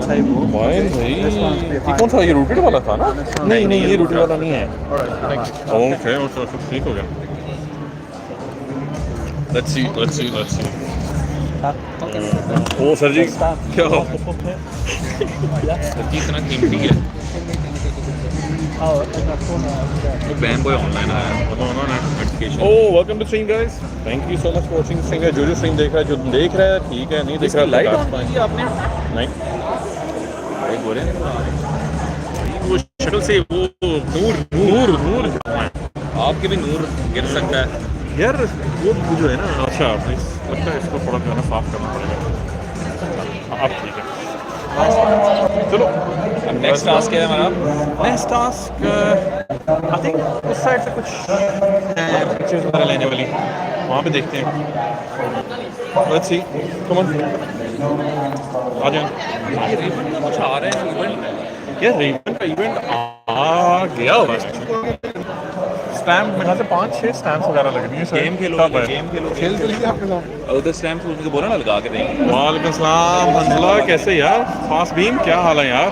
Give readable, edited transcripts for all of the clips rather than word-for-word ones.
भाई ये कौन सा, ये रूटेड वाला था ना? नहीं नहीं, ये रूटेड वाला नहीं है। ओके ठीक हो गया। Let's see. ओ सर जी क्या हो? इतना कीमती है। बैन बॉय ऑनलाइन आया है, notification. Oh welcome to stream guys, thank you so much for watching stream. जो स्ट्रीम देख रहा है, जो देख रहा है ठीक है, नहीं देख रहा लाइट ऑन की आपने? नहीं भाई बोले वो शक्ल से वो नूर आपके भी नूर गिर सकता है यार। वो जो है ना, अच्छा लगता है इसको थोड़ा जो है ना साफ करना पड़ेगा। अब ठीक है, चलो नेक्स्ट टास्क क्या है हमारा? नेक्स्ट टास्क आई थिंक उस साइड से कुछ पिक्चर्स वगैरह लेने वाली, वहाँ पे देखते हैं। लेट्स सी, कम ऑन आ जाए। ये रिबन का कुछ आ रहा है इवेंट यार, रिबन का इवेंट आ गया होगा। स्टैम्प मेरे से 5-6 स्टैम्प्स वगैरह लगनी है। गेम खेलो खेल लीजिए आपके साथ। उधर स्टैम्प उनको बोला ना लगा के देंगे। वालेकुम सलाम हंसला, कैसे यार? फास्ट बीम क्या हाल है यार?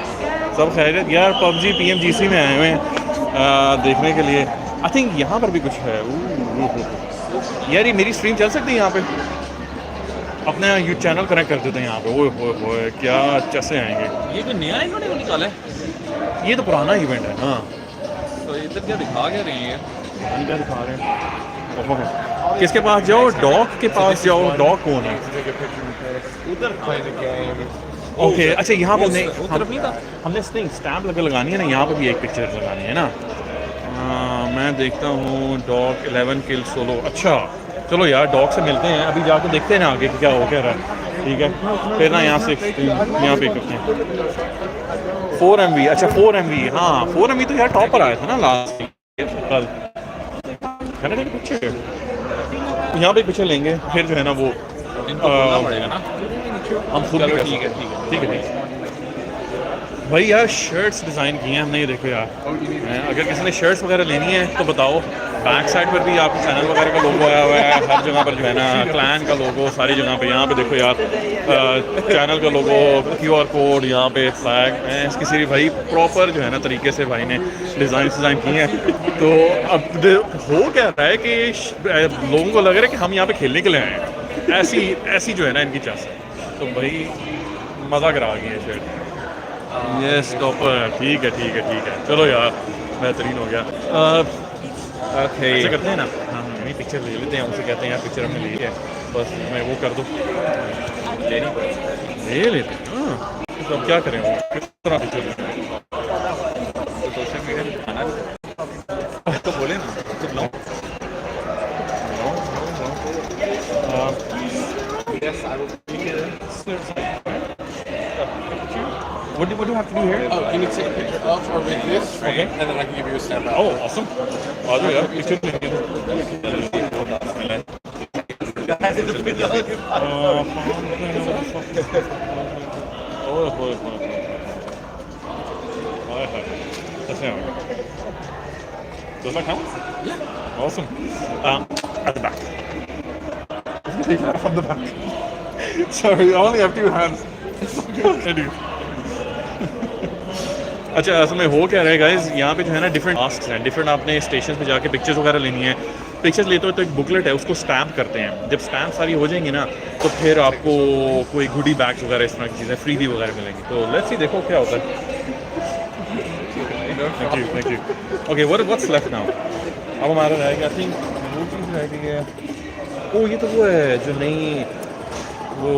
सब खैरियत यार? PUBG PMGC में आए हुए हैं देखने के लिए। आई थिंक यहाँ पर भी कुछ है यार। ये मेरी स्ट्रीम चल सकती है यहाँ पे? अपने यू चैनल कनेक्ट कर देते हैं यहाँ पे। ओए क्या कैसे आएंगे? ये कोई नया इवेंट निकाला है? ये तो पुराना इवेंट है। हाँ तो इधर क्या दिखा क्या रही है? क्या दिखा रहे हैं? किसके पास जाओ? डॉग के पास जाओ। डॉग कौन है? ओके अच्छा, यहाँ पर हमने स्टैम्प लगानी है ना, यहाँ पर भी एक पिक्चर लगानी है ना। मैं देखता हूँ डॉग 11 किल सोलो। अच्छा चलो यार, डॉग से मिलते हैं, अभी जाके देखते हैं ना आगे क्या हो क्या रहा है। ठीक है फिर ना, यहाँ से यहाँ पे करते हैं 4 MB। अच्छा 4 MB, हाँ 4 MB तो यार टॉप पर आया था ना लास्ट कल। यहाँ पे पिक्चर लेंगे फिर जो है ना वो पड़ेगा ना हम खुद। ठीक है भाई यार, शर्ट्स डिज़ाइन की हैं हमने, ये देखो यार। अगर किसी ने शर्ट्स वगैरह लेनी है तो बताओ। बैक साइड पर भी आपके चैनल वगैरह का लोगो आया हुआ है, हर जगह पर जो है ना क्लैन का लोगो, सारी जगह पे। यहाँ पे देखो यार चैनल का लोगो, QR कोड, यहाँ पे फ्लैग। इसकी सीरी भाई प्रॉपर जो है ना तरीके से भाई ने डिज़ाइन की हैं। तो अब हो क्या रहा है कि लोगों को लग रहा है कि हम यहाँ पे खेलने के लिए आए हैं, ऐसी जो है ना इनकी चास। तो भाई मज़ा करा गई है शर्ट। यस टॉपर, ठीक है चलो यार, बेहतरीन हो गया। ओके ऐसे करते हैं ना, हाँ नहीं पिक्चर ले लेते हैं, उनसे कहते हैं यार पिक्चर हमने ली है, बस मैं वो कर दूँ, ले लेते हैं। हाँ तो अब क्या करें, वो किस तरह पिक्चर लेते हैं? तो सोशल मीडिया में दिखाना तो बोले ना कुछ लो। Yes, I will be here. What do you have to do here? Oh, you need to take a picture of or with this, okay, and then I can give you a stamp out. Oh, awesome. I'll do that. Picture लेंगे। Does that count? Yeah. Awesome. At the back. From the back. Sorry, I only have 2 hands. अच्छा असल में हो क्या रहा है guys, यहाँ पे जो है ना डिफरेंट टास्क हैं, डिफरेंट आपने स्टेशन पे जाके पिक्चर्स वगैरह लेनी है। पिक्चर्स लेते हो तो एक बुकलेट है, उसको स्टैम्प करते हैं। जब स्टैम्प सारी हो जाएंगी ना तो फिर आपको कोई गुडी बैग्स वगैरह इस तरह की चीज़ें फ्री भी वगैरह मिलेंगी। तो लेट्स सी, देखो क्या होता है। Thank you. Okay what's left now? अब हमारा रह गया, आई थिंक वो चीज़ रह गई है। ओ ये तो वो है जो नई वो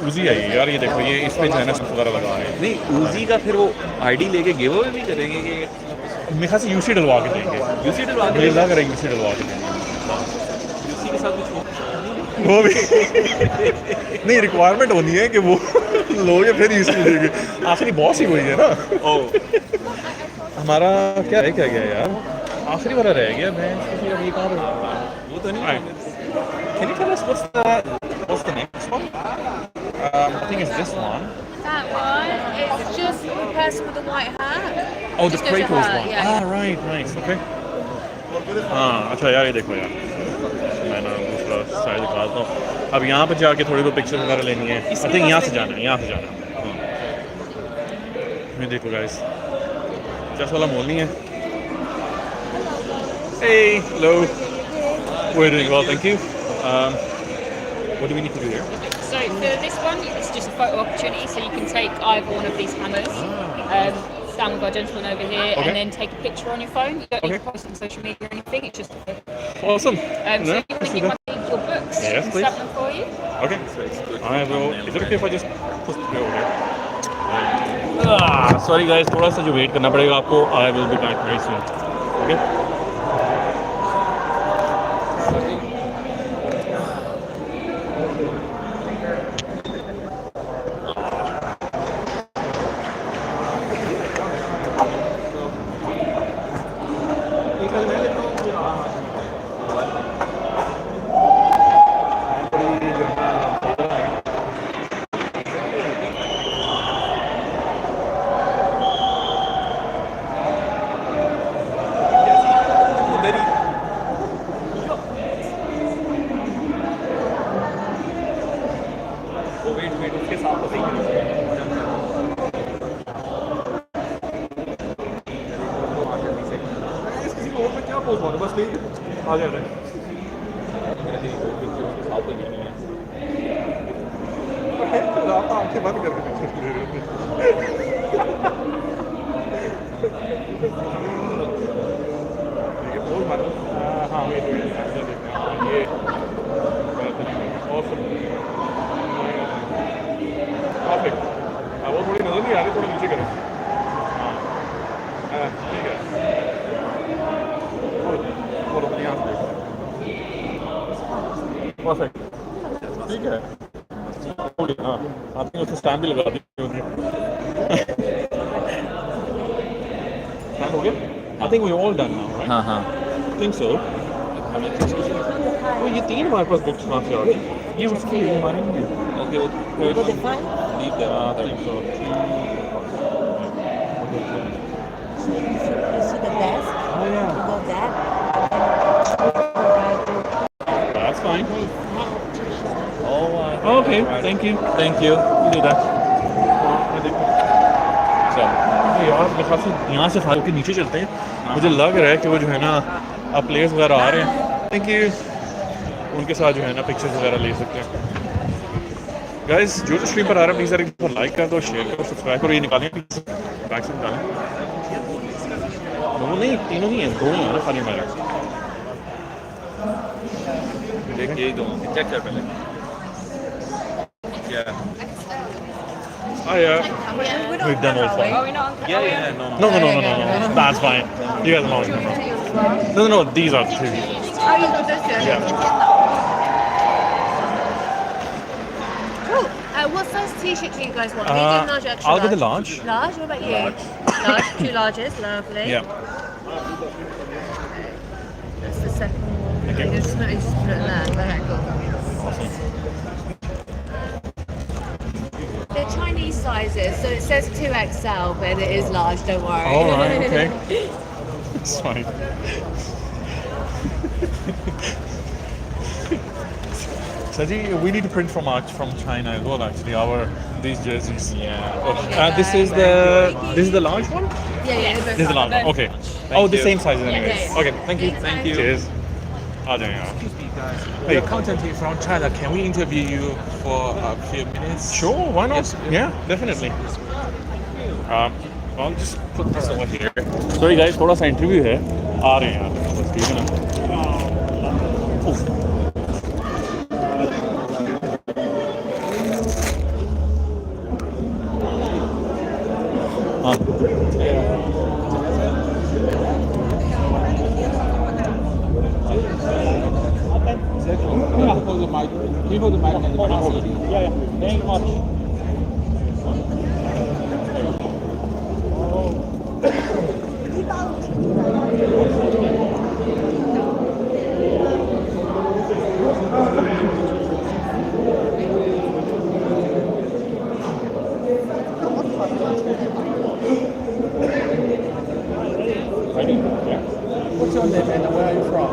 ऊजी आई है यार, ये देखो ये इस पे जो है ना वगैरह लगा रहे हैं। नहीं ऊजी का फिर वो आईडी लेके गिव अवे भी करेंगे कि मेरे ख्याल से यूसी डलवा के देंगे। यूसी डलवा के देंगे यूसी के साथ कुछ वो भी नहीं, रिक्वायरमेंट होनी है कि वो लोगे फिर यूसी देंगे। आखिरी बॉस ही वही है ना। ओ हमारा क्या रह गया यार, आखिरी वाला रह गया। मैं अभी कहाँ वो तो नहीं। Can you tell us what's the next one? I think it's this one. That one, it's just the person with the white hat. Oh, the Kratos one. Yeah. Right, nice, okay. हाँ अच्छा यार, ये देखो यार, मैं ना दूसरा side दिखाता हूँ। अब यहाँ पर जाके थोड़ी बहुत पिक्चर वगैरह लेनी है। आई थिंक यहाँ से जाना है, ये देखो गाइस, चेस वाला मॉल नहीं है. Hey, hello. We're doing well, thank you. What do we need to do here? So for this one, it's just a photo opportunity, so you can take either one of these hammers, stand with our gentleman over here, Okay. and then take a picture on your phone. You don't need Okay. to post it on social media or anything, it's just a photo. Awesome. So you want to give my colleague your books, Yes, you can please. stamp them for you. Okay. I will. Is it okay if I just push it over here? Sorry guys, थोड़ा सा जो wait करना पड़ेगा आपको. I will be back very soon. Okay. बस नहीं आ जा रहा है. आप आंखें बंद कर हाँ ये परफेक्ट. वो थोड़ी नजर नहीं आ रही, थोड़ा नीचे करें. हाँ ठीक है. परफेक्ट. ठीक है. हाँ आपने उससे स्टैम्प भी लगा दी. स्टैम्प हो गया. I think we all done now, right? हाँ हाँ. I think so. ये 3 हमारे पास बुक्स वहाँ से आ गई. ये उसकी हमारी नहीं है. ओके वो leave there. I think so. You see the desk? Oh yeah. You go there. That's fine. Oh, Okay, thank you. Thank you. You do that. चल. यार मेरे ख्याल से यहाँ से फाइल के नीचे चलते हैं. मुझे लग रहा है कि वो जो है ना अब प्लेयर्स वगैरह आ रहे हैं. Thank you. उनके साथ जो है ना पिक्चर्स वगैरह ले सकते हैं. गाइस जो स्ट्रीम पर आ रहा है प्लीज़ एक बार लाइक कर दो, शेयर करो, सब्सक्राइब करो. ये निकालें बैक से निकालें. दो नहीं, तीनों ही हैं, 2 हैं ना खाली हमारे. देखिए ये दो चेक कर पहले. Yeah. Oh yeah. We've done all Are fine. we not on Yeah, no. No. That's fine. You guys know it. No. These are the 2. Oh, you got those two. Yeah. Cool. What size t-shirt do you guys want? Medium, large, extra I'll large? get the large. Large? What about you? Large. 2 larges. Lovely. Yeah. That's the second one. Thank you. You just put it there. Very cool. Awesome. They're Chinese sizes, so it says 2XL, but it is large, don't worry. All right. Okay. It's fine. Saji, we need to print from China as well. Actually, these jerseys. Yeah. This is the large one. Yeah. This is the large one. Okay. The same sizes anyways. Yeah. Okay. Thank you. Thank you. Cheers. आ जाएं आप. Excuse me, guys. Hey. Your content is from China. Can we interview you for a few minutes? Sure, why not? Yes. Yeah, definitely. I'll just put this over here. Sorry guys, थोड़ा सा interview है. आ रहे हैं यार. बस ठीक है ना. Oof. हाँ. Hold the mic. Can you hold the mic and the Yeah. Thank you much. What's your name and where are you from?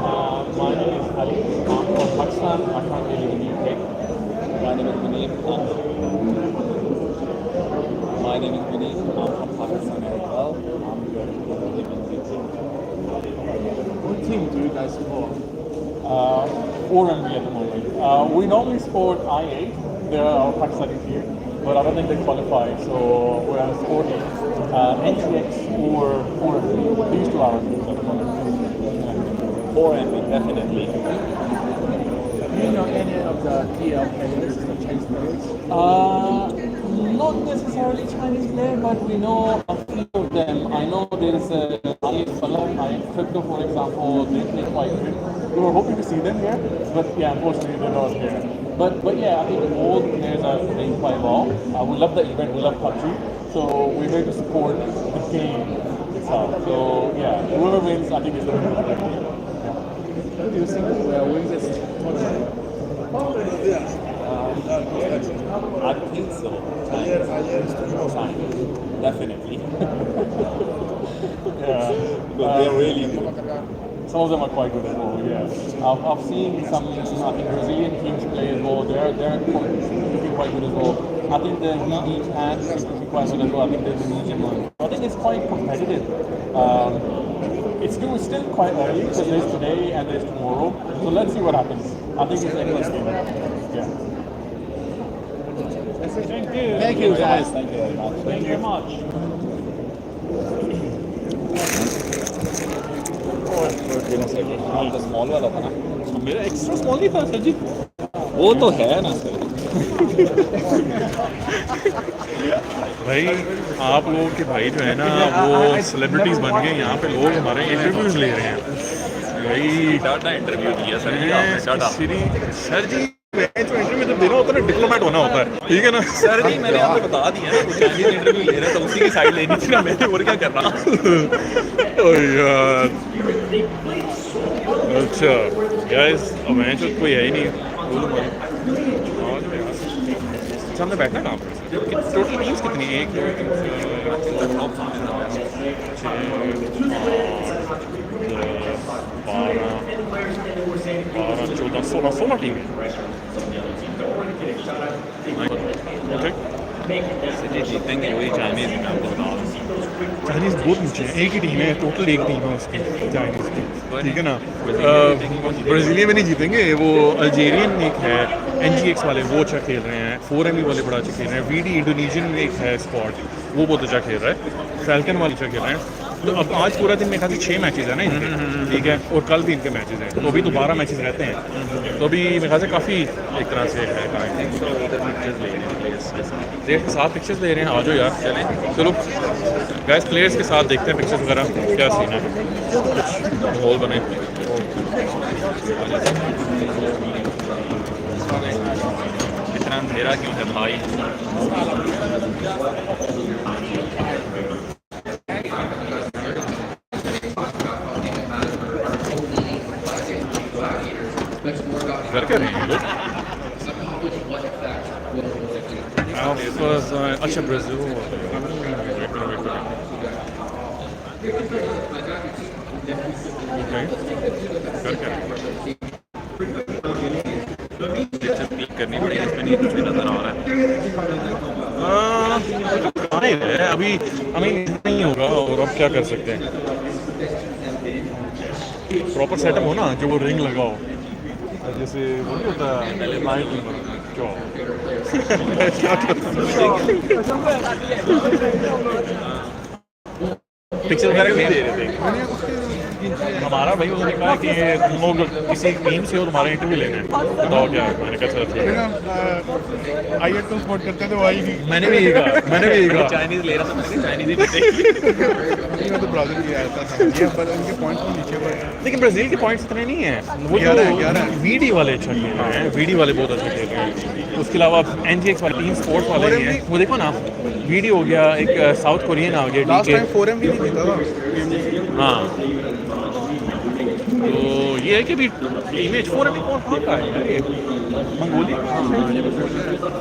My name is Ali. I'm from Pakistan. I currently live in the UK. My name is Vineet. My name is Vineet. I'm from What team do you guys support? 4MB at the moment. We normally support I8. They're our Pakistani team, but I don't think they qualify, so we're supporting NGX or 4MB. These two are our teams at the moment. 4MB, definitely. Do you know any of the PL players, the Chinese players? Not necessarily Chinese players, but we know a few of them. I know there's Ayat Salam, Ayat Crypto, for example. They play quite good. We were hoping to see them here, but yeah, unfortunately they're not here. But yeah, I think all the players are playing quite well. We love the event, we love PUBG, so we're here to support the game itself. So yeah, whoever wins, I think is going to be the game. What do you think will win this tournament? I think so. Definitely. Yeah. But they're really good. Some of them are quite good as well, yeah. I've seen some, I think, Brazilian teams play as well. They're looking quite good as well. I think the VD can is looking quite good as well. I think the Indonesian one. I think it's quite competitive. It's still quite early because there's today and there's tomorrow. So let's see what happens. I think it's anyone's game. Yeah. Thank you. Thank you guys. Thank you very much. Thank you very much. आपका small वाला था ना? मेरा extra small नहीं था sir जी. वो तो है ना सर. भाई आप लोगों के भाई जो है ना वो सेलिब्रिटीज़ बन गए. यहाँ पे लोग हमारे इंटरव्यूज़ ले रहे हैं भाई. डाटा इंटरव्यू दिया सर जी आपने. डाटा सर जी मैं जो इंटरव्यू जब देना होता है ना डिप्लोमेट होना होता है, ठीक है ना सर जी. मैंने आपको बता दिया ना कुछ चाइनीज इंटरव्यू ले रहे हैं तो उसी की साइड लेनी थी ना मैंने. और क्या कर रहा. ओ यार. अच्छा गाइस अब मैं तो कोई है ही नहीं. सामने बैठना कहाँ पर. टोटल टीम्स कितनी है? 1 2 3 4 12 14 16 टीम है. ओके सिटी जीतेंगे वही चाइनीज. मैं आपको बता रहा हूँ चाइनीज़ बहुत नीचे है. एक ही टीम है टोटल. एक टीम है उसकी चाइनीज़ की, ठीक है ना. ब्राज़ीलियन में नहीं जीतेंगे. वो अल्जीरियन एक है NGX वाले, वो अच्छा खेल रहे हैं. 4MB वाले बड़ा अच्छा खेल रहे हैं. VD इंडोनेशियन में एक है स्क्वाड, वो बहुत अच्छा खेल रहा है. फैल्कन वाले अच्छा खेल रहे हैं. तो अब आज पूरा दिन में खाली 6 मैचेस है ना इनके, ठीक है. और कल भी इनके मैचेस हैं, तो अभी तो 12 मैचेस रहते हैं. तो अभी मेरे ख्याल से काफ़ी एक तरह से है. प्लेयर्स के साथ पिक्चर्स ले रहे हैं. आ जाओ यार. चलो गैस प्लेयर्स के साथ देखते हैं पिक्चर्स वगैरह क्या सीन है. कुछ माहौल बने. इतना अंधेरा क्यों है भाई. घर क्या रहे हैं लोग. अच्छा ब्राज़ील. क्लिक करनी पड़ेगी. इसमें नहीं कुछ भी नजर आ रहा है. अभी हमें नहीं होगा और अब क्या कर सकते हैं. प्रॉपर सेटअप हो ना, जो वो रिंग लगाओ जैसे वो नहीं होता लाइट क्या. पिक्चर वगैरह नहीं दे रहे थे. हमारा भाई उन्होंने कहा कि तुम लोग किसी टीम से हो तुम्हारा इंटरव्यू लेना है, बताओ क्या. मैंने कहा सर ठीक है. आईएट को सपोर्ट करते थे वो आई नहीं. मैंने भी यही कहा. चाइनीज ले रहा था. मैंने चाइनीज ही जीते. मैं तो ब्राज़ील की आया था ये, पर उनके पॉइंट्स तो नीचे पर. लेकिन ब्राज़ील के पॉइंट्स इतने नहीं हैं. वो 11 VD वाले अच्छा खेल रहे हैं. VD वाले बहुत अच्छा खेल रहे हैं. उसके अलावा NGX वाले टीम स्पोर्ट्स वाले भी हैं. वो देखो ना VD हो गया, एक साउथ कोरियन आ गया. लास्ट टाइम 4MB नहीं जीता था. हाँ तो ये है कि भी इमेज 4MB कौन का है यार. ये मंगोलिया.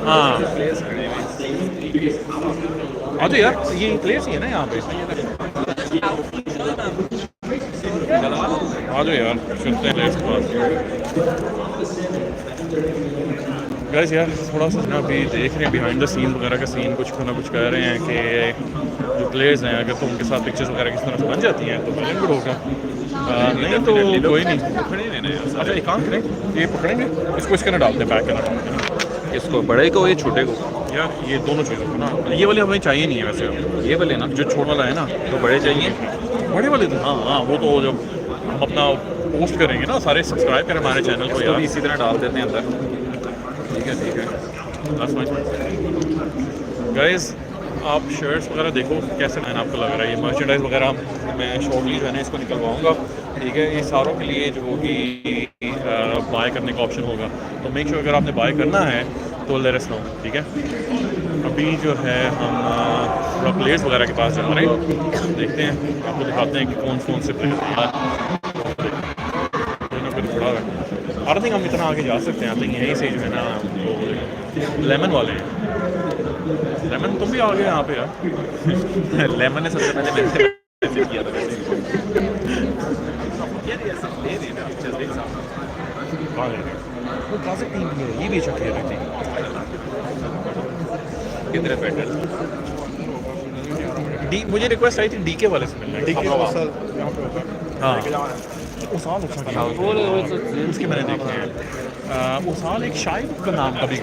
हाँ आ तो यार ये प्लेयर्स ही है ना यहाँ पे. आ जाओ यार चलते हैं प्लेयर्स के पास. गाइस यार थोड़ा सा ना अभी देख रहे हैं बिहाइंड द सीन वगैरह का सीन कुछ ना कुछ कह रहे हैं कि जो प्लेयर्स हैं अगर तो उनके साथ पिक्चर्स वगैरह किस तरह से बन जाती हैं तो वेल गुड होगा। नहीं तो कोई नहीं अच्छा एक काम करें ये पकड़ेंगे इसको इसके ना डालते हैं पैक करना इसको बड़े को या छोटे को? यार ये दोनों चीज़ों को ना ये वाले हमें चाहिए नहीं है वैसे ये वाले ना जो छोटा वाला है ना तो बड़े चाहिए। बड़े वाले तो हाँ वो तो जब हम अपना पोस्ट करेंगे ना सारे सब्सक्राइब करें हमारे चैनल को यार इसी तरह डाल देते हैं अंदर। ठीक है गाइस आप शर्ट्स वगैरह देखो कैसे मैंने आपको लग रहा है ये मर्चेंडाइज वगैरह मैं शॉर्टली जो है ना इसको निकलवाऊँगा। ठीक है ये सारों के लिए जो कि बाय करने का ऑप्शन होगा तो मेक श्योर अगर आपने बाय करना है तो लेट अस नो। ठीक है अभी जो है हम थोड़ा प्लेयर्स वगैरह के पास जा रहे हैं देखते हैं आपको दिखाते हैं कि कौन से प्लेयर खड़ा है। आई थिंक हम इतना आगे जा सकते हैं। आई थिंक यहीं से जो है ना वो लेमन वाले हैं। लेमन तुम भी आ गए यहाँ पे यार लेमन ने सबसे पहले मैंने किया था वैसे। वो क्लासिक टीम भी है ये भी अच्छा खेल रही थी। कितने बेटर डी मुझे रिक्वेस्ट आई थी डीके वाले से मिलना है। हाँ वो साल अच्छा खेला उसके मैंने देखे हैं। वो साल एक शायद का नाम कभी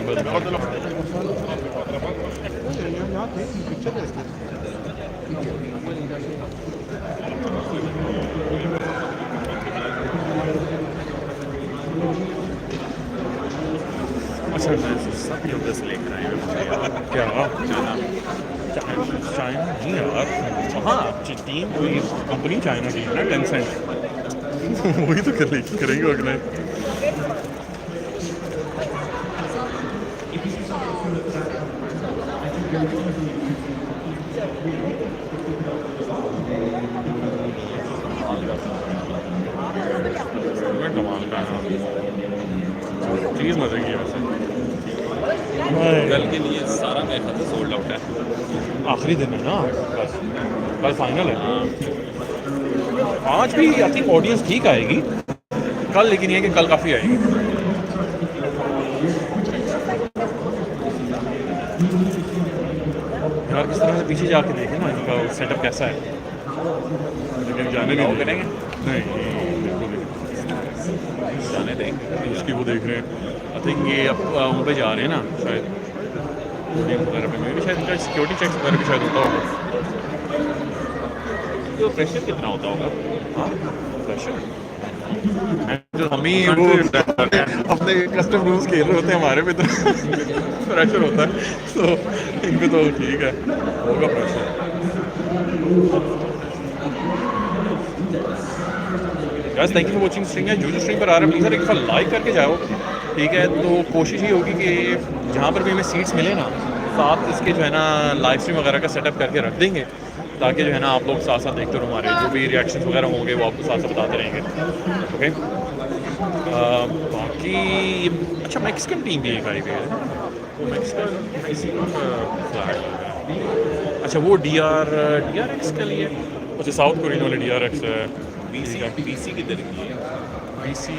अच्छा सब जबरदस्त लेकर आए क्या चाइना नहीं यार हाँ टीम वही कंपनी चाइना की है ना टेंसेंट वही तो करेंगे ऑर्गेनाइज। कमाल का चीज़ मजे की है वैसे कल के लिए सारा मेरे ख्याल से सोल्ड आउट है। आखिरी दिन है ना बस कल फाइनल है। आज भी आई थिंक ऑडियंस ठीक आएगी कल लेकिन ये कि कल काफ़ी आएगी। यार किस तरह से पीछे जाके देखें ना इनका सेटअप कैसा है लेकिन जाने नहीं करेंगे नहीं जाने देंगे उसकी वो देख रहे हैं। आई थिंक ये अब वहाँ पे जा रहे हैं ना शायद वगैरह पे मेरे भी शायद इनका सिक्योरिटी चेक वगैरह भी शायद होता होगा। तो प्रेशर कितना होता होगा? हाँ प्रेशर हम ही वो अपने कस्टम रूल्स खेल रहे होते हैं हमारे पे तो प्रेशर होता है तो इन पे तो ठीक है होगा pressure. Guys thank you for watching stream है जो स्ट्रीम पर आ रहा है प्लीज़ एक बार लाइक करके जाओ। ठीक है तो कोशिश ये होगी कि जहाँ पर भी हमें सीट्स मिले ना साथ इसके जो है ना लाइव स्ट्रीम वगैरह का सेटअप करके रख देंगे ताकि जो है ना आप लोग साथ साथ देखते रहो हमारे जो भी रिएक्शंस वगैरह होंगे वो आपको साथ साथ बताते रहेंगे। ओके बाकी अच्छा मैक्सिकन टीम भी एक आई हुई है वो मैक्सिकन फ्लैग अच्छा वो डी आर एक्स का लिए अच्छा साउथ कोरियन वाले डी आर एक्स है। बीसी किधर की है? बीसी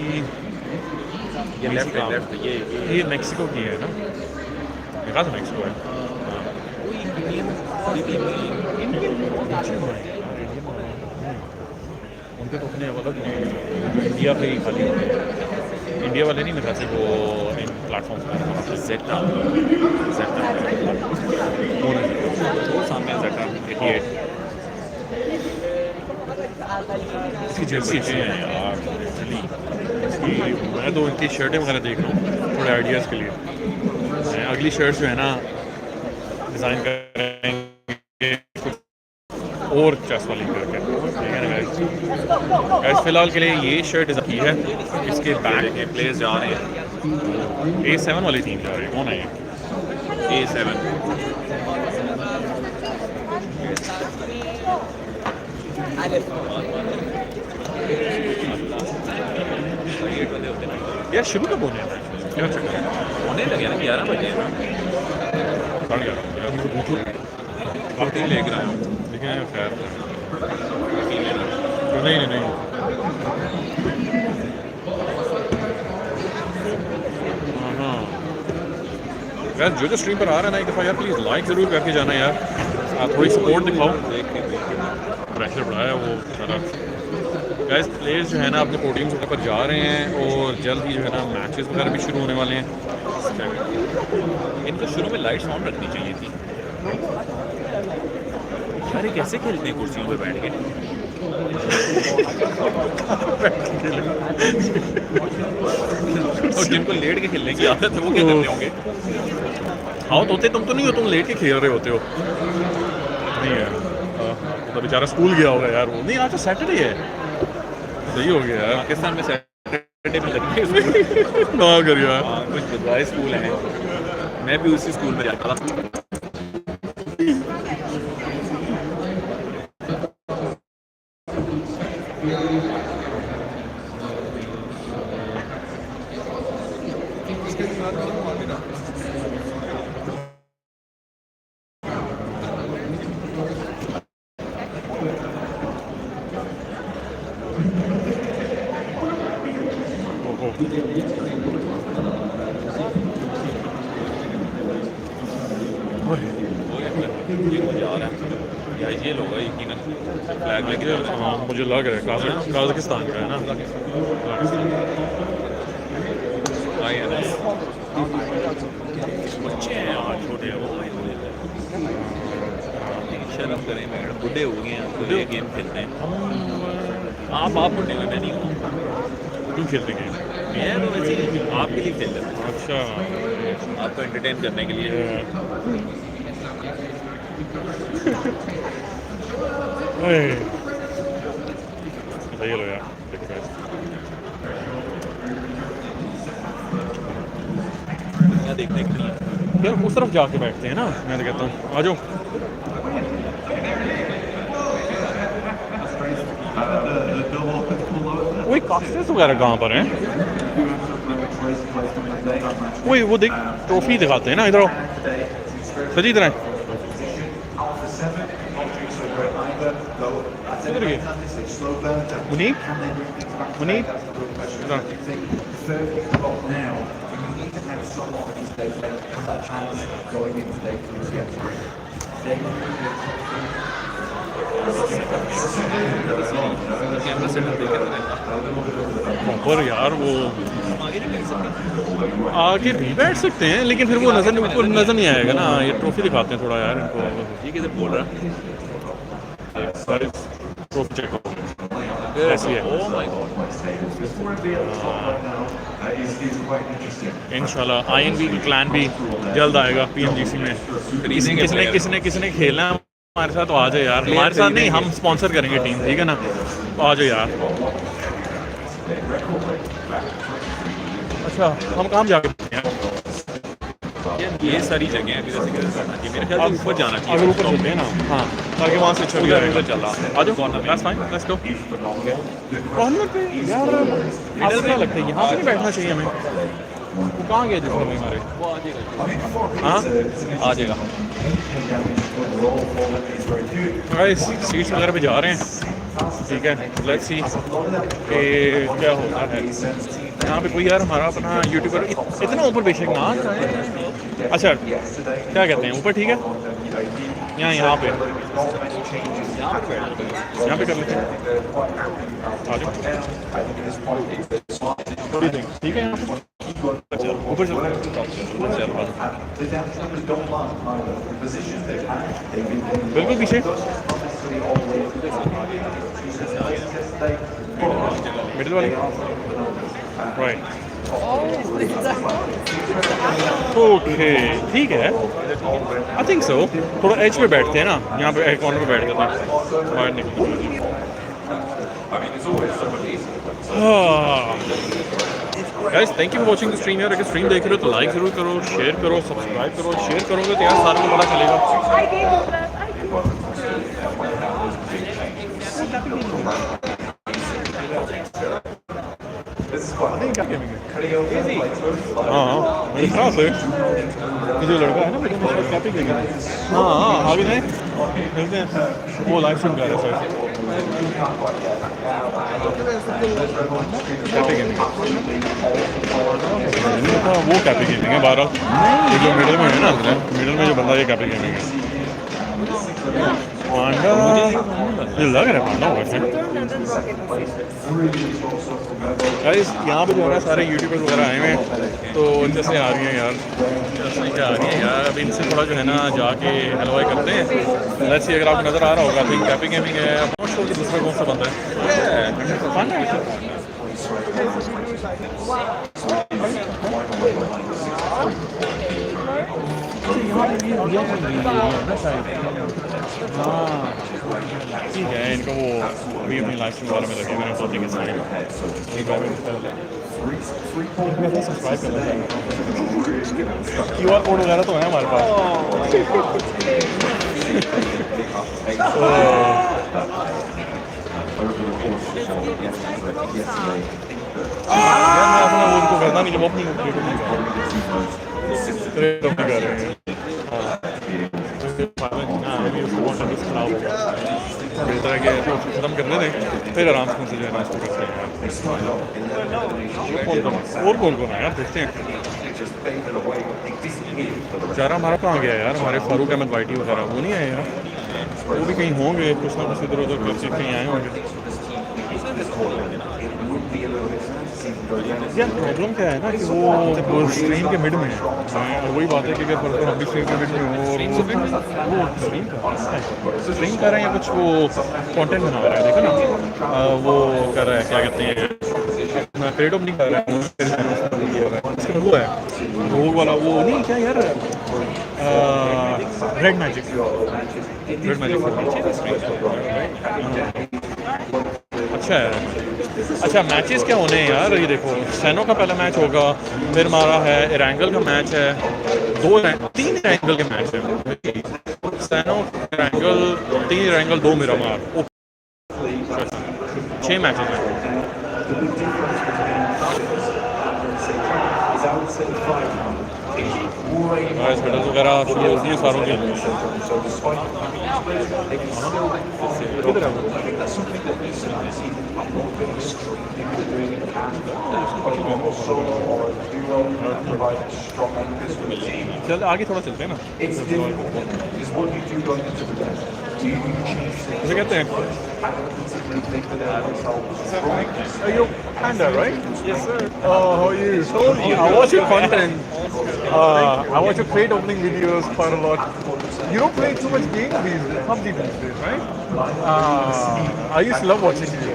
ये लेफ्ट ये मैक्सिको की है ना मेरा तो मैक्सिको है। उनके तो अपने अलग इंडिया पे ही खाली इंडिया वाले नहीं मेरे ख्याल से वो इन प्लेटफॉर्म पर ज़ेटा वो सामने ज़ेटा 88 इसकी जर्सी अच्छी है यार मैं तो इनकी शर्टें वगैरह देख रहा हूँ थोड़े आइडियाज़ के लिए। मैं अगली शर्ट जो है ना डिज़ाइन करेंगे और चेस्ट वाली करके ठीक है ना गाइस। फिलहाल के लिए ये शर्ट डिज़ाइन की है इसके बैक के प्लेयर्स जा रहे हैं। A7 वाली टीम जा रही है कौन है ये? A7 यार शुरू कब होने हैं क्या चक्कर होने लगे ना 11 बजे ना 11:30 काफ़ी लेकर आया हूँ। लेकिन खैर नहीं हाँ यार जो स्ट्रीम पर आ रहा है ना एक दफ़ा यार प्लीज़ लाइक ज़रूर करके जाना यार, आप थोड़ी सपोर्ट दिखाओ। प्रेशर बढ़ाया वो सारा। गाइस प्लेयर्स जो है ना अपने पोडियम्स पर जा रहे हैं और जल्द ही जो है ना मैचेस वगैरह भी शुरू होने वाले हैं। इनको शुरू में लाइट्स ऑन रखनी चाहिए थी यार। ये कैसे खेलते हैं कुर्सियों पे बैठ के? और जिनको लेट के खेलने की आदत है वो क्या करते होंगे? आओ तोते तुम तो नहीं हो, तुम लेट के खेल रहे होते हो। नहीं है तो बेचारा स्कूल गया होगा यार वो। नहीं आज तो सैटरडे है, सही हो गया यार। पाकिस्तान में सैटरडे में लगती है ना कर यार। कुछ बुधवार स्कूल है, मैं भी उसी स्कूल में जाता था। ये लोग यकीनन फ्लैग लेके जा रहे हैं। हाँ मुझे लग रहा है काज़ाकिस्तान का है ना। बच्चे हैं यार, छोटे हैं वो। शर्म करें मैडम, बुढ़े हो गए हैं, बुढ़े गेम खेलते हैं। आप बुढ़े हुए, मैं नहीं हूँ। क्यों खेलते गेम? मैं तो वैसे ही आपके लिए खेल रहा हूँ, अच्छा आपको एंटरटेन करने के लिए। सही लो यार। देखने के लिए यार उस तरफ जाके बैठते हैं ना, मैं तो कहता हूँ आ जाओ। वही कास्टेस वगैरह कहाँ पर हैं? वही वो देख ट्रॉफी दिखाते हैं ना, इधर आओ सजी इधर आए। किधर गए मुनीब? मुनीब पर यार वो आगे भी बैठ सकते हैं लेकिन फिर वो नजर नहीं आएगा ना। ये ट्रॉफी दिखाते हैं थोड़ा यार इनको। ये किधर बोल रहा है? ट्रॉफी चेक ऐसी है। ओह माय गॉड, इंशाल्लाह INV की क्लैन भी जल्द आएगा PMGC में। किसने खेलना है हमारे साथ तो आ जाए यार। हमारे साथ नहीं, हम स्पॉन्सर करेंगे टीम, ठीक है ना? आ जाओ यार। अच्छा हम कहाँ जाके ये सारी जगह हैं, मेरे ख्याल से ऊपर जाना चाहिए। अगर ऊपर चलते हैं ना, हाँ ताकि वहाँ से छवि उधर चला आ जाओ। That's fine, let's go. Corner पे यार आपको क्या लगता है यहाँ पे नहीं बैठना चाहिए हमें? वो कहाँ गया जिसमें हमारे? वो आ जाएगा। हाँ आ जाएगा। सीट्स वगैरह पे जा रहे हैं, ठीक है। लेट्स सी कि क्या होता है। यहाँ पे कोई यार हमारा अपना यूट्यूबर इतना ऊपर बेशक ना। अच्छा क्या कहते हैं ऊपर, ठीक है? यहाँ पे कर लेते हैं। आ जाओ ठीक है। यहाँ पे ऊपर चलते हैं। बिल्कुल पीछे मिडिल वाली राइट। ओके ठीक है, आई थिंक सो। थोड़ा एज पे बैठते हैं ना, यहाँ पे एक कॉर्नर पे बैठ जाते हैं। बाहर निकल guys, thank you for watching the stream यार। अगर स्ट्रीम देख रहे हो तो लाइक ज़रूर करो, शेयर करो, सब्सक्राइब करो। शेयर करोगे तो यार सारों को पता चलेगा। हाँ मेरे ख्याल से जो लड़का है ना, हाँ आगे जाए। मिलते हैं वो लाइव स्ट्रीम कर रहे हैं कैफे गेमिंग वो कैफे गेमिंग है 12 ये जो मिडिल में है ना मिडिल में जो बंदा ये कैफे गेमिंग है पांडा ये लग रहा है पांडा वैसे गाइस यहाँ पे जो है ना सारे यूट्यूबर्स वगैरह आए हुए हैं तो इनसे से आ रही हैं यार क्या आ रही है यार अब इनसे थोड़ा जो है ना जाके हलवाई करते हैं लेट्स सी अगर आपको नज़र आ रहा होगा तो कैफे गेमिंग है बहुत शो की दूसरा कौन सा बंदा है ठीक है इनको वो अभी अपनी लाइफ स्ट्रीम वाले में लगे मैंने सोचा कि सब्सक्राइब करना चाहिए QR कोड वगैरह तो है हमारे पास यार मैं उनको करना नहीं जब अपनी कर रहे हैं बेहतर है कि खत्म करने दें फिर आराम से जो है ना इसको करते हैं और कौन कौन है यार देखते हैं बेचारा हमारा कहाँ गया यार हमारे फारूक अहमद वाइटी वगैरह वो नहीं आए यार वो भी कहीं होंगे कुछ ना कुछ इधर उधर कहीं आए होंगे यार प्रॉब्लम क्या है ना कि वो स्ट्रीम के मिड में है और वही बात है कि अगर परसों हम भी स्ट्रीम के मिड में हो और वो स्ट्रीम कर रहे हैं या कुछ वो कंटेंट बना रहा है देखो ना वो कर रहा है क्या कहते हैं पेड ओपनिंग कर रहा है वो है रोग वाला वो नहीं क्या यार रेड मैजिक अच्छा है अच्छा मैचेस क्या होने हैं यार ये देखो सैनो का पहला मैच होगा फिर हमारा है इरैंगल का मैच है 3 इरैंगल के मैच है सैनो इरैंगल 3 इरैंगल 2 मिरामार 6 मैचेस हैं मेडल्स वगैरह शुरू होती हैं सारों की चल आगे थोड़ा चलते हैं ना उसे कहते हैं Are you Panda, right? Yes, sir. Oh, how are you? I watch your content. I watch your crate opening videos quite a lot. You don't play too much games PUBG these days, right? I used to love watching you.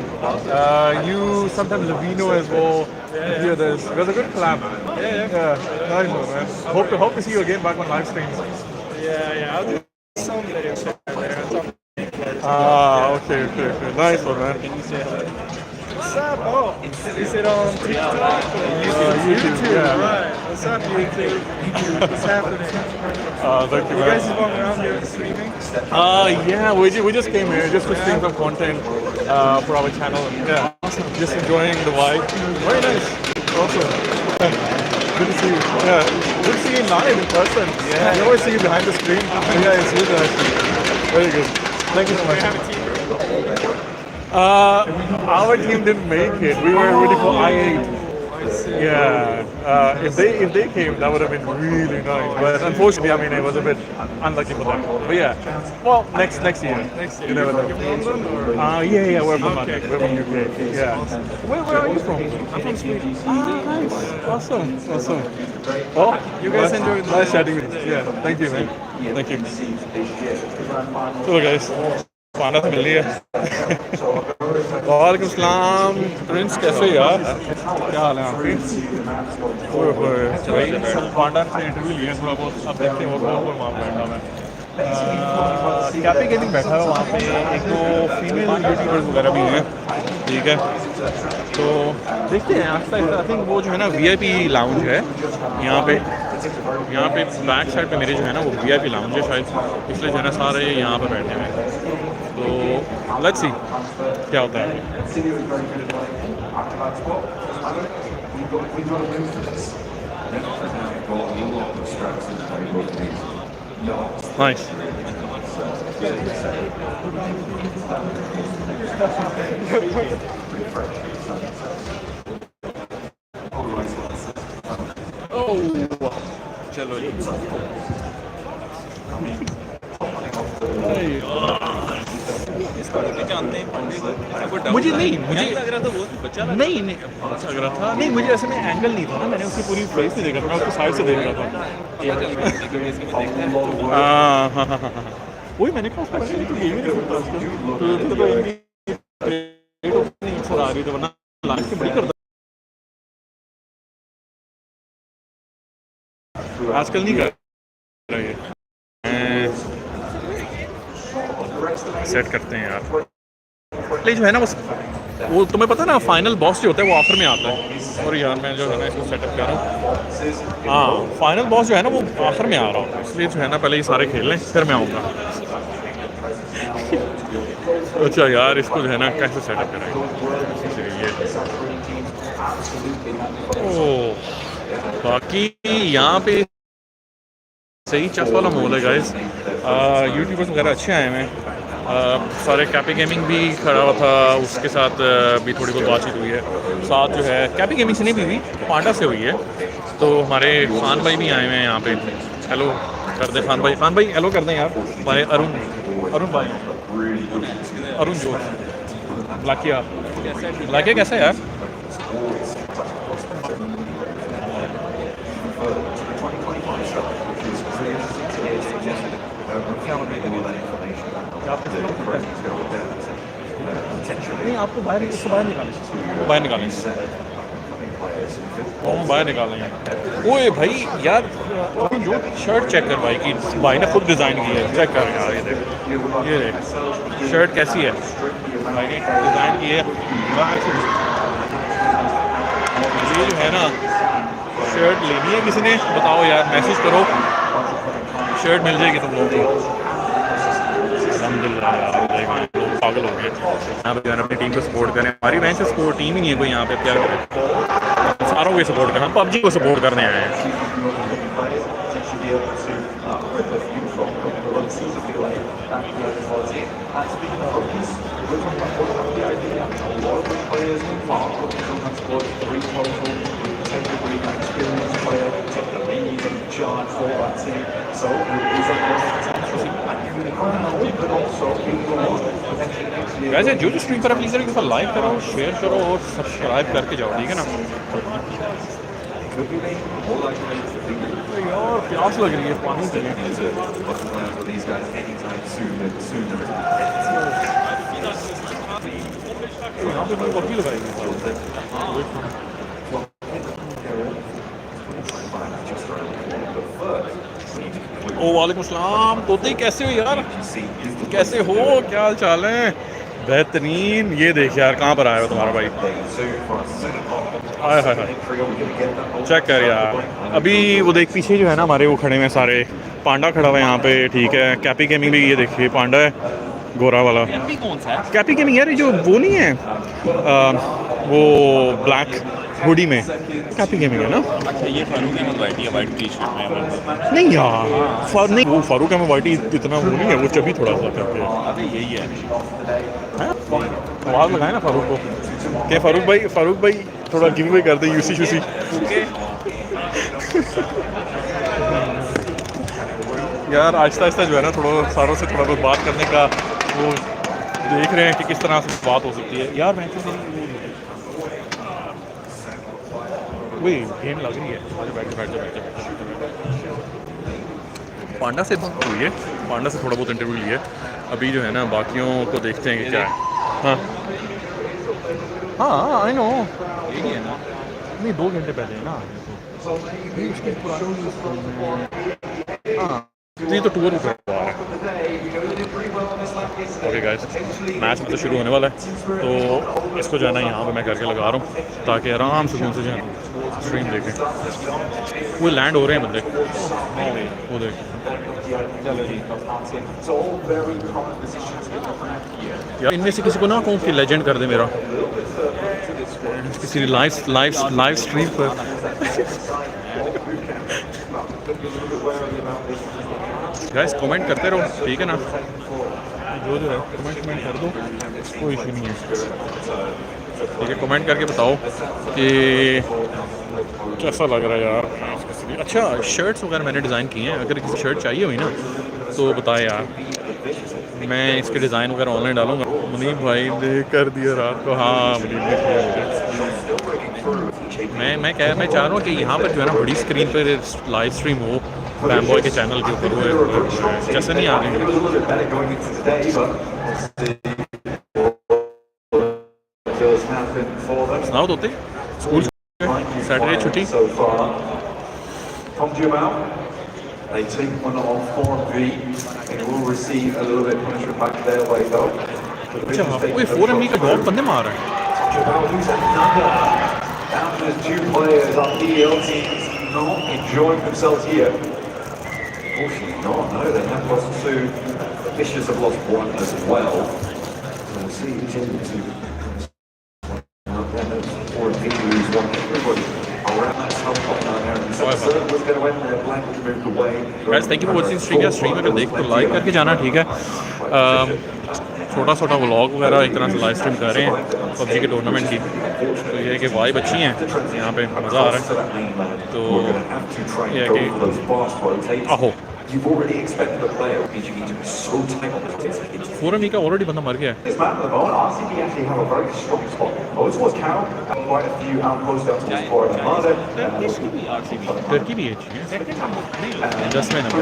You sometimes Lavino as well. Yeah, there's a good collab. Yeah. Nice one, man. Hope to see you again back on live streams. Yeah. I'll do some videos there. Okay. Nice one, man. What's up? Oh, is it on TikTok? YouTube, yeah. Right. What's up, YouTube? What's happening? Thank you, man. You guys just walking around here streaming? Yeah, we just came here just to stream some content for our channel. Yeah, just enjoying the vibe. Very nice. Awesome. Good to see you. Yeah, good to see you live in person. Yeah. We always see you behind the screen. Yeah, it's good actually. Very good. Thank you so much. Our team didn't make it. We were ready for I8. Yeah. If they came, that would have been really nice. But unfortunately, I mean, it was a bit unlucky for them. But yeah. Well, next year. Next year. You never know. London or? Yeah. We're from London. We're from UK. Yeah. Where are you from? I'm from Sweden. Nice. Awesome. Well, you guys enjoyed. Nice chatting with you. Yeah. Thank you, man. Thank you. Hello, guys. पांडा से मिल रही है वालेकुम सलाम Prince कैसे यार क्या हाल है आपके भाई पांडा से इंटरव्यू लिया थोड़ा बहुत अब देखते हैं और वहाँ बैठा मैं कैफे गेमिंग बैठा है वहाँ पे एक दो फीमेल यूट्यूबर्स वगैरह भी हैं ठीक है तो देखते हैं आस्ता आस्ता आई थिंक वो जो है ना VIP लाउंज है यहाँ पे बैक साइड पे मेरे जो है ना वो VIP लाउंज है शायद इसलिए जो है ना सारे यहाँ पे बैठे हैं तो लेट्स सी क्या होता है नाइस चलो जी जानते हैं मुझे नहीं, मुझे लग रहा था वो बच्चा नहीं नहीं अच्छा लग रहा था, नहीं मुझे ऐसे में एंगल नहीं था ना, मैंने उसकी पूरी फेस से देखा था, मैं उसको साइड से देख रहा था। हाँ हाँ हाँ हाँ, वही मैंने कहा उसको तो ये भी नहीं आ रही थी, वरना लास्ट में बड़ी करता आजकल नहीं कर रहा है। सेट करते हैं यार, ले जो है ना वो तुम्हें पता है ना, फाइनल बॉस जो होता है वो आखिर में आता है। और यार मैं जो है ना इसको सेटअप कर रहा हूँ। हाँ फाइनल बॉस जो है ना वो आखिर में आ रहा हूँ, इसलिए जो है ना पहले ये सारे खेल लें फिर मैं आऊँगा। अच्छा यार इसको जो है ना कैसे सेटअप करें, ओह बाकी यहाँ पे सही चस वाला मोल है गाइस। यूट्यूबर्स वगैरह अच्छे आए हैं, सारे कैपी गेमिंग भी खड़ा हुआ था, उसके साथ भी थोड़ी बहुत बातचीत हुई है। साथ जो है कैपी गेमिंग से नहीं भी हुई, पांडा से हुई है। तो हमारे खान भाई भी आए हुए हैं यहाँ पे, हेलो कर दें खान भाई हेलो कर दें यार। भाई अरुण भाई अरुण जो ब्लाकिया कैसा है यार? नहीं आपको बाहर निकालेंगे। ओए भाई यार जो शर्ट चेक कर भाई की, भाई ने खुद डिज़ाइन की है, चेक कर यार ये देख शर्ट कैसी है, भाई ने डिज़ाइन की है। ये जो है ना शर्ट लेनी है किसी ने बताओ यार, मैसेज करो, शर्ट मिल जाएगी तुम लोगों को। अल्हम्दुलिल्लाह यार लोग पागल हो गए यहाँ पे, अपनी टीम को सपोर्ट करें। हमारी वैसे सपोर्ट टीम ही नहीं है कोई यहाँ पे, क्या करें, सारों को सपोर्ट करें, हम PUBG को सपोर्ट करने आए हैं। वैसे जो स्ट्रीम पर प्लीज़ एक दफ़ा लाइक करो, शेयर करो और सब्सक्राइब करके जाओ, ठीक है ना। यार प्यास लग रही है, पानी चाहिए। यहाँ पे मैंने कॉफी लगाई है। ओ वालेकुम सलाम तोते, कैसे हो यार, कैसे हो, क्या हाल चाल है? बेहतरीन। ये देख यार कहाँ पर आया हो तुम्हारा भाई, हाय हाय हाय चेक कर यार। अभी वो देख पीछे जो है ना हमारे वो खड़े हुए सारे, पांडा खड़ा हुआ है यहाँ पे, ठीक है। कैपी गेमिंग भी, ये देखिए पांडा है गोरा वाला। कैपी गेमिंग यार जो वो नहीं है वो ब्लैक हुडी में कैपी गेमिंग है ना। अच्छा ये फारूक अहमद वाइटी है, वाइट टी शर्ट में। नहीं यार नहीं वो फारूक अहमद वाइटी इतना वो नहीं है, वो चबी थोड़ा सा करके। अरे यही है आवाज़ लगाए ना फारूक को, क्या फारूक भाई थोड़ा गिव अवे कर दे यूसी शूसी। यार आहिस्ता आहिस्ता जो है ना थोड़ा सारों से थोड़ा बहुत बात करने का वो देख रहे हैं कि किस तरह से बात हो सकती है यार। मैं तो वही गेम लग रही है, बैठ जाओ। पांडा से बात हुई है, पांडा से थोड़ा बहुत इंटरव्यू लिए, अभी जो है ना बाकियों को देखते हैं कि क्या है। हाँ आई नो, यही है ना, नहीं 2 घंटे पहले है ना उसके पुरानी। हाँ ये तो टूर करवा रहा है। ओके गाइस मैच में तो शुरू होने वाला है, तो इसको जो है ना यहाँ पे मैं करके लगा रहा हूँ ताकि आराम से कौन से जो है स्ट्रीम देखें। वो लैंड हो रहे हैं बंदे, वो देख यार। इनमें से किसी को ना कहूँ कि लेजेंड कर दे मेरा किसी लाइव स्ट्रीम पर। गाइस कमेंट करते रहो, ठीक है ना। जो है कमेंट कर दो, कोई इशू नहीं है। ठीक है, कमेंट करके बताओ कि कैसा लग रहा है यार। अच्छा, शर्ट्स वगैरह मैंने डिज़ाइन किए हैं, अगर किसी शर्ट चाहिए हुई ना तो बताए यार, मैं इसके डिज़ाइन वगैरह ऑनलाइन डालूंगा। मुनीब भाई ने कर दिया रात को, हाँ मुनीब ने किया मुझे। मैं चाह रहा हूँ कि यहाँ पर जो है ना बड़ी स्क्रीन पर लाइव स्ट्रीम हो, फैनबॉय के चैनल के ऊपर हुए, जैसे नहीं आ रही सुनाओ तो स्कूल सैटरडे छुट्टी। They take one on 4B and will receive a little bit of punishment back their way though. अच्छा, कोई 4MB का ड्रॉप बंदे मार रहा है। Down to the 2 players on DL teams not enjoying themselves here. Unfortunately not, no, they have lost 2. The Vicious have lost 1 as well. So we'll see who's able to or if he lose 1. Everybody around that top line there. The second was going to end there, blank moved away. Guys, thank you for watching stream या stream अगर देख तो like करके जाना, ठीक है। छोटा छोटा व्लॉग वगैरह एक तरह से लाइव स्ट्रीम कर रहे हैं PUBG के टूर्नामेंट की, तो ये है कि वाइब अच्छी हैं यहाँ पे, मज़ा आ रहा है। तो ये है कि आहो You've already expected the player PGE to be so tight on the top. 4MB का ऑलरेडी बंदा मर गया है। This man at the moment, RCB actually have a very strong spot. Over towards Carroll, and quite a few outposts down towards Ford and Armada. Turkey भी है, दसवें number.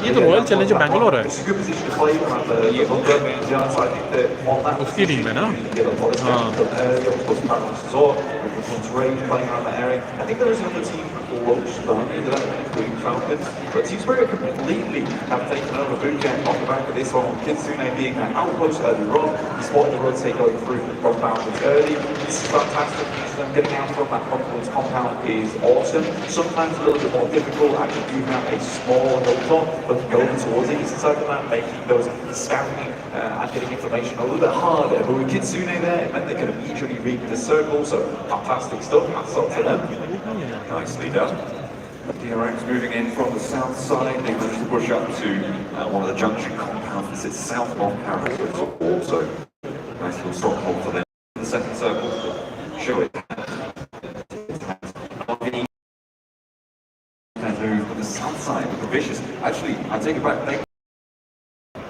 ये तो रॉयल चैलेंजर बैंगलोर है, It's a good position to play from the London yards. I think that on that उसकी team है ना। हाँ. Playing around that area. I think there is another team close behind that, including Falcons. But Team Spirit completely have taken over boot camp off the back of this one. Kitsune being an outpost early on, spotting the rotate going through from Falcons early. This is fantastic. Them getting out from that Confluence compound is awesome. Sometimes a little bit more difficult. Actually, you have a small hilltop, but going towards it, inside of that, making those scouting and getting information a little bit harder. But with Kitsune there, it meant they could immediately read the circle. So fantastic stuff. That's up to them. Nicely done. DRX moving in from the south side. They managed to push up to one of the junction compounds that sits south of Paris. Also, nice little stronghold for them. The second circle. Show it. And move to the south side with the Vicious. Actually, I take it back.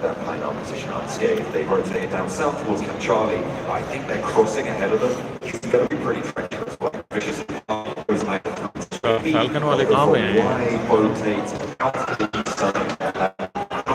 That might not position unscathed. They rotate down south towards Camp Charlie. I think they're crossing ahead of them. It's going to be pretty treacherous. Vicious goes like Falcon वाले कहाँ पे हैं? rotates out to the east side.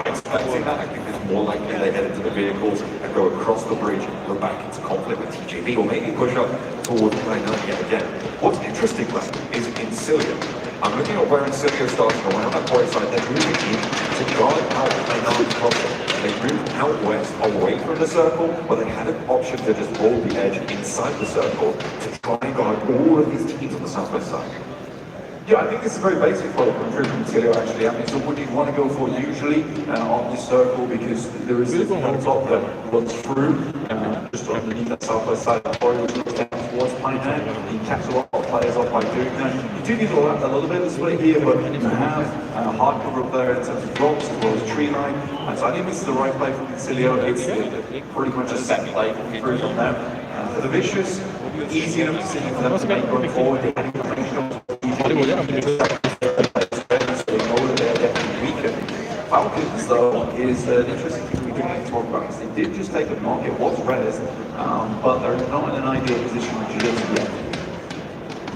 Expecting that, I think it's more likely they head into the vehicles and go across the bridge, go back into conflict with TJB, or maybe push up towards Play-9 yet again. What's interesting, though, is Incilio. I'm looking at where Incilio starts around that point side. They're moving in to guard out Play-9 crossing. They moved out west away from the circle, but they had an option to just hold the edge inside the circle to try and guard all of these teams on the southwest side. Yeah, I think this is very basic for Incilio actually. I mean, so what do you want to go for usually on this circle, because there is this hilltop that runs through just underneath that southwest side of the corridor, which looks down towards Pine. You catch a lot of players off by doing that. You do need a little bit of split here, but you have hard cover up there in terms of rocks as well as tree line. And so I think this is the right play for Incilio. It's pretty much a set play through from them. For the Vicious, easy enough to see for them to make going forward. They're getting Falcons, though, is an interesting thing we do need to talk about. They did just take a knock. It was res, but they're not in an ideal position just yet.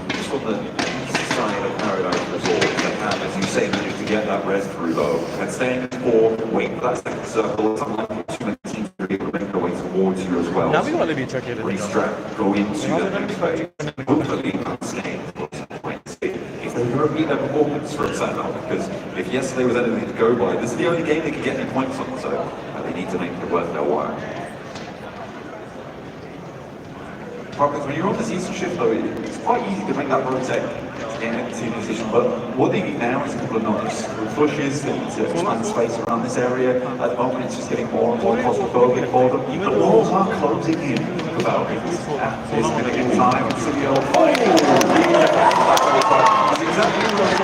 Just on the east side of Paradise Resort, they have, as you say, managed to get that res through, though. And staying for, wait for that second circle. It's unlikely too many teams to be able to make their way towards you as well. Restrap, go into the next phase. Hopefully, unscathed. They're going to repeat their performance for a second, because if yesterday was anything to go by, this is the only game they can get any points on, so they need to make it worth their while. Problems when you're on this eastern shift though, it's quite easy to make that rotate in a team position, but what they need now is a couple of knocks. Pushes, they need to expand space around this area. At the moment it's just getting more and more claustrophobic for them. The walls are closing in about it. It's going to give time to the old fight. It's exactly right.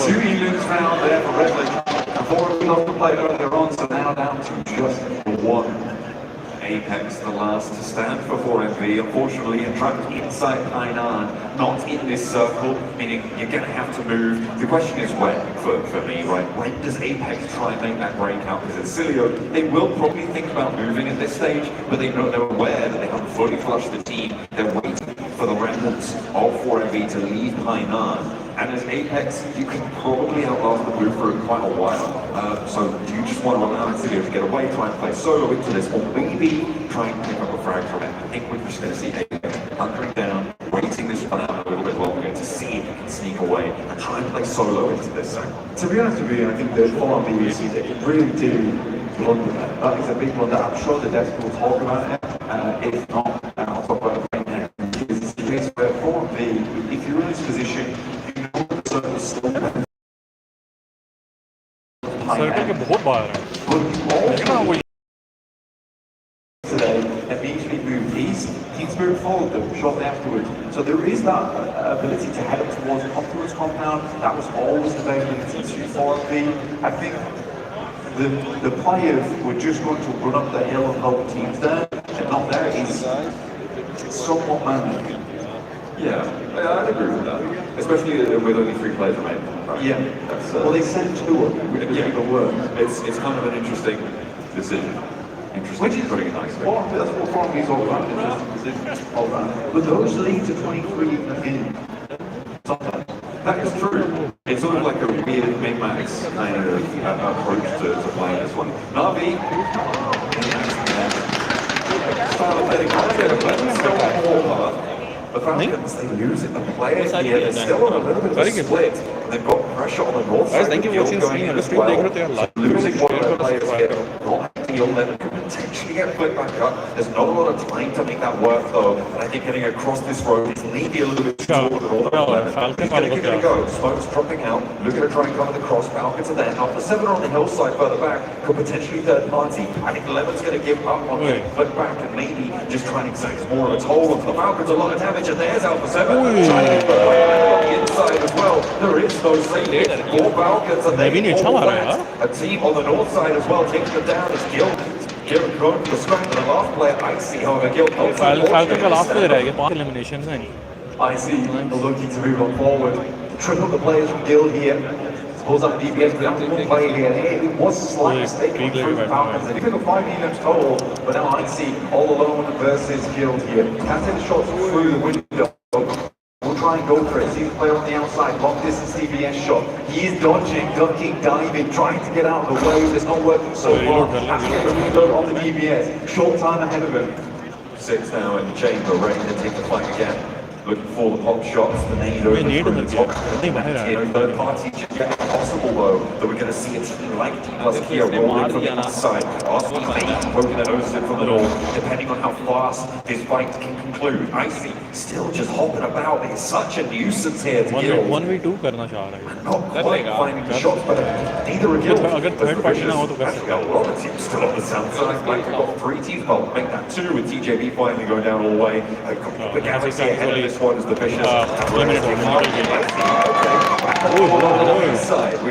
2 England's round there for Redley. And 4 we lost the play earlier on, so now down to just 1. Apex, the last to stand for 4MV, unfortunately entrapped inside Hainan, not in this circle, meaning you're going to have to move. The question is when, for me, right? When does Apex try and make that breakout? Because at Cilio, they will probably think about moving at this stage, but they're aware that they haven't fully flushed the team. They're waiting for the remnants of 4MV to leave Hainan. And as Apex, you can probably outlast the move for quite a while. So do you just want to allow Cilio to get away, try and play solo into this, or maybe try and pick up a frag from it? I think we're just going to see Apex hunkering down, waiting this one out a little bit longer to see if he can sneak away and try and play solo into this. To be honest with you, I think the 4MV really do blunder that. That is a big blunder. I'm sure the devs will talk about it. If not, I'll talk about it right now. It's the case where 4MV, if you're in this position, circle के बहुत बाहर है today immediately moved east. Kingsbury followed them shortly afterwards. So there is that ability to head up towards Optimus compound. That was always the availability to 4MV. I think the players were just going to run up the hill and help teams there, and not there is somewhat manic. Yeah, I'd agree with that. Especially with only 3 players remaining. Right? Yeah, that's, well they sent 2 of them, which was even worse. It's kind of an interesting decision. Which is putting it nicely. That's what 4MV is all about, interesting decision all around. But those leads are 23 in sometimes. That is true. It's sort of like a weird min-max kind of approach to playing this one. Navi, style of getting still more. The Falcons, they lose it. The players here, they're still on a little bit of a split. They've got pressure on the north side. Thank you for watching stream. Losing one of the players here, not ideal, then could potentially get flipped back up. There's not a lot of time to make that work though. And I think getting across this road is maybe a little bit short with all the players. He's going to give it a go. Smoke's dropping out. Looking to try and cover the cross. Falcons are there. Alpha 7 on the hillside further back. Could potentially third party. I think Lemon's going to give up on the flip back and maybe just try and exact more of a toll on the Falcons. A lot of damage, and there's Alpha 7 trying to get the way on the inside as well. There is no safety. 4 Falcons, and they all that. A team on the north side as well taking them down as Gil going for the scrap of the last player. I see, however, Gil Falcon का last player है 5 eliminations हैं I see looking to move on forward. Triple the players from Gil here. Suppose that DBS would have to play here. It was a slight mistake through the Falcons. They took a 5 elims total, but now I see all alone versus Gil here. Can't take the shots through the window. We'll try and go for it. See the player on the outside, long distance DBS shot. He is dodging, ducking, diving, trying to get out of the way. It's not working so far. Has to get the reload on the DBS. Short time ahead of him. 6 now in the chamber, ready to take the fight again. Looking for the pop shots, the nade over through the top. Third party should get possible though, that we're going to see a team like D plus Kia rolling from the inside. Arsenal may poking their nose in from the north, depending on how fast this fight can conclude. Icy still just hopping about. It's such a nuisance here to kill. 1v2 करना चाह रहा है Not quite finding the shots, but neither are killed. अगर third party ना हो तो कैसे Actually, a lot of teams still on the south side. Like we've got 3 teams, well, make that 2 with TJB finally going down all the way. The Galaxy ahead of this one is the Vicious. We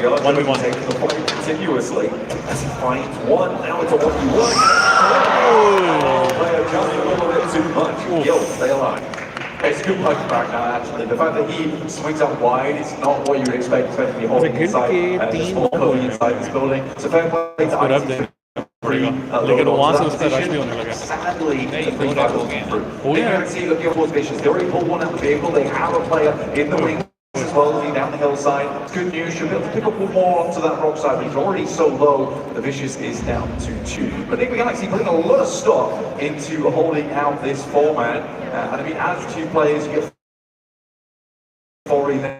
are going to take the point continuously as he finds one. Now it's a 1v1. Player just a little bit too much. Gil, stay alive. It's a good punch back now, actually. The fact that he swings out wide, it's not what you would expect, especially holding inside the small cover inside this building. So fair play to Icy. लेकिन वहाँ से उसका rush भी होने लगा Sadly, the free fight wasn't through. They can see looking towards Vicious. They already pulled one out of the vehicle. They have a player in the wing as well, looking down the hillside. It's good news. Should be able to pick up one more onto that rock side. He's already so low. The Vicious is down to 2. But I think we can actually put a lot of stock into holding out this format. And I mean, as 2 players, you get 4 even.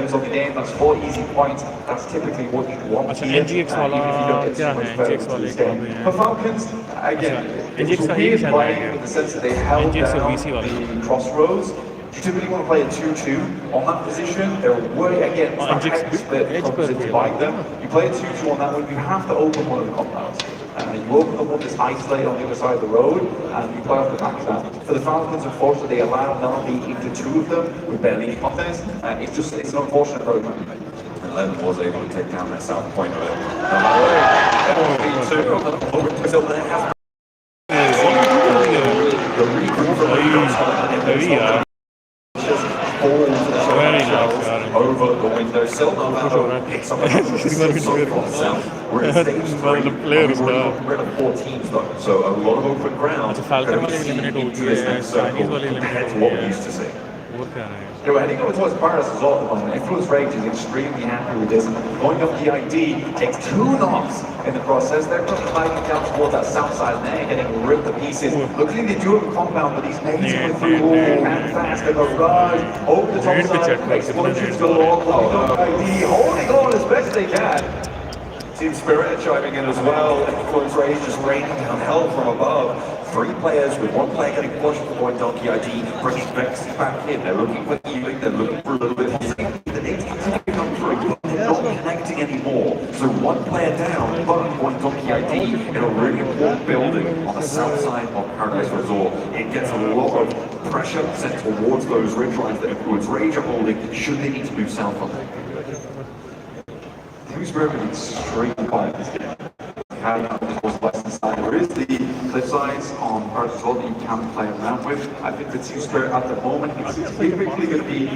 On the game, that's 4 easy points. That's typically what you want. NGX वाला क्या है NGX वाले For Falcons, again, it was a weird play in the sense that they held down the crossroads. You typically want to play a 2-2 on that position. There were, again, it's that hex that comes in to bite them. You play a 2-2 on that one, you have to open one of the compounds. You open up one that's isolated on the other side of the road, and you play off the back of that. For the Falcons, unfortunately, they allow Navi into 2 of them with barely any contest. It's an unfortunate program. 11 was able to take down that south point of it. Over the window, still not hit some of the we're in stage 3. We've already got rid of 4 teams though, so a lot of open ground. Falcon वाले eliminate हो गए हैं, Chinese वाले eliminate हो गए हैं. और क्या है? Yeah, we're heading over towards Paris as well at the moment. Influence Rage is extremely happy with this. Going up the ID, takes 2 knocks in the process. They're going to be hiding down towards that south side and they're getting ripped to pieces. Looking at the dual compound, but these nades going through and fast. They're going to rush over the top side. Explosions galore. ID holding on as best they can. Team Spirit chiming in as well. Influence Rage just raining down hell from above. 3 players with 1 player getting pushed for going Donkey ID, bringing Vex back in. They're looking for healing, they're looking for a little bit of healing. The nades continue to come through, but they're not connecting anymore. So 1 player down, but going Donkey ID in a really important building on the south side of Paradise Resort. It gets a lot of pressure sent towards those ridge lines that Influence Rage are holding, should they need to move south on them. Team Spirit is extremely quiet this game. Carrying out the course western side. There is the cliff sides on Paris as well that you can play around with. I think the Team Spirit at the moment it's typically going to be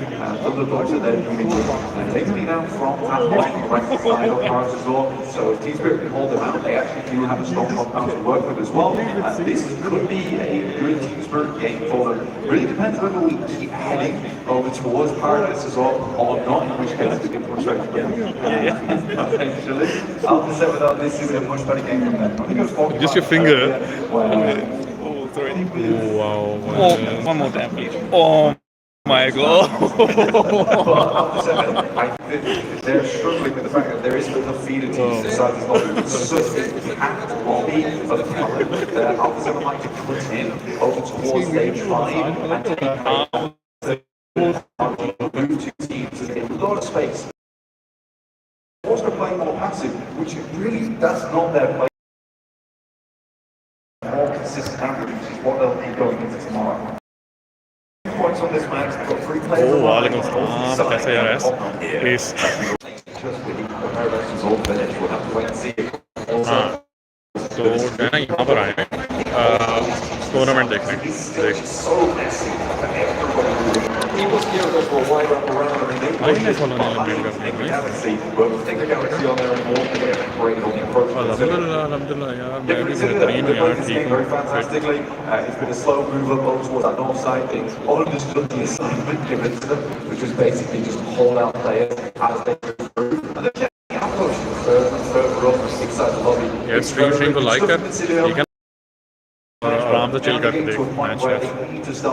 Thunderbolts that they're moving with. They lead out from that right side of Paris as well. So if Team Spirit can hold them out, they actually do have a strong compound to work with as well. This could be a good Team Spirit game for them. Really depends whether we keep heading over towards Paradise as well or not, in which case we can push back again. Potentially. I'll just say without this is a much better game from them. Just your finger. Oh, wow. Oh, one more time, please. Oh my god. I think they're struggling with the fact that there is enough feeder teams to decide it's not moving. So it's packed Robbie for the talent. The Alpha 7 like to put in over towards stage 5 and take out the move 2 teams and get a lot of space. Also playing more passive, which really, that's not their play. More consistent average, which is what they'll need going into tomorrow. Points on this match, they've got 3 players. Oh, वालेकुम सलाम, कैसे यार इस Just with the Paradise Resort finish, we'll have to wait and see. तो मैं ना यहाँ पर आए हैं टूर्नामेंट देखने So messy. He was here for a wide wrap around. भाई ने फॉलो नहीं लंबेट करने के लिए अल्हम्दुलिल्लाह यार मैं भी बेहतरीन हूँ यार ठीक हूँ It's been a slow move up over towards that north side thing. All of this done the assignment given to them, which was basically just hold out players as they go through. And they're getting out pushing further and further up inside the lobby. यार stream को like कर ठीक है आराम से chill करके देख match है अच्छा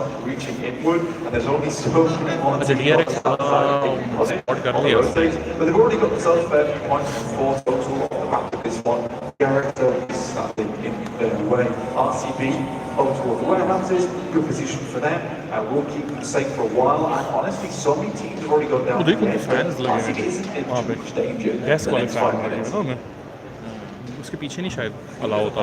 DRX सपोर्ट कर लिया but they've already got themselves fair points for total off the back of this one. Character is in their way. RCB over towards the warehouses, good position for them. We'll keep them safe for a while. And honestly, so many teams have already gone down. RCB isn't in too much danger. Yes, qualifier उसके पीछे नहीं शायद allow होता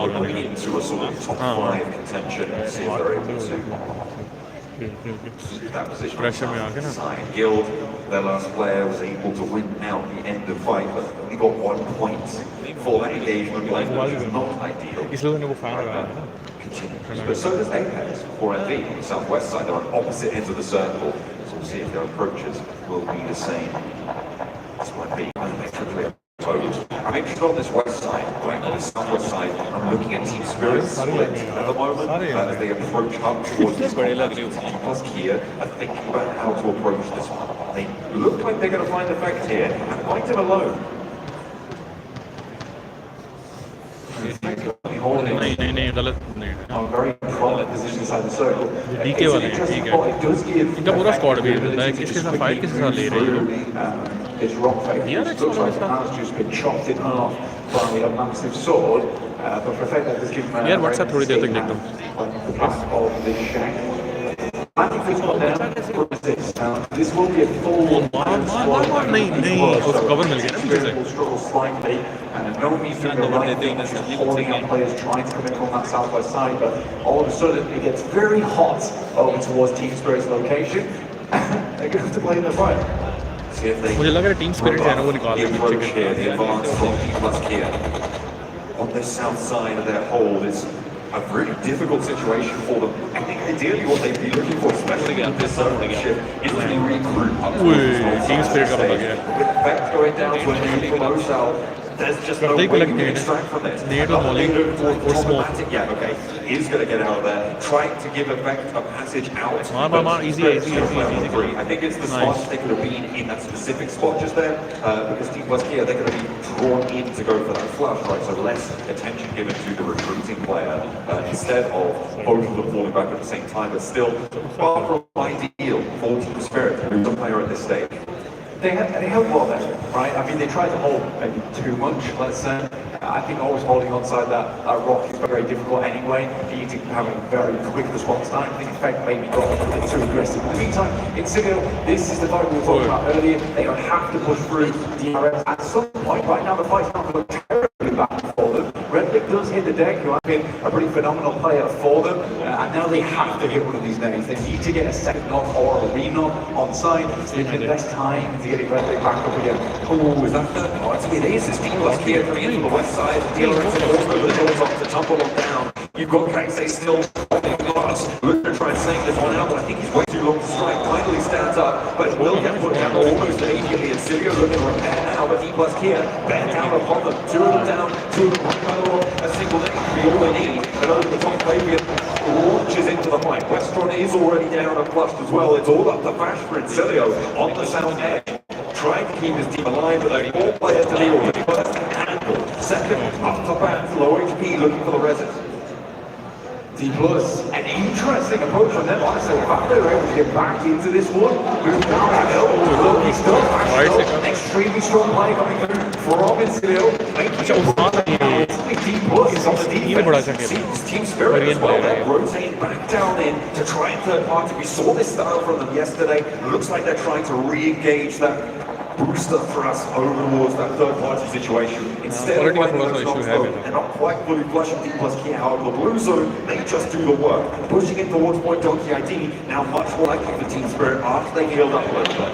pressure में आ गया ना Guild, their last player was able to win out the end of fight, but only got 1 point for that engagement. Like, which is not ideal. इसलिए उन्हें वो फैन लगाया ना But so does Apex for MV on the southwest side. They're on opposite ends of the circle, so we'll see if their approaches will be the same. This might be unelectrically opposed. I'm interested on this west side, going on the southwest side. I'm looking at Team Spirit split at the moment as they approach up towards this Team Plus Kia are thinking about how to approach this one. They look like they're going to find effect here and fight him alone. नहीं गलत नहीं very prominent position inside the circle. D K वाले हैं ठीक है इनका पूरा squad भी है किसके साथ फाइट किसके साथ ले रहे हैं This rock face looks like it has just been chopped in half by a massive sword, but for effect that has given यार व्हाट्सएप थोड़ी देर तक देखता हूँ of this shack. This will be a full नहीं उसको cover मिल गया ना पीछे से struggle slightly and no me through the right thing is just holding up players trying to come in from that southwest side, but all of a sudden it gets very hot over towards Team Spirit's location. They're going to have to play in the fight. See if they मुझे लग रहा है team spirit है ना वो निकाल the देंगे approach chicken here, the advance from Plus Kia on the south side of their hold is a really difficult situation for them. I think ideally what they'd be looking for, especially at this ownership, is to regroup up towards the team spirit का पता stage. क्या With effect going down to a new from Osal, there's just no way you can extract from this. Another leader for problematic, yeah, okay, is going to get out of there, trying to give effect a passage out. Easy. I think it's the smartest they could have been in that specific spot just there, because Team Plus Kia, they're going to be drawn in to go for that flush, right? So less attention given to the recruiting player instead of both of them falling back at the same time, but still far from ideal for Team Spirit, who's a player at this stage. They held well there, right? I mean, they tried to hold maybe too much, let's say. I think always holding onside that rock is very difficult anyway. You need to have a very quick response time. I think in fact maybe got a bit too aggressive. In the meantime, in Civil, this is the fight we were talking about earlier. They're going to have to push through DRS at some point. Right now, the fight's not going to look terribly bad for them. Redlick does hit the deck, who has been a pretty phenomenal player for them, and now they have to hit one of these names. They need to get a second knock or a re-knock on side, so they can invest time to getting Redlick back up again. Oh, is that the... Oh, it is. It's Team Plus Kia coming in from the west side. DRS and also the doors off to tumble on down. You've got Kangse still holding glass. Looking to try and save this one out, but I think he's way too long to strike. Finally stands up, but will get put down almost immediately. And Silvio looking to repair now, but Team Plus Kia bear down upon them. Two of them down, two of them right by the wall. A single name could be all they need. And over the top, Fabian launches into the fight. Westron is already down and flushed as well. It's all up to Bashford and Silvio on the south edge. Trying to keep his team alive, but only four players to deal with. First, handle. Second, up to bat, low HP, looking for the resin. D+, an interesting approach from them, honestly. In fact, they were able to get back into this one. Move down that hill. Lucky stuff. Extremely strong play coming through from Insilio. D+ on the defense. Seems Team Spirit as well. They're rotating back down in to try and third party. We saw this style from them yesterday. Looks like they're trying to re-engage that booster thrust over towards that third party situation. Instead of playing those knocks, they're not quite fully flushing Team Plus Kia out of the blue zone. They just do the work. Pushing it towards Point Donkey ID, now much more likely for Team Spirit after they healed up a little bit.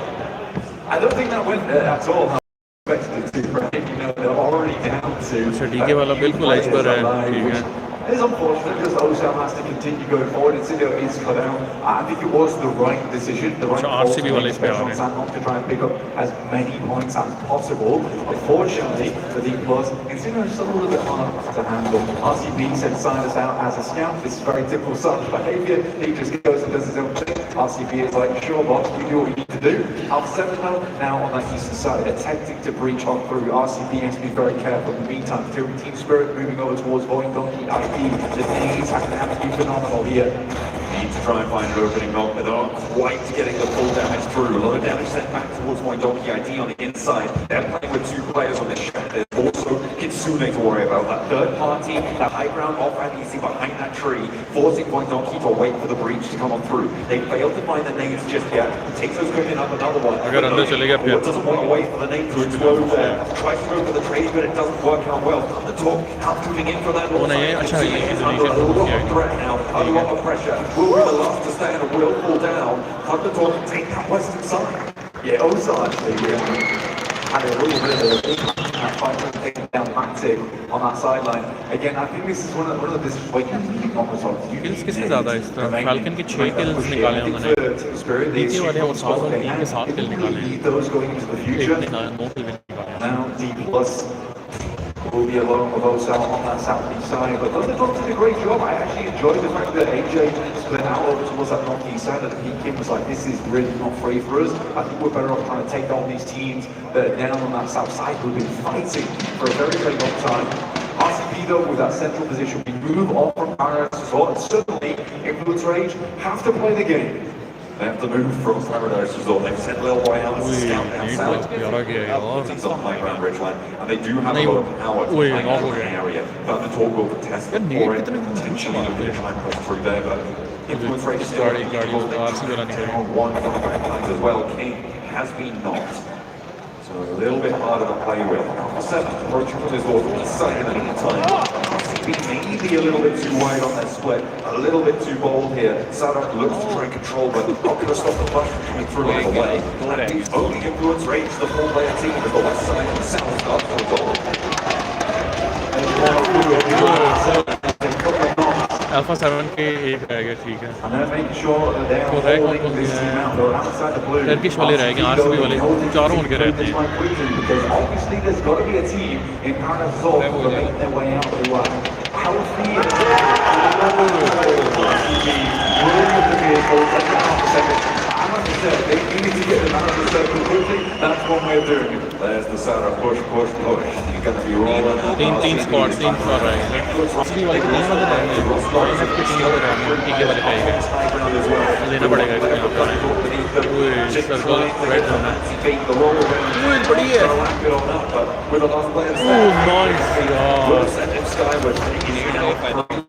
I don't think that went at all how I expected it to, right? You know, they're already down to... DK वाला बिल्कुल edge पर है, ठीक है. It's unfortunate because Osam has to continue going forward. Insilio is cut out. I think it was the right decision, the right call to make special on Sandhoff to try and pick up as many points as possible. Unfortunately, for the plus, Insilio is still a little bit hard to handle. RCB sent Silas out as a scout. This is very typical Silas behaviour. He just goes and does his own thing. RCB is like, sure boss, you do what you need to do. Alpha 7 now on that eastern side, attempting to breach on through. RCB has to be very careful. In the meantime, Team Spirit moving over towards Void Donkey ID. The knees have to be phenomenal here. Need to try and find an opening knock, but they're not quite getting the full damage through. A lot of damage sent back towards Point Donkey ID on the inside. They're playing with two players on this shot. There's also Kitsune to worry about. That third party, that high ground off and easy behind that tree, forcing Point Donkey to wait for the breach to come on through. They failed to find the nades just yet. Takes cooking up another one. Doesn't want to wait for the nade to explode there. Tries to go for the trade, but it doesn't work out well. The top now moving in for that. Under a lot of threat now, under a lot of pressure. Will be the last to stand and will fall down. Thundertalk can take that western side. Yeah, Osa actually had a little bit of a fight taking down Matic on that sideline. Again, I think this is one of the disappointing moments of the kills किसने ज़्यादा इस तरह falcon के 6 kills निकाले उन्होंने DK वाले और south team के 7 किल निकाले हैं एक 9 किल निकाले now D+ will be alone with Osal on that southeast side, but Thundertalk did a great job. I actually enjoyed the fact that AJ split out over towards that northeast side, and the PK was like, this is really not free for us. I think we're better off trying to take on these teams that are down on that south side who've been fighting for a very, very long time. RCP though, with that central position, we move on from Paradise Resort, and suddenly Influence Rage have to play the game. They have to move from Paradise Resort. They've sent Lil Boy out to scout down south. It's on high ground Ridgeline, and they do have a lot of power to play out the area. Thundertalk will contest them for it, potentially looking to try and push through there, but Influence Rage is still on one as well. King has been knocked. So a little bit harder to play with. 7 approaching from his north east side in the meantime. RCB maybe a little bit too wide on that split, a little bit too bold here. Sadak looks to try and control, but not going to stop the punch from coming through either way. And the only influence range the four-player team is the west side and the south start for the goal. Alpha 7 के एक रह गया ठीक है And they're making sure that they तो are रह holding कौन this कौन team out. They're outside the blue. Turkish वाले रह गए आरसीबी वाले चारों उनके रहते हैं Because obviously there's got to be a team in Paradise Zone that make their way out to healthy and brilliant the vehicle, second half a second. And like I said, they needed to get them out of the circle quickly. That's one way of doing it. There's the Sarah push. You're going to be rolling. तीन squads तीन कर रहे हैं RCB वाले तीन वाले रह गए और सबके टीम वाले रह गए टीके वाले रह गए लेना पड़ेगा इसको यहाँ पर वो सर्कल रेड जोन है वो बड़ी है oh nice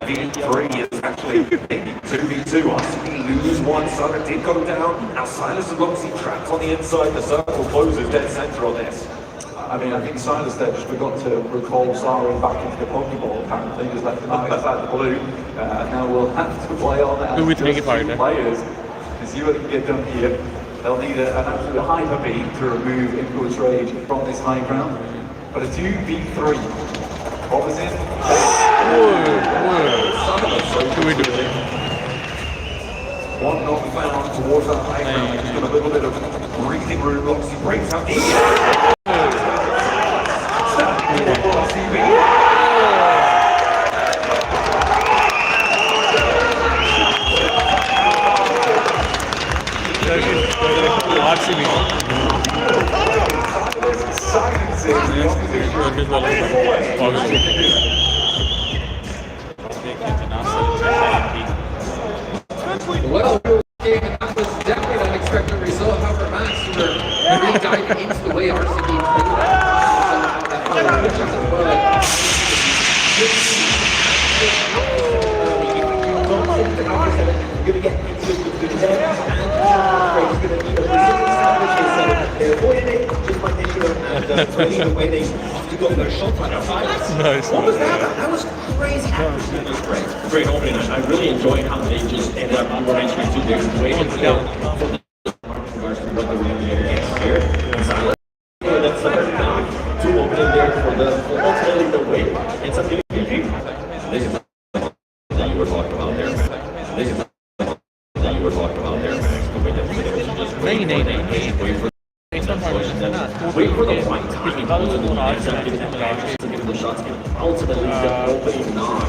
V3 is actually 2v2. RCB lose one. Sutter did go down. Now Silas is obviously trapped on the inside. The circle closes dead center on this. I mean, I think Silas there just forgot to recall Sari back into the Pokeball. Apparently, just left him outside the blue. Now we'll have to play on that. 2v3 players to see what can get done here. They'll need an absolute hyper beam to remove Influence Rage from this high ground. But a 2v3. What was in? What do we do? One knock found towards that high ground. It's got a little bit of breathing room. Obviously breaks out. Well, that was definitely an unexpected result. However, Max, you were really diving into the way RCB played Nice. What was that? That was crazy. Great opening. I really enjoyed how they just ended up entering to their way to kill. That's two opening there for ultimately the way. It's a big This is that you were talking about there. This is that you were talking about there. Wait for the right time. To give the shots. Ultimately, the opening knock.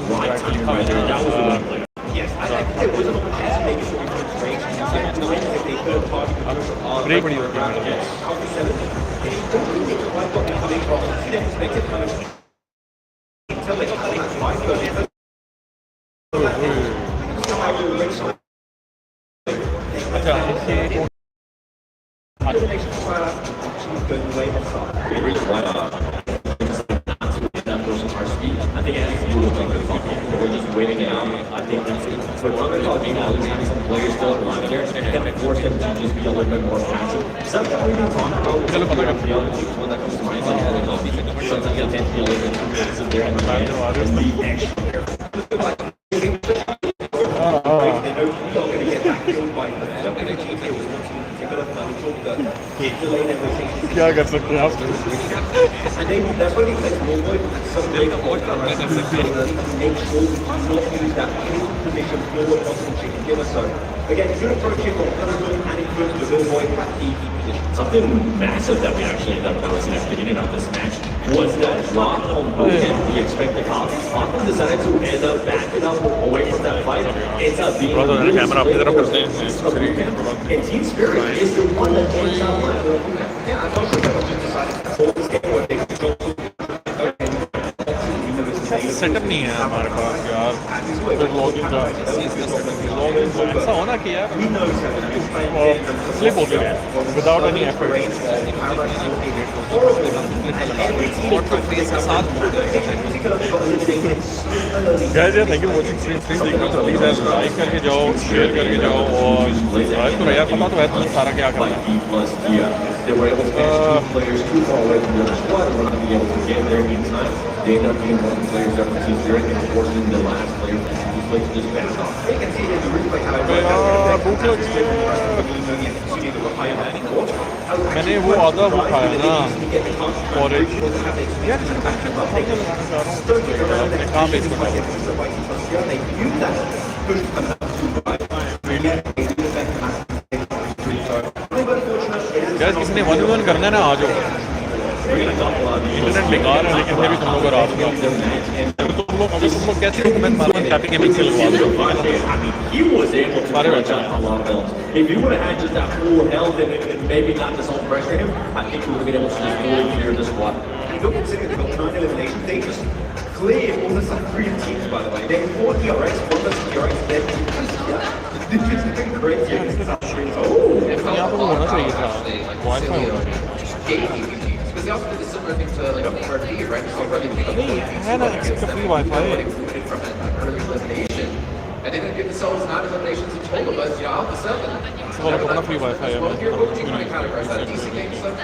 Right time right there. That was the one play. Yes, I think there was an open chance to make it for Influence Rage. If they could have talked Break when you were I think we're just waiting out. I think that's so we're talking about having some players still alive there and force them to just be a little bit more passive. Something we've been talking about with the other teams, one that comes to mind, sometimes you tend to be a little bit too passive there and be extra careful. They know you're not going to get that killed by the क्या कर सकते हैं आप And then that's why we play Mobile at some big point make sure we not use that position forward concentration to give us so. Again, good approach here from Everton and Influence to avoid that key position. Something massive that we actually ended up noticing at the beginning of this match was that drop on both ends the expected cost. Austin decided to end up backing up away from that fight. It's a being really and team spirit is the one that takes out yeah, I thought we just decided to hold this game where they control setup नहीं है हमारे पास यार फिर login का ऐसा होना कि यार स्लिप हो गया without any effort Guys, yeah, thank you for watching stream देखना तो प्लीज यार लाइक करके जाओ, शेयर करके जाओ और लाइक तो यार पता तो है तुम सारा क्या करना है। They were able to catch two players too far away from the other squad and were not being able to get there in time. They ended up being one of the players that was very unfortunately the last player who played to just back off. You can see that you really like how मैंने वो आधा वो खाया ना forage यार काम बेच यार किसी ने 1v1 करना है ना आ जाओ। इंटरनेट बेकार है लेकिन फिर भी तुम लोग आ रहे हो। तुम लोग कैसे कमेंट मारना टैपिंग गेमिंग से लगवा दो सारे बच्चे। If you would have had just that full health and maybe not the zone pressure him, I think we would have been able to just fully clear the squad. You don't consider the Beltran elimination, they just cleared almost like 3 teams, by the way. They fought ERX, one of ERX, then this is crazy. Oh, because they also did a similar thing to like PUBG, right? So running Wi-Fi. from an early elimination. And they didn't give themselves 9 eliminations in total, but you know, out of the 7. Well, free Wi-Fi. Well, here, what would you want to categorize that? Decent game stuff?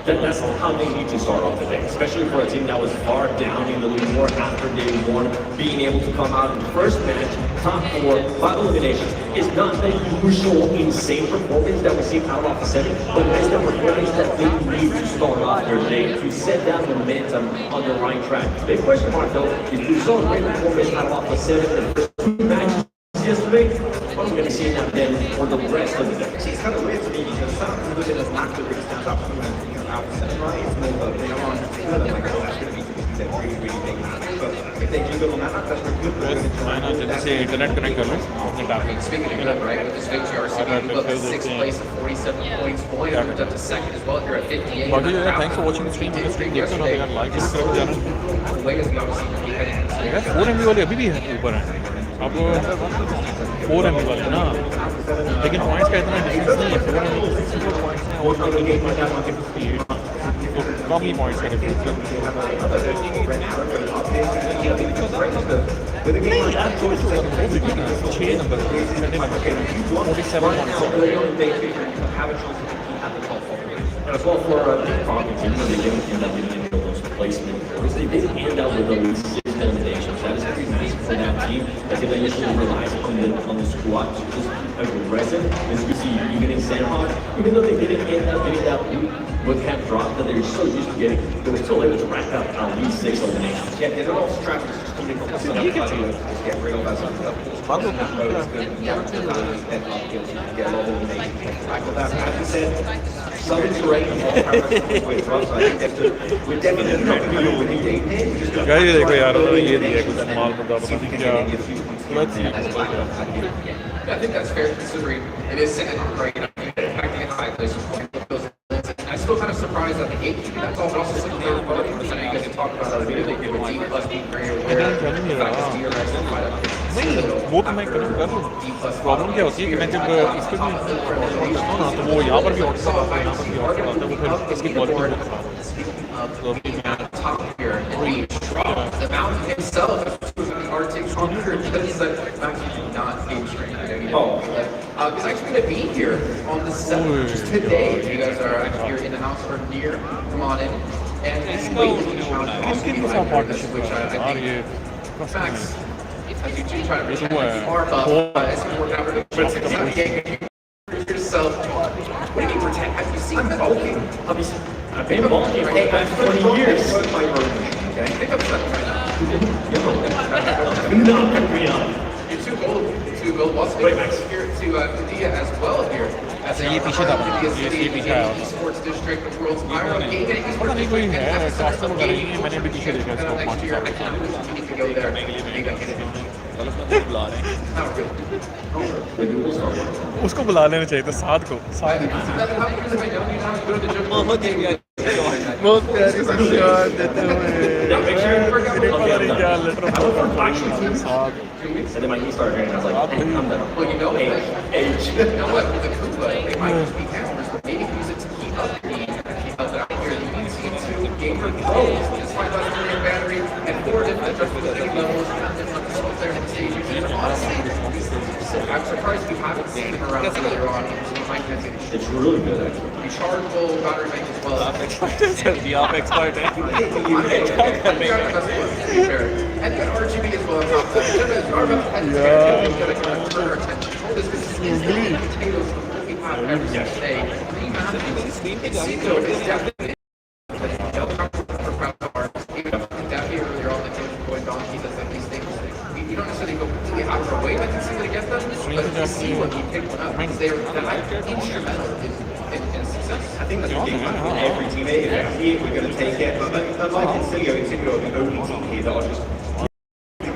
That's how they need to start off the day, especially for a team that was far down in the leaderboard after day 1. Being able to come out in the first match, top 4, 5 eliminations, is not the usual insane performance that we see out of the 7, but it's the performance that they need to start off their day to set that momentum on the right track. Big question mark though, if we saw a great performance out of the 7 in the first 2 matches yesterday, what are we going to see now then for the rest of the day? See, it's kind of weird to me because some people look at us not the big stand up from out the center, right? It's more of a, you know, like, oh, that's going to be that really, really big match. But if they do go on that, that's a good point. जैसे internet connect कर लो अपने tab Speaking of that, right, with this victory, RCB moved up to 6th place at 47 points. Boyd moved up to 2nd as well here at 58. बाकी यार thanks for watching stream देखो ना यार like subscribe जाना यार 4 MB वाले अभी भी है ऊपर हैं अब 4 MB वाले ना लेकिन पॉइंट्स का इतना डिफरेंस नहीं है 4 MB पॉइंट्स हैं और तो कम ही पॉइंट्स का डिफरेंस है नहीं यार 6 number 47 And as well for the problems, even though they didn't end up in those placement areas, they did end up with at least 6 eliminations. That is pretty nice for that team. I think they initially relied on the squad to just aggressive. As you see, even in Sandhawk, even though they didn't end up getting that loot with camp drop that they're so used to getting, they were still able to rack up at least 6 eliminations. Yeah, they're all strategies just coming from the center. You can see it. Get rid of that stuff. Get a lot of eliminations. Tackle that. As you said, southern terrain of all parameters rough, so I think we're definitely not going to be winning day 10. Guys देखो यार ये दिया कुछ माल मुद्दा पता नहीं क्या let's see I think that's fair considering it is sitting right now. Acting in high place. I'm still kind of surprised at the gatekeeping. That's all, but also sitting there. But I know you guys can talk about it. They give a D plus D grade where नहीं वो तो मैं कर लूँ problem क्या होती है कि मैं जब इस पर भी करता हूँ ना तो वो यहाँ पर भी ऑटो आता है यहाँ पर भी ऑटो आता है वो फिर इसकी क्वालिटी बहुत खराब है तो अभी मैं top here and we drop the mountain himself was the Arctic Hunter because that's actually not game stream. He's actually going to be here on the 7th just today. If you guys are here in the house or near, come on in. And it's waiting on partnership, which I think Max, as you do try to reach arm up, it's going to work out really well. Yourself. What do you mean protect? Have you seen bulking? I've been bulking for the past 20 years. Pick up stuff right now. Not going to be on. You're too old to go. What's here to India as well here. As a esports district, the world's Iron Gaming. पता नहीं कोई है custom वगैरह ही है मैंने भी पीछे देखा इसको पाँच साल उसको बुला लेना चाहिए था साथ को बहुत प्यारी सी शान देते हुए And then my knee started hurting, I was like, hey, I'm done. Well, you know what? You know what? With the Koopa, they might just be cameras, but maybe use it to keep up the keep up the out here. You need to gain control. Just find out your battery and 4 different difficulty levels, and then like small players on stage. And honestly, I'm surprised you haven't seen them around earlier on. It's really good, actually. Rechargeable battery bank as well. The op expert. And then RGB as well on top of that. Going to kind of turn our attention to this because it's the potatoes that we have every single day. It's definitely earlier on the going donkeys and these things. You don't necessarily go completely out of our way to consistently get them, but you see when you pick one up because they're instrumental in success. I think that's what every teammate. If we see it, we're going to take it. But unlike Insilio are the only team here that are just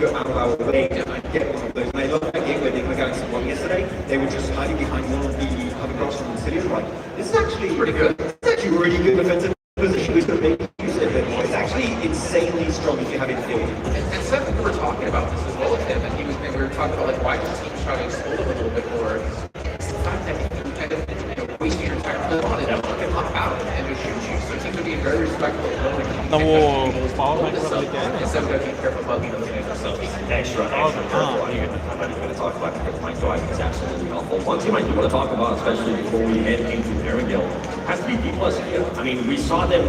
go out of our way and get one of those. And I love that game where they were going to one yesterday. They were just hiding behind one of the hovercrafts from Insilio. Like, this is actually pretty good. It's actually really good defensive position. It's going to make use of it. It's actually insanely strong if you have it field. And Seth, we were talking about this as well with him, and we were talking about like why the teams try to exploit him a little bit more. It's the fact that you kind of waste your time on it and hop out and just shoot you. So it seems to be very respectful. Instead of being careful about the Extra careful. I'm going to talk about because my driving is absolutely awful. One team I do want to talk about, especially before we head into Arendelle, has to be D+ here. I mean, we saw them,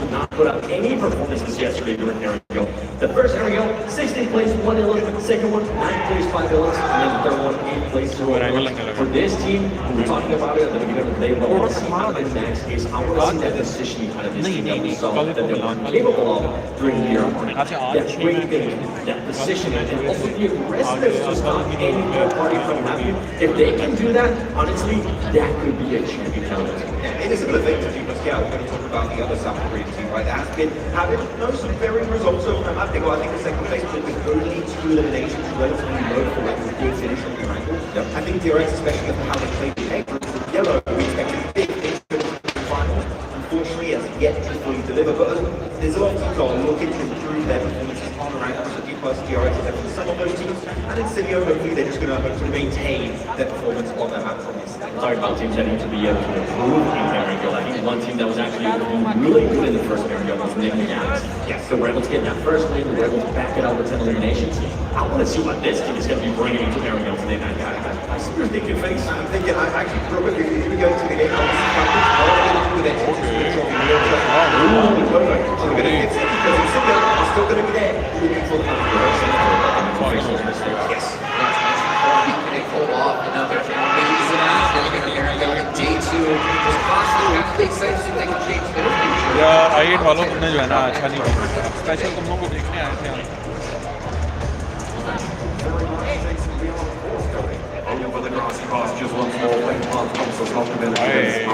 not put up any performances yesterday during Arendelle. The first Arendelle, 16th place, 1 Illich. The second one, 9th place, 5 Illich. And then the third one, 8th place, 0 Illich. For this team, we were talking about it at the beginning of the day, but I want to see how the next is. I want to see that positioning out of this team that we saw that they were capable of during the year. That great thing, that positioning, and also the aggressiveness to stop any third party from happening. If they can do that, honestly, that could be a champion challenge. It is a good thing to do, but yeah, we're going to talk about the other South Korean team, right? That has been having some very results over time. I think the second place with only 2 eliminations relatively low for like a good finish on the triangle. Yep. I think DRX, especially for how they played the egg with yellow, we expected big things to the final. Unfortunately, has yet to fully deliver, but there's a lot of teams that are looking to improve their performances on the rankings. So D+ DRX is definitely some of those teams, and in Insilio, hopefully they're just going to hope to maintain their performance on their map from this. Talking about teams that need to be able to improve in Arendelle. I think one team that was actually really good in the first Arendelle was namely Alex. Yes, so we're able to get that first win, we're able to back it up with 10 eliminations. I want to see what this team is going to be bringing into Arendelle today. I see your thinking face. I'm thinking, I actually probably if we go to the game, I'm with it. Still going to be there looking for the yes. Can they pull off another amazing day 2? Just constantly have to take steps so they can change their future. यार I8 वालों ने जो है ना अच्छा नहीं किया special तुम लोगों को देखने आए थे हम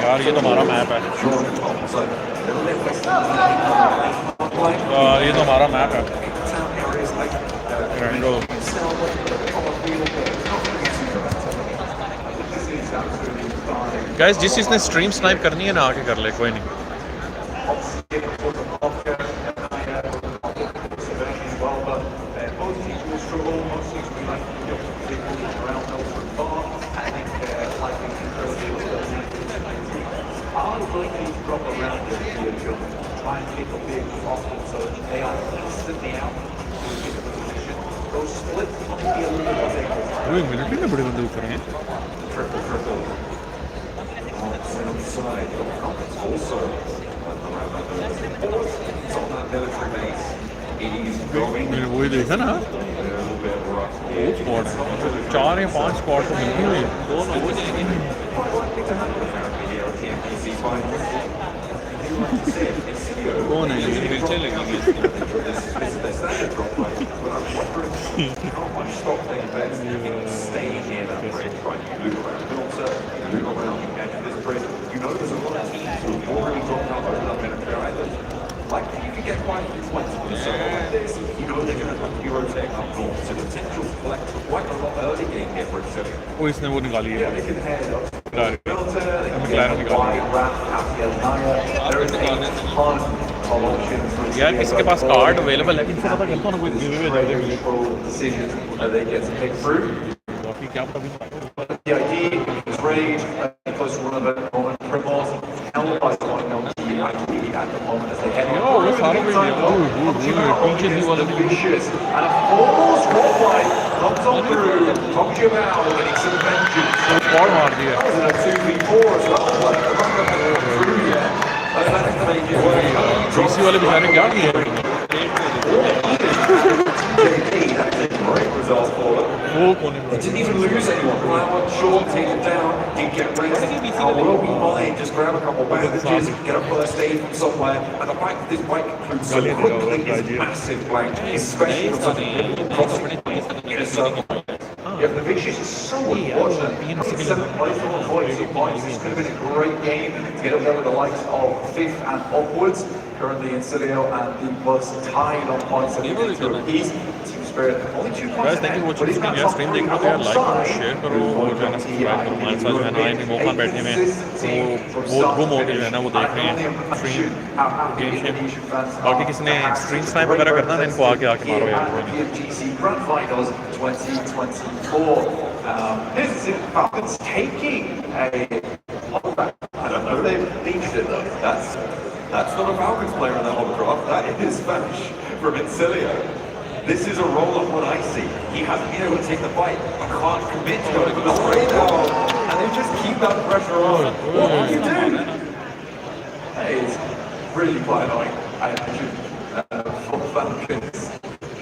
यार ये तो हमारा मैप है ये तो हमारा मैप है गाइस जिस चीज़ ने स्ट्रीम स्नाइप करनी है ना आके कर ले कोई नहीं मिलिट्री में बड़े बंदे ऊपर हैं मैंने वही देखा ना वो स्क्वाड है 4 या 5 स्क्वाड तो मिलती हुई दोनों हो जाएंगे कौन है ये पीछे लगेंगे Like, you can get quite flexible with something like this. You know they're going to have Euro Tech up north, so potential flex quite a lot early game here for Insilio. वो इसने वो निकाली है They can head up to McLaren निकाली है यार किसी के पास कार्ड अवेलेबल है किसी पता करता हूँ ना कोई गिवे दे दे बाकी क्या पता The idea is ready, close to one of it, Primos, held by someone else. Mikey at the moment as they head Yo, on what's through the happening big time here? though. Ooh, PUBG Mobile PMGC is वाले the vicious and a full squad fight comes on through. PUBG Mobile getting some vengeance. Squad मार दिया. That was in a 2v4 as well. Like the back up and through here. That's to make his way. GC वाले बेचारे क्या किए? That's a great result for them. They didn't even lose anyone. Flower, Shaw, take it down, didn't get raised. How well we might just grab a couple bandages, get a first aid from somewhere, and the fact that this bike concludes so quickly is massive blank, especially from such a crossing in a circle. Yeah, the Vicious is so unfortunate. 7th place on 42 points. This could have been a great game to get up there with the likes of 5th and upwards. Currently in Cilio and the Plus tied on points at the apiece. Team Spirit only 2 points. Guys, thank you for watching this video. Stream देखना तो यार like करो, share करो और channel subscribe करो. हमारे साथ जो है ना आए भी मौका बैठने में वो मौके जो है ना वो देख रहे हैं स्ट्रीम गेम शेम. बाकी किसी ने स्ट्रीम स्नाइप वगैरह करना है इनको आके मारो यार. PMGC Grand Finals 2024. This is Falcons taking a hovercraft. I don't know if they've needed it though. That's not a Falcons player in that hovercraft. That is Spanish from Incilio. This is a roll-up what I see. He hasn't been able to take the fight. I can't commit to going for the spray down. And they just keep that pressure on. What are you doing? Hey, it's really quite annoying. I imagine for Falcons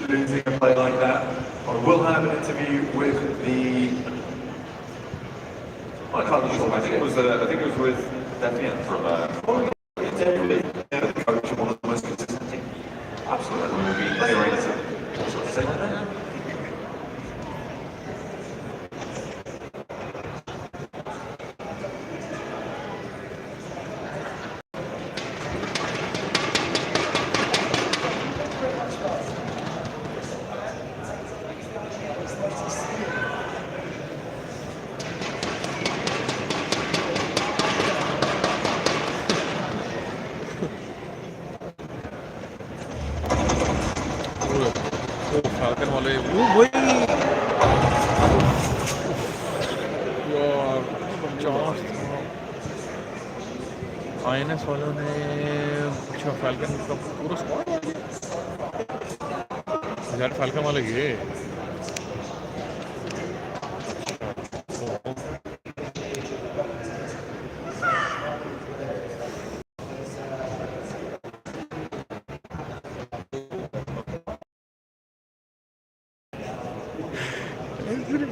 losing a play like that. I will have an interview with the... I can't recall. I think it was with Damien from... the coach of one of the most consistent teams. Absolutely. We'll be hearing to say that. Falcon वाले वो वही यार chance INS वालों ने अच्छा falcon का पूरा squad यार फाल्कन वाले ये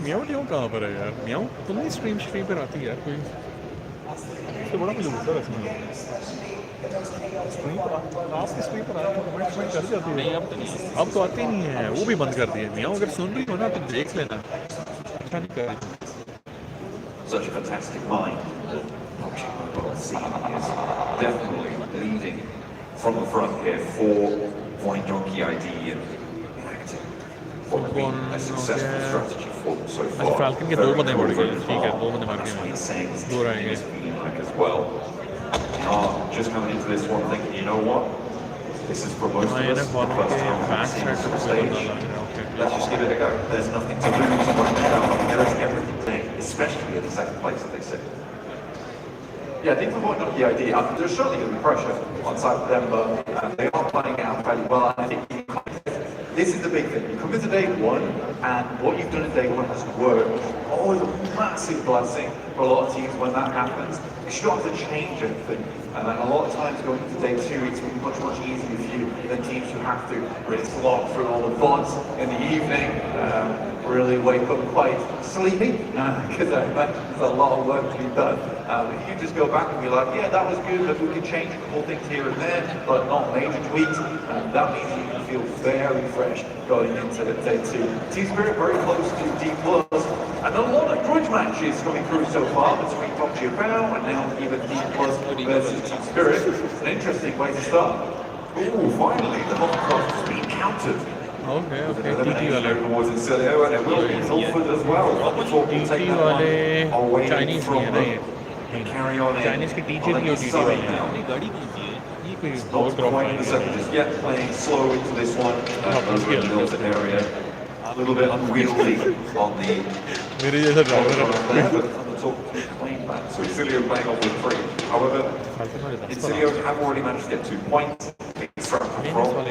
म्याऊ कहाँ पर है यार. म्याऊ तुम नहीं स्ट्रीम पर आती है यार कोई तो बड़ा मुझे गुस्सा है स्ट्रीम पर आपकी स्ट्रीम पर आती है कमेंट कर जाती है. नहीं अब तो आती नहीं है वो भी बंद कर दिया. म्याऊ अगर सुन रही हो ना तो देख लेना. अच्छा नहीं कर रही. Such a fantastic mind. Definitely leading from the front here for wanting Donkey ID and what has been a successful strategy for them so far. Falcon के 2 बंदे बढ़ गए. ठीक है 2 बंदे मार गए. 2 रहेंगे as well. Just coming into this one thinking, you know what? This is for most of us the first time we've seen this on stage. Let's just give it a go. There's nothing to lose right now. There is everything to gain, especially in the second place, as they said. Yeah, I think for what the idea, there's certainly going to be pressure on side of them, but they are playing out fairly well. I think this is the big thing. You come into day one, and what you've done in day one has worked. Always a massive blessing for a lot of teams when that happens. Because you don't have to change anything. And a lot of times going into day two, it's much easier for you than teams who have to really slog through all the VODs in the evening, really wake up quite sleepy, because there's a lot of work to be done. If you just go back and be like, yeah, that was good, but we can change a couple things here and there, but not major tweaks, that means you can feel very fresh going into day two. Team Spirit very close to D+, and a lot of grudge matches coming through so far between PUBG Mobile and now even D+ versus Team Spirit. It's an interesting way to start. Ooh, finally, the hovercraft has been countered. Okay. TT वाले towards Incilio, and it will be Ilford as well. TT वाले Chinese नहीं है ना ये. Carry on Chinese के teacher की और TT वाले हैं. गाड़ी कीजिए. ये कोई बहुत ड्रॉप है. Just yet playing slow into this one. Over in the Milton area. A little bit unwieldy on the. मेरे जैसा ड्राइवर है. On the top, playing back So Zilio playing off with 3. However, Zilio have already managed to get 2 points. Extract control,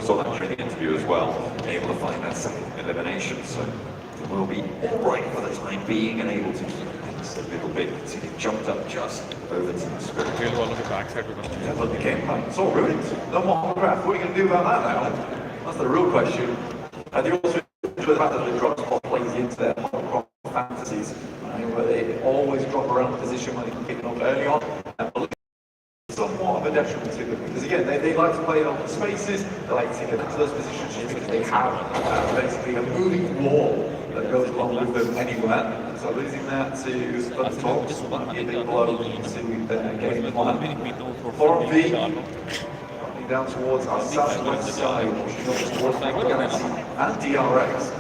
saw that during the interview as well, able to find that second elimination. So it will be alright for the time being and able to keep things a little bit. So he jumped up just over to the Spirit. But the game plan, it's all ruined. No more autograph. What are you going to do about that now? That's the real question. And they also enjoy the fact that the drop spot plays into their fantasies. Where they always drop around the position when they can pick it up early on. Somewhat of a detriment to them because again they like to play it on the spaces, they like to get into those positions because they have basically a moving wall that goes along with them anywhere. So losing that to Thunder Talks might be a big blow to their game plan. 4V down towards our southwest side, towards Galaxy and DRX.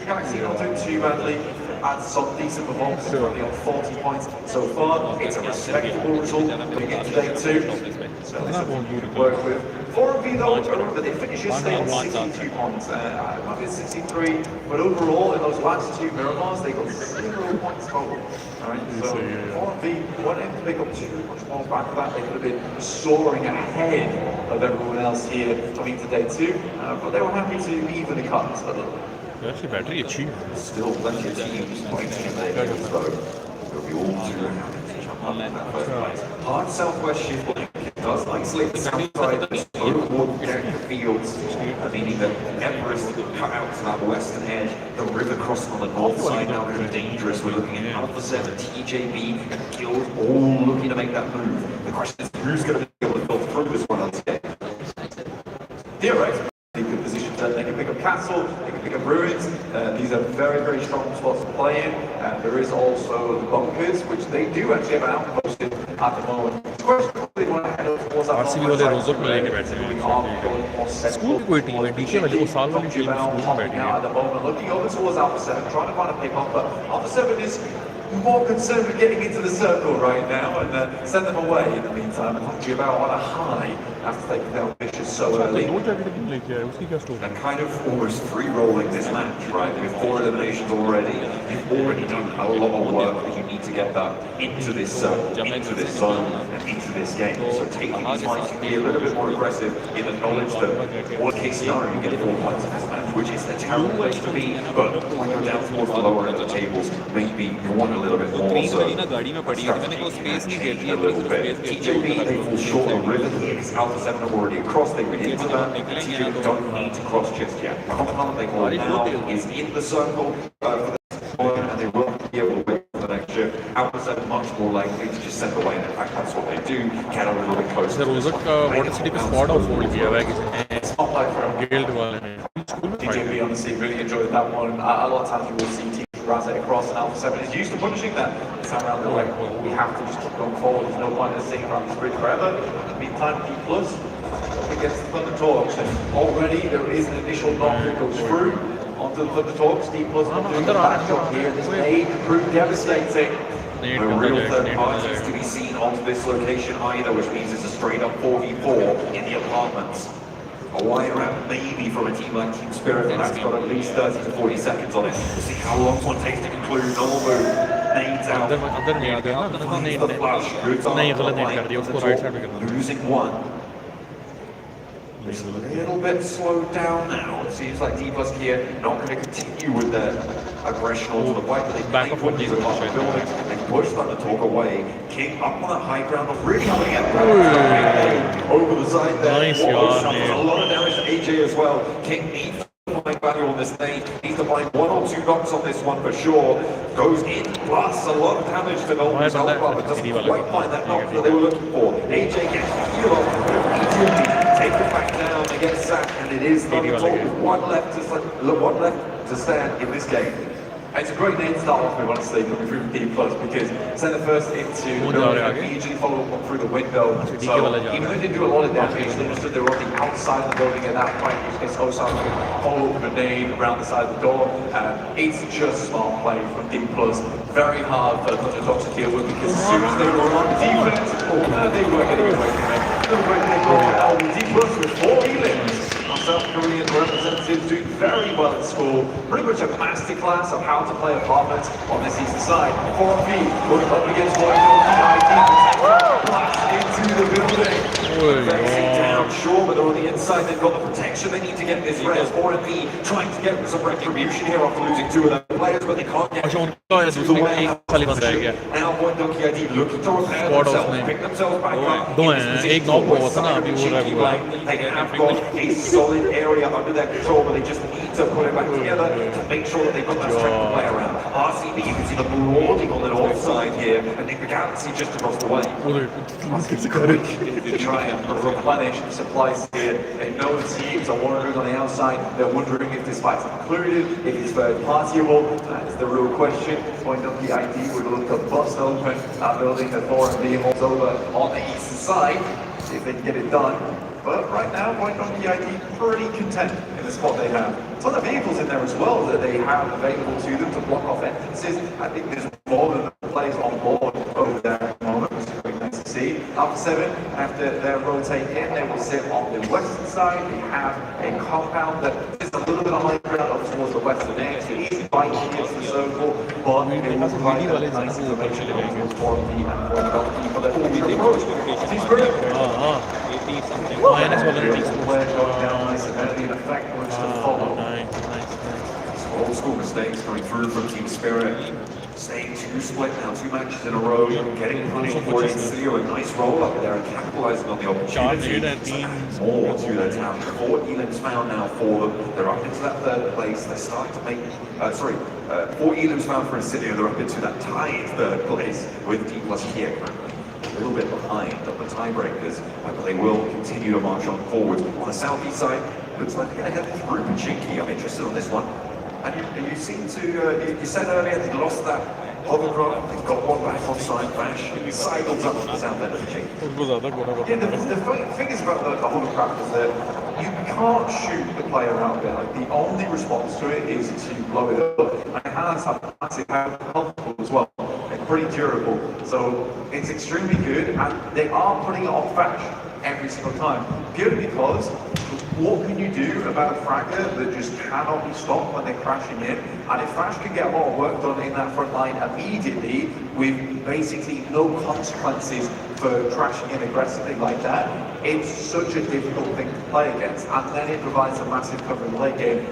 Galaxy not doing too badly. And some decent performances, currently on 40 points so far. It's a respectable result going into day 2. So it's something you can work with. 4V though, remember they finished yesterday on 62 points. Might be 63, but overall in those last 2 Miramars they got 0 points total. Alright, so 4V weren't able to pick up too much more back of that. They could have been soaring ahead of everyone else here coming to day 2, but they were happy to even the cuts a little bit. Actually, battery is cheap. Still plenty of teams fighting in their games though. They'll be all too happy to jump up in that first place. Hard southwest shift link does nicely. The south side is toward the fields, meaning that Everest cut out to that western edge. The river crossing on the north side now very dangerous. We're looking at Alpha 7, TJB, and Guild all looking to make that move. The question is who's going to be able to go through this one unscathed? Theoretically, they can position that they can pick up Castle, they can pick up Ruins. These are very, very strong spots to play in. There is also the bunkers, which they do actually have an outpost at the moment. The question is they want to head up towards that RCB वाले रोजो में लेके बैठे हैं school की कोई team है DK वाली वो साल वाली टीम स्कूल में बैठी है at the moment, looking over towards Alpha 7, trying to find a pick up, but Alpha 7 is more concerned with getting into the circle right now and send them away in the meantime. And Jibao on a high after taking down Vicious so early. And kind of almost free-rolling this match, right? With 4 eliminations already, you've already done a lot of work that you need to get that into this circle, into this zone, and into this game. So taking these fights can be a little bit more aggressive in the knowledge that worst case scenario you get 4 points in this match, which is a terrible place to be, but when you're down towards the lower end of the tables, maybe you want a little bit more. So a little bit. TJB, they fall short of river. It's Alpha 7 are already across. They went into that. TJB don't need to cross just yet. Compound they hold now is in the circle for the and they will be able to win for the next year. Alpha 7 much more likely to just send away, and in fact that's what they do. Get a little bit closer. Water city पे squad of fold किया हुआ है किसी It's not like from guild वाले ने TJB honestly really enjoyed that one. A lot of times you will see teams rise it across, and Alpha 7 is used to punishing that. It's around the way. We have to just keep going forward. There's no point in sitting around this bridge forever. In the meantime, D Plus against the Thunder Talks, and already there is an initial knock that goes through onto the Thunder Talks. D Plus not doing a bad job here. This may prove devastating. No real third parties to be seen onto this location either, which means it's a straight up 4v4 in the apartments. A wide round maybe from a team like Team Spirit, and that's got at least 30 to 40 seconds on it. We'll see how long one takes to conclude. Normal nades out. Losing one. It's a little bit slowed down now. It seems like D Plus here not going to continue with their aggression onto the white, but they back up on these apartment buildings. They push Thunder Talk away. King up on that high ground, but really coming at over the side there. Nice, a lot of damage to AJ as well. King needs to find value on this nade. Needs to find 1 or 2 knocks on this one for sure. Goes in, plus a lot of damage to Nolan's health bar, but doesn't quite find that knock that they were looking for. AJ gets the heal off. Take it back down, they get sacked, and it is Thunder Talk with one left to stand in this game. It's a great name to start off with, honestly, coming through D Plus, because send the first into the building, immediately follow up through the window. So even though they didn't do a lot of damage, they understood they were on the outside of the building at that point. It's also follow up the nade around the side of the door. It's just smart play from D Plus. Very hard for Thunder Talk to deal with, because as soon as they were on defense, they were getting away from it. D Plus with 4 elims. South Korean representatives doing very well at school. Pretty much a masterclass of how to play apartments on this eastern side. 4B going up against one ID. Blast into the building. Facing down, sure, but they're on the inside. They've got the protection they need to get this res. 4B trying to get some retribution here after losing two of their players, but they can't get now Point Donkey ID looking to repair themselves, pick themselves back up. दो हैं एक knock हुआ था ना अभी वो रहा They have got a solid area under their control, but they just need to put it back together to make sure that they've got that strength to play around. RCB, you can see the marauding on the north side here, and Nick the Galaxy just across the way. To try and replenish supplies here. They know the teams are wondering on the outside. They're wondering if this fight's included, if it's third partyable. That's the real question. Point Donkey ID would look to bust open that building that Thor and Liam holds over on the eastern side. See if they can get it done. But right now, Point Donkey ID pretty content in the spot they have. A ton of vehicles in there as well that they have available to them to block off entrances. I think there's more than the players on board over there at the moment, which is very nice to see. Alpha 7, after they rotate in, they will sit on the western side. They have a compound that is a little bit of high ground up towards the western edge. It is biting against the circle, but it will provide them nice information for the for their approach. Team Spirit. Minus already. Old school mistakes coming through from Team Spirit. Staying too split now, 2 matches in a row, getting punished for it. Theo, a nice roll up there and capitalizing on the opportunity. More to their town. 4 elims found now for them. They're up into that third place. They're starting to make, 4 elims found for Insidio. They're up into that tied third place with D plus here. A little bit behind on the tiebreakers, but they will continue to march on forward. On the southeast side, looks like they're going to head through Pachinki. I'm interested on this one. And you seem to, you said earlier they lost that hovercraft, they've got one back on side bash, sidles up to the south end of Pachinki. Yeah, the thing is about the hovercraft is that you can't shoot the player out there. Like, the only response to it is to blow it up. And it has a massive health as well. Pretty durable, so it's extremely good, and they are putting it on Fash every single time, purely because what can you do about a fragger that just cannot be stopped when they're crashing in? And if Fash can get a lot of work done in that front line immediately with basically no consequences for crashing in aggressively like that, it's such a difficult thing to play against, and then it provides a massive cover in the late game.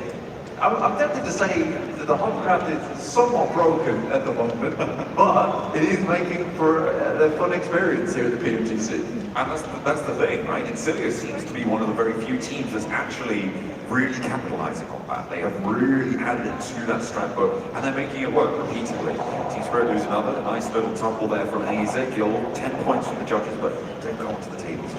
I'm tempted to say that the hovercraft is somewhat broken at the moment, but it is making for a fun experience here at the PMGC. And that's the thing, right? Insidio seems to be one of the very few teams that's actually really capitalizing on that. They have really added it to that strat book, and they're making it work repeatedly. Team Spirit lose another nice little tumble there from Ezekiel. 10 points from the judges, but don't go onto the tables.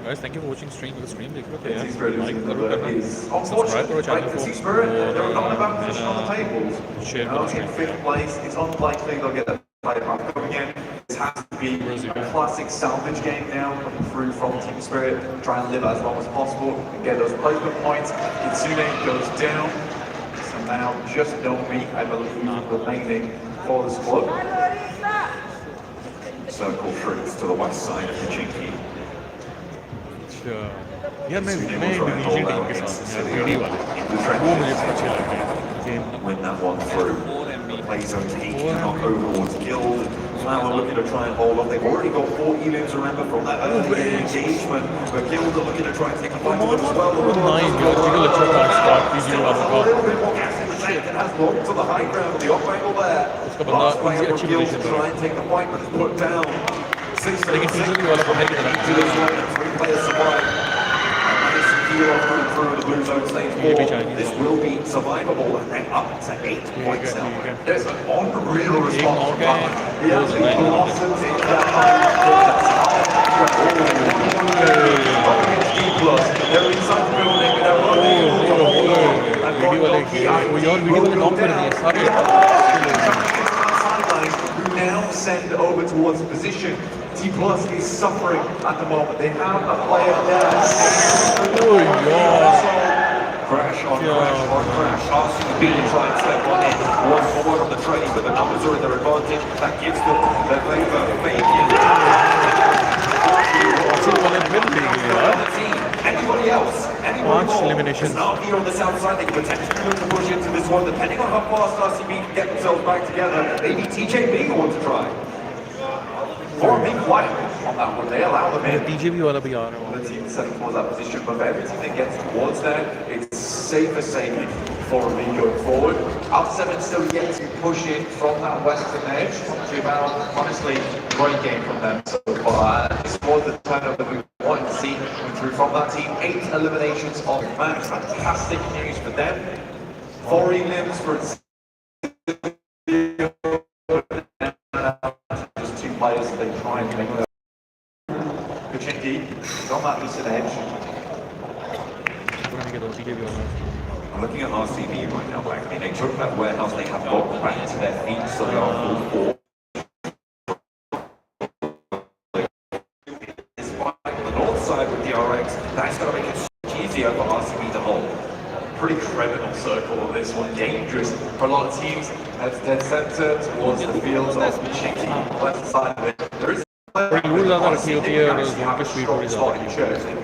Guys, thank you for watching stream. The stream Team Spirit like unfortunately, like the Team Spirit, they're not in a bad position on the tables. Share in 5th place, it's unlikely they'll get a player back coming in. This has to be a classic salvage game now, coming through from Team Spirit, try and live as long as possible and get those placement points. Kitsune goes down, so now just Nomi, I believe, remaining for the squad. Circle fruits to the west side of the Pachinki. यार मैं division team के साथ PD वाले वो मुझे अच्छे लगते हैं Win that one through. Play zone taking a knock over towards Guild. Flower looking to try and hold off. They've already got 4 elims, remember, from that early engagement. But Guild are looking to try and take a fight with them as well. A little bit more gas in the tank and has locked to the high ground on the off angle there. Last player from Guild to try and take the fight, but it's put down. 6 to 3 players survive. Through the blue zone stage 4. This will be survivable, and then up to 8 points now. There's an unreal response from Butler. He actually blossoms into that high. They're inside the building, they're running who now send over towards the position. T Plus is suffering at the moment. They have a player there. Crash on crash. RCB try and step on in. One forward on the train, but the numbers are in their advantage. That gives them their favour. Anybody else Anyone more? eliminations. Because now here on the south side, they could potentially look to push into this one, depending on how fast RCB can get themselves back together. Maybe TJB want to try. Or being quiet on that one, they allow them in. TJB वाला भी आ रहा है. The team setting towards that position, but for every team that gets towards there, it's safer sailing for me going forward. Up7 still yet to push in from that western edge. Honestly, great game from them so far. This was the turnover we wanted to see coming through from that team. 8 eliminations on the match. Fantastic news for them. 4 elims for just 2 players that they try and make them. Kuchinki is on that eastern edge. I'm looking at RCB right now, back. They took that warehouse, they have got back to their feet, so they are full 4. On the north side with the RX, that's going to make it so much easier for RCB to hold. Pretty criminal circle on this one, dangerous for a lot of teams. That's dead center towards the fields of Chinky on the left side of it. There is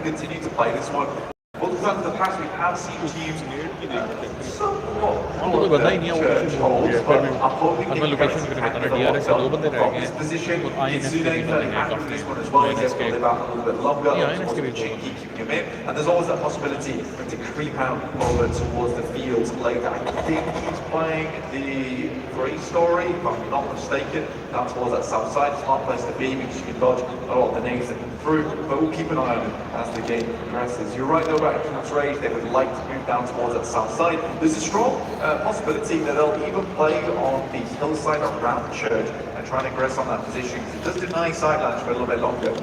continue to play this one. Well, in the past, we have seen teams somewhat church holds, but upholding the location this position. It's Ziddi fairly happy with this one as well. He's able to live out a little bit longer. Chinky keeping him in. And there's always that possibility to creep out over towards the fields later. I think he's playing the Grey Story, if I'm not mistaken, down towards that south side. Smart place to be because you can dodge a lot of the names that come through, but we'll keep an eye on it as the game progresses. You're right though about King's Rage, they would like to move down towards that south side. There's a strong possibility that they'll even play on the hillside around the church and try and aggress on that position because it does deny sidelines for a little bit longer.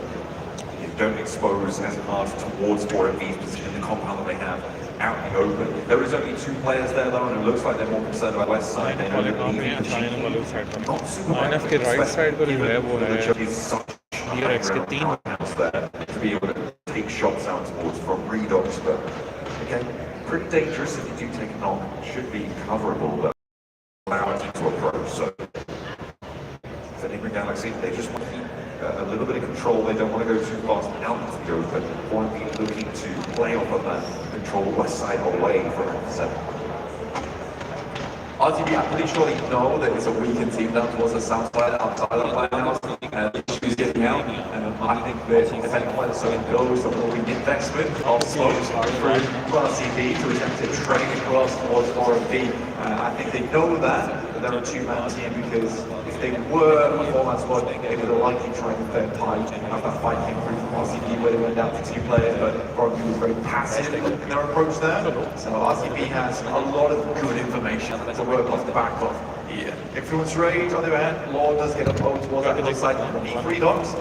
You don't expose as hard towards 4MV's position, the compound that they have out in the open. There is only 2 players there though, and it looks like they're more concerned about west side. They know that not super right side पर जो है वो है DRX के 3 there to be able to take shots out towards from Redox, but again, pretty dangerous if you do take a knock. Should be coverable, but allow it to approach. So for Nigma Galaxy, they just want to keep a little bit of control. They don't want to go too fast out into the open. Want to be looking to play off of that control west side away from F7. RTB, I'm pretty sure they know that it's a weakened team down towards the south side outside of the playhouse. The issues getting out, and I think that if anyone so it goes, there will be investment of smokes through RCB to attempt to trade across towards RFB. I think they know that they're a 2-man team because if they were a 4-man squad, they would have likely tried the third fight as that fight came through from RCB where they went down to 2 players, but RCB was very passive in their approach there. So RCB has a lot of good information to work off the back of. Yeah. Influence Rage, on the other hand, Lord does get a blow towards that hillside from the 3 dogs.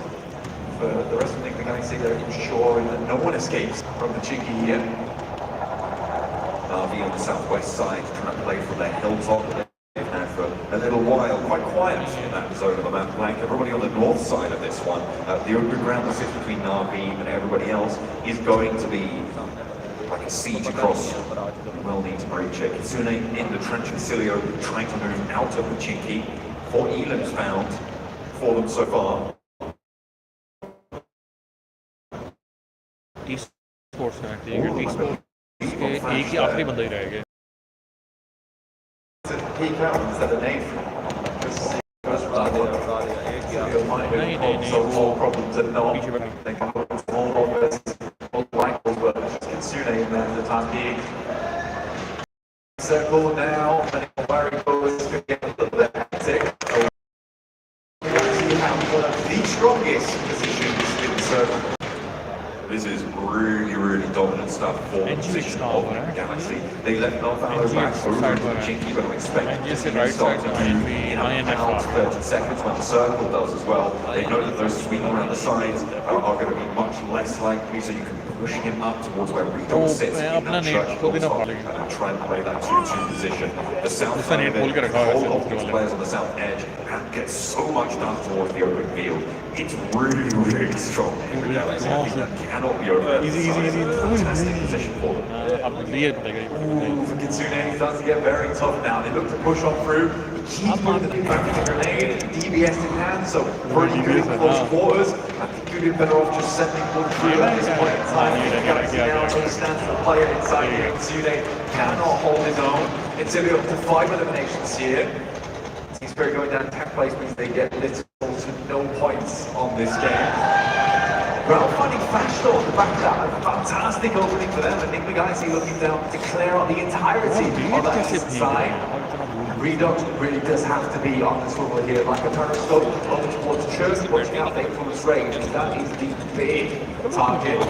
For the rest of the Galaxy, they're ensuring that no one escapes from the Chinky here. Navi on the southwest side trying to play from their hilltop. They've had for a little while, quite quiet in that zone of the map blank. Everybody on the north side of this one, the open ground that sits between Navi and everybody else is going to be like a siege across. Will need to breach it. Kitsune in the trench with Cilio trying to move out of the Chinky. 4 elims found for them so far. Esports का ठीक है esports के एक ही आखिरी बंदा ही रह गया Peak out instead of Nate. So all problems are not. They can put small offers, all rifles, but just Kitsune in there for the time being. Circle now, and where it goes to get a little bit hectic. See how one of the strongest positions in the circle. This is really dominant stuff for the position of Galaxy. They left Alvaro back over the Chinky, but I'm expecting to see them start to move in about 30 seconds when the circle does as well. They know that those swings around the sides are going to be much less likely, so you can be pushing him up towards where Rico sits in that church and try and play that 2-2 position. The south side of it, all of these players on the south edge and get so much done towards the open field. It's really strong. Galaxy cannot be over. Easy. Fantastic position for them. अब ये बताएगा For Kitsune, it does get very tough now. They look to push on through. Keep moving the back of the grenade. DBS in hand, so pretty good in close quarters. I think you'd be better off just sending one through at this point in time. Galaxy now understands the player inside here. Kitsune cannot hold his own. It's only up to 5 eliminations here. Team Spirit going down tech place means they get little to no points on this game. Well, finding Flash though on the back of that, a fantastic opening for them. I think the guys are looking down to clear out the entirety of that east side. Redux really does have to be on this level here, like a periscope over towards Church, watching out Faithful's range. That is the big target.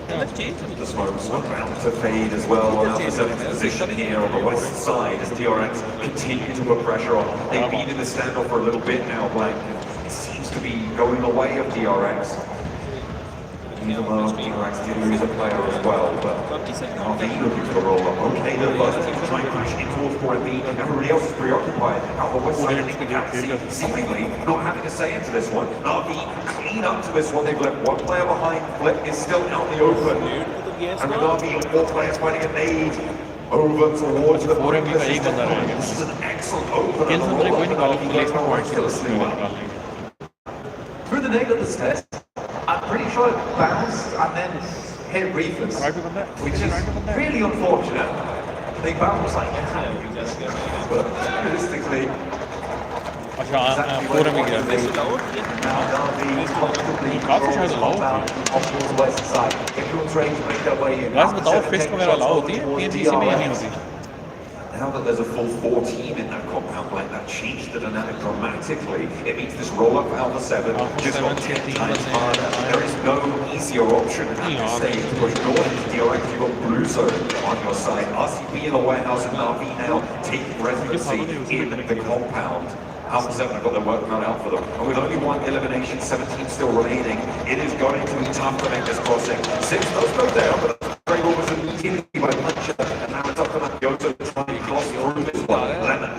The smoke's about to fade as well on Alpha 7's position here on the west side as DRX continue to put pressure on. They've been in the standoff for a little bit now, Blank. It seems to be going the way of DRX. Even though DRX did lose a player as well, but RV looking for the roll-up. Okay, they're trying to crash in towards point B. Everybody else is preoccupied. Out the west side, I think the Galaxy seemingly not having a say into this one. RV clean up to this one. They've left one player behind. Flip is still out in the open. And with RV and 4 players fighting a nade over towards the point. This is an excellent open. Through the nade of this test, I'm pretty sure it bounced and then hit Reefers, which is really unfortunate. They bounced like but realistically, now that there's a full 4 team in that compound, like that changed the dynamic dramatically. It means this roll-up for Alpha 7 just got 10 times harder. There is no easier option at this stage to push north into DRX. You've got Blue Zone on your side. RCB in the warehouse and RV now taking residency in the compound. Alpha 7 have got their work cut out for them. And with only 1 elimination, 17 still remaining, it is going to be tough to make this crossing. 6 does go down, but Grey Robertson immediately by Puncher, and now it's up to Makoto to try and cross through this one. Lemon.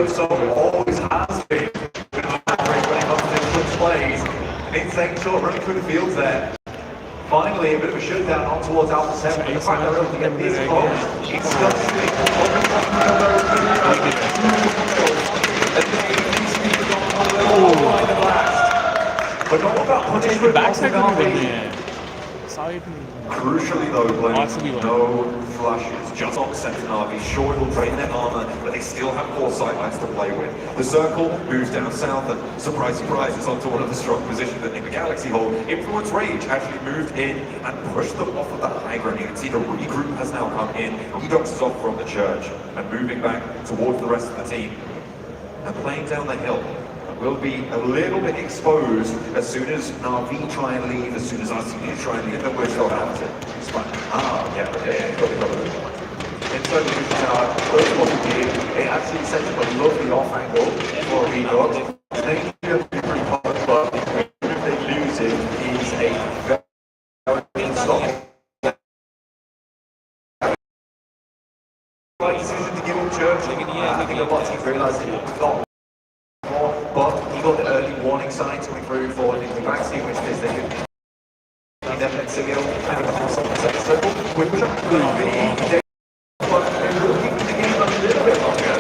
So always has been when it comes to switch plays. An insane short run through the fields there. Finally, a bit of a shutdown on towards Alpha 7. But the fact they're able to get this close, it's still but not about punishment. Crucially though, Glenn, no flashes, just on Sentinel. Sure, it'll drain their armor, but they still have 4 sightlines to play with. The circle moves down south, and surprise, surprise, it's onto one of the strong positions that in the Galaxy hold. Influence Rage actually moved in and pushed them off of the high ground. You can see the regroup has now come in. Redux is off from the church and moving back towards the rest of the team. And playing down the hill will be a little bit exposed as soon as Na'Vi try and leave, as soon as RCB try and leave, then we're still out of it. Yeah, got it. And so first one it actually sets up a lovely off angle for Redux. They feel pretty hard, but if they lose it, is a very stop. Right decision to give up Church. I think a lot of teams realise it not. But he got the early warning signs coming through for the vaccine, which is they could definitely signal and a couple of seconds circle. But they were keeping the game up a little bit longer.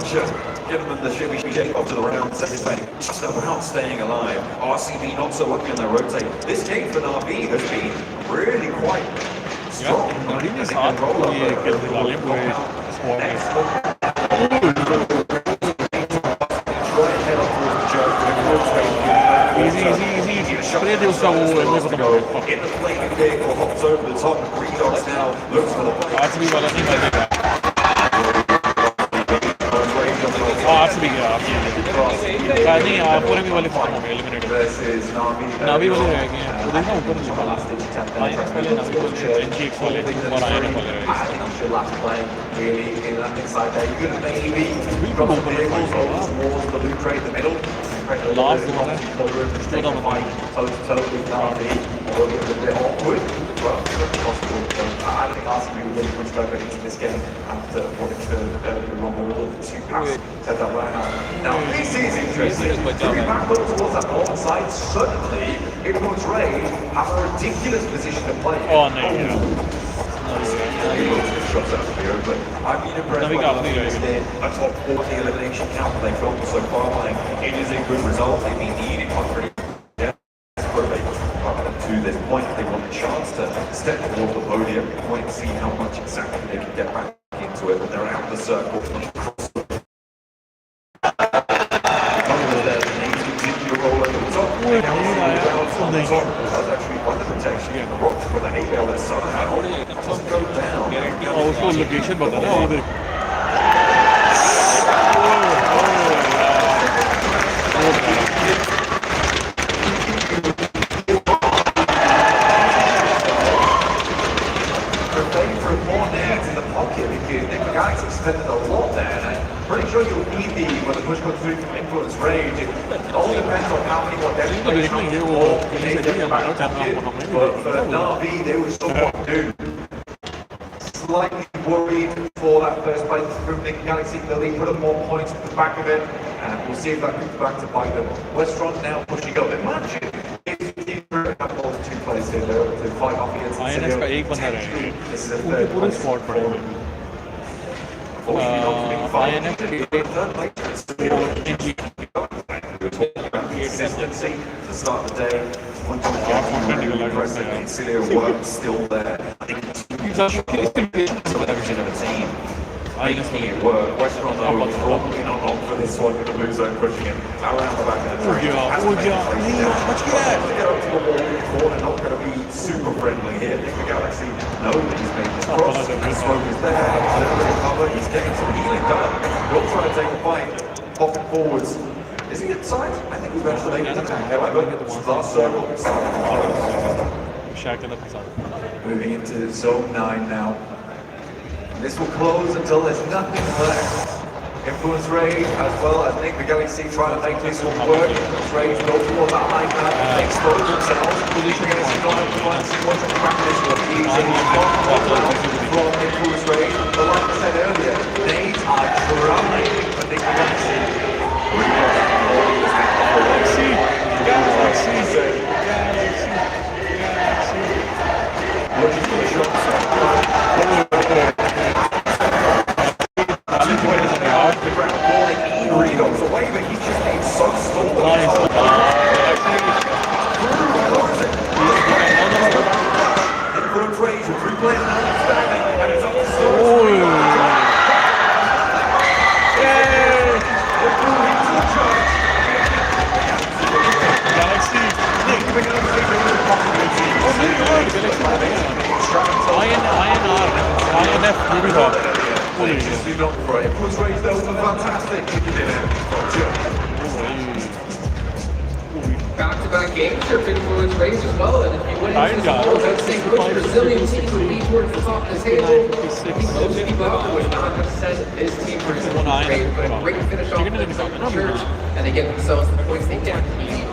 Just giving them the shimmy shake off to the round, satisfying just about staying alive. RCB not so lucky on their rotate. This game for Na'Vi has been really quite strong. Easy. Spray the उसका वो in the flaming vehicle, hops over the top. Redux now looks for the play. RCB वाला नहीं मारेगा. RCB का नहीं पूरे भी वाले फॉर्म में एलिमिनेट. नावी वाले रहेंगे. उधर ना ऊपर निकला. लाइन्स वाले नावी वाले NGX वाले और आयरन वाले रहेंगे. Last play really in that inside there. You could maybe drop the vehicles towards the loot crate in the middle. Last one. Still on the fight, toe-to-toe with Na'Vi, or a bit awkward. Well, it's possible. I don't think RCB will win much diving into this game after what occurred earlier on. There were all the two passes at that line out. Now, this is interesting. Moving backwards towards that northern side, suddenly, Influence Rage have a ridiculous position to play. Oh, no, yeah. Shots out of the open. I've been impressed by the Phoenix did a top 40 elimination count they've got so far. Like, it is a good result. They've been needing one pretty desperately to this point. They want a chance to step towards the podium, point to see how much exactly they can get back into it. But they're out the circle. उसको location बता ना उधर Guys expended a lot there, and I'm pretty sure you'll need the when the push comes through from Influence Rage. It all depends on how many more damage they can get back up in. But for Na'Vi, they were somewhat doomed. Slightly worried for that first place from Nick Galaxy. They'll put up more points at the back of it, and we'll see if that comes back to bite them. Westron now pushing up. Imagine if you have all two players here to fight off against INS का एक बंदा रहेगा उनके पूरे squad पड़ेगा INS consistency to start the day. Work still there. I think it's everything of a team. Making it work. Westron though is rolling on for this one with the blue zone pushing him around the back of the tree. They're not going to be super friendly here. Nick the Galaxy know that he's made this cross. The smoke is there. A little bit of cover. He's getting some healing done. He'll try to take a fight. Popping forwards. Is he inside? I think he's eventually however, last circle. Moving into zone 9 now. This will close until there's nothing left. Influence Rage as well as Nick the Galaxy trying to make this one work. Influence Rage go towards that high ground, expose themselves. Position Galaxy not able to find too much of the practice, but he's from Influence Rage. But like I said earlier, they are trying for Nick the Galaxy. Looking for the shots. The ground falling, he really goes away, but he's just being so stalled. Influence Rage, 3 players now standing, and it's up to INF moving on. Influence Rage though was fantastic. Back-to-back games for Influence Rage as well, and if you win into this ball without staying close, your Brazilian team would be towards the top of the table. I think most people out there would not have said this team for great, but a great finish off the church, and they get themselves the points they get.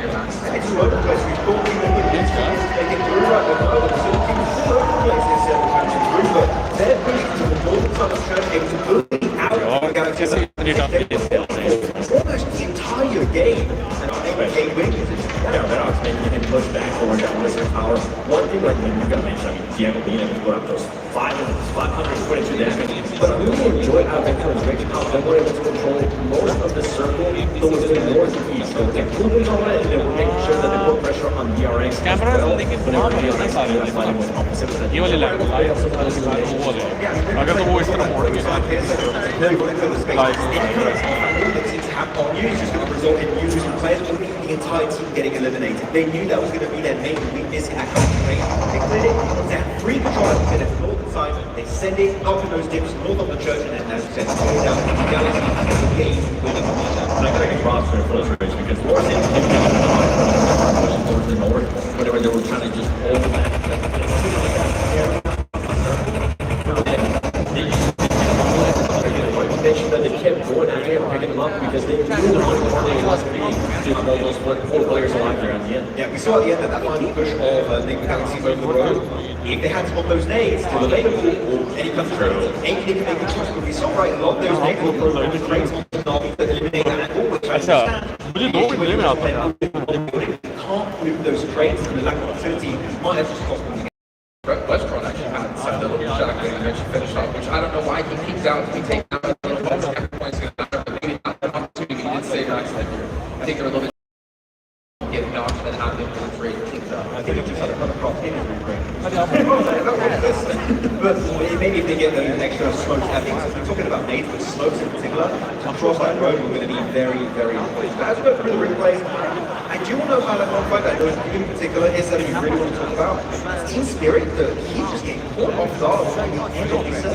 It's all over the place. We thought we were good teams making through right now. The Brazilian team is still over the place. They said we're catching through, but they're bringing to the northern side of the church game to bully out of the Galaxy. Almost the entire game. And they became winning position. Yeah, they're not making him push back forward down with his power. One thing like you got mentioned, I mean, Diego being able to put up those 522 damage. But I really enjoy how Influence Rage, how they were able to control most of the circle towards the north and east. So they're moving on it, and they were making sure that they put pressure on DRX as well. But everybody else actually fighting with opposite. ये वाले light वो वाले अगर तो वो इस तरह मोड़ेंगे It's just going to result in users and players looking at the entire team getting eliminated. They knew that was going to be their main weakness in that campaign. They cleared it. They had 3 controllers to the northern side. They send it up in those dips north of the church, and then as you said, straight down to the Galaxy and the game winning on that. And I got to give props for Influence Rage because more than pushing towards the north, whenever they were trying to just hold that. That they kept going after him, picking them up because they knew there was 4 players alive. there at the end. Yeah, we saw at the end that final push of the Galaxy over the road. If they had some of those nades still available, or any country, maybe they could make a choice. But we saw right a lot of those nades were thrown the crates onto Navi that eliminate that angle, which I understand. मुझे दो minute में आता है Can't move those crates, and the lack of facility might have just cost them. LIVESTREAM actually had a little shot and eventually finished off, which I don't know why he peeked out to be taken out. Points going to matter, but maybe not an opportunity. He did say that. I think they're a little bit getting knocked and have them for the trade. I think it just had another prop in but maybe if they get the extra smokes, I think we're talking about nades, but smokes in particular, across that road we're going to be very, very important. But as we go through the replays, I do want to know about that one fight that those in particular is that you really want to talk about. Team Spirit, he's just getting caught off guard on the end of the set.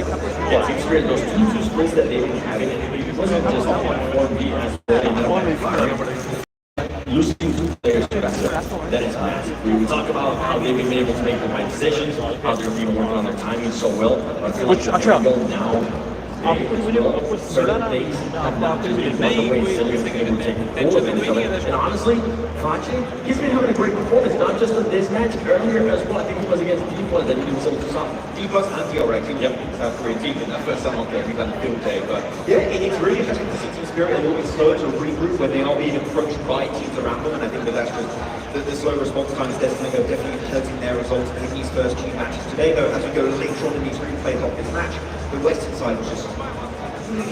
Yeah, Team Spirit, those 2-2 splits that they've been having, it wasn't just on 4B as well. Losing 2 players to that is massive. We talk about how they've been able to make the right decisions, how they've been working on their timing so well. I feel like now, certain things have not just been the way Silly's been able to take full advantage of it. And honestly, Fachi, he's been having a great performance, not just in this match, earlier as well. I think he was against D+ that he was able to stop. D+ and TRX, yep, South Korean team in that first time out there, we've had a field day. But yeah, it's really interesting to see Team Spirit a little bit slower to regroup when they are being approached by teams around them. And I think that's just the slow response time is definitely hurting their results in these first 2 matches. Today, though, as we go later on in these replays of this match, the Western side was just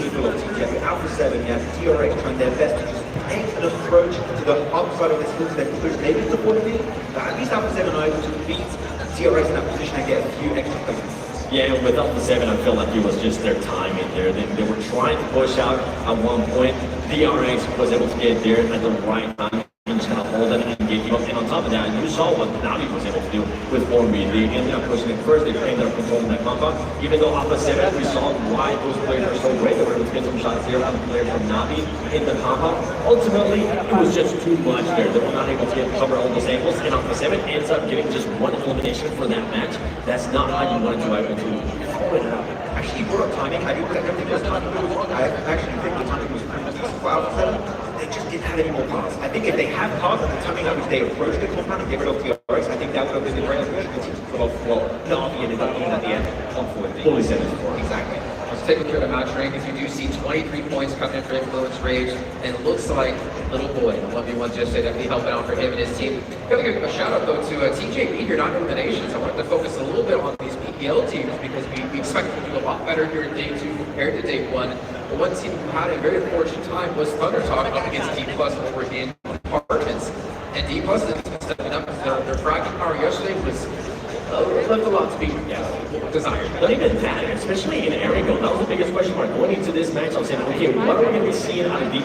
evil of TJ. Alpha 7, yeah, TRX trying their best to just take an approach to the upside of this hill to then push maybe to the point of view. But at least Alpha 7 are able to beat TRX in that position and get a few extra places. Yeah, and with Alpha 7, I feel like it was just their timing there. They were trying to push out at one point. TRX was able to get there at the right time and just kind of hold it and engage up. And on top of that, you saw what Navi was able to do with 4B. They ended up pushing it first. They ended up controlling that compound. Even though Alpha 7, we saw why those players are so great. They were able to get some shots there out of the players from Navi in the compound. Ultimately, it was just too much there. They were not able to cover all those angles. And Alpha 7 ends up getting just 1 elimination for that match. That's not how you want to do it. Actually, you brought up timing. I don't think there's timing was wrong. I actually think the timing was pretty decent for Alpha 7. They just didn't have any more cards. I think if they had cards at the timing at which they approached the compound and get rid of TRX, I think that would have been the great opportunity to pull off, well, Navi ended up being at the end on 4D. Fully 7-4. Exactly. Let's take a look at the match rankings. You do see 23 points coming in for Influence Rage, and it looks like Little Boy, the 1v1 just said definitely helping out for him and his team. Gotta give a shout out though to TJB here, not eliminations. I wanted to focus a little bit on these PPL teams because we expect them to do a lot better here in day 2 compared to day 1. But one team who had a very fortunate time was Thunder Talk up against D+ over in Apartments. And D+ has been stepping up. Their fragging power yesterday was left a lot to be desired. Not even that, especially in area goal. That was the biggest question mark. Going into this match, I was saying, okay, what are we going to be seeing out of D+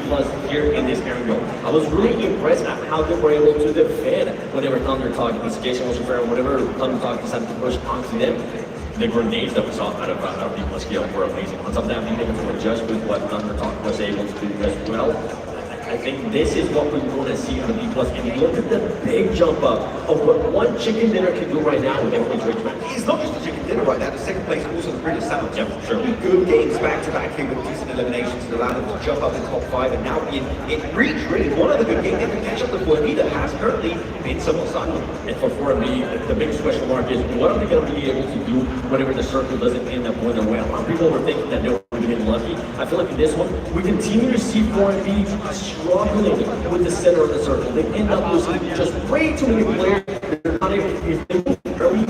here in this area goal? I was really impressed at how they were able to defend whenever Thunder Talk, in this case, was fair, whenever Thunder Talk decided to push onto them. The grenades that we saw out of D+ skill were amazing. On top of that, being able to adjust with what Thunder Talk was able to do as well. I think this is what we want to see out of D+. And look at the big jump up of what one chicken dinner can do right now with Influence Rage match. It's not just a chicken dinner right now. The second place also the British Sound. Yep, sure. Good games back to back here with decent eliminations that allowed them to jump up in top 5 and now be in reach, really. One of the good games they can catch up to 4B that has currently been somewhat silent. And for 4B, the biggest question mark is what are they going to be able to do whenever the circle doesn't end up going their way? A lot of people were thinking that they were going to get lucky. I feel like in this one, we continue to see 4B struggling with the center of the circle. They end up losing just way too many players. They're not able to, if they move early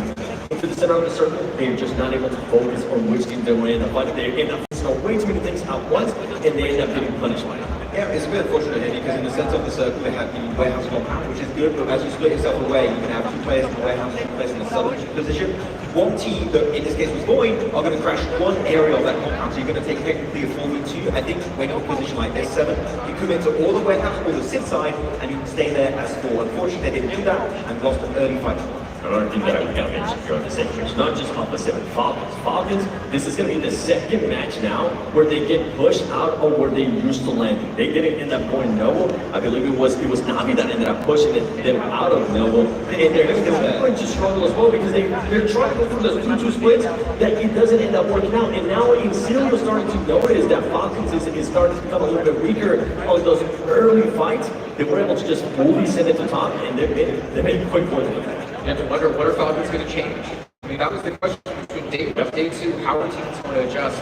into the center of the circle, they're just not able to focus on which team they're going to end up fighting. They end up missing way too many things at once, and they end up getting punished by it. Yeah, it's a bit unfortunate here because in the center of the circle they have the warehouse compound, which is good, but as you split yourself away, you can have 2 players in the warehouse, 2 players in the southern position. One team that in this case was Void are going to crash one area of that compound, so you're going to take technically a 4v2. I think when you're in a position like this, 7, you come into all the warehouse, all the sit side, and you can stay there as 4. Unfortunately, they didn't do that and lost an early fight. Another thing that I got to mention here on the second match, not just Alpha 7 Falcons. Falcons, this is going to be the second match now where they get pushed out of where they used to land. They didn't end up going Noble. I believe it was Navi that ended up pushing them out of Noble. And they're going to struggle as well because they're trying to go through those 2-2 splits that it doesn't end up working out. And now Insilio's starting to notice that Falcons is starting to become a little bit weaker on those early fights. they were able to just fully send it to top, and they made quick work of that. You have to wonder, what are Falcons going to change? I mean, that was the question between day 2, how are teams going to adjust?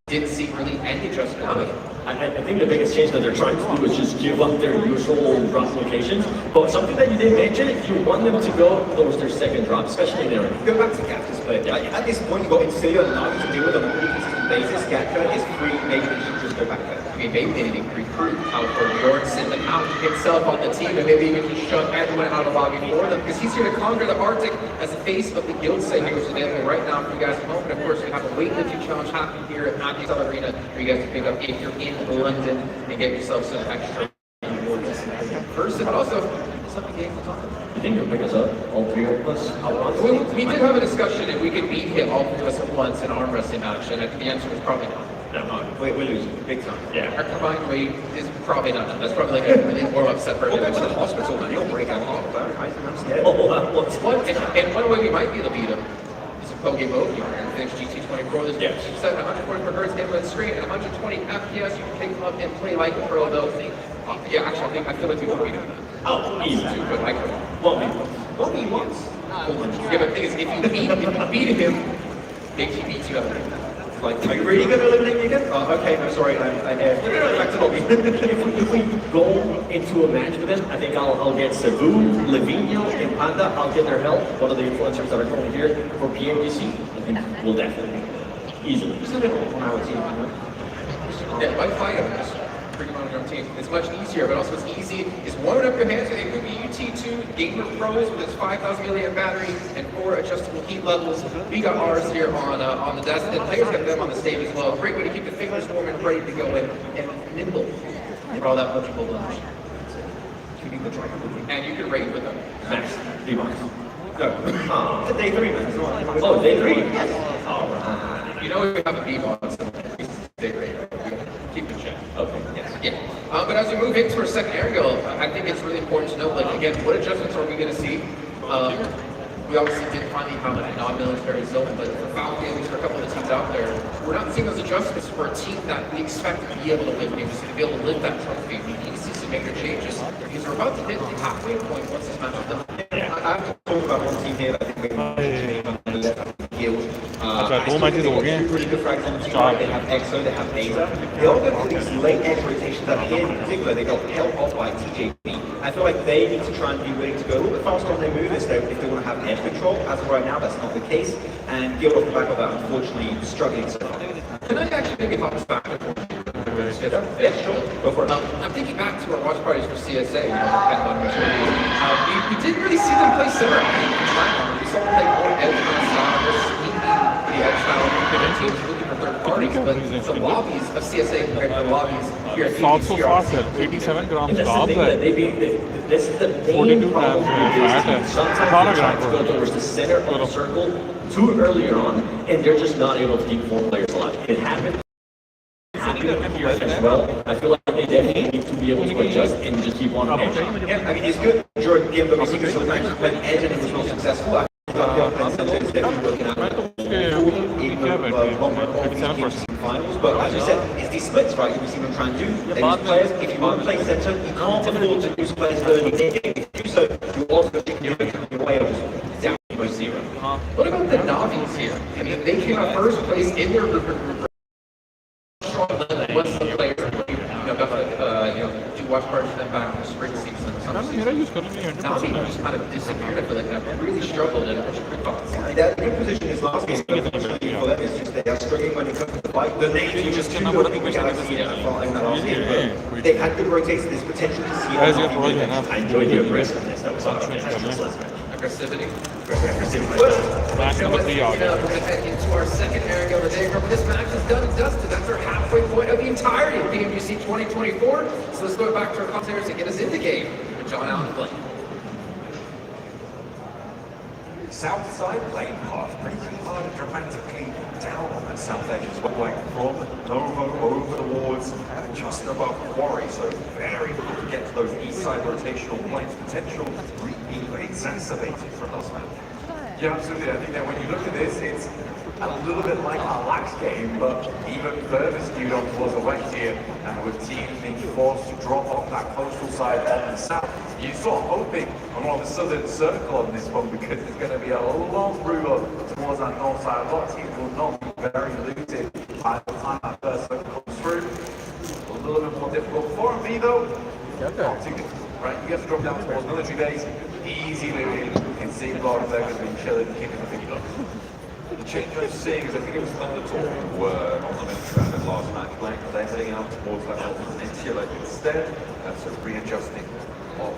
Didn't see really any adjustment coming. I think the biggest change that they're trying to do is just give up their usual drop locations. But something that you didn't mention, you want them to go towards their second drop, especially there. Go back to Cactus, but at this point, you've got Insidia and Nagi to deal with on a pretty consistent basis. Gatka is free, maybe they should just go back there. I mean, maybe they need to recruit out for Bjornsson and out himself on the team, and maybe even just shove everyone out of the lobby for them, because he's here to conquer the Arctic as the face of the guild segment, which is available right now for you guys at home. And of course, we have a weightlifting challenge happening here at Matthews Arena for you guys to pick up if you're in London and get yourself some extra person, but also something game to talk about. You think you'll pick us up, all three of us, at once? We did have a discussion if we could beat him, all three of us at once in arm wrestling match, and the answer was probably not. No, We're losing, big time. yeah. Our combined weight is probably not enough. That's probably like a really warm-up set for We'll go him. to the hospital, man. You'll break out of that, right? I'm scared. Oh, that was And one way we might be able to beat him is a PUBG Mobile and finish GT24. There's Yes. set 140 hertz input screen and 120 FPS. You can pick him up and play like a pro, though. Yeah, actually, I feel like we will beat him. oh, easy. But like, What he wants. yeah, but the thing is, if you beat him, he beats you up. Like, are you really going to eliminate me again? Oh, okay, no, sorry, I'm back to lobby. If we go into a match with them, I think I'll get Sabu, Levinho, and Panda. I'll get their help. One of the influencers that are coming here for PMGC. I think we'll definitely easily. Just a little 1 hour team, you know? Yeah, by fight him, just bring him on your own team. It's much easier, but also it's easy. It's warming up your hands with a Kubi UT2 Gamer Pros with its 5,000 milliamp battery and 4 adjustable heat levels. We got ours here on the desk, and players have them on the stage as well. Great way to keep the fingers warm and ready to go in, and nimble for all that punchable lunge. And you can raid with them. Max, D-Box. No. Day 3, man. Oh, day 3? Yes. All right. You know we have a B-box, so they raid. Keep in check. Okay. Yes. Yeah. But as we move into our second aerial, I think it's really important to note, like, again, what adjustments are we going to see? We obviously did finally have a non-military zone, but for Falcon, at least for a couple of the teams out there, we're not seeing those adjustments for a team that we expect to be able to win games, to be able to lift that trophy. We need to see some major changes because we're about to hit the halfway point once this match is done. I have to talk about one team here that I think अच्छा, 2 matches हो गए हैं। pretty good frags on the team. They have EXO, they have Ada. They all go for these late egg rotations that here in particular they got held off by TJB. I feel like they need to try and be willing to go a little bit faster on their move if they want to have edge control. As of right now, that's not the case. And Guild off the back of that, unfortunately, struggling so far. Can I actually make a thought back and forth? Yeah, sure. Go for it. I'm thinking back to our watch parties for CSA, you know, depending on which one it is. We didn't really see them play center. We saw them play more edge on the side, more sneaky, the edge style of different teams looking for third parties, but the lobbies of CSA compared to the lobbies here at Not so PUBG fast, 87 grams That's the carb thing है। that this is the 42 main problem grams with fat है। this team. Sometimes 18 they try to grams go towards the center of the circle too earlier on, and they're just not able to keep 4 players alive. It happened as well. I feel like they definitely need to be able to adjust and just keep on edge. Yeah, I mean, it's good during the game, but we see sometimes when edge and it was not successful. I think it's definitely working out. Finals, but as you said, it's these splits, right? You see them trying to do. They use players. If you want to play center, you can't afford to use players early. If you do so, you also chicken your way over down to 0. What about the Navis here? I mean, they came out first place in their strong limit once the players got to do watch parties them back in the spring season. मेरा use कर लेंगे 100%। Navi just kind of disappeared. I feel like they've really struggled in quick thoughts. Their good position is last game, but unfortunately for them, it's just they are struggling when it comes to the fight. The names you just too good for Galaxy in that last game, but they've had good rotates. There's potential to see I enjoyed the aggressiveness. That was Aggressivity. Match number 3 out We're going to head into our second area of the day. Remember, this match is done and dusted. That's our halfway point of the entirety of PMGC 2024. So let's go back to our commentators and get us in the game with John Allen playing. Southside lane path, pretty hard and dramatically down on that south edge as well, like from Novo over the wards and just above Quarry, so very difficult to get to those east side rotational points, potential repeat exacerbated from last match. Yeah, absolutely. I think that when you look at this, it's a little bit like our last game, but even further skewed on towards the west here, and with teams being forced to drop off that coastal side on the south. You're sort of hoping along the southern circle on this one because it's going to be a long route towards that north side. A lot of teams will not be very looted by the time that first circle comes through. A little bit more difficult for me though. Not too good. Right, you get to drop down towards military base. Easy looting. You can see a lot of them have been chilling, keeping the thing up. The change I'm seeing is I think it was Thundertalk who were on the military in the last match blank. They're heading out towards that peninsula instead. So readjusting of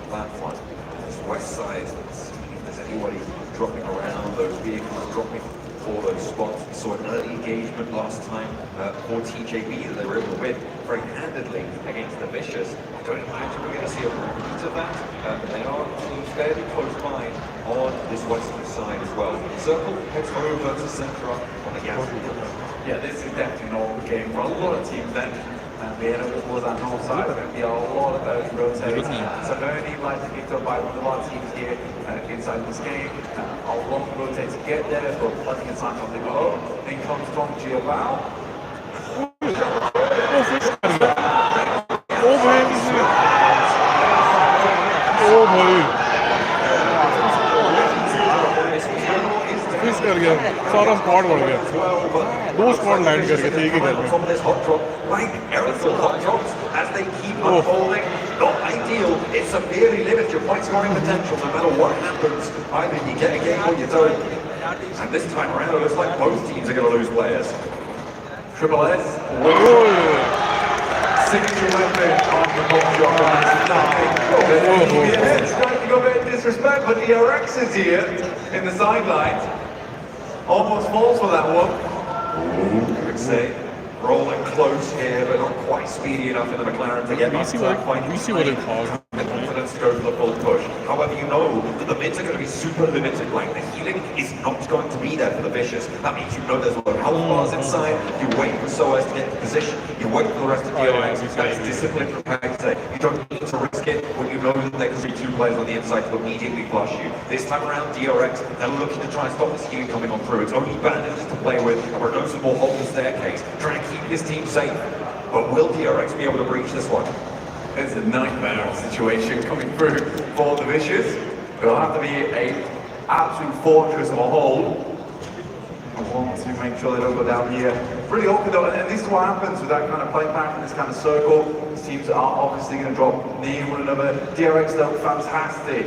that one. This west side, let's see if there's anybody dropping around, those vehicles dropping for those spots. We saw an early engagement last time for TJB that they were able to win very handedly against the Vicious. I don't imagine we're going to see a repeat of that. They are fairly close by on this western side as well. Circle heads over to Centra on the gas. Yeah, this is definitely an old game for a lot of teams then. Being able towards that north side, there's going to be a lot of those rotating. So no need like to get up by one of our teams here inside this game. A long rotate to get there, but plenty of time on the go. In comes Tom Giovanni. Miss कर गया सारा squad बढ़ गया दो squad land कर गए थे एक ही घर में As they keep unfolding, not ideal. It severely limits your point scoring potential no matter what happens. Either you get a game or you don't. And this time around, it looks like both teams are going to lose players. Triple S. Signature weapon on the ball shot. It's starting to go a bit of disrespect, but ERX is here in the sidelines. Almost falls for that one. Quick save. Rolling close here, but not quite speedy enough in the McLaren to get to that point. We see what it caused. Confidence to go for the full push. However, you know that the mids are going to be super limited. Like the healing is not going to be there for the Vicious. That means you know there's a lot of health bars inside. You wait for SOAS to get into position. You wait for the rest of the DRX. That is discipline from Pagte. You don't need to risk it when you know that there can be two players on the inside to immediately flush you. This time around, DRX, they're looking to try and stop this healing coming on through. It's only bandages to play with, and we're going to hold the staircase. Trying to keep this team safe. But will DRX be able to breach this one? It's a nightmare situation coming through for the Vicious. It'll have to be an absolute fortress of a hole. I want to make sure they don't go down here. Really awkward though, and this is what happens with that kind of play pattern in this kind of circle. These teams are obviously going to drop near one another. DRX though, fantastic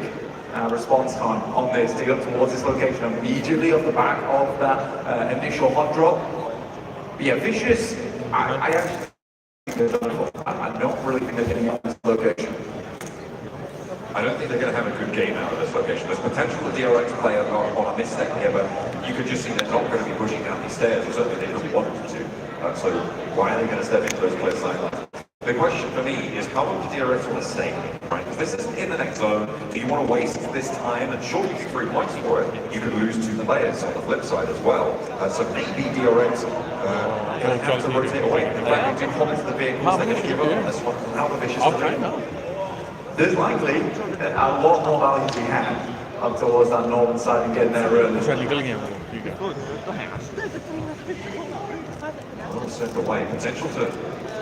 response time on this to get up towards this location immediately off the back of that initial hot drop. But yeah, Vicious, I actually I don't really think they're getting out of this location. I don't think they're going to have a good game out of this location. There's potential the DRX player on a misstep here, but you could just see they're not going to be pushing down these stairs, or certainly they don't want them to. So why are they going to step into those clear sidelines? The question for me is how long do DRX want to stay? Right? Because this isn't in the next zone. Do you want to waste this time? And sure, you get 3 points for it. You could lose 2 players on the flip side as well. So maybe DRX going to have to rotate away. In fact, they do promise the vehicles they're going to give up on this one. How the Vicious to do. There's likely a lot more value to be had up towards that northern side and getting there early. Well sent away. Potential to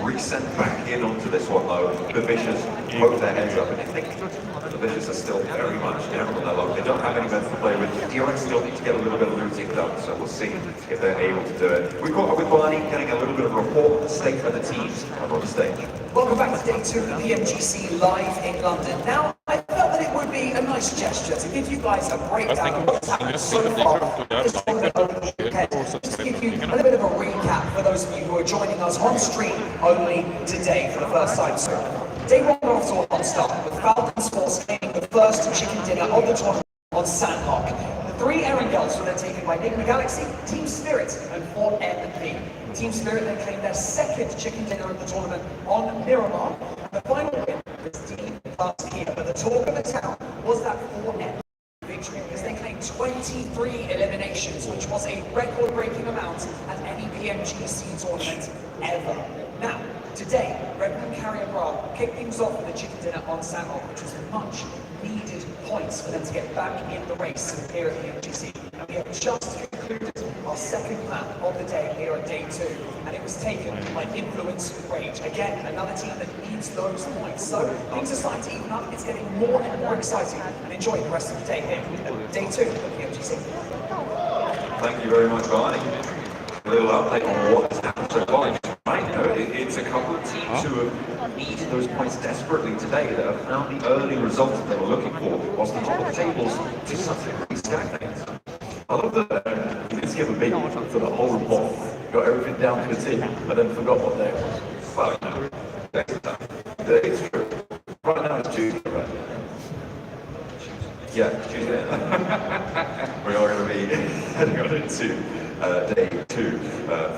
resend back in onto this one though. The Vicious poke their heads up, and I think the Vicious are still very much down on their luck. They don't have any men to play with. DRX still need to get a little bit of looting done, so we'll see if they're able to do it. We've got with Barney getting a little bit of a report on the state of the teams on the stage. Welcome back to day 2 of the PMGC live in London. Now, I felt that it would be a nice gesture to give you guys a breakdown of what's happened so far this tournament over the weekend. Just to give you a little bit of a recap for those of you who are joining us on stream only today for the first time. So, day 1 got off to a hot start with Falcon Sports getting the first chicken dinner of the tournament on Sandlock. The 3 errand girls were then taken by Enigma Galaxy, Team Spirit and 4MP. Team Spirit then claimed their second chicken dinner of the tournament on Miramar. And the final win was Team Plus here. But the talk of the town was that 4MP victory because they claimed 23 eliminations, which was a record-breaking amount at any PMGC tournament ever. Now, Today, Red Bull Carrier Bra kicked things off with a chicken dinner on Sandrock, which was much needed points for them to get back in the race here at the PMGC. And we have just concluded our second lap of the day here on day 2, and it was taken by Influence Rage. Again, another team that needs those points. So things are starting to even up. It's getting more and more exciting, and enjoy the rest of the day here at day 2 of the PMGC. Thank you very much, Barney. A little update on what's happened so far. Right, you know, it's a couple of teams who have needed those points desperately today that have found the early results that they were looking for, whilst the top of the tables to some degree stagnates. I love that you just give a big for the whole report, got everything down to the T, but then forgot what day it was. Well, you know, it's true. Right now it's Tuesday, right? Yeah, Tuesday. We are going to be heading on into day 2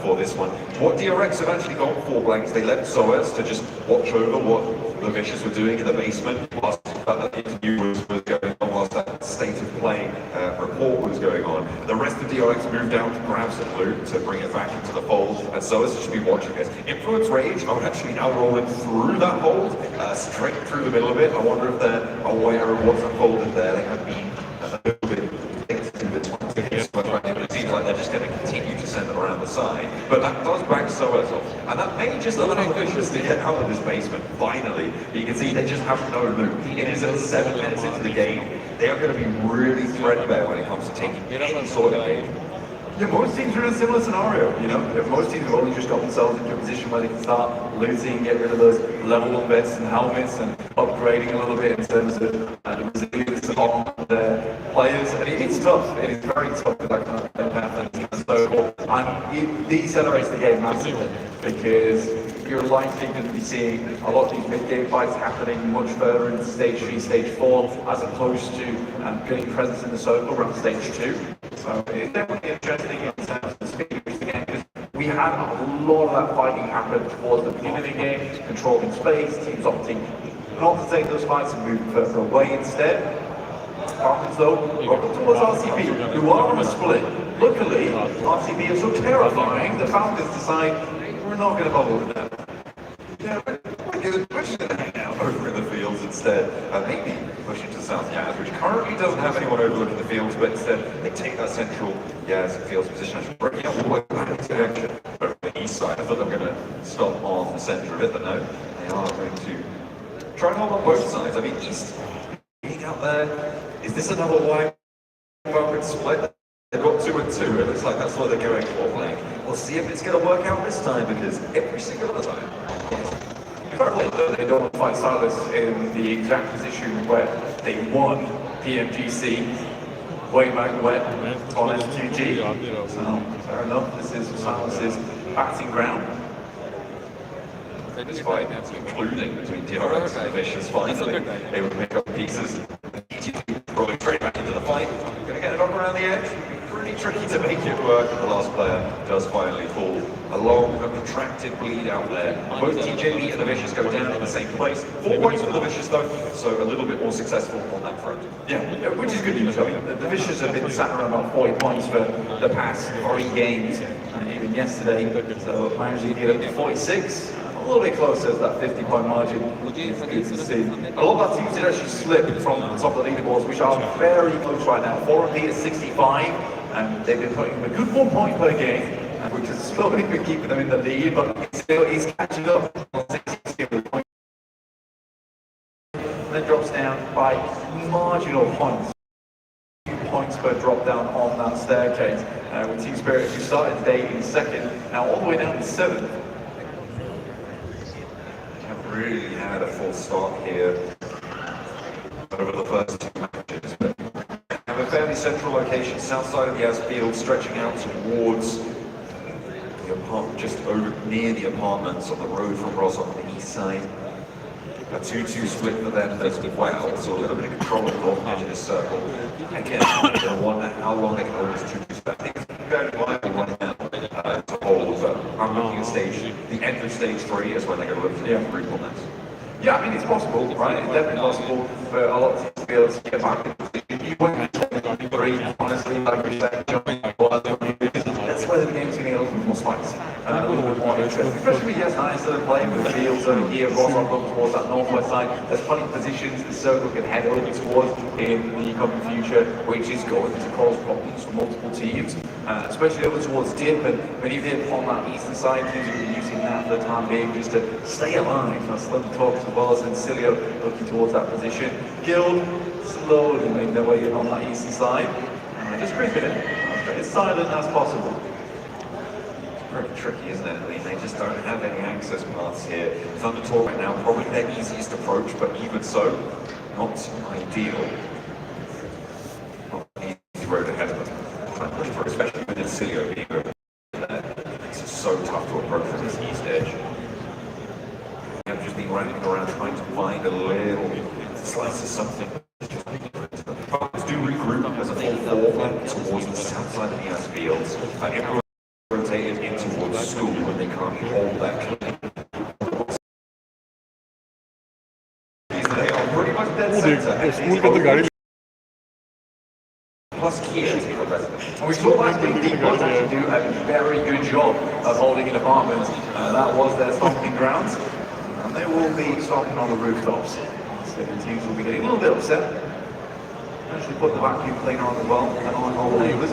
for this one. What DRX have actually gone for, Blanks, they left SOAS to just watch over what the Vicious were doing in the basement whilst that interview was going on, whilst that state of play report was going on. The rest of DRX moved down to grab some loot to bring it back into the fold, and SOAS should be watching this. Influence Rage are actually now rolling through that hold, straight through the middle of it. I wonder if they're aware of what's unfolded there. They have been a little bit it seems like they're just going to continue to send them around the side, but that does back SOAS off, and that may just allow the Vicious to get out of this basement finally. You can see they just have no loot. It is at 7 minutes into the game. They are going to be really threadbare when it comes to taking any sort of game. Yeah, most teams are in a similar scenario, you know. Most teams have only just got themselves into a position where they can start looting, get rid of those level 1 vests and helmets, and upgrading a little bit in terms of the resilience on their players. And it's tough. It is very tough with that kind of play pattern. So it decelerates the game massively, because you're likely going to be seeing a lot of these mid-game fights happening much further into stage 3, stage 4, as opposed to getting presence in the circle around stage 2. So it's definitely interesting in terms of the speed of the game, because we had a lot of that fighting happen towards the beginning of the game, controlling space, teams opting not to take those fights and move further away instead. Falcons though, welcome towards RCB, who are on a split. Luckily, RCB are so terrifying that Falcons decide we're not going to bother with them. Yeah, we're just going to hang out over in the fields instead. Maybe push into South Yaz, which currently doesn't have anyone overlooking the fields, but instead they take that central Yaz fields position. Actually breaking up all the way back into the action over the east side. I thought they were going to stop on the centre of it, but no, they are going to try and hold on both sides. I mean, East being out there, is this another wide open split? They've got 2 and 2. It looks like that's what they're going for. Like, we'll see if it's going to work out this time, because every single other time, they don't want to find Silas in the exact position where they won PMGC way back when on S2G. So fair enough. This is Silas's batting ground. This fight, including between DRX and the Vicious, finally they would pick up pieces. Rolling straight back into the fight. Going to get it up around the edge. Pretty tricky to make it work. The last player does finally fall. A long, protracted bleed out there. Both TJB and the Vicious go down in the same place. 4 points for the Vicious though, so a little bit more successful on that front. Yeah, which is good news. I mean, the Vicious have been sat around about 40 points for the past 3 games, and even yesterday, so managed to get up to 46. A little bit closer to that 50-point margin. It's good to see. A lot of our teams did actually slip from the top of the leaderboards, which are very close right now. 4 and P is 65, and they've been putting a good 1 point per game, which has slowly been keeping them in the lead, but still he's catching up. And then drops down by marginal points. 2 points per drop down on that staircase. With Team Spirit, who started the day in 2nd, now all the way down to 7th. Really had a full start here over the first 2 matches, but have a fairly central location, south side of the Yaz field, stretching out towards the apartment, just over near the apartments on the road from Ross on the east side. A 2-2 split for them as well, so a little bit of control at the north edge of this circle. Again, they'll wonder how long they can hold this 2-2 split. I think it's very viable right now to hold, but I'm looking at the end of stage 3 is when they're going to look for the 3 points. Yeah, I mean, it's possible, right? It's definitely possible for a lot of teams to be able to get back into the position. You wouldn't three, honestly, like we said, that's where the game's going to get a little bit more spicy. A little bit more interesting, especially with yes, nice playing with the fields over here, Ross up towards that northwest side. There's plenty of positions the circle can head over towards in the coming future, which is going to cause problems for multiple teams, especially over towards Dip and many Dip on that eastern side. Teams will be using that for the time being just to stay alive. That's Slim Talks as well as Encilio looking towards that position. Guild slowly making their way in on that eastern side, just creeping in, as silent as possible. Very tricky, isn't it? I mean, they just don't have any access paths here. Thundertalk right now, probably their easiest approach, but even so, not ideal. Not an easy road ahead of them. Trying to push for, especially with Encilio being over there. It's so tough to approach from this east edge. I've just been running around trying to find a little slice of something. Do regroup as a full four towards the south side of the ice fields. Everyone rotated in towards school when they can't hold that clean. They are pretty much dead center. Plus Kia's for president. And we saw last week Deep Plus actually do a very good job of holding an apartment. That was their stomping grounds. And they will be stomping on the rooftops. So the teams will be getting a little bit upset. Actually put the vacuum cleaner on as well, and on all the neighbours.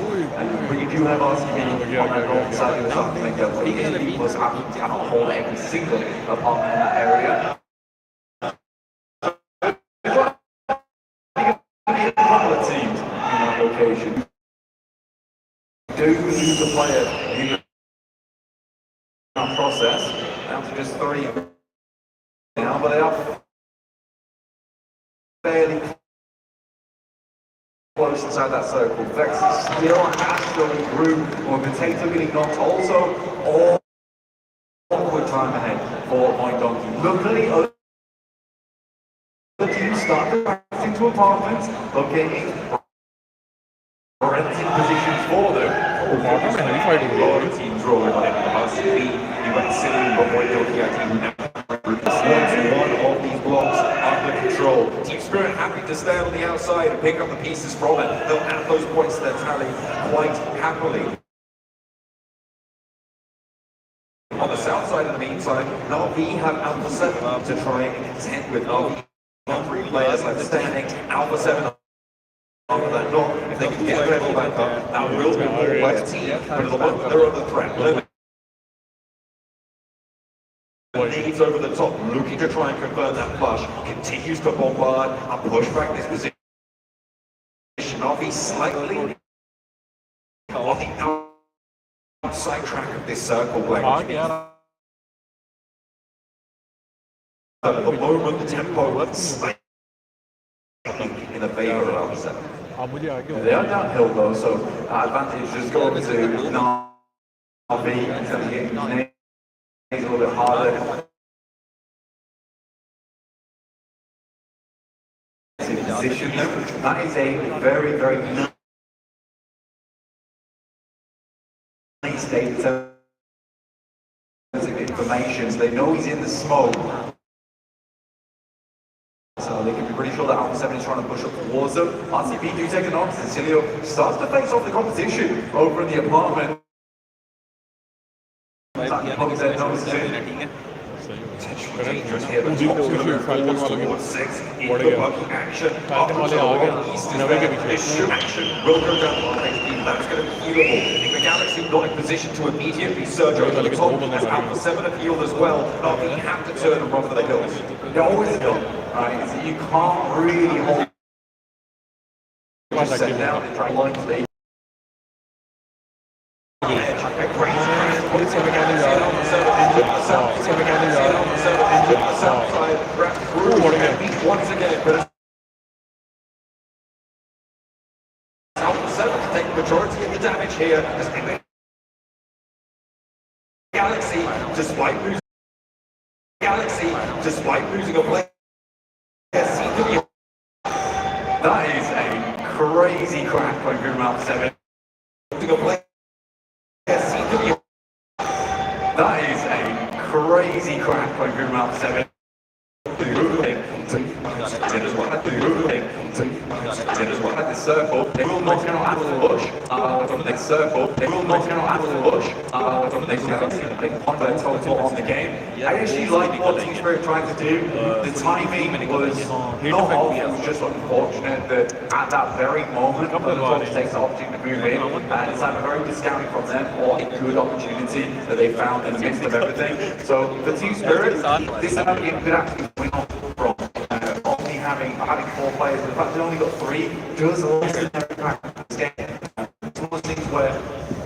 But you do have RCB on that north side of the top to make a way. Deep Plus absolutely cannot hold every single apartment in that area. A couple of teams in that location do need to play it in that process. Down to just 3 now, but they are fairly close inside that circle. Vex still has to regroup, or Potato getting knocked. Also, awkward time ahead for Point Donkey. Luckily, other teams start to back into apartments, locating renting positions for them. A lot of teams rolling on it. The RCB, you went silly, but Point Donkey actually one of these blocks under control. Team Spirit happy to stay on the outside and pick up the pieces from it. They'll add those points to their tally quite happily. On the south side, in the meantime, Na'Vi have Alpha 7 to try and contend with Na'Vi. 3 players left standing. Alpha 7 after that knock. If they can get level back up, that will be more player team. But at the moment, they're under threat. Needs over the top, looking to try and convert that flush. Continues to bombard and push back this position. Na'Vi slightly on the outside track of this circle. At the moment, the tempo slightly in the favor of Alpha 7. They are downhill though, so advantage just going to Na'Vi in terms of getting names a little bit harder. Position them. That is a very, very nice data information. So they know he's in the smoke. So they can be pretty sure that Alpha 7 is trying to push up towards them. RCB do take a knock. Cecilio starts to face off the competition over in the apartment. Dangerous here, but top going to move forwards towards 6 in the bucking action. This shoot action will go down on HP. That's going to be healable. If the Galaxy not in position to immediately surge over the top, as Alpha 7 have healed as well, they have to turn and run for the hills. They're always done. Right, so you can't really hold. Just set down and try line to the once again, but Alpha 7 to take the majority of the damage here as Galaxy, despite losing a player, seem to be. That is a crazy crack by Grim Alpha 7. Losing a player, seem to be. That is a crazy crack by Grim Alpha 7. At the next circle, they will not go out of the bush. From the next circle, they will not go out of the bush. From the next circle, they want their total on the game. I actually like what Team Spirit tried to do. The timing was not off, it was just unfortunate that at that very moment, the Fox takes the opportunity to move in, and it's like a very good scouting from them, or a good opportunity that they found in the midst of everything. So for Team Spirit, this game could actually win off from only having 4 players, but the fact they only got 3 does also impact this game. It's one of those things where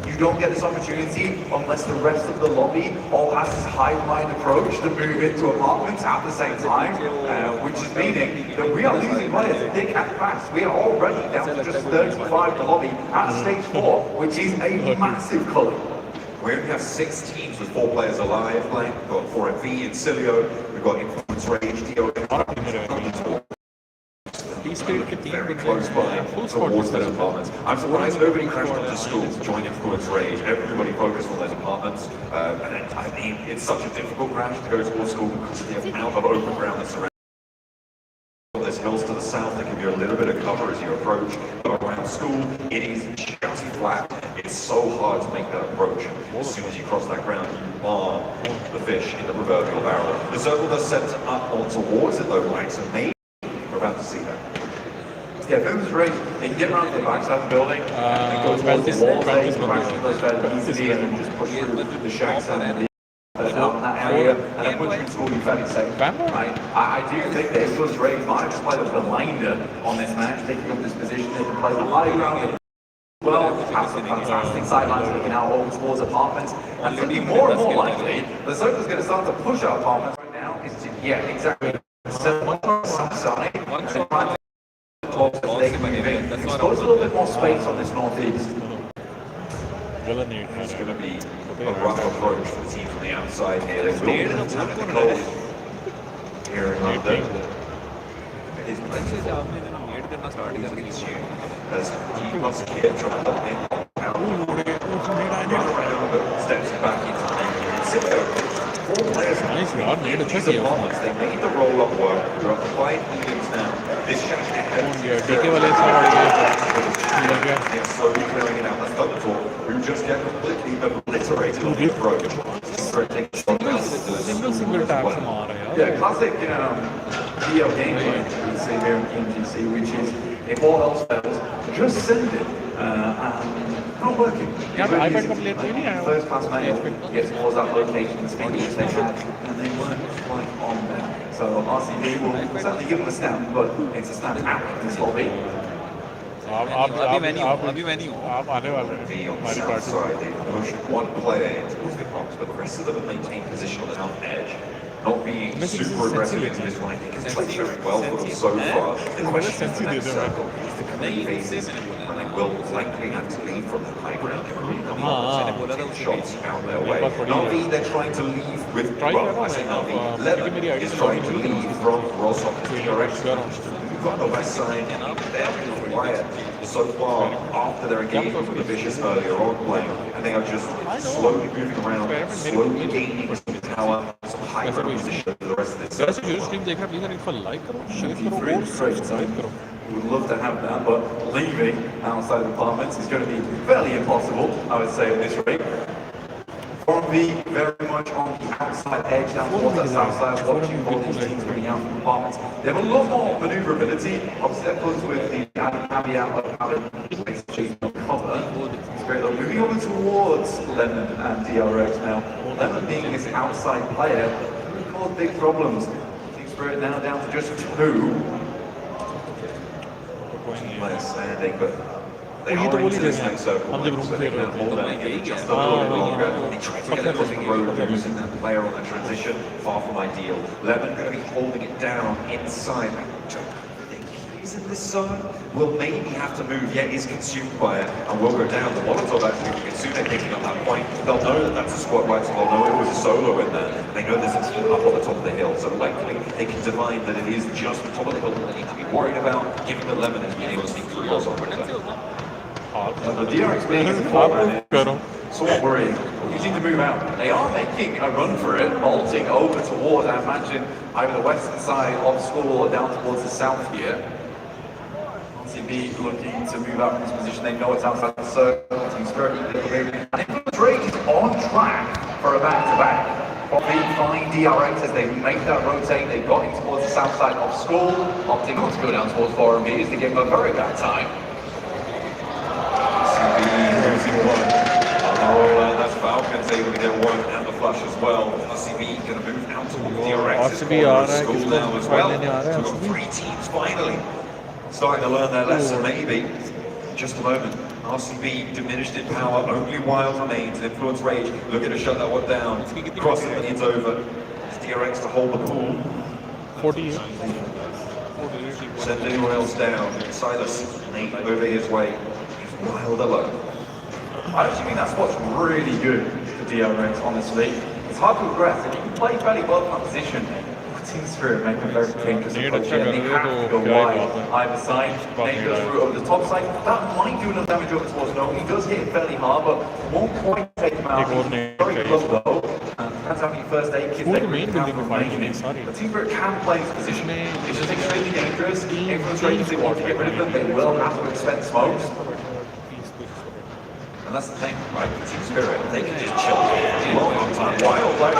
you don't get this opportunity unless the rest of the lobby all has this hive mind approach to move into apartments at the same time, which is meaning that we are losing players thick and fast. We are already down to just 35 the lobby at stage 4, which is a massive culling. We only have 6 teams with 4 players alive playing. We've got 4MV and Cilio, we've got Influence Rage, DO, very close by towards their apartments. I'm surprised nobody crashed onto school to join Influence Rage. Everybody focused on those apartments. And then, I mean, it's such a difficult crash to go towards school because of the amount of open ground that's around. There's hills to the south that give you a little bit of cover as you approach. But around school, it is just flat. It's so hard to make that approach. As soon as you cross that ground, you are the fish in the proverbial barrel. The circle does set up on towards it though, right? So maybe we're about to see that. Yeah, Influence Rage, they can get around to the backside of the building, and go towards the walls, they can crash those fairly easily, and then just push through the shacks and the out in that area, and then push through school, you're fairly safe. Right? I do think that Influence Rage might just play the blinder on this match, taking up this position, they can play the high ground well, have some fantastic sidelines looking out over towards apartments, and it's going to be more and more likely the circle's going to start to push out apartments right now. Yeah, exactly. So on the south side, they can move in. Expose a little bit more space on this northeast. It's going to be a rough approach for the team from the outside here. They've been attacking the cold here in London. It is plenty of as he must get trouble in steps back into the 4 players in these apartments. They made the roll-up work. They're up to 5 innings now. This shack ahead. They're slowly clearing it out. That's not at all. We just get completely obliterated on the approach. Yeah, classic DL gameplay we see here in PMGC, which is if all else fails, just send it. Not working. First class mail gets towards that location and speed which they had, and they weren't quite on there. So RCB will certainly give them a stamp, but it's a stamp out of this lobby. Be on the south side, they pushed 1 player into the box, but the rest of them have maintained position on the south edge. Not being super aggressive into this one, I think it's played very well for them so far. The question is the next circle is the connect phases, and they will likely have to leave from the high ground. Shots out their way. Navi, they're trying to leave with, well, I say Navi, Levin is trying to leave from Rossop's direction. On the west side, they have been quiet so far after their engagement with the Vicious earlier on playing, and they are just slowly moving around, slowly gaining some power, some high ground position for the rest of this. We would love to have that, but leaving outside of apartments is going to be fairly impossible, I would say, at this rate. Formby very much on the outside edge, down towards that south side, watching all these teams coming out from apartments. They have a lot more maneuverability. Obviously, that comes with the added caveat of having cover. It's great though. Moving over towards Lemon and DRX now. Lemon being this outside player, really caused big problems. Team Spirit now down to just 2. Players standing, but they are into this next circle, so they can hold that just a little bit longer. They try to get across the road using that player on the transition, far from ideal. Lemon going to be holding it down inside. I don't think he's in this zone. Will maybe have to move, yet is consumed by it, and will go down. The Molotov actually, as soon as they're picking up that point, they'll know that that's a squad right, so they'll know it was a solo in there. They know there's a team up on the top of the hill, so likely they can divine that it is just the top of the hill that they need to be worried about, given that Lemon has been able to sneak through also. The DRX being as a forward, somewhat worrying. You need to move out. They are making a run for it, bolting over towards, I imagine, either the western side of school or down towards the south here. RCB looking to move out from this position. They know it's outside the circle. Team Spirit, and Influence Rage is on track for a back-to-back. They find DRX as they make that rotate. They've got him towards the south side of school, opting not to go down towards 4B as they give him a very bad time. That's Falcons able to get one and the flush as well. RCB going to move out towards DRX's RCB corner of school now as well. So we've got 3 teams finally starting to learn their lesson, maybe. Just a moment. RCB diminished in power, only Wild remains. Influence Rage looking to shut that one down. Cross the minions over. It's DRX to hold the pool. 40. Send anyone else down. Silas, Nate over his way. He's Wild alone. I actually think that's what's really good for DRX, honestly. It's hard to progress. If you can play fairly well from that position, Team Spirit make a very dangerous approach here. They have to go wide either side. Nate goes through over the top side. That might do enough damage over towards No. He does hit it fairly hard, but won't quite take him out. He's very close though. Depends how many first aid kits they bring down from making it. But Team Spirit can play his position. It's just extremely dangerous. Influence Rage, if they want to get rid of them, they will have to expend smokes. And that's the thing, right? Team Spirit, they can just chill. Wild like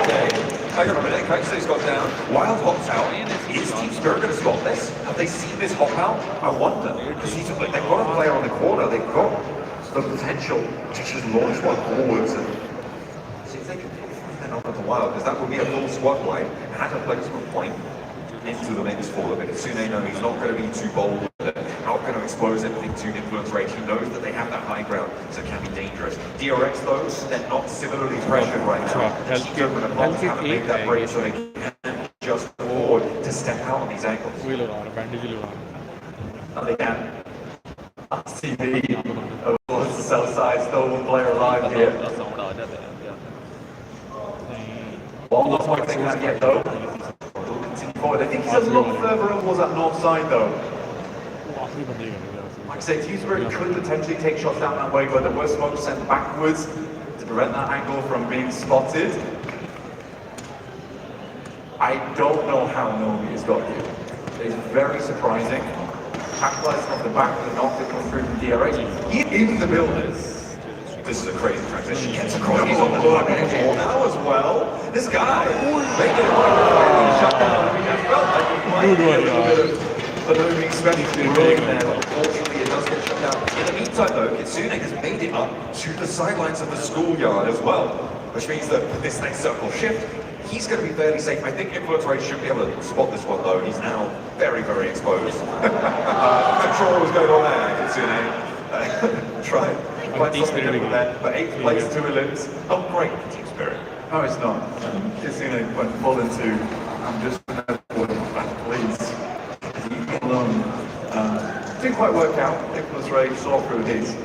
okay. Hang on a minute, Kaise's got down. Wild hops out. Is Team Spirit going to stop this? Have they seen this hop out? I wonder. Because they've got a player on the corner. They've got the potential to just launch one forwards and see if they can find that up the Wild. Because that would be a full squad wipe. Had a placement point into the mix for them. Because soon they know he's not going to be too bold with it. Not going to expose anything to Influence Rage. He knows that they have that high ground, so it can be dangerous. DRX, though, they're not similarly pressured right now. Haven't made that break, so they can just afford to step out on these angles. And they can. RCB, of course, the south side, still one player alive here. One last point they can get, though. They'll continue forward. I think he's a little further towards that north side, though. Like I say, Team Spirit could potentially take shots down that way, but there were smokes sent backwards to prevent that angle from being spotted. I don't know how Nomi has got here. It's very surprising. Capitalizing off the back of the knock that comes through from DRX. He's in the building. This is a crazy transition. He gets across. He's on the board now as well. This guy making it like shut down. I mean, it felt like it might be a little bit of the moving strategy rolling there, but unfortunately it does get shut down. In the meantime though, Kitsune has made it up to the sidelines of the schoolyard as well, which means that this next circle shift, he's going to be fairly safe. I think Influence Rage should be able to spot this one though. He's now very, very exposed. I'm not sure what was going on there, Kitsune. Try quite something different there, but 8th place, 2 elims. Not great for Team Spirit. No, it's not. Kitsune went full into, I'm just going to avoid that, please. Alone. Didn't quite work out. Influence Rage saw through his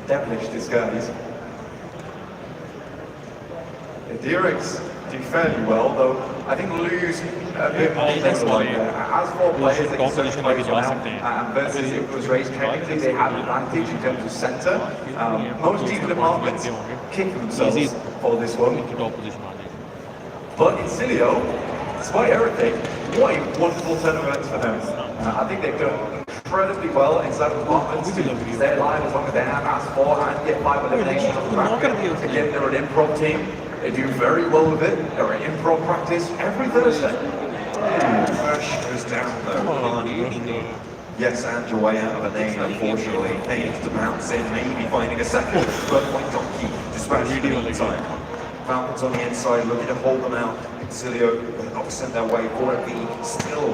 devilish disguise. DRX do fairly well, though I think lose a bit more there. As for players, they can certainly play well, and versus Influence Rage, technically they have advantage in terms of center. Most team departments kick themselves for this one. But in Cilio, despite everything, what a wonderful turn of events for them. I think they've done incredibly well inside the departments to stay alive as long as they have asked for and get 5 eliminations on the back end. Again, they're an improv team. They do very well with it. They're an improv practice every Thursday. First goes down though. Yes, and your way out of a name, unfortunately. Needs to bounce in, maybe finding a second. But point Donkey dispatched in the meantime. Falcons on the inside, looking to hold them out. Cilio will not send their way. 4FB still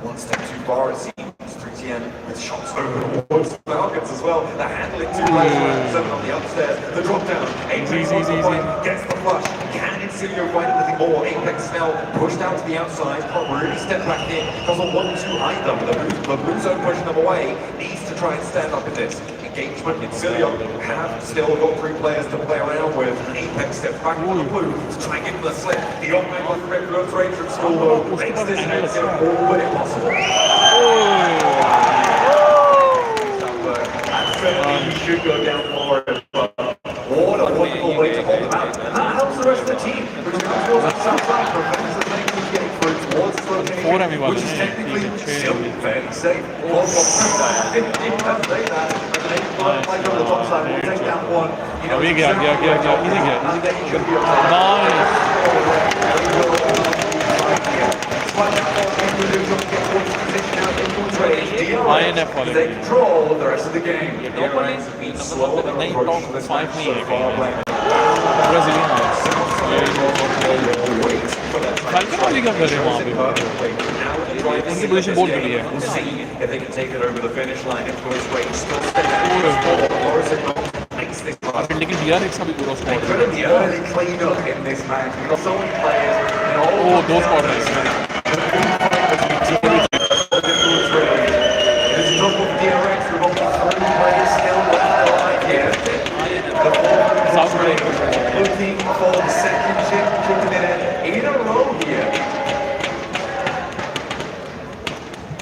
one step too far, it seems. 3TN with shots over towards Falcons as well. They're handling 2 players, 7 on the upstairs. The drop down. Apex on the point, gets the flush. Can Cilio find anything more? Apex now pushed out to the outside. Can't really step back in. Doesn't want to either. The blue zone pushing them away. Needs to try and stand up in this. Engagement in Cilio have still got 3 players to play around with. And Apex steps back on the blue to try and give them the slip. The off-man one from Influence Rage from school though makes this next all but impossible. And certainly he should go down for it. But what a wonderful way to hold them out. And that helps the rest of the team, which comes towards the south side, prevents the thing from getting through towards the rotation, which is technically still fairly safe. Lost one through that. Didn't say that. And they play over the top side. We'll take down one. You know, Easy get. should be they control the rest of the game. नहीं top 5 नहीं है Brazilian falcon वाली क्या कर रहे हैं वहाँ पे उनकी पोजीशन बहुत बढ़िया है लेकिन DRX का भी पूरा स्क्वाड ओ 2 स्क्वाड है इसमें Looking for the second championship in a row here.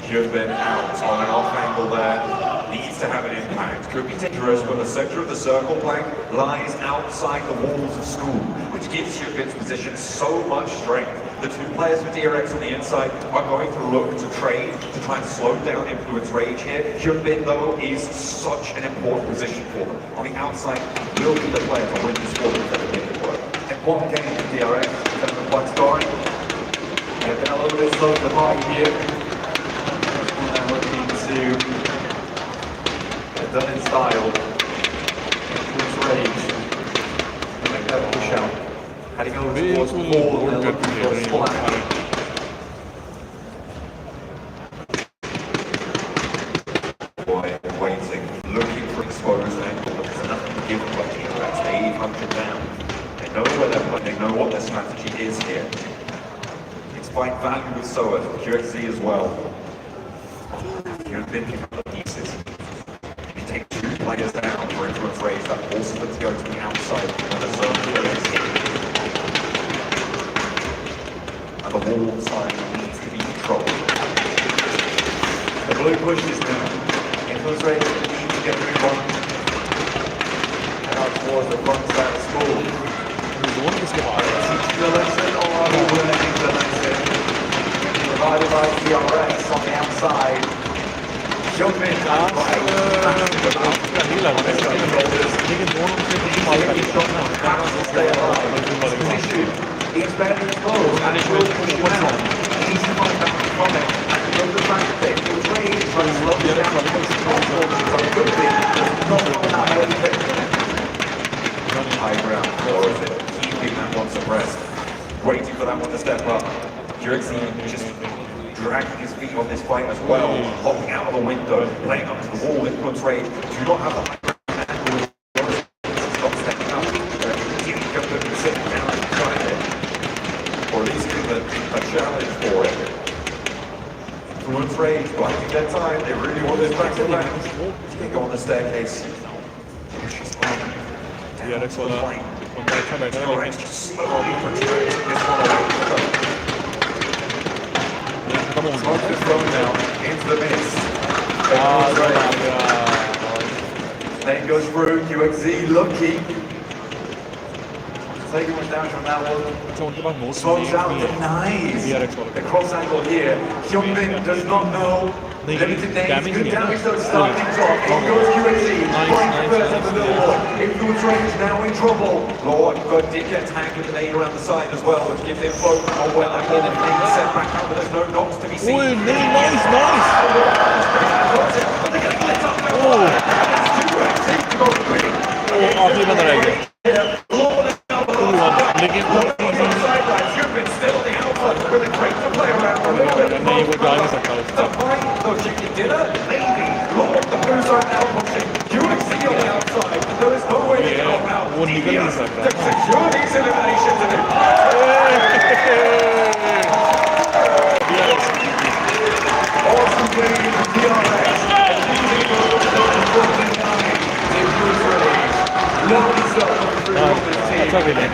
Should have been out on an off angle there. Needs to have an impact. Could be dangerous, but the center of the circle plank lies outside the walls of school, which gives Hyunbin's position so much strength. The two players with DRX on the inside are going to look to trade to try and slow down Influence Rage here. Hyunbin, though, is such an important position for them. On the outside, will be the player to win this score if they make it work. And one game for DRX, and the one scoring. They've been a little bit slow to the party here. And they're looking to get done in style. Influence Rage. Make that push out. Heading over towards the ball and looking for a splash. Waiting, looking for exposed angle, but there's nothing to give by TRX. They hunted down. They know where they're playing, they know what their strategy is here. It's fight value with Soa, QXZ as well. You've been pieces. If you take 2 players down for Influence Rage, that forces them to go to the outside of the zone QXZ. And the wall side needs to be controlled. The blue pushes down. Influence Rage needs to get a move on. And out towards the front side of school. Provided by TRX on the outside. Hyunbin down by he's better exposed and it will push him out. He needs to find out from it. And go the fact that he was raised, but he's low down. So good thing, not on that way. High ground, or is it keeping that one suppressed? Waiting for that one to step up. QXZ just dragging his feet on this fight as well. Hopping out of the window, playing up to the wall. Influence Rage do not have the high ground angle. Stop stepping up. Sitting down and trying it. Or at least give a challenge for it. Influence Rage, biding their time. They really want this back to back. They go on the staircase. DRX वाला बंदा अच्छा बैठा है लेकिन खत्म हो गया into the mix. Then goes through QXZ, lucky. Taking one down from that one. Smokes out denies the cross angle here. Hyunbin does not know. Limited damage, good damage though to start things off. In goes QXZ, trying to burst up the middle one. Influence Rage now in trouble. Lord, but did get tagged with the nade around the side as well, which gives him both. Oh well, that one being set back up, but there's no knocks to be seen. Oh, nice. Oh, आखिरी बंदा रह गया लेकिन नहीं वो जा नहीं सकता वो निकल नहीं सकता अच्छा खेला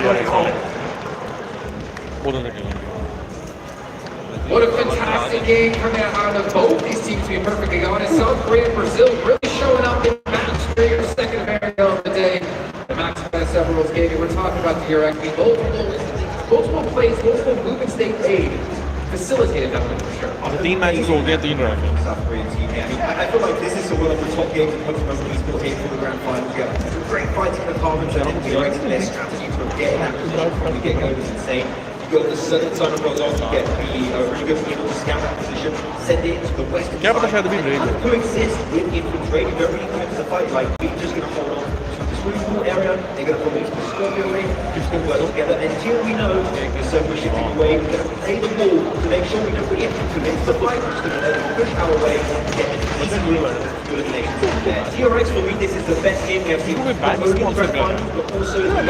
What a fantastic game coming out of both these teams, to be perfectly honest. South Korea and Brazil really showing up in match 3 or second variant of the day. The Max Severals game, we're talking about the DRX. Multiple plays, multiple movement state made. facilitated that win for sure. तीन matches हो गए 3 run South Korean team. I feel like this is one of the top games in Pokemon Mobile Esports here for the grand final. We have some great fighting in the Carbons and their strategy to get that position from the get-go is insane. You got the certain time of results to get really good people to scout that position, send it into the western क्या पता side, शायद अभी break and coexist with infiltrate. You don't really come into the fight like we're just going to hold on to this really cool area. They're going to come into the Scorpio ring, just going to work together. Until we know the circle shifting away, we're going to play the ball to make sure we don't really commit to the fight. We're just going to let them push our way and get into the eliminations from there. TRX for me, this is the best game we have seen. Not only in the grand final, but also in the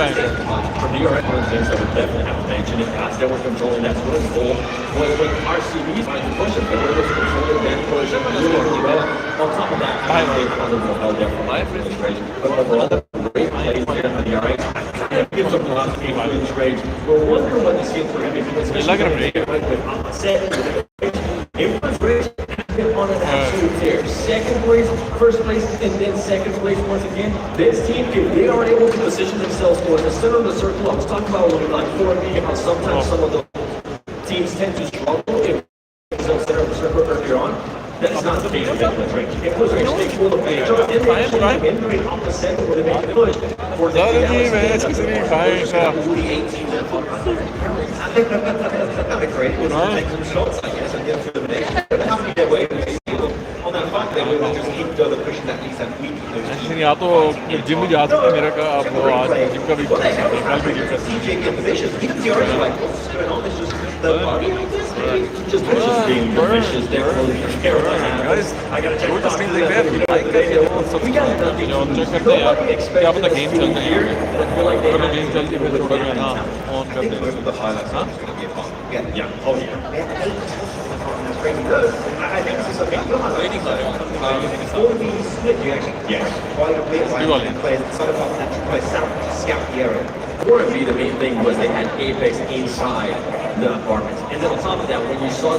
For New York, one of the things that we definitely have to mention is as they were controlling that sort of goal was when RCBs tried to push it, they were able to control it, then push it really well. On top of that, I think on the ball held there for life, really great. But overall, the great plays there for the RX. It gives them a lot of game in trades. We're wondering what this game for him is, especially with upset. It was great. On an absolute tear. Second place, first place, and then second place once again. This team, if they are able to position themselves for the center of the circle, I was talking about a little like 4B, how sometimes some of the teams tend to struggle if they're center of the circle earlier on. That's not the case with England, right? It was actually full of page on, and they actually entering on the second where they made the push for the ज़्यादा नहीं match किसी ने खाया था That'd be great. Take some shots, I guess, and get through the next. But how many get away on that fight? They will just keep further pushing that lead and weak. Actually या तो gym भी जा सकते हैं मेरा का अब आज जिम का भी कल भी जिम का TJ in position. Even the orange like, what's going on? It's just the body. Just being vicious there. Guys, we're just feeling like that. Like that, you know, subscribe, you know, check करते हैं यार क्या पता game चल रहे हैं अगर मैं गेम चलती है फिर थोड़ा जो है ना ऑन कर देंगे हाँ Yeah. Oh yeah. That's pretty good. I think this is a big Waiting for it. Before the split, you actually quite a bit like players sort of up that play scout the area. For me, the main thing was they had Apex inside the apartments. And then on top of that, when you saw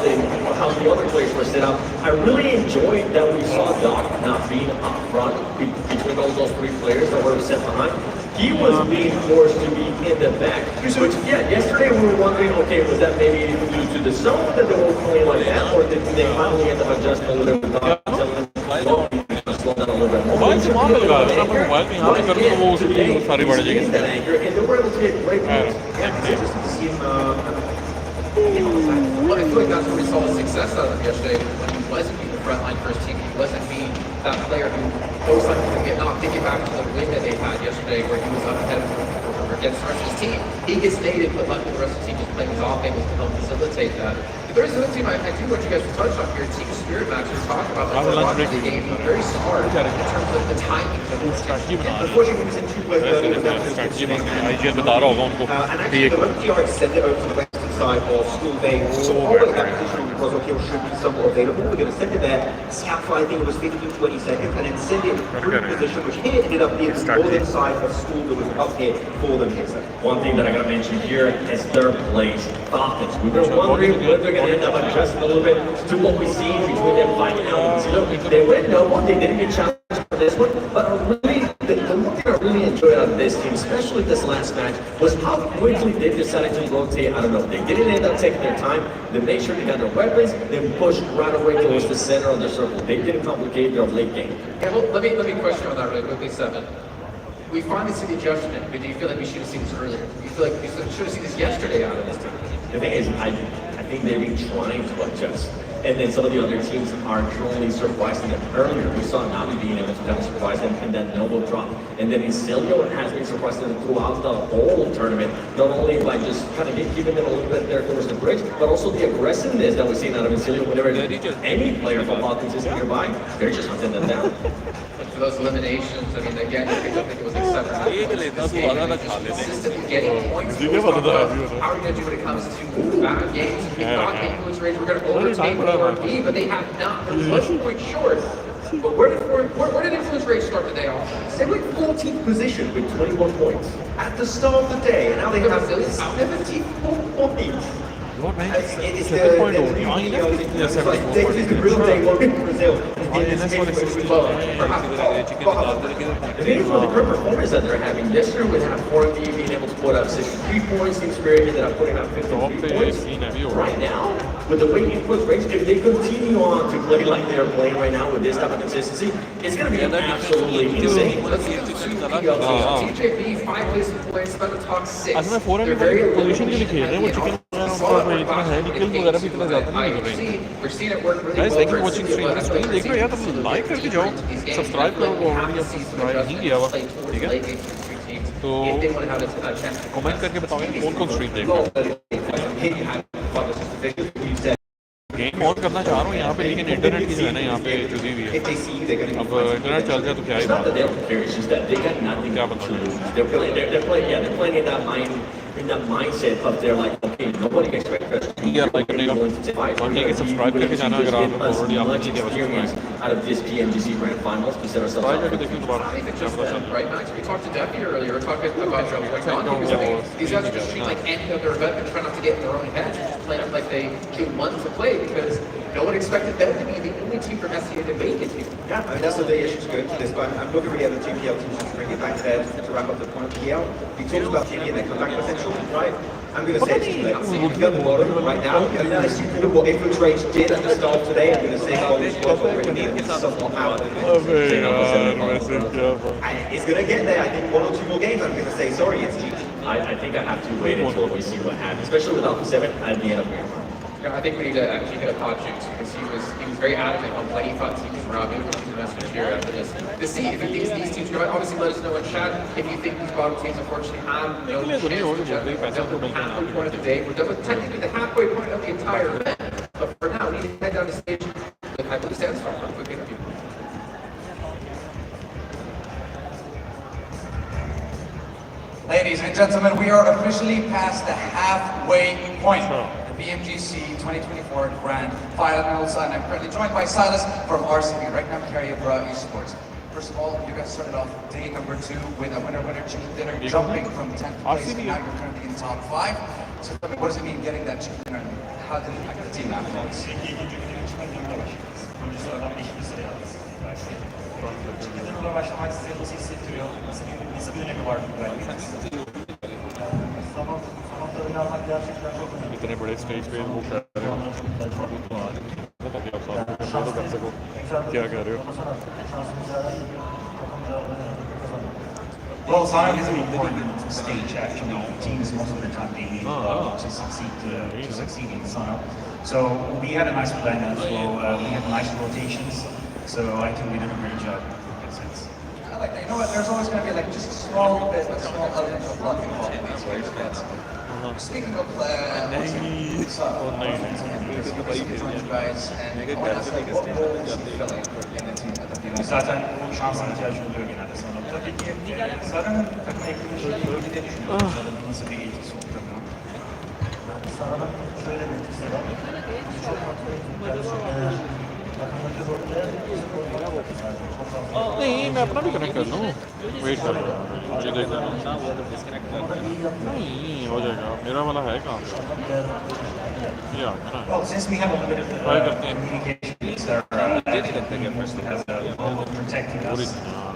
how the other players were set up, I really enjoyed that we saw Doc not being up front between all those 3 players that were set behind. He was being forced to be in the back. Which, yeah, yesterday we were wondering, okay, was that maybe due to the zone that they were playing like that, or did they finally end up adjusting a little bit? Slow down a little bit more. Mobile से वहाँ पे लगा देना पर mobile पे यहाँ पे कर तो वो उसकी सारी बढ़ जाएगी And they were able to get great points. Just to see him, Well, I feel like that's where we saw the success out of him yesterday when he wasn't being the frontline first team. He wasn't being that player who most likely could get knocked. Thinking back to the win that they had yesterday where he was up ahead against the rest of his team. He gets nated, but luckily the rest of the team just playing his offense to help facilitate that. But there's another team I do want you guys to touch on here. Team Spirit Max was talking about like watching the game being very smart in terms of the timing of the unfortunately, he was in 2 plays early. IGL बता रहा होगा उनको And actually, the TRX sent it over to the western side of school. They always that position because O'Kill should be somewhat available. We're going to send it there, scout for I think it was 15-20 seconds, and then send it through position, which here ended up being the northern side of school that was up here for them here. One thing that I gotta mention here is their plays. Falcons. We were wondering whether they're gonna end up adjusting a little bit to what we see between them fighting out. They went double, they didn't get challenged for this one, but the one thing I really enjoyed out of this team, especially this last match, was how quickly they decided to rotate. I don't know, they didn't end up taking their time. They made sure they got their weapons, then pushed right away towards the center of the circle. They didn't complicate their late game. Okay, well, let me question on that really quickly, Seven. We finally see the adjustment, but do you feel like we should have seen this earlier? Do you feel like we should have seen this yesterday out of this team? The thing is, I think they've been trying to adjust. And then some of the other teams are currently surprising them earlier. We saw Navi being able to kind of surprise them in that noble drop. And then Isilio has been surprising them throughout the whole tournament, not only by just kind of keeping them a little bit there towards the bridge, but also the aggressiveness that we're seeing out of Isilio whenever any player from Falcons is nearby, they're just hunting them down. For those eliminations, I mean, again, I think it was like 7 consistently getting points. How are you going to do when it comes to bad games? We thought the Influence Rage were going to overtake PRB, but they have not. They're 1 point short. But where did Influence Rage start the day off? They were in 14th position with 21 points at the start of the day, and now they have 74 points. What man? It's the real day one in Brazil. in this game with low. The thing for the current performance that they're having, yesterday with half 4 being able to put up 63 points, Team Spirit ended up putting up 53 points. Right now, with the way inputs range, if they continue on to play like they're playing right now with this type of consistency, it's going to be absolutely insane. TJB 5 placing points, about to talk 6. असल में forum में position के लिए खेल रहे हैं वो chicken वगैरह इतना है किल वगैरह भी इतना ज्यादा नहीं कर रहे हैं guys thank you for watching stream देख रहे हो यार तुम लाइक करके जाओ सब्सक्राइब करो ऑलरेडी अब सब्सक्राइब नहीं किया हुआ ठीक है तो कमेंट करके बताओ यार कौन-कौन स्ट्रीम देख रहे हो गेम ऑन करना चाह रहा हूँ यहाँ पे लेकिन इंटरनेट की जो है ना यहाँ पे जुड़ी हुई है अब इंटरनेट चल जाए तो क्या ही बात है क्या बताऊँ in that mindset of they're like, okay, nobody can expect us to be subscribe करके जाना अगर आप already आपने ठीक है out of this PMGC Grand Finals to set ourselves up. Right now, we talked to Duffy earlier. We're talking about what's going on. These guys are just treating like end of their event and trying not to get in their own heads, playing up like they came one to play because no one expected them to be the only team from SCA to make it here. Yeah, I mean, that's the issue's going to this, but I'm looking for the other two PL teams to bring it back there to wrap up the point of PL. We talked about TV and their comeback potential, right? I'm going to say to you, like, we've got the bottom right now. Look what Infiltrate did at the start today. I'm going to say Golden Squad already needed something out. It's going to get there. I think 1 or 2 more games. I'm going to say, sorry, it's GG. I think I have to wait until we see what happens, especially with Alpha 7 at the end of the game. I think we need to actually get a pod shoot because he was very adamant on what he thought teams were out. Maybe we'll keep the message here after this to see if he thinks these teams are. Obviously, let us know in chat if you think these bottom teams unfortunately have no chance to generate. We're done with the halfway point of the day. We're done with technically the halfway point of the entire event. But for now, we need to head down the stage with Hyper Sandstorm for a quick interview. Ladies and gentlemen, we are officially past the halfway point. BMGC 2024 Grand Finals, and I'm currently joined by Silas from RCB, right now Carrier Esports. First of all, you guys started off day number 2 with a winner-winner chicken dinner, jumping from 10th place, and now you're currently in top 5. So what does it mean getting that chicken dinner, and how did it impact the team afterwards? इतने बड़े stage पे वो कर रहे हो क्या कर रहे हो Well, Zion is an important stage actually. Teams most of the time they need to succeed in Zion. So we had a nice plan as well. We had nice rotations. So I think we did a great job in that sense. I like that. You know what? There's always going to be like just a small bit, a small element of luck involved in these games. Speaking of guys, and what role is he filling in the team at the beginning? Zaten bu şansın ihtiyacı oluyor genelde sana. Tabii ki Sarı'nın takım eklemişleri diye düşünüyorum. Sarı'nın nasıl bir eğitisi oldu takımın. Sarı'nın şöyle bir etkisi var. Çok नहीं मैं अपना भी connect कर लूँ wait कर लो मुझे देख लेना नहीं हो जाएगा मेरा वाला है काम या Well, since we have a little bit of communication, sir, protecting us,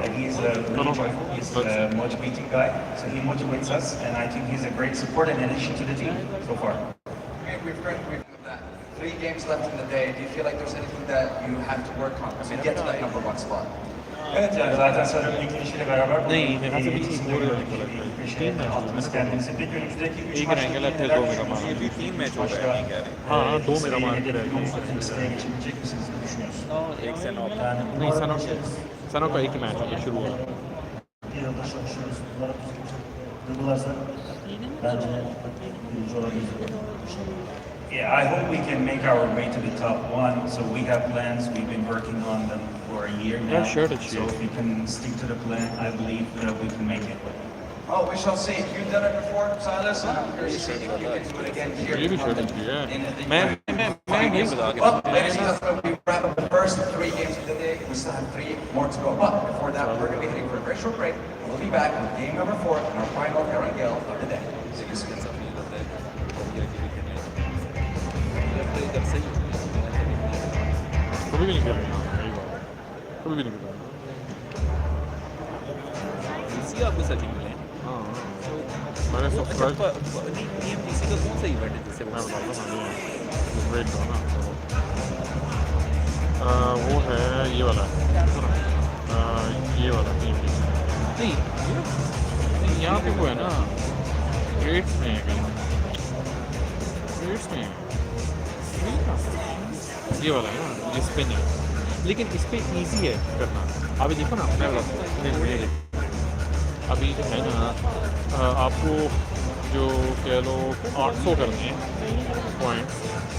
and he's really joyful, he's a motivating guy, so he motivates us, and I think he's a great support and addition to the team so far. We've that 3 games left in the day. Do you feel like there's anything that you have to work on to get to that number 1 spot? Evet yani zaten Sarı'nın eklenişiyle beraber नहीं मेरा से भी score attığımız kendimizi pek önümüzdeki 3 एक maçta रहेंगे left 2 मेरा मान हाँ 2 मेरा मान के रहेगा sıraya geçebilecek misiniz diye düşünüyorsun? एक से 9 नहीं सनो का एक ही मैच है शुरू हुआ Bir yılda çalışıyoruz. Bunları uygularsak bence birinci olabiliriz. Yeah, I hope we can make our way to the top 1. So we have plans. We've been working on them for a year now. Yeah, sure that you. So if we can stick to the plan, I believe that we can make it. Well, we shall see. You've done it before, Silas, and I'm curious to see if you can do it again here. ये भी sure that you, yeah. मैं game बता के Well, ladies and gentlemen, we wrap up the first 3 games of the day. We still have 3 more to go. But before that, we're going to be heading for a very short break. We'll be back with game number 4 and our final Erangel of the day. See you soon. कभी भी नहीं खेलेंगे बिल्कुल भी नहीं पता। इसी आपको सच में मिले। हाँ मैंने सब्सक्राइब PMGC का कौन सा इवेंट है जिससे मैं बताता हूँ वेट करो ना वो है ये वाला ये वाला नहीं यहाँ पे वो है ना रेट्स में है कहीं रेट्स में है ये वाला है ना इस पे नहीं लेकिन इस पे ईजी है करना। अभी देखो ना मैं अभी जो है ना आपको जो कह लो 800 करने हैं पॉइंट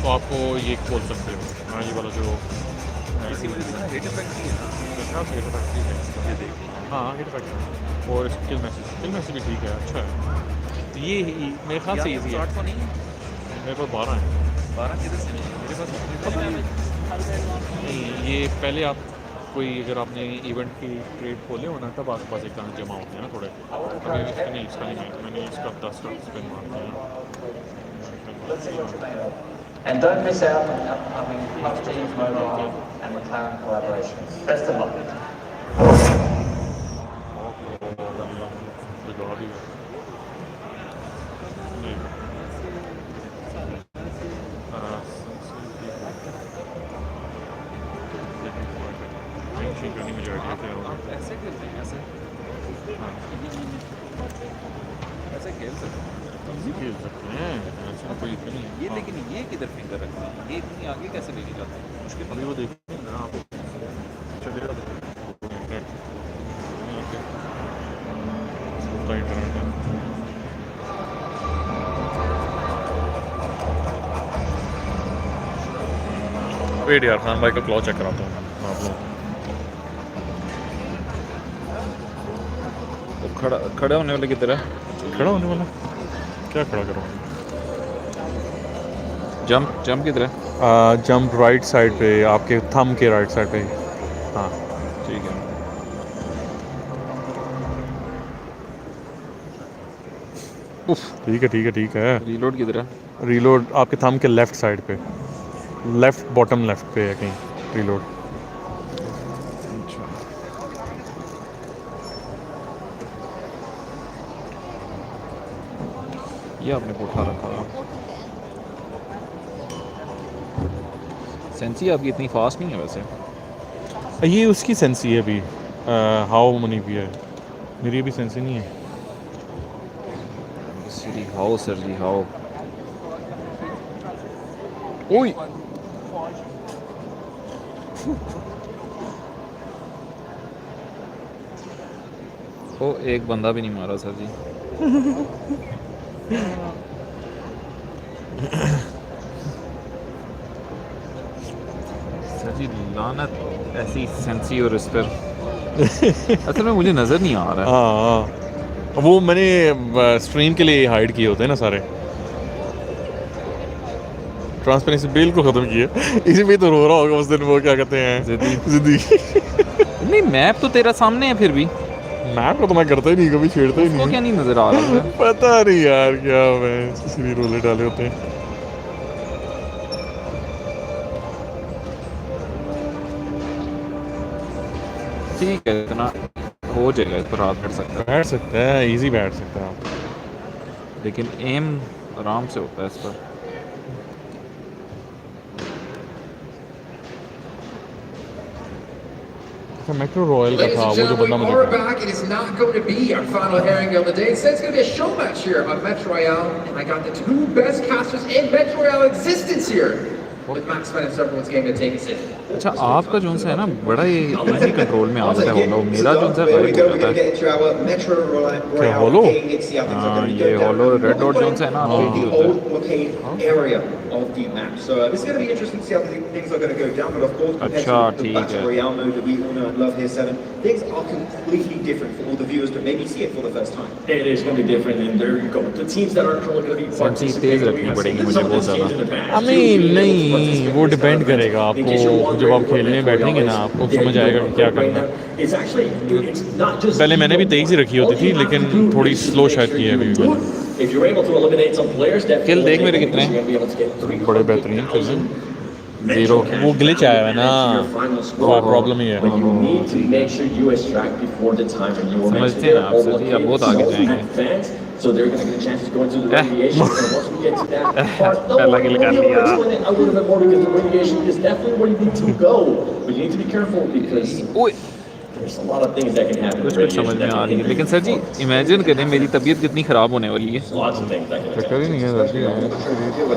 तो आपको ये खोल सकते हो। हाँ ये वाला जो हिट इफेक्ट है ना हाँ हिट इफेक्ट और स्किल मैसेज भी ठीक है अच्छा है ये मेरे ख्याल से ईजी है। 800 नहीं मेरे पास 12 है 12 किधर से मेरे पास नहीं ये पहले आप कोई अगर आपने इवेंट की ट्रेड खोले हो ना तब आपके पास एक तरह जमा होते हैं ना थोड़े। अगर इसका नहीं मैंने इसका 10 का स्पेंड मार दिया। And don't miss out on the upcoming PUBG Mobile and McLaren collaborations. Best of luck. ऐसे खेलते हैं ऐसे खेल सकते हैं ऐसा कोई नहीं है। ये लेकिन ये किधर फिंगर रखते हैं ये इतनी आगे कैसे लेके जाते हैं मुश्किल अभी वो देखिए ना आप चलेगा वेट यार खान भाई का क्लॉ चेक कराता हूँ आप लोग। खड़ा होने वाले किधर है खड़ा होने वाला क्या खड़ा करो जंप किधर है जंप राइट साइड पे आपके थंब के राइट साइड पे। हाँ ठीक है ठीक है ठीक है ठीक है। रीलोड किधर है रीलोड आपके थंब के लेफ्ट साइड पे लेफ्ट बॉटम लेफ्ट पे है कहीं रीलोड। ये आपने उठा रखा है सेंसी आपकी इतनी फास्ट नहीं है वैसे। ये उसकी सेंसी है अभी हाउ मनी भी है मेरी अभी सेंसी नहीं है। हाउ सर जी हाउ ओए ओ एक बंदा भी नहीं मारा सर जी सर जी लानत ऐसी सेंसी और इस पर असल में मुझे नज़र नहीं आ रहा है। हाँ वो मैंने स्ट्रीम के लिए हाइड किए होते हैं ना सारे ट्रांसपेरेंसी बिल्कुल ख़त्म की है इसी पे तो रो रहा होगा उस दिन वो क्या कहते हैं जिद्दी नहीं मैप तो तेरा सामने है फिर भी मैप को तो मैं करता ही नहीं कभी छेड़ता ही नहीं क्या नहीं नज़र आ रहा है पता नहीं यार क्या मैं किसी रोले डाले होते हैं। ठीक है इतना हो जाएगा इस पर हाथ बैठ सकता है इजी बैठ सकता है आप लेकिन एम आराम से होता है इस पर। मेट्रो रॉयल का था वो जो बंदा मुझे back. It is not going to be our final herring of the day. Instead, it's going to be a show match here on Metro Royale. And I got the two best casters in Metro Royale existence here. With Max Fun and Everyone's game to take us in. अच्छा आपका zone सा है ना बड़ा ये easy control में आ जाता है होलो मेरा जोन सा गायब हो जाता है। क्या होलो हाँ ये होलो रेड डॉट जोन सा है ना आपके होता है। Of the map. So this is going to be interesting to see how things are going to go down. But of course, compared to the Battle Royale mode that we all know and love here, 7, things are completely different for all the viewers to maybe see it for the first time. It is going to be different, and there you go. The teams that are currently going to be participating, we have seen some of this change in the past. I mean, नहीं वो depend करेगा आपको जब आप खेलने बैठेंगे ना आपको समझ आएगा कि क्या करना है। पहले मैंने भी तेज ही रखी होती थी लेकिन थोड़ी स्लो शायद की है अभी If you're able to eliminate some players, किल देख मेरे कितने बड़े बेहतरीन 0 वो glitch आया है ना वो प्रॉब्लम ही है But you need to make sure you extract before the time and you will समझते हैं आप सर जी आप बहुत आगे जाएंगे so they're going to get a chance to go into the radiation. And once we get to that part, पहला किल कर लिया a little bit more because the radiation is definitely where you need to go. But you need to be careful because there's a lot of things that can happen. कुछ समझ में आ रही है लेकिन sir जी imagine करें मेरी तबीयत कितनी ख़राब होने वाली है चक्कर ही नहीं है सर जी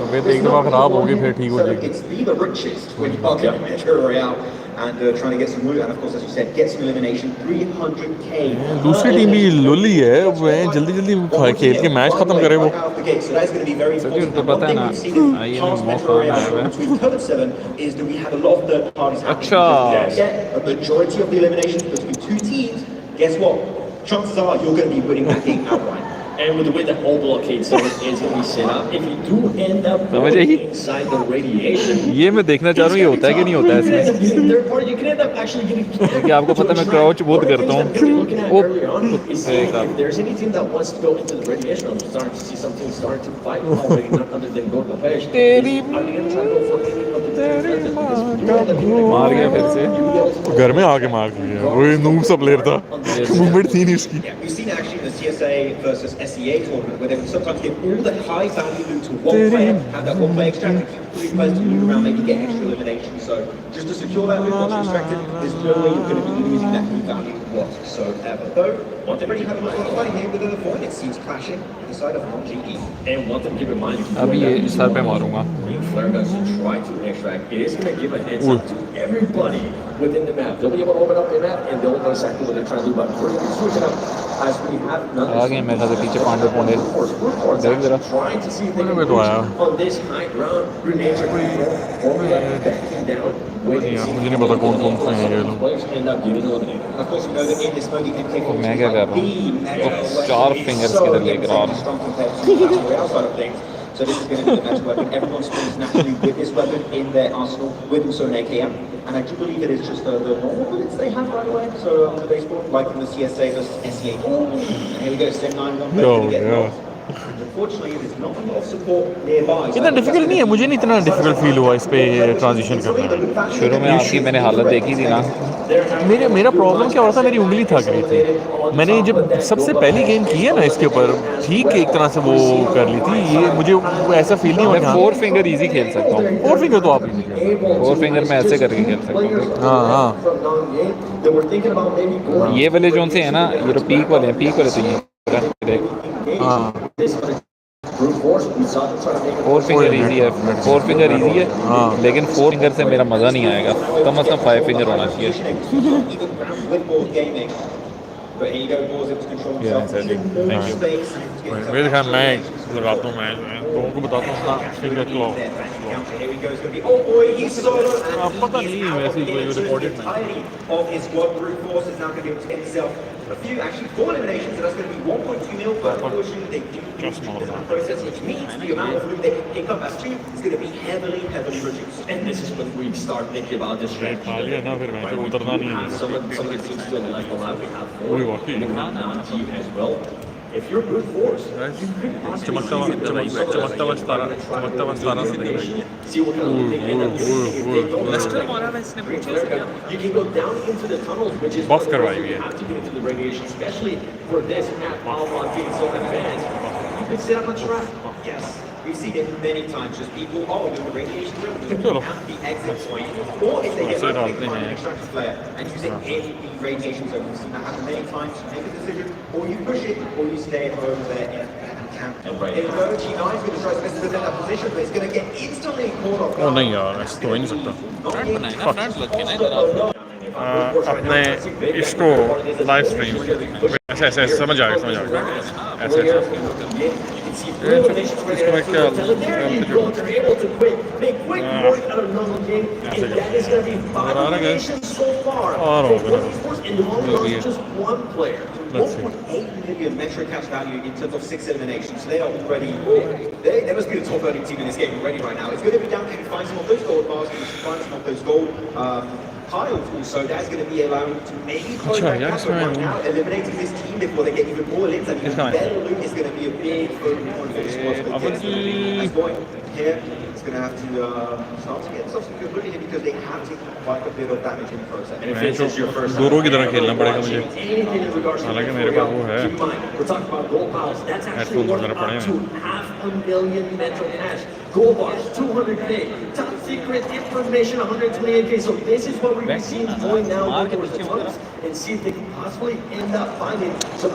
तबीयत एक दफ़ा ख़राब होगी फिर ठीक हो जाएगी It's be the richest when you get Metro Royale and trying to get some loot and of course as you said get some elimination 300k. दूसरी टीम भी लुल्ली है वो जल्दी जल्दी खेल के मैच खत्म करे वो सर जी उनको पता है ना आइए मौका आया है अच्छा a majority of the eliminations between two teams, guess what? Chances are you're going to be winning that game outright. And with the way the whole blockade zone is going to be set up, if you do end up going inside the radiation, ये मैं देखना चाह रहा हूँ ये होता है कि नहीं होता है इसमें third party, you can end up actually getting. क्योंकि आपको पता है मैं क्राउच बहुत करता हूँ If there's any team that wants to go into the radiation, I'm starting to see some teams starting to fight already, not other than go to the page. तेरी मार गया फिर से घर में आके मार दिया वो नूब सा प्लेयर था मूवमेंट थी नहीं उसकी We've seen actually in the CSA versus SEA tournament where they would sometimes give all the high value loot to one player, have that one player extract, keep three players to move around, maybe get extra elimination. So just to secure that loot once extracted, there's no way you're going to be losing that loot value whatsoever. Though, one thing already have a lot of fighting here with the point, it seems clashing with the side of PMGC. And one thing to keep in mind, अभी ये sir पे मारूंगा flare guns to try to extract, it is going to give a heads up to everybody within the map. They'll be able to open up their map and they'll know exactly what they're trying to do. But we're going to switch it up as we have none आ गए मेरे से पीछे पांडे पौने देख जरा trying to see if they can मैं तो आया on this high ground. Grenades are going to go all the way backing down. मुझे नहीं पता कौन कौन से हैं ये लोग End up getting eliminated. Of course, we know that in this mode, the MK4 मैं क्या कर रहा हूँ चार फिंगर्स की तरह लेकर आ रहा हूँ So this is going to be the match weapon. Everyone spawns naturally with this weapon in their arsenal, with also an AKM. And I do believe it is just the normal bullets they have right away. So they spawn like in the CSA versus SEA. And here we go, Stem 9 Unfortunately, there's not a lot of support nearby. इतना difficult नहीं है मुझे नहीं इतना difficult feel हुआ इस पे transition करना शुरू में आपकी मैंने हालत देखी थी ना मेरा प्रॉब्लम क्या हो रहा था मेरी उंगली थक रही थी मैंने जब सबसे पहली गेम की है ना इसके ऊपर ठीक एक तरह से वो कर ली थी ये मुझे ऐसा फील नहीं मैं 4 फिंगर इजी खेल सकता हूँ 4 फिंगर तो आप इजी खेल 4 फिंगर मैं ऐसे करके खेल सकता हूँ ये वाले जो से है ना ये तो पीक वाले हैं पीक वाले तो ये फोर फिंगर इजी है 4 फिंगर इजी है लेकिन 4 फिंगर से मेरा मज़ा नहीं आएगा कम से कम 5 फिंगर होना चाहिए मेरे ख्याल मैं लगाता हूँ मैं लोगों को बताता हूँ अपना फिंगर क्लॉ पता नहीं वैसे कोई recorded a few, actually 4 eliminations, and that's going to be 1.2 mil, but unfortunately they do the process, which means the amount of loot they can pick up as team is going to be heavily reduced. And this is when we start thinking about this strategy. Some of the teams still like a lot. We have 4 and not to you as well. If you're brute force, चमकता हुआ तारा see what kind of thing end up you can go down into the tunnels, which is buff करवाई हुई है have to get into the radiation, especially for this map on being so advanced. You could set up a trap. Yes. We've seen it many times, just people, doing the radiation drill, at the exit point, or if they get like an extractor flare and use it in the radiation zone. We've seen that happen many times. You make a decision, or you push it, or you stay over there and camp. If G9 is going to try to defend that position, but it's going to get instantly caught off. नहीं यार ऐसे तो हो ही नहीं सकता अपने इसको live stream ऐसे समझ आ गया ऐसे इसको मैं क्या Let's see. 1.8 million metric cash value in terms of 6 eliminations. They are already, they must be the top earning team in this game already right now. It's going to be down to find some of those gold bars, find some of those gold piles also. That's going to be allowing to maybe close that gap right now, eliminating this team before they get even more limbs. And even better loot is going to be a big focus point for the squad. That's going here. is going to have to start to get themselves some good loot here because they have taken quite a bit of damage in the process. And if this is your first दोनों की तरह खेलना पड़ेगा मुझे anything in regards to हालांकि मेरे पास वो है keep in mind, we're talking about gold piles. That's actually headphone worth वगैरह पड़े up हैं to $500,000 metro cash. Gold bars, 200K. Top secret information, 128K. So this is what we're going to see going now towards the tunnels and see if they can possibly end up finding some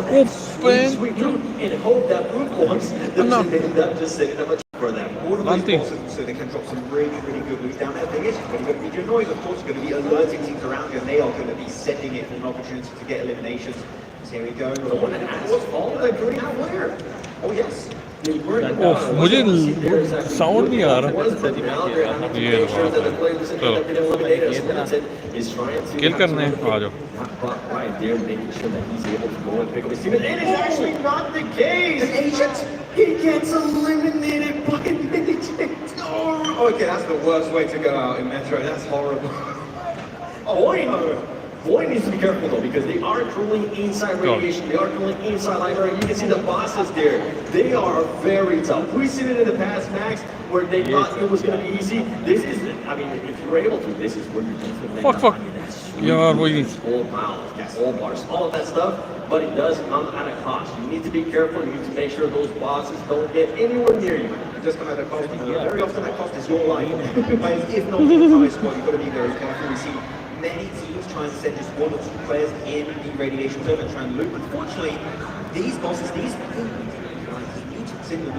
sweet loot and hope that brute ones doesn't end up just setting them a for them. All of these bosses, so they can drop some really, really good loot down there. The thing is, when you're going to be doing noise, of course, you're going to be alerting teams around you, and they are going to be setting it for an opportunity to get eliminations. So here we go. The one that was all they're putting out where? Oh yes. मुझे sound नहीं आ रहा ये किल करने आ जाओ right there, making sure that he's able to go and pick up his team. And it is actually not the case. Agent, he gets eliminated by Agent. Oh, okay, that's the worst way to go out in Metro. That's horrible. Boy needs to be careful though because they are currently inside radiation. They are currently inside library. You can see the bosses there. They are very tough. We've seen it in the past, Max, where they thought it was going to be easy. This is, I mean, if you were able to, this is where you're going to fuck. Yeah, boy. All miles, all bars, all of that stuff. But it does come at a cost. You need to be careful. You need to make sure those bosses don't get anywhere near you. It does come at a cost. Very often that cost is your life. But if not the entire squad, you've got to be very careful. We see many teams try and send just one or two players in the radiation zone and try and loot. Unfortunately, these bosses, these in the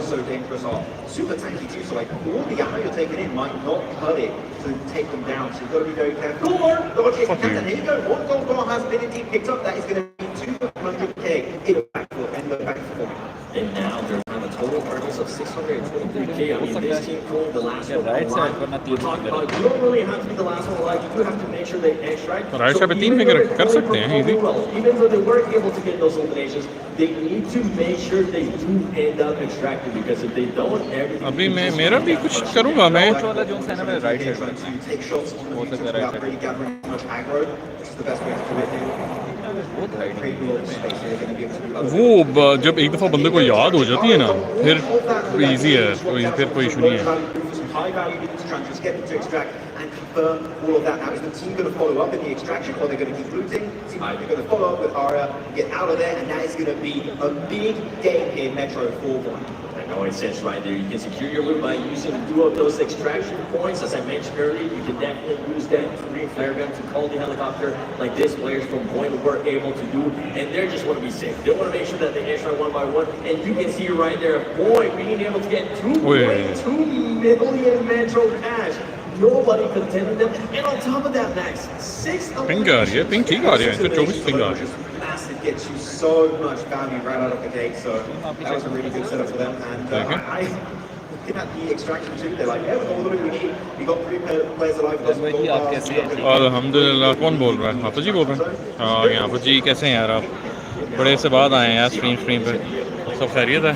so dangerous, are super tanky too. So like all the ammo you're taking in might not cut it to take them down. So you've got to be very careful. Okay, and here you go. One gold bar has been indeed picked up. That is going to be 200K in the backfield and the backfield. And now they're on a total earnings of 623K. I mean, this team pulled the last one alive. We're talking about you don't really have to be the last one alive. You do have to make sure they extract. Right side पे 3 finger कर सकते हैं easy Even though they weren't able to get those eliminations, they need to make sure they do end up extracting because if they don't, everything. अभी मैं मेरा भी कुछ करूँगा मैं वाला जो है ना मैं राइट साइड में take shots on the without really gathering too much aggro. It's the best way to do it. वो जब एक दफ़ा बंदे को याद हो जाती है ना फिर इजी है फिर कोई इशू नहीं है High value to try and just get them to extract and confirm all of that. Now, is the team going to follow up in the extraction or they're going to keep looting? They're going to follow up with Aria, get out of there, and that is going to be a big game here, Metro 4-1. I know it says right there, you can secure your loot by using 2 of those extraction points. As I mentioned earlier, you can definitely use that green flare gun to call the helicopter like this players from Point were able to do. And they just want to be safe. They want to make sure that they extract one by one. And you can see right there, Point being able to get 2.2 million Metro cash. Nobody contended them. And on top of that, Max, 6 ping आ रही है ping ठीक आ रही है इससे 24 ping आ रही है Massive gets you so much value right out of the gate, so that was a really good setup for them. And looking at the extraction too, they're like, yeah, all the way we need. We got 3 players alive. अल्हम्दुलिल्लाह कौन बोल रहा है हाफिज जी बोल रहे हैं हाँ हाफिज जी कैसे हैं यार आप बड़े से बाद आए हैं यार स्ट्रीम पे सब खैरियत है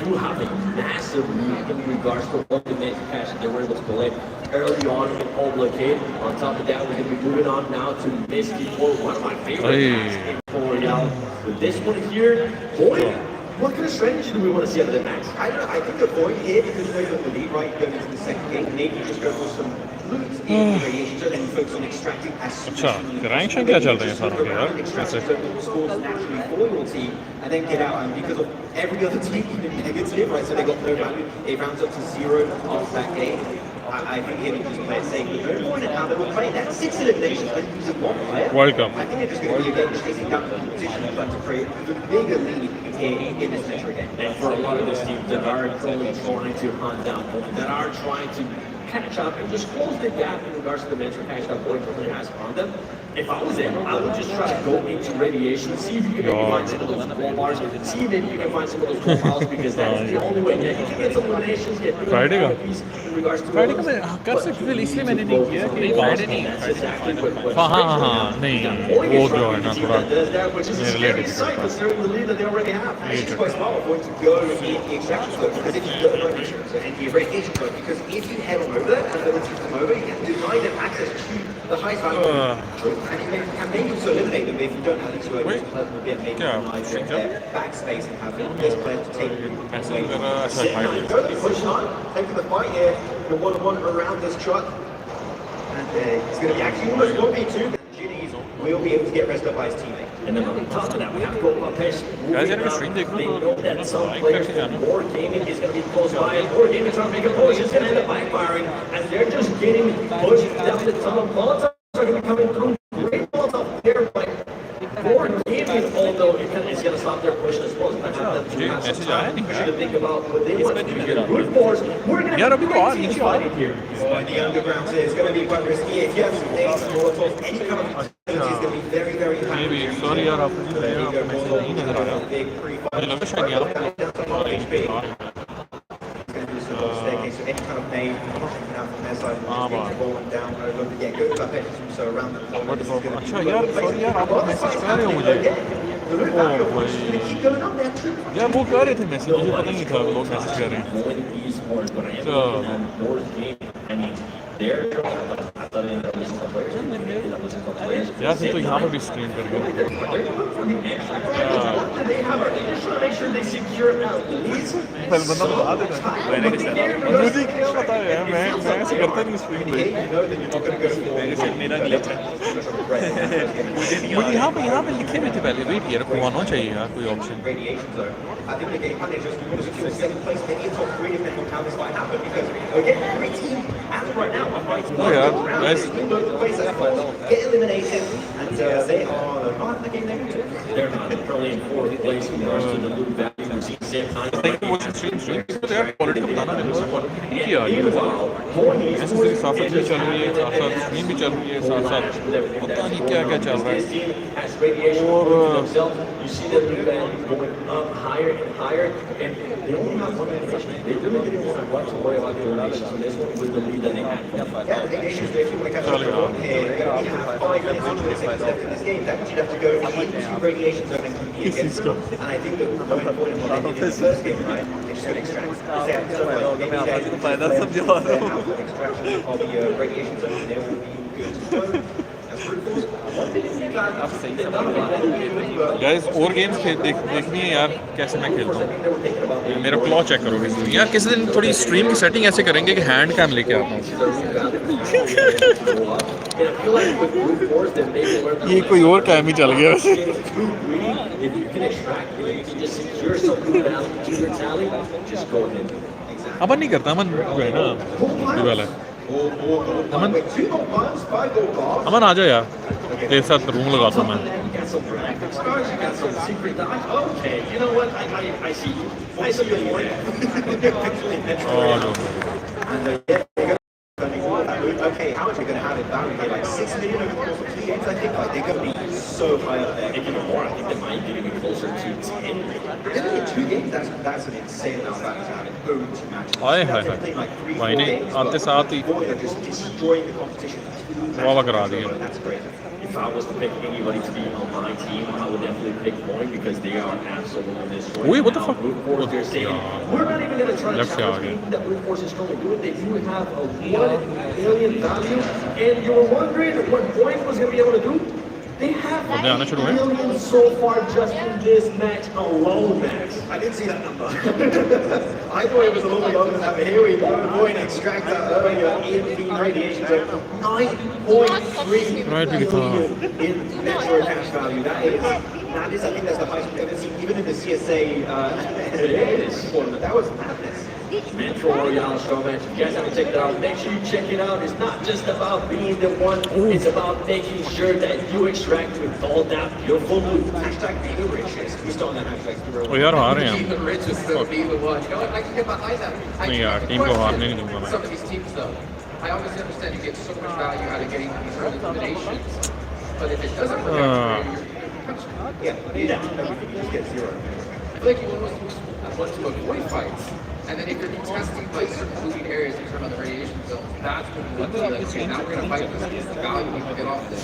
massive lead in regards to what the net cash they were able to collect early on in whole blockade. On top of that, we're going to be moving on now to Misty for one of my favorites for y'all. With this one here, boy, what kind of strategy do we want to see out of the Max? I don't know, I think the point here, because they've got the lead right going into the second game, maybe just go for some loot in the radiation zone and focus on extracting as soon as अच्छा rank क्या चल रहे हैं सारों के यार ऐसे scores naturally for your team and then get out, and because of every other team being negative, right, so they got no value, it rounds up to 0 after that game. I think he just play it safe. There's no point in how they were playing that. 6 eliminations and using 1 player. Welcome. I think they're just going to be again chasing down the competition, but to create a bigger lead in this Metro game. And for a lot of these teams that are currently trying to hunt down, that are trying to catch up and just close the gap in regards to the Metro cash that Boyd currently has on them. If I was them, I would just try to go into radiation, see if you can maybe find some of those gold bars, see if maybe you can find some of those profiles because that's the only way. Yeah, you can get some eliminations, get a piece regards to Friday का मैं कर सकते थे इसलिए मैंने नहीं किया कि फ्राइडे नहीं हाँ हाँ हाँ हाँ नहीं वो जो है ना थोड़ा मेरे लिए difficult because if you head on over there and then come over, you can deny them access to the highest value. And you can maybe also eliminate them if you don't have these two open. Backspace and have this player to take pushing on, taking the fight here, the 1-1 around this truck. And it's going to be actually almost 1v2. Ginny's will be able to get rested up by his teammate. And then on top of that, we have Lopez. Guys, I have a stream They know that some players from War Gaming is going to be close by, and War Gaming trying to make a push. It's going to end up backfiring, and they're just getting pushed down the tunnel. Molotovs are going to be coming through. Great Molotov there, but War Gaming, although it's going to stop their push as well. That's not that you have some time to think about what they want to do. Good force. We're going to have teams fighting here. The underground is going to be quite risky. If you have some ace and Molotovs, any kind of it's going to be very, very high. Maybe sorry यार आपको message नहीं नजर आ रहा मुझे लगा शायद यहाँ अच्छा यार सॉरी यार आप मैसेज कर रहे हो मुझे यार वो कर रहे थे मैसेज मुझे पता नहीं था लोग मैसेज कर रहे हैं यार तो यहाँ पर भी स्क्रीन कर दो पहले बंदा बता देता मुझे क्या पता है मैं ऐसे करता नहीं स्क्रीन पे मेरा ग्लिच है मुझे यहाँ पे लिखे भी थे पहले वेट यार कोई आना चाहिए यार कोई option oh yeah, guys. Get eliminated, and they are not the game negative. They're not probably in fourth place in regards to the loot value. यार क्वालिटी का बताना मेरे को क्वालिटी क्या है ऐसे सिर्फ साथ साथ भी चल रही है साथ साथ स्क्रीन भी चल रही है साथ साथ पता नहीं क्या क्या चल रहा है और you see them going up higher and higher, and they only have one elimination. They really didn't want to worry about the eliminations on this one with the lead that they had. Yeah, if you want to catch up here, we have 5 minutes into this left in this game. That means you'd have to go into radiation zone and compete against them. And I think that the most important one they did in the first game, right? They just got extract. Extraction of the radiation zone, and they will be good to go. Guys और games देखनी है यार कैसे मैं खेलता हूँ मेरा claw check करो यार किसी दिन थोड़ी स्ट्रीम की सेटिंग ऐसे करेंगे कि हैंड कैम लेके आता हूँ ये कोई और कैम ही चल गया वैसे अमन नहीं करता अमन जो है ना वाला अमन आ जाओ यार तेरे साथ रूम लगाता हूँ मैं Okay, how much are we going to have in value here? Like 6 million over the course of 2 games, I think. Like, they're going to be so high up there. Even more, I think they might be getting closer to 10. Really, in 2 games, that's an insane amount of value to have in over 2 matches. हाय हाय हाय भाई ने आते साथ ही वाला करा दिया If I was to pick anybody to be on my team, I would definitely pick Moy because they are absolutely destroying. Wait, what the fuck? They're saying, we're not even going to try to challenge that Brute Force is trying to do it. They do have a 1 million value, and you were wondering what Moy was going to be able to do? They have 1 million so far just in this match alone, Max. I didn't see that number. I thought it was a little bit longer than that, but here we go. Boy, and extract that earlier in the radiation zone. 9.3 in metro cash value. That is, I think that's the highest we've ever seen, even in the CSA. That was madness. Metro Royale show match. If you guys haven't checked it out, make sure you check it out. It's not just about being the one, it's about making sure that you extract with all that beautiful loot. Hashtag be the richest. We still on that hashtag. Oh यार हार रहे हैं Be the richest, so be the one. You know what? I can get behind that. नहीं यार team को हारने नहीं दूंगा मैं Some of these teams, though, I obviously understand you get so much value out of getting these early eliminations, but if it doesn't work out, yeah, everything you just get 0. feel like you almost want to avoid fights. And then if you're contesting like certain moving areas in terms of the radiation zones, that's when you want to be like, okay, now we're going to fight this. This is the value we can get off this.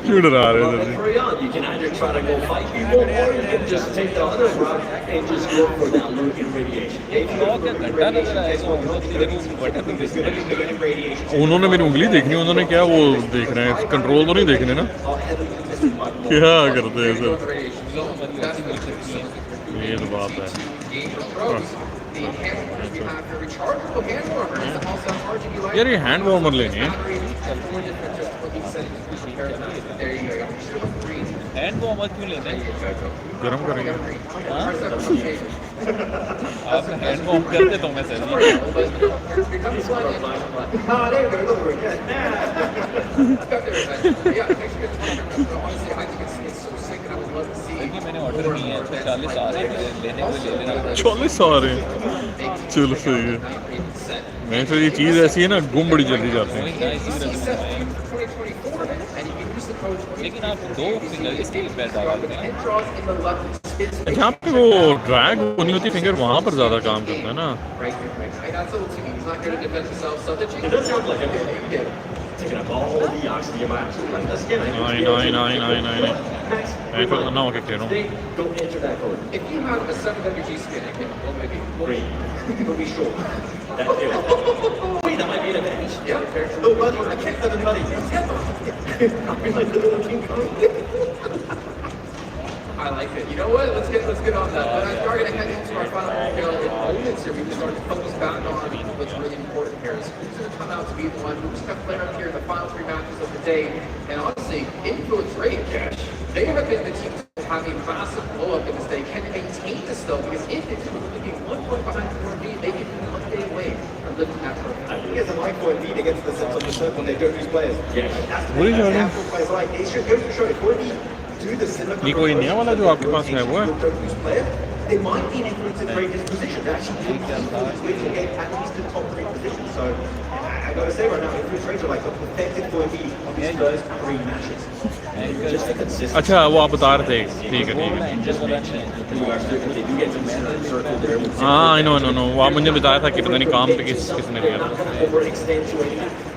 क्यों डरा रहे थे Very on. You can either try to go fight people, or you can just take the other route and just go for that look in radiation. उन्होंने मेरी उंगली देखनी उन्होंने क्या वो देख रहे हैं कंट्रोल तो नहीं देखने ना क्या करते हैं सर ये तो बात है यार ये हैंड वार्मर लेनी है हैंड वार्मर क्यों लेना है गरम करेंगे आप हैंड वार्म करते तो मैं सर देखिए मैंने ऑर्डर नहीं है 40 आ रहे हैं लेने को ले लेना 40 आ रहे हैं चलो सही है मैं तो ये चीज़ ऐसी है ना गुम बड़ी जल्दी जाते हैं लेकिन आप 2 फिंगर इसके पैर डालते हैं जहाँ पे वो ड्रैग नहीं होती फिंगर वहाँ पर ज़्यादा काम करता है ना ना ओके कह रहा हूँ If you have a 700G skin, it can go maybe green. It'll be short. Wait, that might be an advantage. Yeah. Oh, buddy, I can't let buddy. I'll be like the little King Kong. I like it. You know what? Let's get on that. But I'm going to head into our final reveal in moments here. We can start to focus back on what's really important here. Is who's going to come out to be the one who's going to play up here in the final 3 matches of the day. And honestly, Influence Rate, Cash, they have been the team to have a massive blow up in this day. Can they maintain this though? Because if they do, looking 1 point behind the 4B, they can be 1 day away from lifting that trophy. I think it's a life point lead against the sense of the circle when they don't lose players. Yes. That's What are you doing? players like it should go to show if 4B do the similar ये कोई नया वाला जो आपके पास है वो है don't lose players, they might be in influence in very disposition. They actually could be with the game at least in top 3 positions. So I gotta say right now, influence rates are like the pathetic 4B of these first 3 matches. Just the consistency. अच्छा वो आप बता रहे थे ठीक है हाँ I know वो आप मुझे बताया था कि पता नहीं काम पे किसने किया था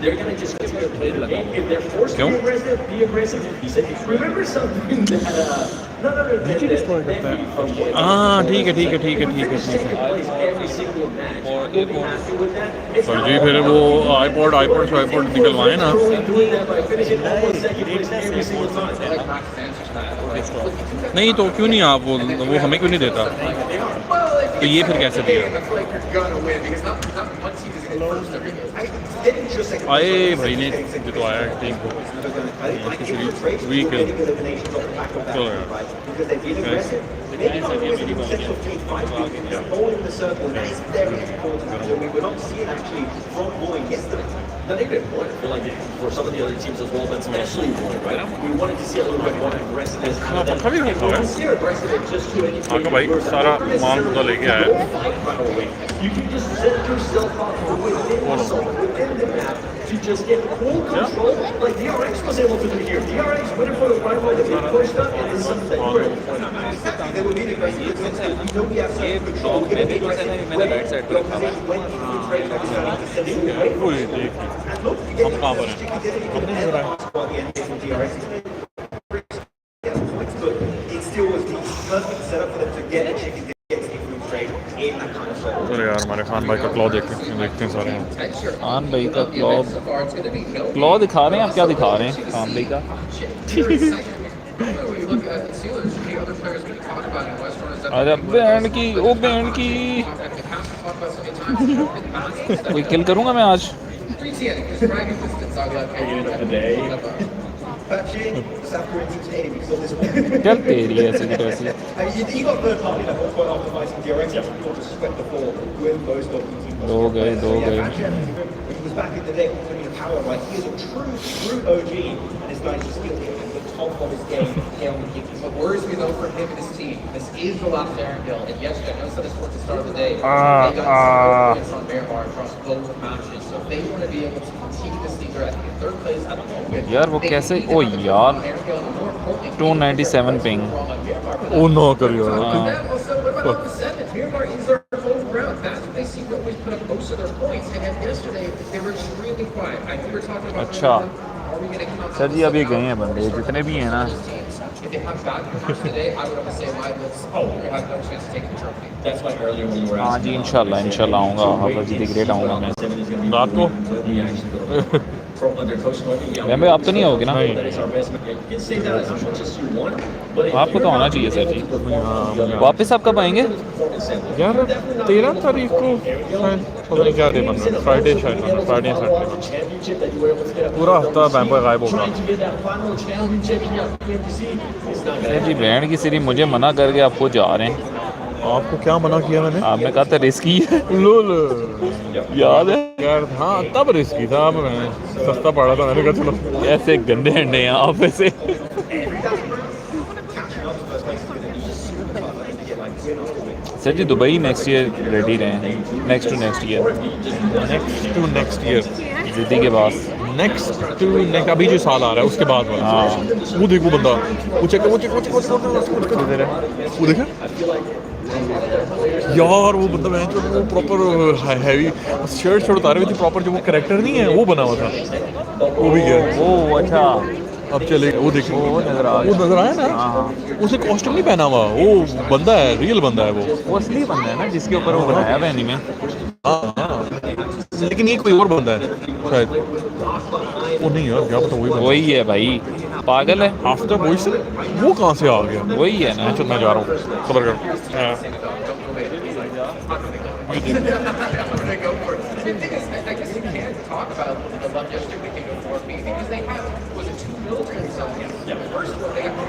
They're going to just give you a play to game. If they're forced to be aggressive, he said, remember something that, हाँ ठीक है सर जी फिर वो आईपॉड निकलवाए ना नहीं तो क्यों नहीं आप वो हमें क्यों नहीं देता तो ये फिर कैसे दिया आए भाई ने ये तो आया टीम को वीक है चलो यार The negative point, I feel like for some of the other teams as well, but especially one, right? We wanted to see a little bit more aggressiveness. Just to आपका भाई सारा माल खुदा लेके आया you can just set yourself up within the map to just get full control, like DRX was able to do here. DRX went for the right way to get pushed up and then sunset. They will need aggressive because we know we have some control. हम कहाँ पर हैं It still was the perfect setup for them to get a chicken against influence trade in that kind of setup. चलो यार हमारे खान भाई का claw देखते हैं सारे खान भाई का क्लॉ दिखा रहे हैं आप क्या दिखा रहे हैं खान भाई का अरे बैंड की ओ बैंड की कोई किल करूंगा मैं आज क्या तेरी ऐसी की तैसी दो गए He was back in the day putting the power like he is a true OG and this guy's just getting the top of his game. What worries me though for him and his team, this is the last Aaron Gill, and yesterday, I know I said this towards the start of the day, they got points on Bearbar across both matches, so if they want to be able to continue this team, they're I think in 3rd place, I don't know. यार वो कैसे ओ यार 297 ping oh no करियो on the 7th. Miramar is their home ground. That's what they seem to always put up most of their points. And then yesterday, they were extremely quiet. I think we're talking about. अच्छा sir जी अब ये गए हैं बंदे जितने भी हैं ना If they have value first today, I would have to say live looks. Oh, you have no chance to take the trophy. That's why earlier when you were हाँ जी इंशाल्लाह इंशाल्लाह आऊँगा हाफिज़ जी ग्रेट आऊँगा मैं रात को मैं आप तो नहीं आओगे ना आपको तो आना चाहिए सर जी वापस आप कब आएंगे यार 13 तारीख को शायद पता नहीं क्या डे बन रहा है फ्राइडे शायद फ्राइडे सैटरडे पूरा हफ्ता बैंबॉय गायब होगा सर जी बैंड की सीरी मुझे मना करके आपको जा रहे हैं आपको क्या मना किया मैंने आपने कहा था रिस्की है लोल याद है यार हाँ तब रिस्की था अब मैं सस्ता पड़ा था मैंने कहा चलो ऐसे गंदे अंडे हैं आप ऐसे सर जी दुबई नेक्स्ट ईयर रेडी रहे नेक्स्ट टू नेक्स्ट ईयर जिद्दी के पास नेक्स्ट अभी जो साल आ रहा है उसके बाद वाला हाँ वो देखो बंदा वो चेक वो देखा यार वो बंदा मैं जो वो प्रॉपर हैवी शर्ट उतारे हुए थी प्रॉपर जो वो कैरेक्टर नहीं है वो बना हुआ था वो भी गया ओ अच्छा अब चलेगा वो देखिए वो नजर आया ना उसने कॉस्ट्यूम नहीं पहना हुआ वो बंदा है रियल बंदा है वो असली बंदा है ना जिसके ऊपर वो बनाया हुआ एनीमे लेकिन ये कोई और बंदा है शायद वो नहीं यार क्या पता वही है भाई पागल है आफ्टर वॉइस वो कहाँ से आ गया वही है ना चल मैं जा रहा हूँ सबर कर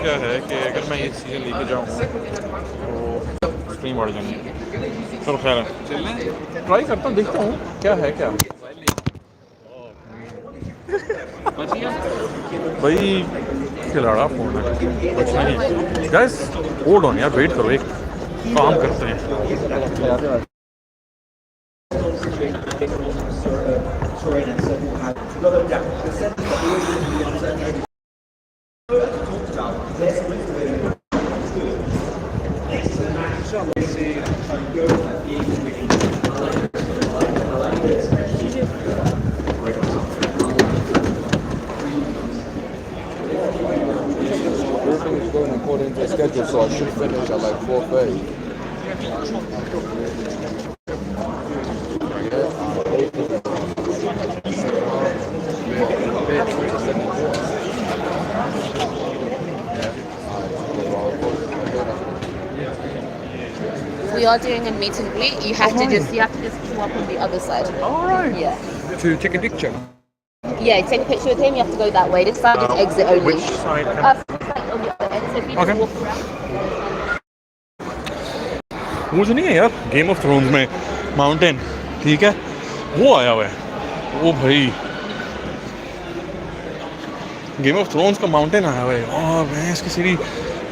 क्या है कि अगर मैं ये चीज़ें लेके जाऊँ तो स्ट्रीम बढ़ जाएंगे चलो खैर है ट्राई करता हूँ देखता हूँ क्या है क्या भाई खिलाड़ा फोन है कुछ नहीं गाइस होल्ड ऑन यार वेट करो एक काम करते हैं According to schedule, so I should finish at like 4:30. We are doing a meet and greet. You have to just come up on the other side. All right. Yeah. To take a picture. Yeah, take a picture with him. You have to go that way. This side is exit only. Which side? On the other end. So if you just walk around. वो जो नहीं है यार game of thrones में mountain ठीक है वो आया हुआ है वो भाई गेम ऑफ थ्रोन्स का माउंटेन आया हुआ है और मैं इसकी सीरी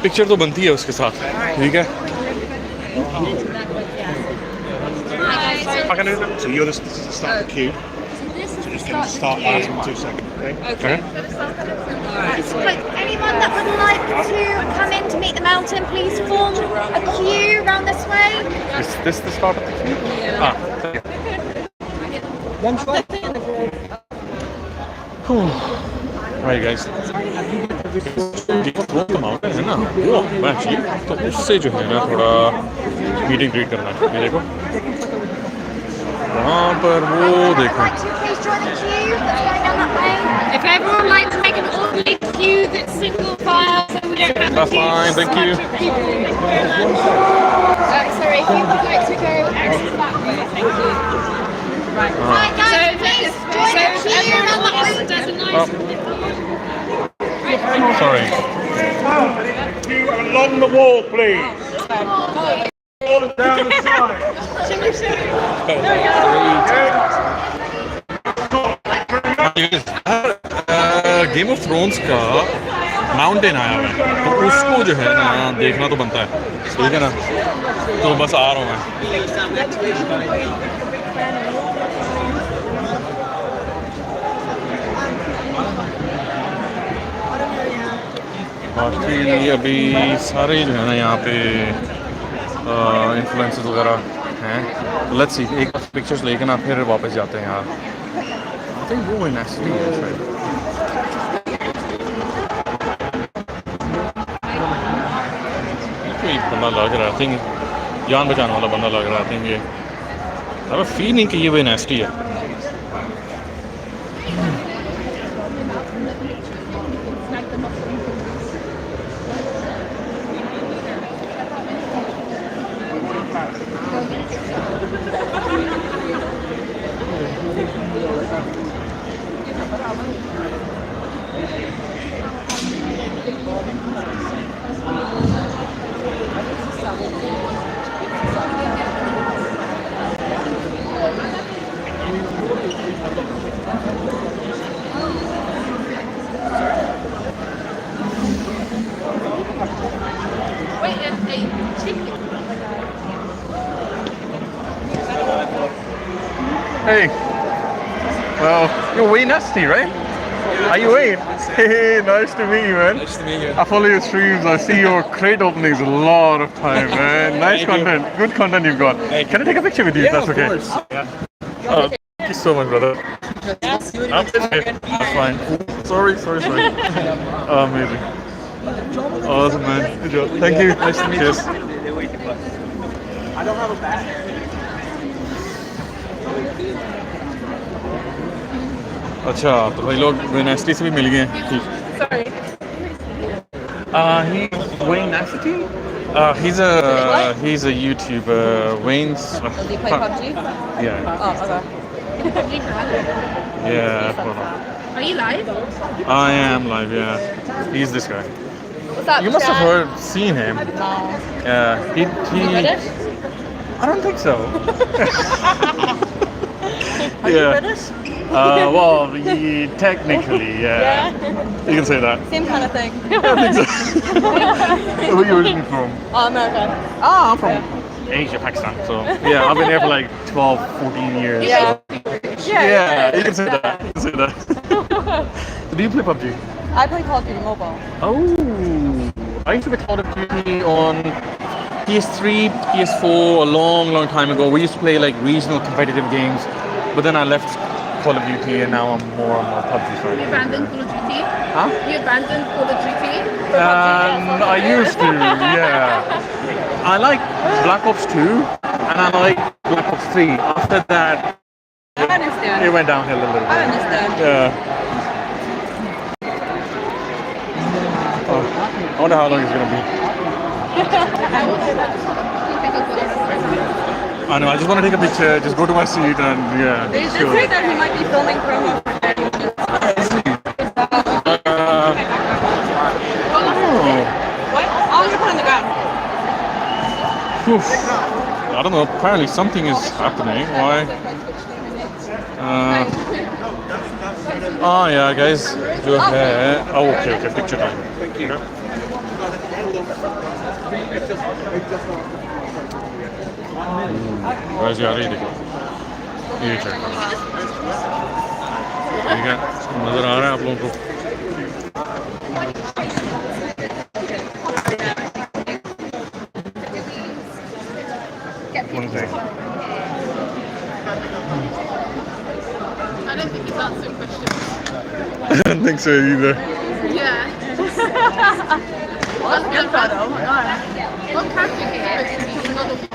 पिक्चर तो बनती है उसके साथ ठीक है So you're the start the queue. So just going to start asking 2 seconds. Okay. Anyone that would like to come in to meet the mountain, please form a queue around this way. Is this the start of the queue? Yeah. Ah. Right guys. Mountain है ना वो मैं चाहिए तो उससे जो है ना थोड़ा मीटिंग ग्रीट करना है मेरे को वहाँ पर वो देखो If everyone likes to make an orderly queue that's single file, so we don't have That's fine, thank you. Sorry, if you would like to go exit that way, thank you. Right. Right, guys, please join the queue around that way. Does a nice Sorry. Along the wall, please. All down the side. Game of thrones का mountain आया हुआ है तो उसको जो है ना देखना तो बनता है ठीक है ना तो बस आ रहा हूँ मैं बाकी अभी सारे जो है ना यहाँ पे इन्फ्लुएंसर्स वगैरह हैं. लेट्स सी, एक पिक्चर्स लेके ना फिर वापस जाते हैं यार. आई थिंक वो नेक्स्टली है शायद. कोई बंदा लग रहा है, आई थिंक जान बचाने वाला बंदा लग रहा है. आई थिंक ये अब फील नहीं कि ये वो नेस्टी है. Hey, well, you're way nasty, right? Are you Wayne? Hey, nice to meet you, man. Nice to meet you. I follow your streams. I see your crate openings a lot of time, man. Nice content. Good content you've got. Can I take a picture with you? Yeah, if that's of okay. course. Thank you so much, brother. I'm okay. That's fine. Sorry. Amazing. Awesome, man. Good job. Thank you. Nice to meet you. Cheers. I don't have a bag. अच्छा तो भाई लोग वेनेस्टी से भी मिल गए हैं. Sorry. He's Wayne Nasty. He's a YouTuber. Wayne's. Does he play PUBG? Yeah. Oh, okay. Yeah. Hold on. Are you live? I am live. Yeah. He's this guy. What's up, You must have Chad? seen him. No. Yeah. He. British? I don't think so. Are you British? Well, technically, yeah. You can say that. Same kind of thing. I think so. Where are you originally from? Oh, America. Oh, I'm from Asia, Pakistan. So yeah, I've been here for like 12, 14 years. Yeah. So. Yeah. You can say that. You can say that. So do you play PUBG? I play Call of Duty Mobile. Oh, I used to play Call of Duty on PS3, PS4 a long time ago. We used to play like regional competitive games, but then I left Call of Duty and now I'm more PUBG fan. You abandoned Call of Duty? Huh? You abandoned Call of Duty? I used to, yeah. I like Black Ops 2 and I like Black Ops 3. After that, I understand. it went downhill a little bit. I understand. Yeah. Oh, I wonder how long it's gonna be. I know, I just want to take a picture, just go to my seat and yeah. They did say that he might be filming promo for What? Oh, you put it on the ground. I don't know, apparently something is happening. Why? Oh yeah, guys. जो है, oh okay, picture time. Guys, यार ये देखो, ये check करो. ठीक है, नजर आ रहा है आप लोगों को? One thing. I don't think it's answering questions. I don't think so either. Yeah. Well, that's a good photo. Oh my god. What character is supposed to be another one?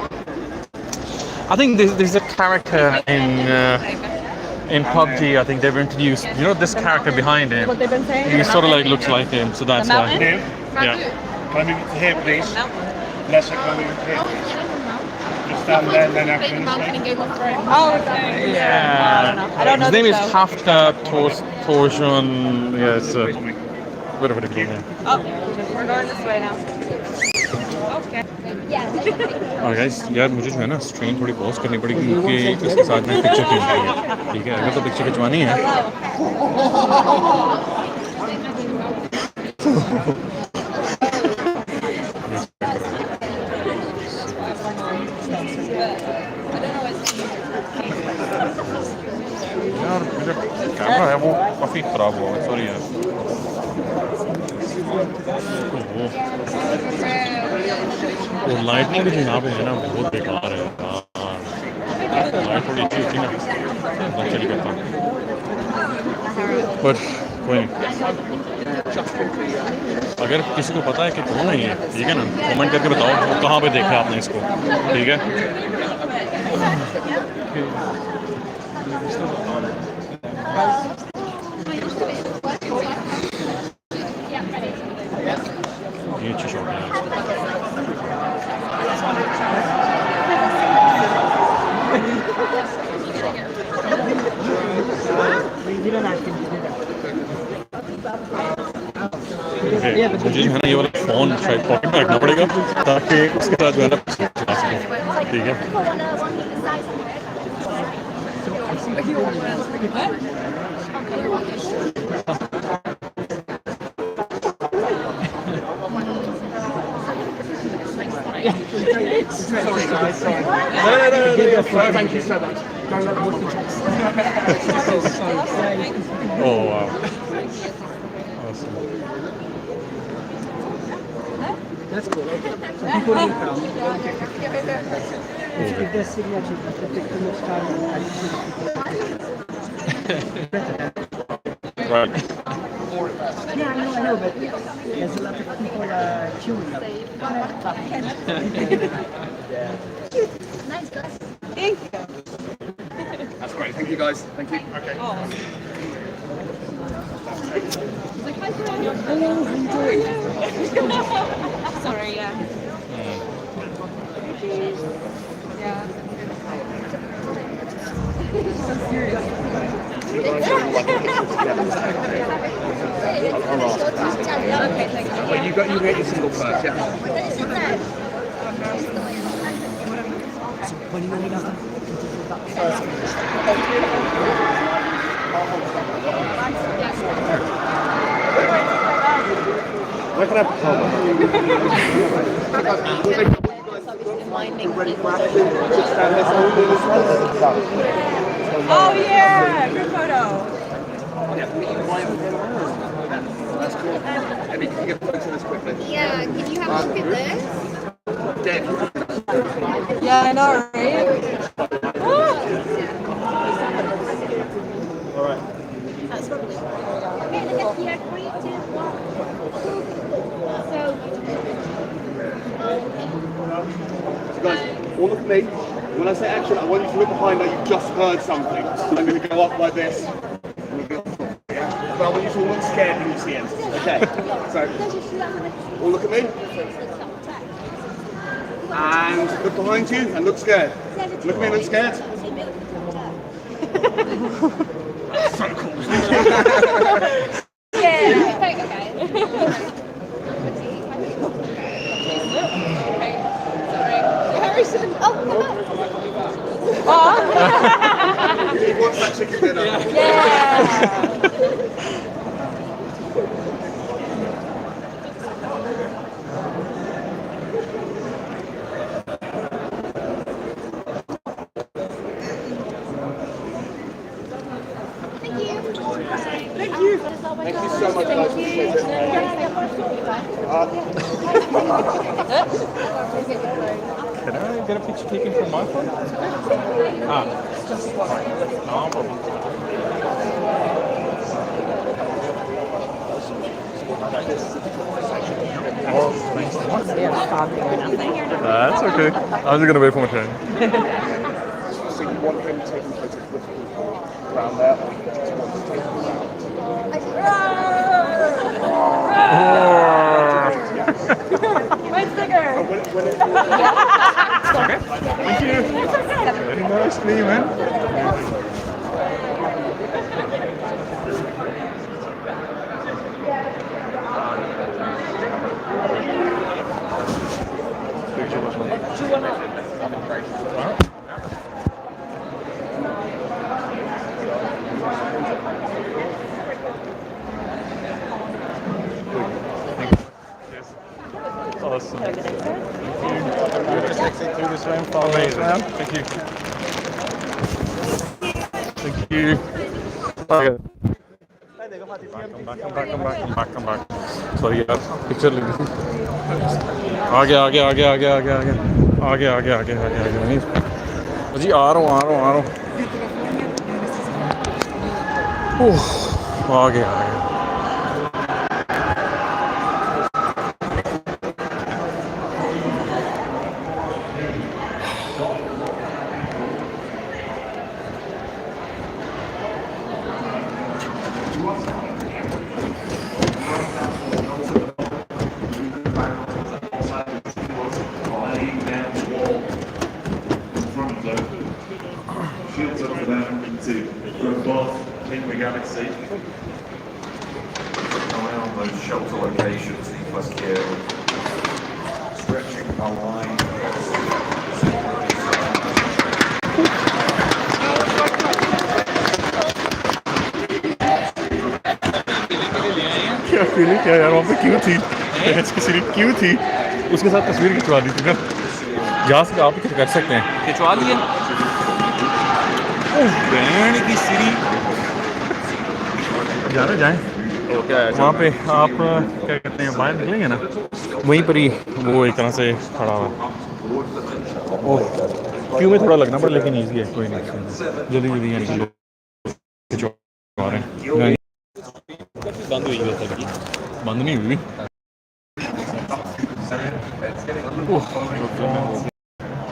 I think there's a character in PUBG. I think they've introduced. You know this character behind him. What they've been saying? He sort of like looks like him, so that's why. Yeah. Come in here, please. Lesser, come in here. Just stand there, then Played the action. mountain in Game of Thrones. Oh, okay. Yeah. I don't know His name is the show. Hafta Torsion. Yeah, it's a bit of a difficult name. Oh, we're going this way now. Okay. और guys यार मुझे जो है ना stream थोड़ी pause करनी पड़ेगी क्योंकि इसके साथ में पिक्चर खींचनी है. ठीक है, अगर तो पिक्चर खिंचवानी है यार मेरा कैमरा है वो काफ़ी ख़राब हुआ है. सॉरी यार. वो लाइटनिंग जो यहाँ पे है ना बहुत बेकार है लाइट थोड़ी अच्छी होती ना अच्छा नहीं करता पर कोई नहीं अगर किसी को पता है कि कौन है ये ठीक है ना कमेंट करके बताओ वो कहाँ पे देखा आपने इसको ठीक है ये अच्छी शॉट है मुझे है ना ये वाला फ़ोन शायद पॉकेट में रखना पड़ेगा ताकि उसके साथ जो है ना चला सकूँ ठीक है Thank you so much. Oh wow. Awesome. That's cool. So people will come. If their signature doesn't take too much time, Right. Yeah, I know, but there's a lot of people queuing up. Nice guys. Thank you. That's great. Thank you, guys. Thank you. Okay. Sorry, yeah. Yeah. So serious. Okay, thank you. Well, you get your single first, yeah. When you only got Where can I put Oh yeah, good photo. That's cool. Eddie, can you get photos of this quickly? Yeah, can you have a look at this? Dave. Yeah, I know, right? All right. That's probably. Okay, look at here. 3, 2, 1. So. Guys, all look at me. When I say action, I want you to look behind like you just heard something. I'm going to go up like this. But I want you to all look scared when you see it. Okay. So, all look at me. And look behind you and look scared. Look at me and look scared. So cool. Yeah. Okay. Harrison. Oh, come on. He wants that chicken dinner. Yeah. Thank you so much, guys. Appreciate it. Can I get a picture taken from my phone? Ah. No problem. That's okay. I'm just gonna wait for my turn. So you want him taking photos with people around there, or you just want to take them around? Mine's bigger. Okay. Thank you. Very nice to meet you, man. Awesome. Thank you. We're just exiting through this room. Amazing. Thank you. Thank you. Okay. back. Sorry यार picture ले ली आगे जी आ रहा हूँ आ गया Shields up for them to go above in the galaxy. Eye on those shelter locations, E plus Q. Stretching our line. क्या feeling क्या यार वहाँ पे क्यों थी किसी ने क्यों थी उसके साथ तस्वीर खिंचवा दी थी ना यहाँ से आप ही कर सकते हैं खिंचवा लिए बैंड की सीरी जाना जाएं वहाँ पे आप क्या कहते हैं बाहर निकलेंगे ना वहीं पर ही वो एक तरह से खड़ा हुआ ओह क्यों में थोड़ा लगना पड़ा लेकिन ईजी है कोई नहीं जल्दी यानी कि लोग खिंचवा रहे हैं बंद हुई है सबकी बंद नहीं हुई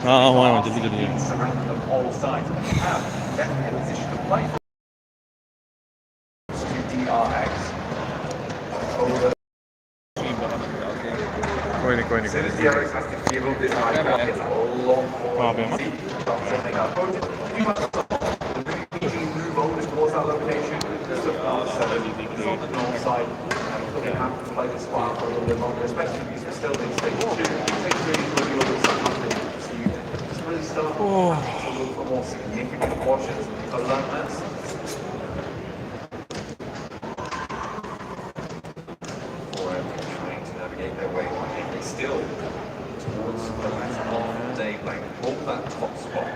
हाँ वहाँ जल्दी कोई नहीं वहाँ पे Still towards the latter half of the day, like hold that top spot.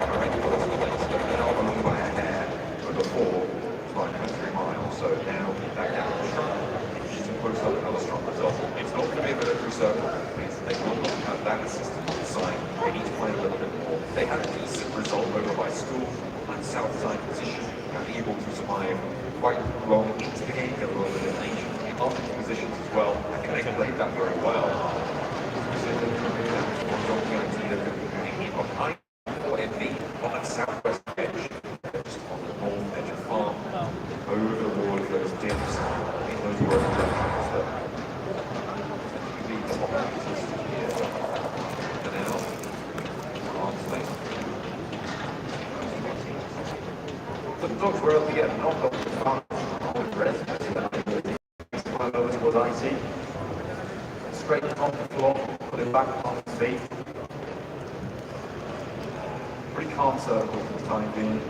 Already got to the legs, but now only by a hair. But before, it was like 3 miles. So now that gap is shrunk. Just to post up another strong result. It's not going to be a military circle. They will not have that assistance on the side. They need to play a little bit more. They had a decent result over by school and south side position, and able to survive quite long into the game, get a little bit of nation. Other positions as well. I think they played that very well. On that southwest edge, just on the north edge of farm, over the wall of those dips, in those working directions that lead to opportunities here. And now, arms length. The dogs were able to get knocked off the front with rest. Was IT. Straight on the floor, put it back on his feet. Pretty calm circle for the time being.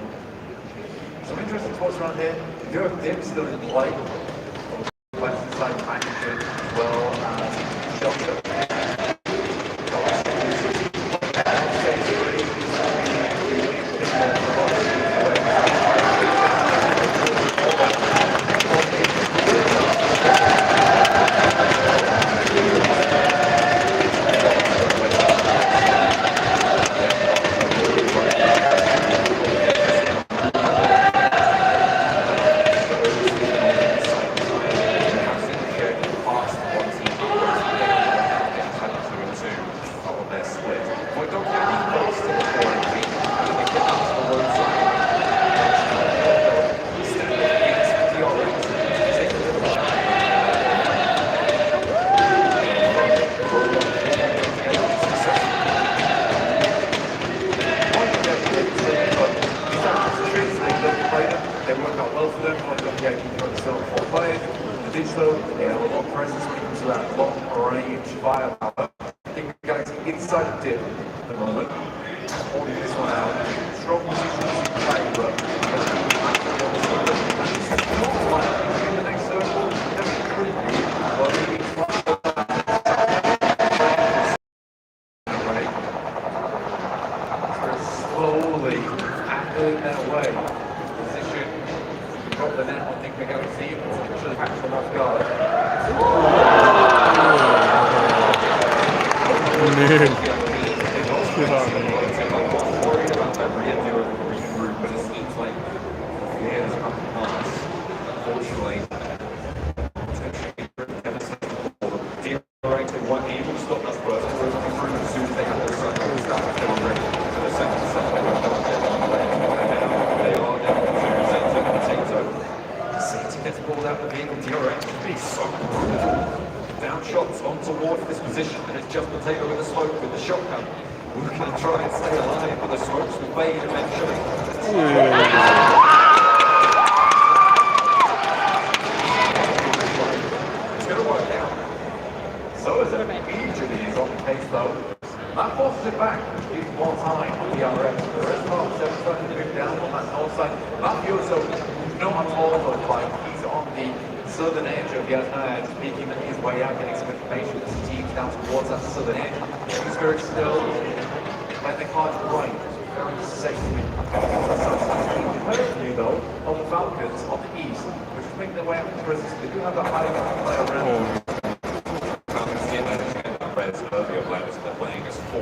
Some interesting spots around here. You have Dim still in play. Left side packaging as well as shelter. Slowly, angling their way. Position, got the net, I think Pick out the seat, should have catch them off guard. Worried about that re-entry of the green group, but it seems like the air has come to pass. Unfortunately, directly one able to stop us first, through as soon as they have their second start to the second set. They are down to 2%. Safety gets pulled out the vehicle. DRX is so brutal. Down shots on towards this position, and it's just Potato with the smoke with the shotgun. We're going to try and stay alive, but the smokes will fade eventually. It's going to work out. So as it immediately is on the case though, that forces it back, gives more time on the RX. The rest of the 7 starting to move down on that north side. Mafioso, not at all look like he's on the southern edge of Yasna, making his way out, getting some information as the team's down towards that southern edge. Spirit still playing the cards right, very safely. Personally though, on the Falcons on the east, which is making their way up to prisons, they do have that high player around. Falcons get that Reds earlier players they're playing as 4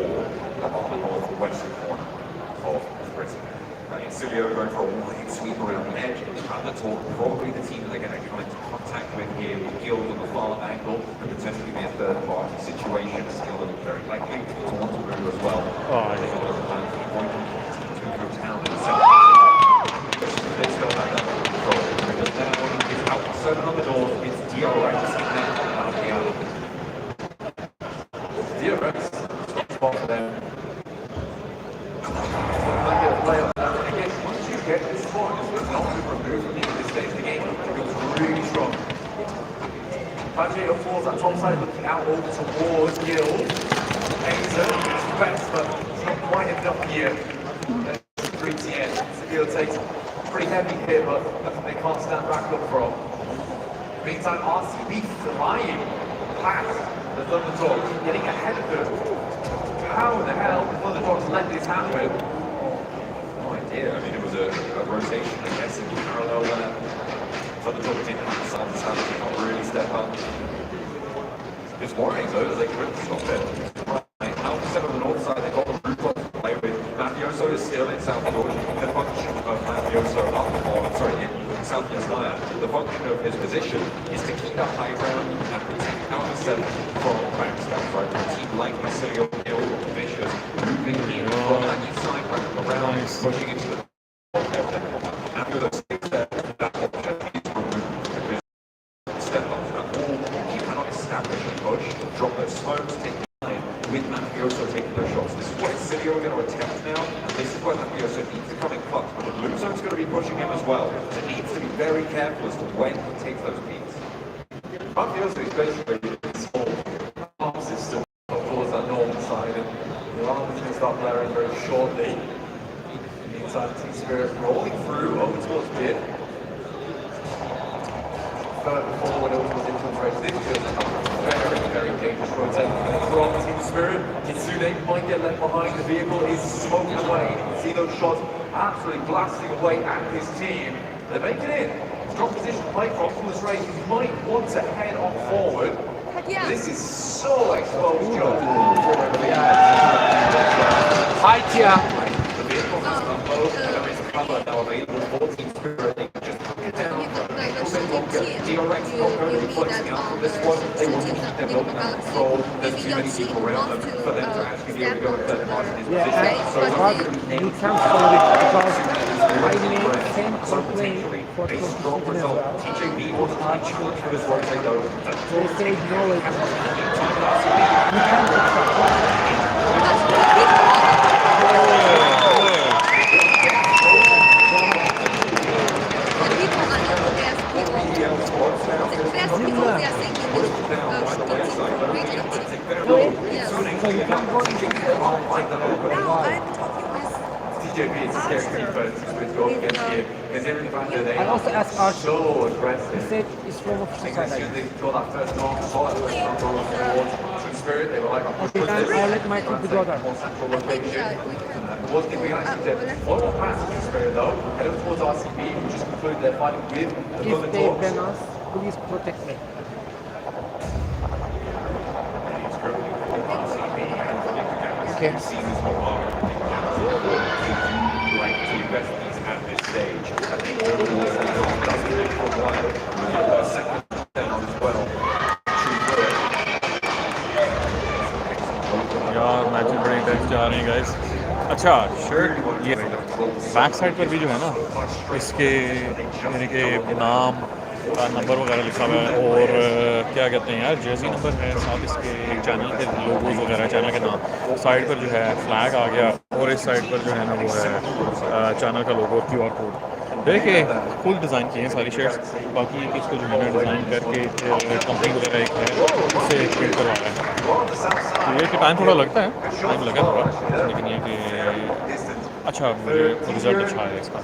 on the northwestern corner of prison. Silio going for a wide sweep around the edge. Let's talk probably the team they're going to come into contact with here with Guild on the far angle and potentially be a third party situation. Guild looks very likely to want to move as well. They got a plan to go town in the center. They still have that under control. Because now it's out 7 on the door. It's DRX out of the alley. DRX spot for them. Get this point, it's not been removed from this stage of the game. It feels really strong. Pajero falls that top side, looking out over towards Guild. Azer, it's best, but it's not quite enough here. 3TN. Guild takes a pretty heavy hit, but they can't stand back up from. Meantime, RCB flying past the Thunderdogs, getting ahead of them. How the hell the Thunderdogs let this happen? Yeah, I mean, it was a rotation, I guess, in parallel there. Thunderdogs didn't have the side to side, they can't really step up. It's worrying though that they couldn't stop it. Right, out the center of the north side, they've got the roof on to play with. Mafioso is still in South Georgia. The function of Mafioso in South Yasnaya, the function of his position is to keep that high ground and protect out the center from backstab, right? A team like Silio, Hill, Vicious, moving in from that east side, around, pushing into the after those things that option is removed because step up to that wall, you cannot establish a push, drop those smokes, take the line with Mafioso taking those shots. This is what Silio are going to attempt now, and this is where Mafioso needs to come in clutch, but the blue zone's going to be pushing him as well, so he needs to be very careful as to when he takes those beats. Mafioso is basically small, arms is still towards that northern side, and the arms is going to start blaring very shortly. Team Spirit rolling through over towards mid. Further forward over towards infiltration. This feels like a very, very dangerous rotation from Team Spirit. Kitsune might get left behind. The vehicle is smoking away. You can see those shots absolutely blasting away at his team. They're making it. Strong position play from this race. You might want to head on forward. This is so exposed, Joe. Hi, Tia. There is cover now available for Team Spirit. They can just put it down. DRX not going to be flexing out from this one. They want to keep them locked under control. There's too many people around them for them to actually be able to go and third party in this position. So you can't solve it because I can't complain for a strong result. TJB was a high challenge for this rotate though. They say no way. You can't TJB is a scary defense with going against you. Because every time they I also asked Archie. So aggressive. He said it's from a As soon as they draw that first knock, saw that first knock towards Team Spirit, they were like, okay, I'll let my team go there. More central location. was the reaction to one more pass to Spirit though, heading towards RCB, who just concluded their fighting with the If Golden they Dogs. ban us, please protect me. Okay. Like to invest at this stage. I think doesn't make for a while. Second down as well. यार matches बड़े intense जा रहे हैं guys. अच्छा shirt ये back side पर भी जो है ना इसके यानी कि नाम नंबर वगैरह लिखा हुआ है और क्या कहते हैं यार जर्सी नंबर है, साथ इसके चैनल के लोगोज वगैरह चैनल के नाम। साइड पर जो है फ्लैग आ गया और इस साइड पर जो है ना वो है चैनल का लोगो QR कोड। देखिए फुल डिज़ाइन किए हैं सारी शर्ट्स। बाकी इसको जो है ना डिज़ाइन करके कंपनी वगैरह एक है उससे प्रिंट करवाया है। तो ये कि टाइम थोड़ा लगता है, टाइम लगा थोड़ा, लेकिन ये कि अच्छा मुझे रिजल्ट अच्छा है इसका।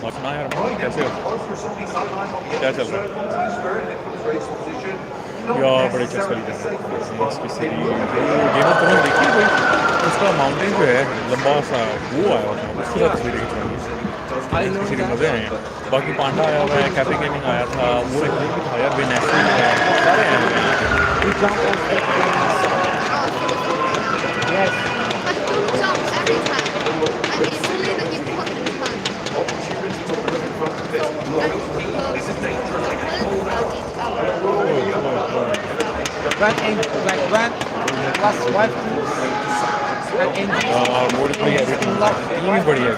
और सुना यार कैसे हो, क्या चल रहा है यार? बड़े चस्का इसकी सिटी गेम ऑफ थ्रोन्स देखिए कोई, उसका माउंटेन जो है लंबा सा वो आया हुआ था, उसके साथ तस्वीरें खिंचवाई सिटी मज़े आए हैं। बाकी पांडा आया हुआ है, कैफे गेमिंग आया था, वो एक भी था यार, बेनेस्टिंग है, सारे आए हुए हैं। One plus one. Modify everything. Team is बढ़िया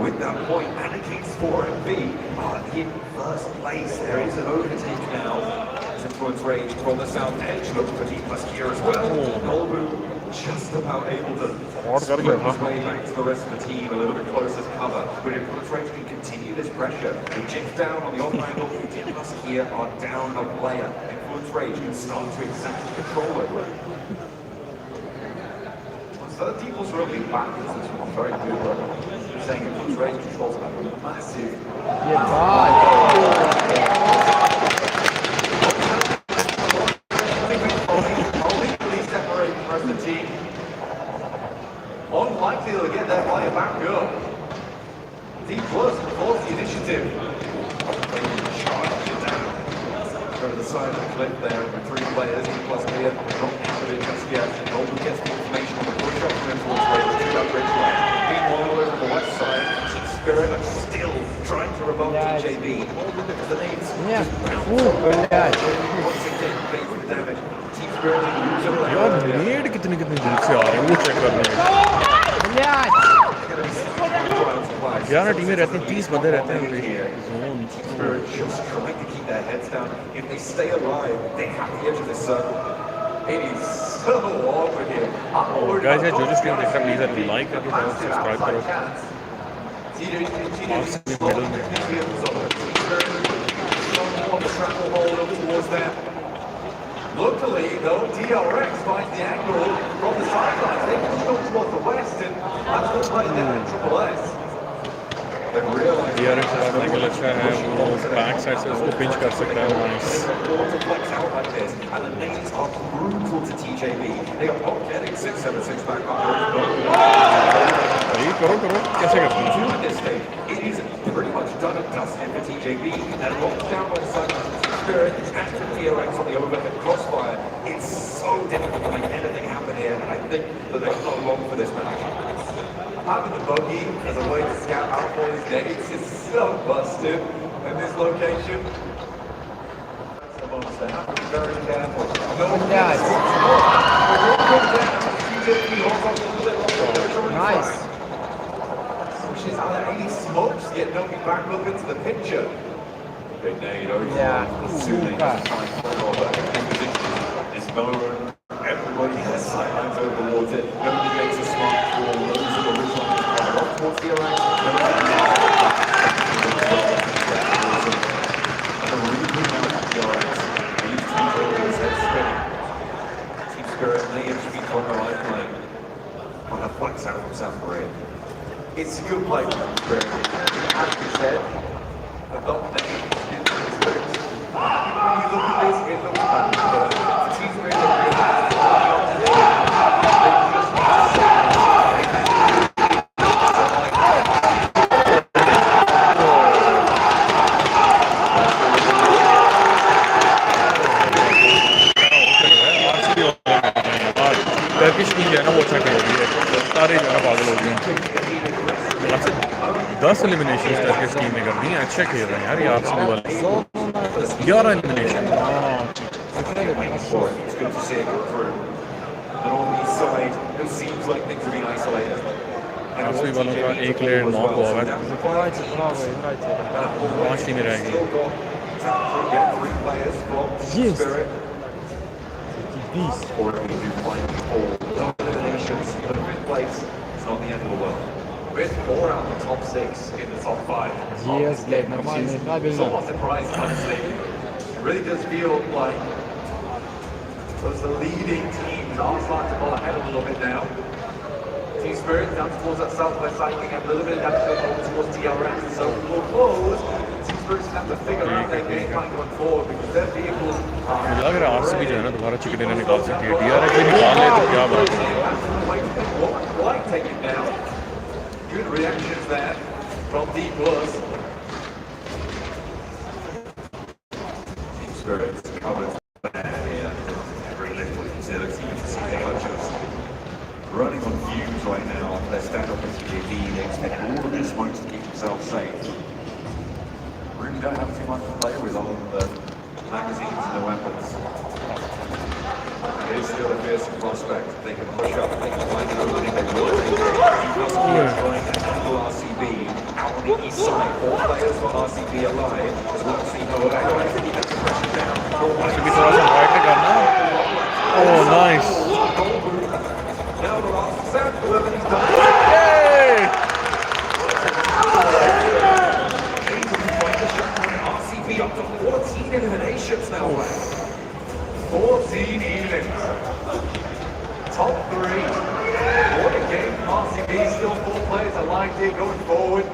with that point, Anakin's 4-B are in first place. There is an overtake now. Influence Rage from the south edge, looking for D+ here as well. Golbu just about able to sprint his way back to the rest of the team a little bit closer to cover. But Influence Rage can continue this pressure. The Jinx down on the off angle, D+ here are down a player. Influence Rage can start to exact control over it. So the people's really back is this one very good. Saying Influence Rage controls that massive. Separate the rest of the team. Unlikely to get their player back up. D+ force the initiative. Charge it down. Go to the side of the cliff there with 3 players. D+ here, not out of it just yet. Golden gets the information on the push up from Influence Rage to that bridge line. Meanwhile, over on the west side, Team Spirit are still trying to revoke TJB. Because the names just once again face the damage. Team Spirit यार नेड कितने दूर से आ रहे हैं वो check करने हैं। 11 टीमें रहती हैं, 30 बंदे रहते हैं zone. just trying to keep their heads down. If they stay alive, they have the edge of this circle. It is so awkward here. Guys यार जो स्ट्रीम देख रहा है प्लीज लाइक करो, सब्सक्राइब करो। Luckily, though, DRX finds the angle from the sidelines. They push on towards the west, and that's what's playing down in Triple S. DRX का cycle अच्छा है, वो बैक साइड से उसको पिंच कर सकता है। Nice. And the nades are brutal to TJB. They got Pop getting 676 back up. करो कैसे करते हैं? At this stage, it is pretty much done and dusted for TJB. And locked down by the side of Spirit and the DRX on the overhead crossfire. It's so difficult to make anything happen here, and I think that they're not long for this match. Having the buggy as a way to scout out for his days is so busted in this location. They have to be very careful. Nice. Which is how any smokes get nobody back up into the picture. Big nade over. Yeah. This moment, everybody has sidelines over towards it. Nobody makes a smart call. Those are the results coming off towards the array. Team Spirit and the HB Congo Lifeline on a flex out from South Korea. It's a good play from Spirit. As we said, the top net is Spirit. When you look at this, it looks bad. Team Spirit Turkish team जो है ना वो अच्छा खेल रही है सारे जो है ना पागल हो गए हैं 10 एलिमिनेशन टर्किश टीम ने कर दी हैं अच्छा खेल रहे हैं यार ये आर्सेनल वाले 11 elimination It's good to see it go through. And on the east side, it seems like things are being isolated. Arsenal वालों का एक प्लेयर नॉक हुआ है 5 टीमें रहेंगी Yes. Or if we do find all eliminations, but fifth place is not the end of the world. With 4 out of the top 6 in the top 5. Yes, нормальный табель. Somewhat surprised, honestly. It really does feel like those the leading teams are starting to pull ahead a little bit now. Team Spirit down towards that southwest side, getting a little bit of damage over towards TRX, so we'll close. Team Spirit's going to have to figure out their game plan going forward because their vehicles मुझे लग रहा है RCB जो है ना दोबारा chicken dinner निकाल सकती है डीआरएक्स भी निकाल ले तो क्या बात है quite taken down. Good reactions there from D+. Team Spirit's covered there. Every little utility. You can see the coaches running on fumes right now. Their stand-up as TJD. They expect all of their smokes to keep themselves safe. Really don't have too much to play with on the magazines and the weapons. It is still a fearsome prospect. They can push up, they can find an opening, they will take it. Trying to handle RCB out on the east side. 4 players on RCB alive. As well as see no activity, that's the pressure down. RCB थोड़ा सा right करना oh nice Now the last set, whoever he's done. Yay! RCB up to 14 eliminations now. 14 elims. Top 3. What a game. RCB still 4 players alive here going forward.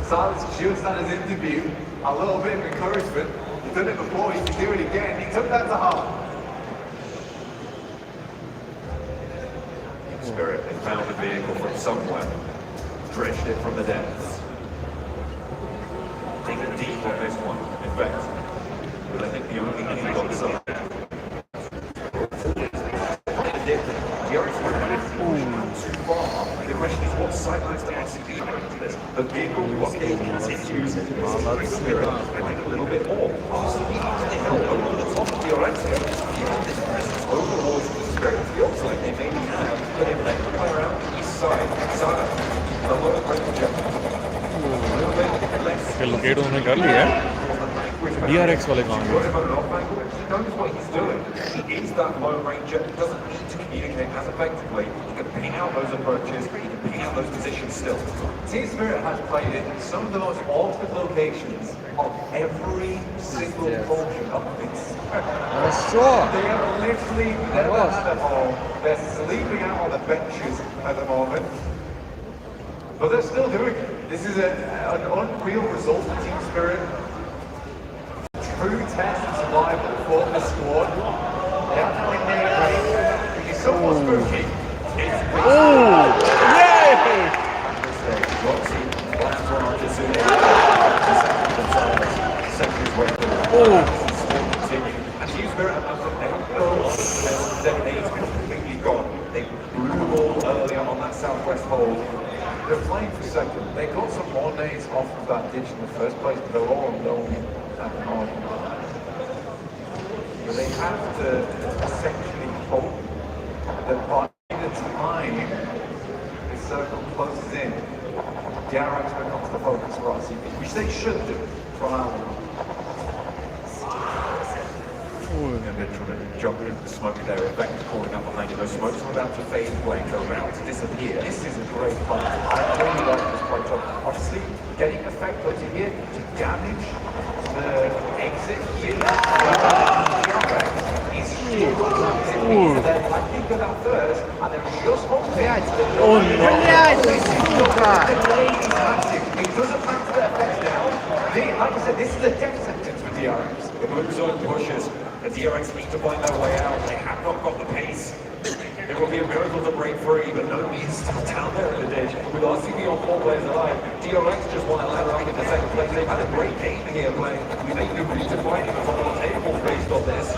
Silas Shields done his interview. A little bit of encouragement. He's done it before, he can do it again. He took that to heart. Spirit, they found the vehicle from somewhere. Dredged it from the depths. Taking deep on this one, in fact. But I think the only thing he got some. Too far. The question is what sidelines the RCB bring to this. The vehicle blockade continues. Spirit, I think a little bit more. RCB needs to help over the top of the Orange. This presence over towards the Spirit feels like they maybe have, but if they play around the east side, the lower range. Locate उन्होंने कर लिया है DRX वाले काम He knows what he's doing. He is that low ranger. He doesn't need to communicate as effectively. He can ping out those approaches, but he can ping out those positions still. Team Spirit has played in some of the most awkward locations of every single portion of this. Sure. They have literally never had a home. They're sleeping out on the benches at the moment. But they're still doing it. This is an unreal result for Team Spirit. True test of survival for the squad. They are now in their range, which is somewhat spooky. Oh! Yay! Roxy lands one on Kazuna. Second weapon. Oh! And Team Spirit have done something. Their nade's been completely gone. They blew the ball earlier on that southwest hole. They're playing for second. They got some more nades off of that ditch in the first place, but they're all alone at the moment. But they have to essentially hope that by the time the circle closes in, Garrett's becomes the the focus for RCB, which they should do from our and they're trying to jump into the smoke there, effect calling up behind it. Those smokes are about to fade away, go around to disappear. This is a great fight. I really like this fight. Obviously, getting effect over here to damage the exit here. Is here. I think go down first, and then just hold it. Oh no! This is massive. It doesn't matter the effect now. Like I said, this is a death sentence for DRX. The moves on pushes. The DRX need to find their way out. They have not got the pace. It will be a miracle to break free, but no means still down there in the ditch. With RCB on 4 players alive, DRX just want to ladder up into second place. They've had a great game here playing. We may be redefining the top of the table based on this.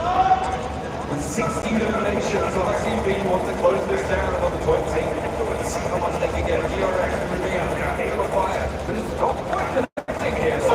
With 60 eliminations, RCB wants to close this down another 20. Let's see how much they can get. DRX and Rivian are able to fire, but it's not quite connecting here. So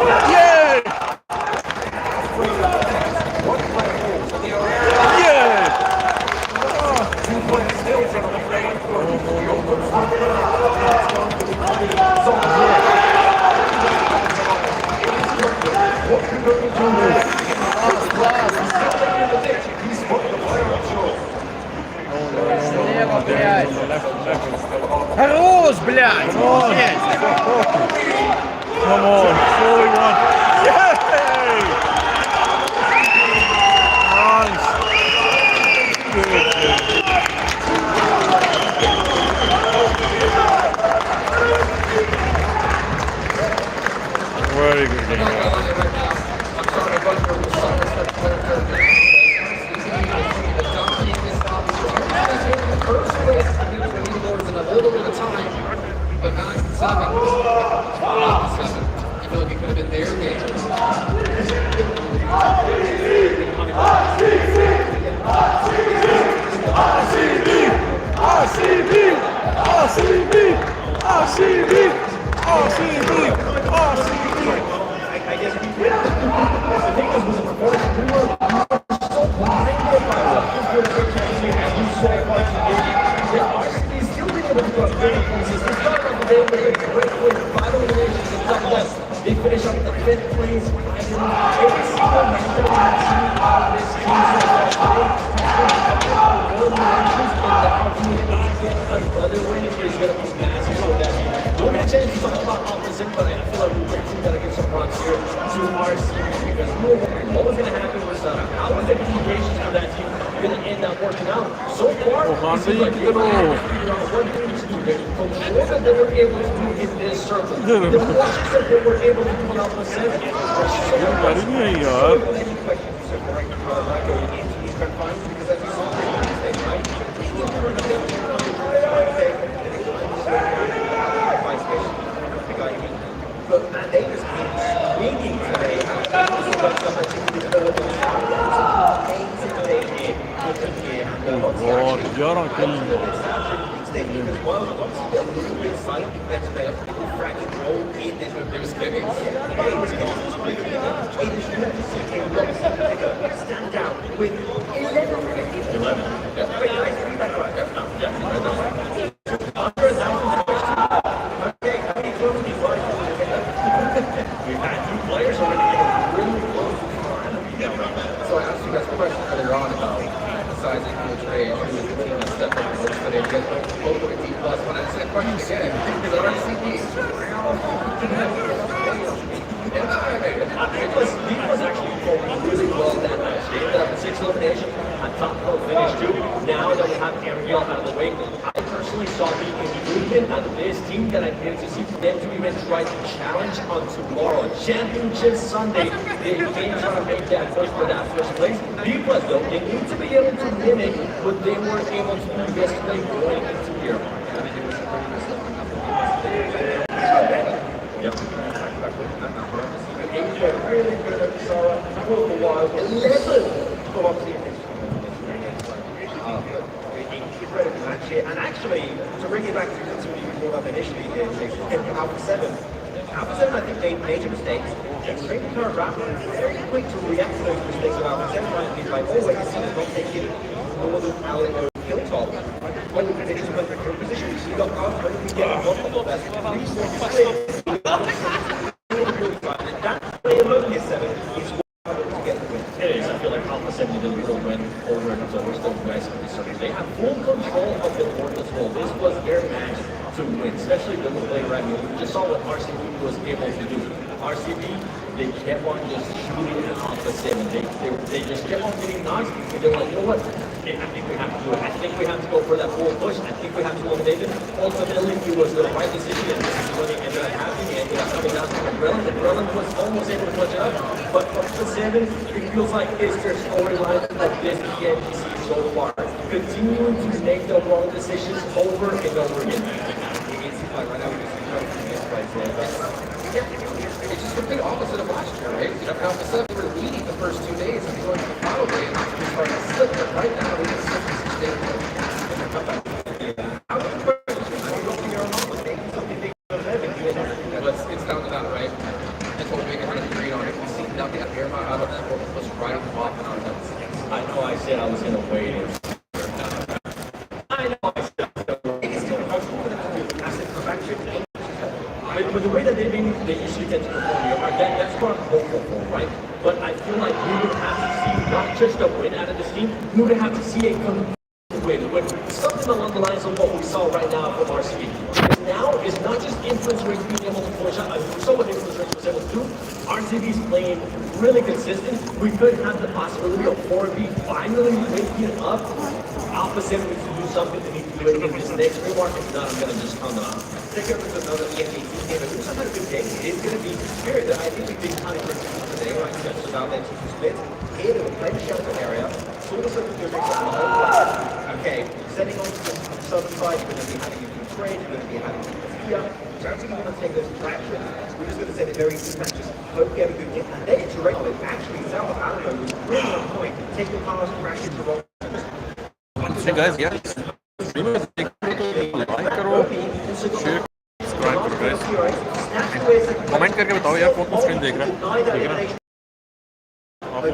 Хорош, блядь! Молодец! Come on, 41. Yay! Nice. Good. Very good game. A little bit of time, but 9-7. 9-7. I feel like it could have been their game. I guess we win. I think this was a performance. We were so blinded by what was going to be as we saw fights in the game. RCB still being able to put good performances. They started off the day with a great win, 5 eliminations in double S. They finish up the 5th place. And every single match that we have seen out of this team so far today has been eliminations, and now he is able to get another win is going to be massive for that. We'll get a chance to talk about opposite, but I feel like we've got to give some props here to RCB because what was going to happen was how was the communications for that team going to end up working out? So far, it seems like they might have to figure out what they need to do. The more that they were able to do in this circle, the more that they were able to do in opposite. But Matt Davis came swinging today. Stand down with 11. Under 1,000. Okay, how many close do you like? We've had 2 players already really close to the So I asked you guys a question earlier on about sizing coach Ray, who was the team that stepped up most today to get both of the D+. When I asked that question again, because I already see these. D was actually performing really well that match. They ended up in 6 elimination on top 12 finish too. Now that we have Ariel out of the way, I personally saw the improvement out of this team that I did to see them to even try to challenge on tomorrow. Championship Sunday, they came trying to make that push for that first place. D+ though, they need to be able to mimic what they were able to do yesterday going into here. Yep. Really good at Sarah, for a while, 11 for up incredible match here. And actually, to bring it back to what you brought up initially here, Alpha 7. Alpha 7, I think, made major mistakes. Extremely current rapid, very quick to react to those mistakes of Alpha 7, trying to be like, oh, wait, you see, not taking Northern Allen or Hilltop. When they just went for position, you got Alpha, you get multiple best. saw what RCB was able to do. RCB, they kept on just shooting at Alpha 7. They just kept on getting knocks, and they were like, you know what? I think we have to do it. I think we have to go for that full push. I think we have to eliminate it. Ultimately, it was the right decision, and this is what it ended up happening. And it was coming down to McGrillen. McGrillen was almost able to push it up, but Alpha 7, it feels like it's their storyline of this PMGC so far. Continuing to make the wrong decisions over and over again. It's just the complete opposite of last year, right? You know, Alpha 7 were leading the first 2 days and going to the final day, and it's starting to slip. But right now, we're just 6 days. It's down to that, right? That's what we can agree on. If we see nothing up here out of that, we'll push right on the off and on that. I know I said I was going to wait. I know I said but the way that they usually tend to perform, that's what I'm hopeful for, right? But I feel like we would have to see not just a win out of this team, we would have to see a win. Something along the lines of what we saw right now from RCB. Because now it's not just influence rate being able to push out. We saw what influence rate was able to do. RCB is playing really consistent. We could have the possibility of 4B finally waking up. Alpha 7 needs to do something to need to do it in this next remark. If not, I'm going to just come out. Second was another PMGC game. It was another good game. It is going to be spirit that I think we've been kind of today, right? So now that's two splits. Here, the play shelter area. Soon as we do okay, setting on the southern side, you're going to be having you do trade, you're going to be having you do fear. So actually, we're going to take those traction. We're just going to send it very simple. Just hope we have a good game. And then it's regular. Actually, South of Alamo was really on point. Take the cars, crash into the wrong. Hey guys, yeah. Streamers, like करो, share, subscribe करो guys. Comment करके बताओ यार कौन screen देख रहा है, ठीक है ना? आप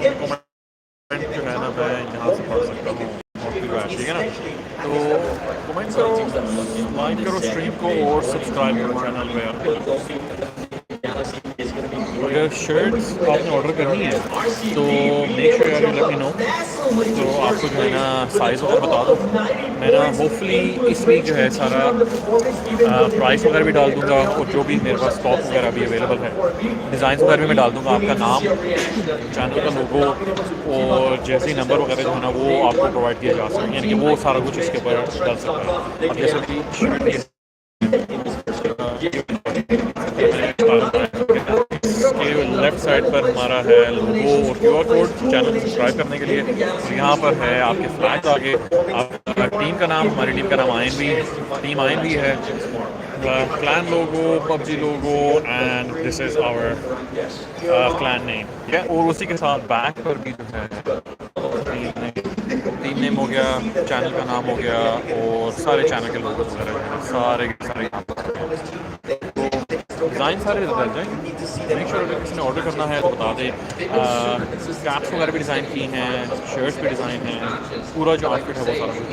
कमेंट जो है ना मैं यहाँ से पढ़ सकता हूँ, ठीक है ना? तो कमेंट करो, लाइक करो स्ट्रीम को और सब्सक्राइब करो चैनल पे यार. अगर शर्ट्स आपने ऑर्डर करनी है तो make sure you let me know. तो आपको जो है ना साइज़ वगैरह बता दो. मैं ना होपफुली इस वीक जो है सारा प्राइस वगैरह भी डाल दूंगा और जो भी मेरे पास स्टॉक वगैरह भी अवेलेबल है, डिज़ाइन वगैरह भी मैं डाल दूंगा. आपका नाम, चैनल का लोगो और जैसे नंबर वगैरह जो है ना वो आपको प्रोवाइड किया जा सकता है, यानी कि वो सारा कुछ इसके ऊपर डाल सकता है. अब जैसे लेफ्ट साइड पर हमारा है लोगो और QR कोड चैनल सब्सक्राइब करने के लिए. यहाँ पर है आपके फ्लैग्स आगे, आप टीम का नाम, हमारी टीम का नाम टीम INV है, clan logo, PUBG logo and this is our clan name. और उसी के साथ बैक पर भी जो है टीम नेम हो गया, चैनल का नाम हो गया और सारे चैनल के लोगो वगैरह सारे के सारे डिज़ाइन सारे डल जाएंगे. मेक श्योर अगर किसी ने ऑर्डर करना है तो बता दे. कैप्स वगैरह भी डिज़ाइन की हैं, शर्ट्स भी डिज़ाइन हैं, पूरा जो आउटफिट है वो सारा कुछ.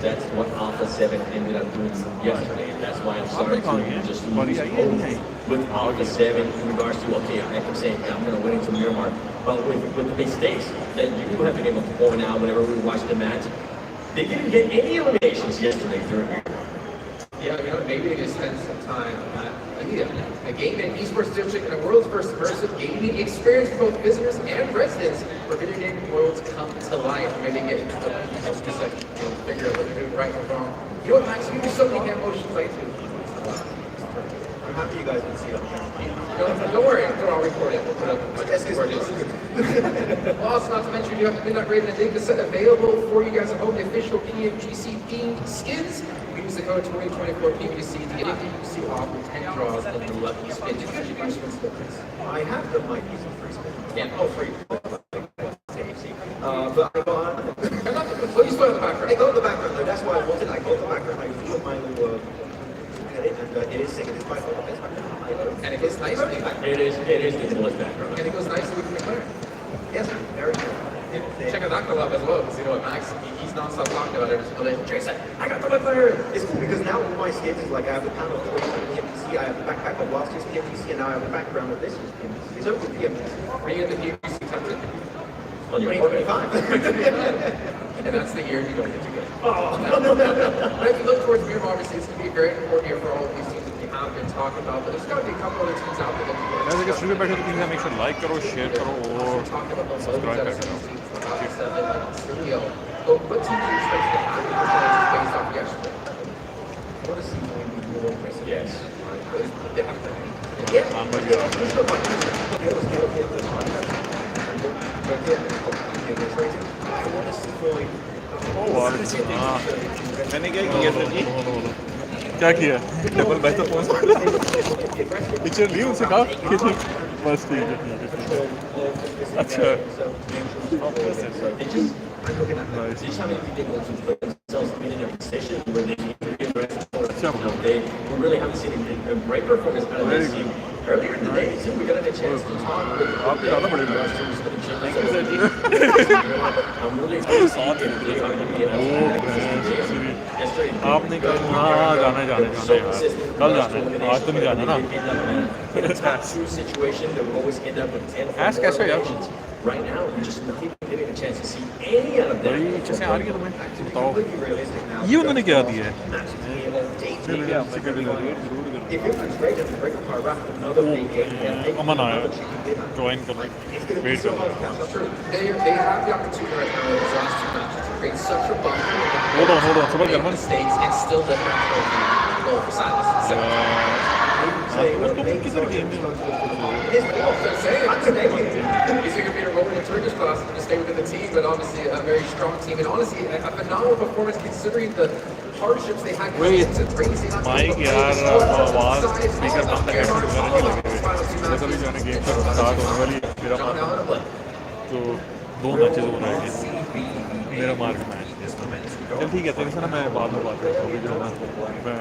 That's what Alpha 7 ended up doing yesterday. That's why I'm starting to just lose with Alpha 7 in regards to, okay, I keep saying, yeah, I'm going to win into Miramar. But with the mistakes that you have been able to point out whenever we watch the match, they didn't get any eliminations yesterday during the game. Yeah, you know, maybe they just spend some time a game in esports district and a world's first immersive gaming experience for both visitors and residents where video game worlds come to life. Maybe get just like figure out what they're doing right or wrong. You know what, Max? You do so many damn motion plays. I'm happy you guys can see it. Don't worry, I'll record it. We'll put up where it is. Also, not to mention, you have the Midnight Raven and Digga set available for you guys at home, the official PMGC themed skins. Use the code 2024 PMGC to get PMGC off with 10 draws of the lucky spin. Did you actually do spin spins? I have done my piece of free spin. Yeah, oh, free. But I go on. Well, you still have the background. I go in the background, though. That's why I wanted. I go in the background. I feel my little. And it is sick. It is by far the best background. And it gets nice. It is the coolest background. And it goes nicely with McLaren. Yes, very good. Check out Dr. Love as well, because you know what, Max, he's non-stop talking about every single day. Jason, I got the McLaren! It's cool because now all my skins is like I have the panel of PMGC, I have the backpack of last year's PMGC, and now I have the background of this year's PMGC. It's over PMGC. Are you in the PMGC top 10? 2025. and that's the year you don't get to go. But if you look towards Miramar, obviously it's going to be a very important year for all of these teams that we have been talking about, but there's got to be a couple other teams out there that can मैं देखिए stream पे बैठे तो please make sure like करो, share करो और subscribe करो. But what teams are you expecting to have in the performances based off yesterday? I want to see maybe more aggressive. Yes. मैंने क्या किया था जी? क्या किया? डबल बैच तो पहुंच पिक्चर ली उनसे कहा कि बस ठीक है. अच्छा. We really haven't seen a great performance out of this team. Earlier in the day, we got a chance to talk with the I'm really excited to see आपने कल हाँ जाना है यार कल जाना है आज तो नहीं जाना ना. ऐस कैसे यार Right now, we just not even getting a chance to see any of them. बड़ी अच्छे से आ रही है तुम्हें बताओ ये उन्होंने क्या दिया है. अमन आया ज्वाइन कर वेट कर They have the opportunity right now in these last two matches to create such a bump hold on सबर कर मन mistakes and still lift that trophy goal for Silas. उसको किधर गेम में He's going to be a role in the Turkish class and stay within the team, but obviously a very strong team and honestly a phenomenal performance considering the hardships they had going into raising on mic यार आवाज speaker बंद है नहीं लगे जैसा भी जाने game start होने वाली मेरा तो दो मैचेस हो रहे हैं मेरा मार्क मैच चल ठीक है तेरे से ना मैं बाद में बात करता हूँ जो है ना मैं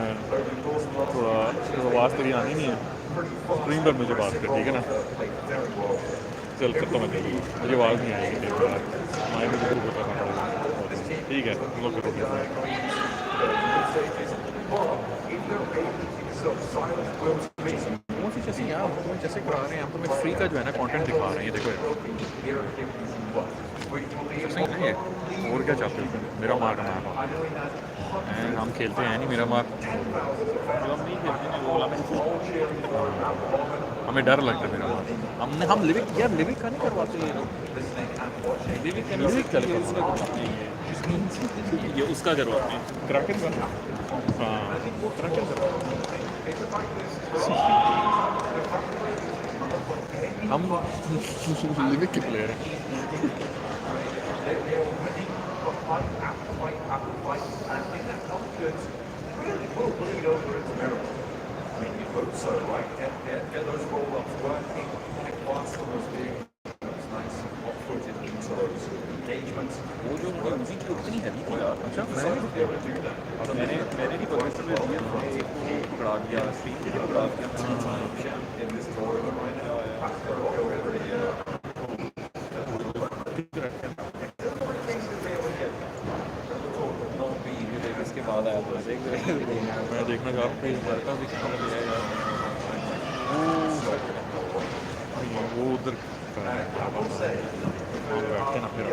थोड़ा आवाज़ तेरी आनी नहीं है स्क्रीन पर मुझे बात कर ठीक है ना चल करता मैं तेरी मुझे आवाज़ नहीं आएगी तेरे बार माइक में जरूर होता है ठीक है लोग करो कौन सी जैसे यहाँ जैसे करा रहे हैं हम तुम्हें फ्री का जो है ना कंटेंट दिखा रहे हैं देखो सही नहीं है और क्या चाहते हो मेरा मार करना एंड हम खेलते हैं नहीं मेरा मार हम नहीं खेलते हमें डर लगता है मेरा मार हम लिविक यार लिविक का नहीं करवाते लिविक चल ये उसका करवाते हैं क्रैकन का हाँ क्रैकन का हम लिविक के प्लेयर हैं So, right, get those roll-ups working, and Barcelona was being nice, hot-footed into those engagements. वो जो म्यूजिक की उतनी हैवी थी यार अच्छा मैंने नहीं पकड़ा सब पकड़ा दिया स्ट्रीम पे पकड़ा दिया In this tournament right now, इसके बाद आया तो मैं देखना चाह रहा हूँ भी कितना लग यार वो उधर बैठते ना फिर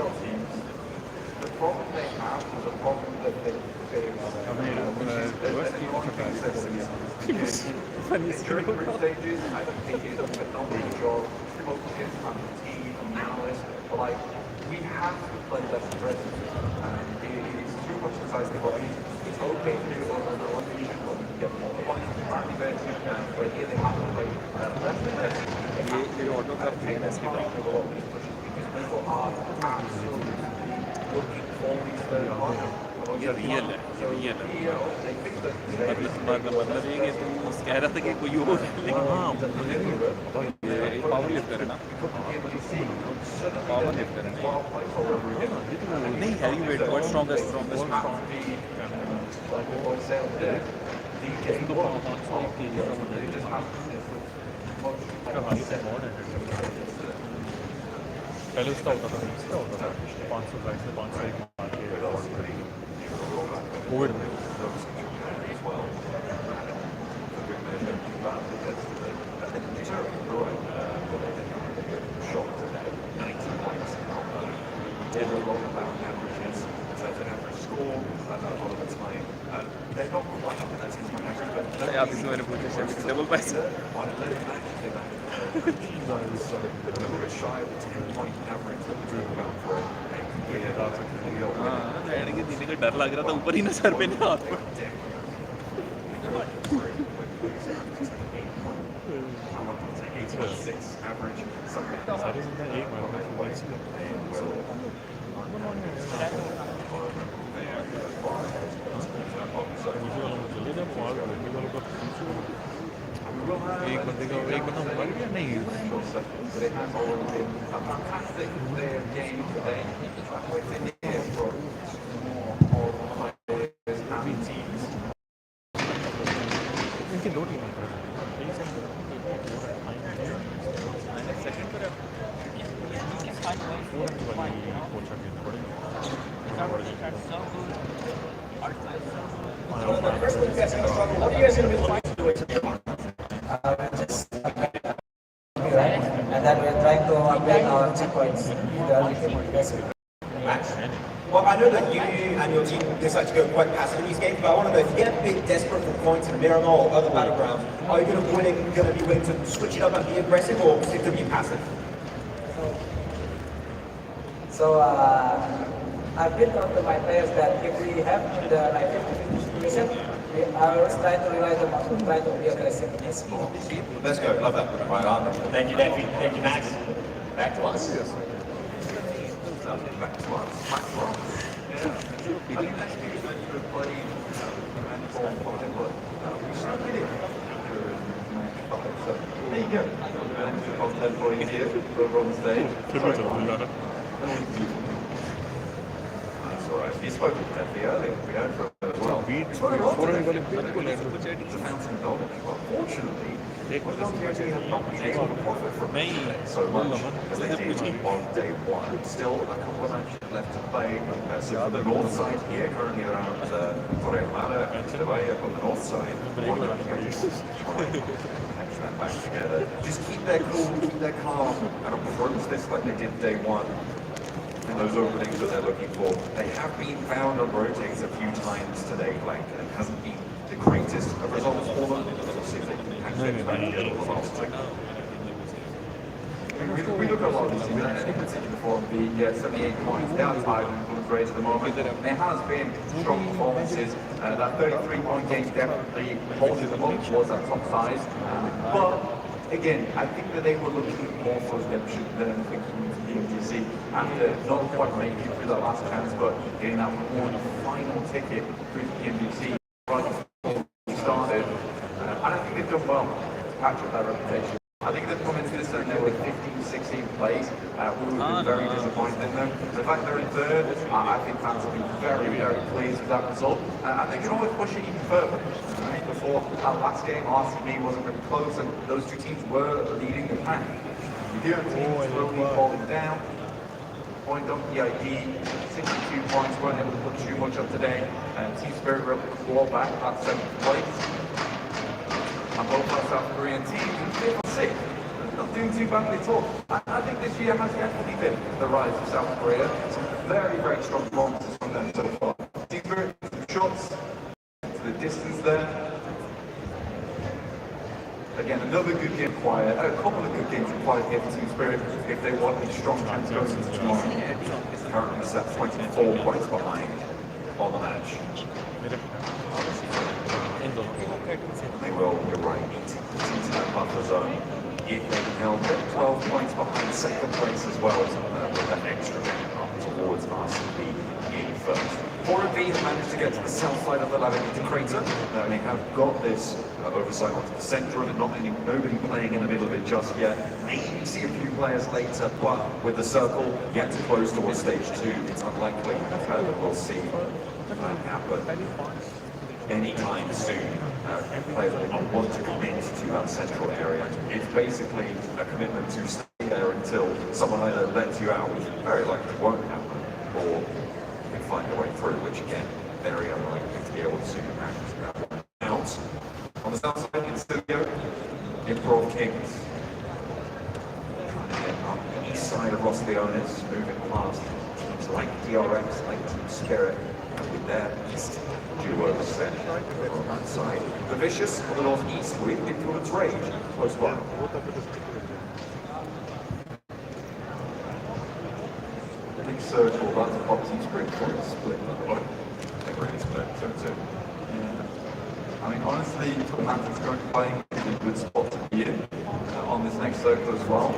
Funny story. Stages, I think he's done a phenomenal job. Focus against the team, analysts, but like we have to play less aggressive. It's too much the size of the body. It's okay to do it on the one division, but we get more points. But here they have to play less aggressive. ये autograph है इसके बाद People are absolutely looking for these third parties. ये real है मतलब ये कि तुम कह रहा था कि कोई और लेकिन हाँ पावर लिफ्टर है ना पावर लिफ्टर है नहीं हैवी वेट वर्ल्ड स्ट्रॉन्गेस्ट पहले उसका होता था 500 से 500 कोविड में आप इसमें मैंने पूछा शायद डबल पैसा हाँ लैंड के देने का डर लग रहा था ऊपर ही ना सर पे ना हाथ पर एक बंदे का एक बंदा मर गया नहीं इनकी दो team What are you guys going to be trying to do today? And then we're trying to upgrade our checkpoints. Well, I know that you and your team decide to go quite passive in these games, but I want to know if you get a bit desperate for points in Miramar or other battlegrounds, are you going to be willing to switch it up and be aggressive, or stick to be passive? So I've been told to my players that if we have the like 50-50 situation, I always try to rely on try to be aggressive. Let's go. Love that. Right on. Thank you, Daffy. Thank you, Max. Back to us. Back to us. Back to us. I think next year is going to play there you go. Content for you here, over on stage. That's all right. You spoke with Daffy earlier. We heard from him as well. It's very well today. It's a fountain of knowledge, but fortunately, we have not been able to profit from it so much as they did on day one. Still, a couple of matches left to play. So for the north side here, currently around Torremada and Tavaya on the north side, one of them catch that back together. Just keep their cool, keep their calm, and approach this like they did day one. In those openings that they're looking for. They have been found on rotates a few times today, Blank, and it hasn't been the greatest of results for them. We'll see if they can catch things back together for the last time. We look at a lot of these teams, and in particular for the 78 points, they are tied and great at the moment. There has been strong performances. That 33-point game definitely holding them up towards that top side. But again, I think that they were looking more for redemption than anything from PMGC after not quite making it through that last chance, but getting that one final ticket through PMGC right before we started. And I think they've done well to patch up that reputation. I think they've come into this and they were 15, 16 plays. We would have been very disappointed in them. The fact they're in third, I think fans will be very, very pleased with that result. And they can always push it even further. Before our last game, RCB wasn't really close, and those two teams were leading the pack. The other teams slowly falling down. Point up PID, 62 points, weren't able to put too much up today. And Team Spirit were able to claw back that 7th place. And both our South Korean teams in 5th or 6th. Not doing too badly at all. I think this year has definitely been the rise of South Korea. Some very, very strong performances from them so far. Team Spirit, some shots to the distance there. Again, another good game required, a couple of good games required here for Team Spirit if they want a strong chance going into tomorrow. Currently set 24 points behind on the match. They will, you're right, need to get into that buffer zone if they can help it. 12 points behind second place as well, with that extra game up towards RCB in first. 4B have managed to get to the south side of the Lavender crater. They have got this oversight onto the centre of it, nobody playing in the middle of it just yet. Maybe see a few players later, but with the circle yet to close towards stage 2, it's unlikely that we'll see that happen anytime soon. Players will not want to commit to that central area. It's basically a commitment to stay there until someone either lets you out, which very likely won't happen, or find a way through, which again, very unlikely to be able to act out. On the south side in studio, Improv Kings. Trying to get up the east side of Los Leones, moving past teams like DRX, like Team Spirit, with their east duo set on that side. The Vicious on the northeast with Influence Rage close by. Big surge will run to PUBG Spring for a split. They really split 2-2. I mean, honestly, the Panthers currently playing is a good spot to be in on this next circle as well.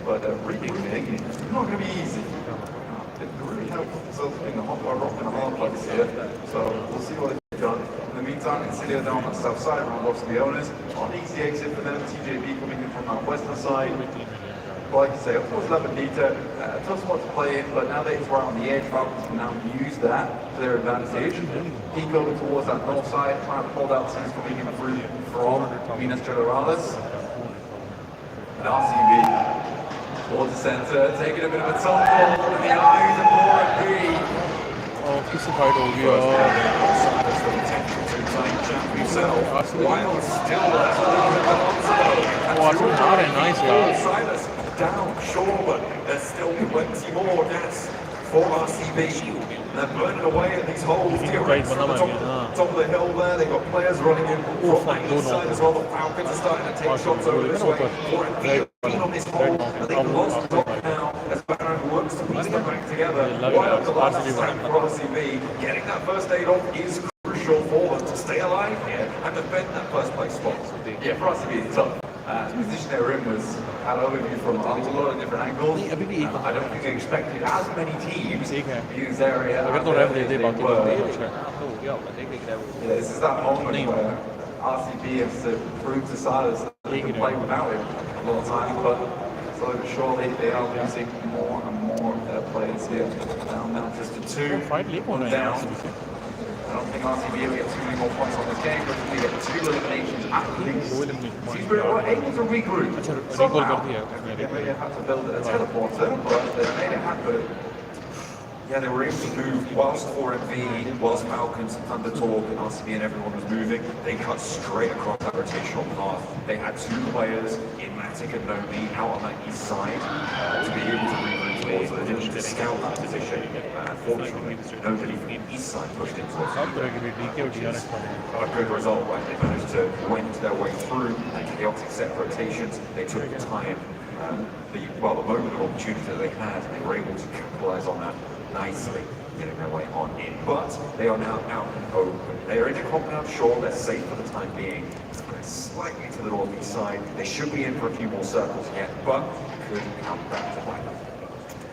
But regrouping is not going to be easy. It really helps themselves in the hot rock and a hard place here. So we'll see what they've done. In the meantime, Insidia down on the south side, around lots of the owners. On the easy exit for them, TJB coming in from that western side. Like I say, of course, Labadita, tough spot to play in, but now that it's right on the edge, Falcons can now use that to their advantage. Peek over towards that north side, trying to pull out teams coming in through from Minas Gerais. And RCB towards the center, taking a bit of a tumble in the eyes of Laura P. Oh, piece of fight over Wild still has a little bit of an oh, nice, Silas down, sure, but there's still plenty more gas for RCB. They're burning away at these holes. T-Rex from the top of the hill there. They've got players running in from that east side as well. The Falcons are starting to take shots over this way. Been on this hole, and they've lost the top now as Baron works to piece them back together. Right up the last stand for RCB. Getting that first aid off is crucial for them to stay alive here and defend that first place spot. Yeah, for RCB it's tough. The position they were in was had overview from a lot of different angles. I don't think they expected as many teams use area as they were. Yeah, this is that moment where RCB has to prove to Silas that they can play without him a lot of time, but slowly but surely they are losing more and more of their players here. Now just a 2 down. I don't think RCB will get too many more points on this game, but we get 2 eliminations at least. Seems we were able to regroup somehow. They had to build a teleporter, but they made it happen. Yeah, they were able to move whilst 4MV, whilst Falcons and Thunder Talk and RCB and everyone was moving. They cut straight across that rotational path. They had 2 players in Matic and Nomi out on that east side to be able to regroup towards it. They didn't just scout that position. Unfortunately, nobody from the east side pushed into it. A good result, right? They managed to wend their way through the chaotic set rotations. They took the time, the moment of opportunity that they had, they were able to capitalize on that nicely, getting their way on in. But they are now out and open. They are in a compound, sure, they're safe for the time being. They're slightly to the northeast side. They should be in for a few more circles yet, but could come back to bite them.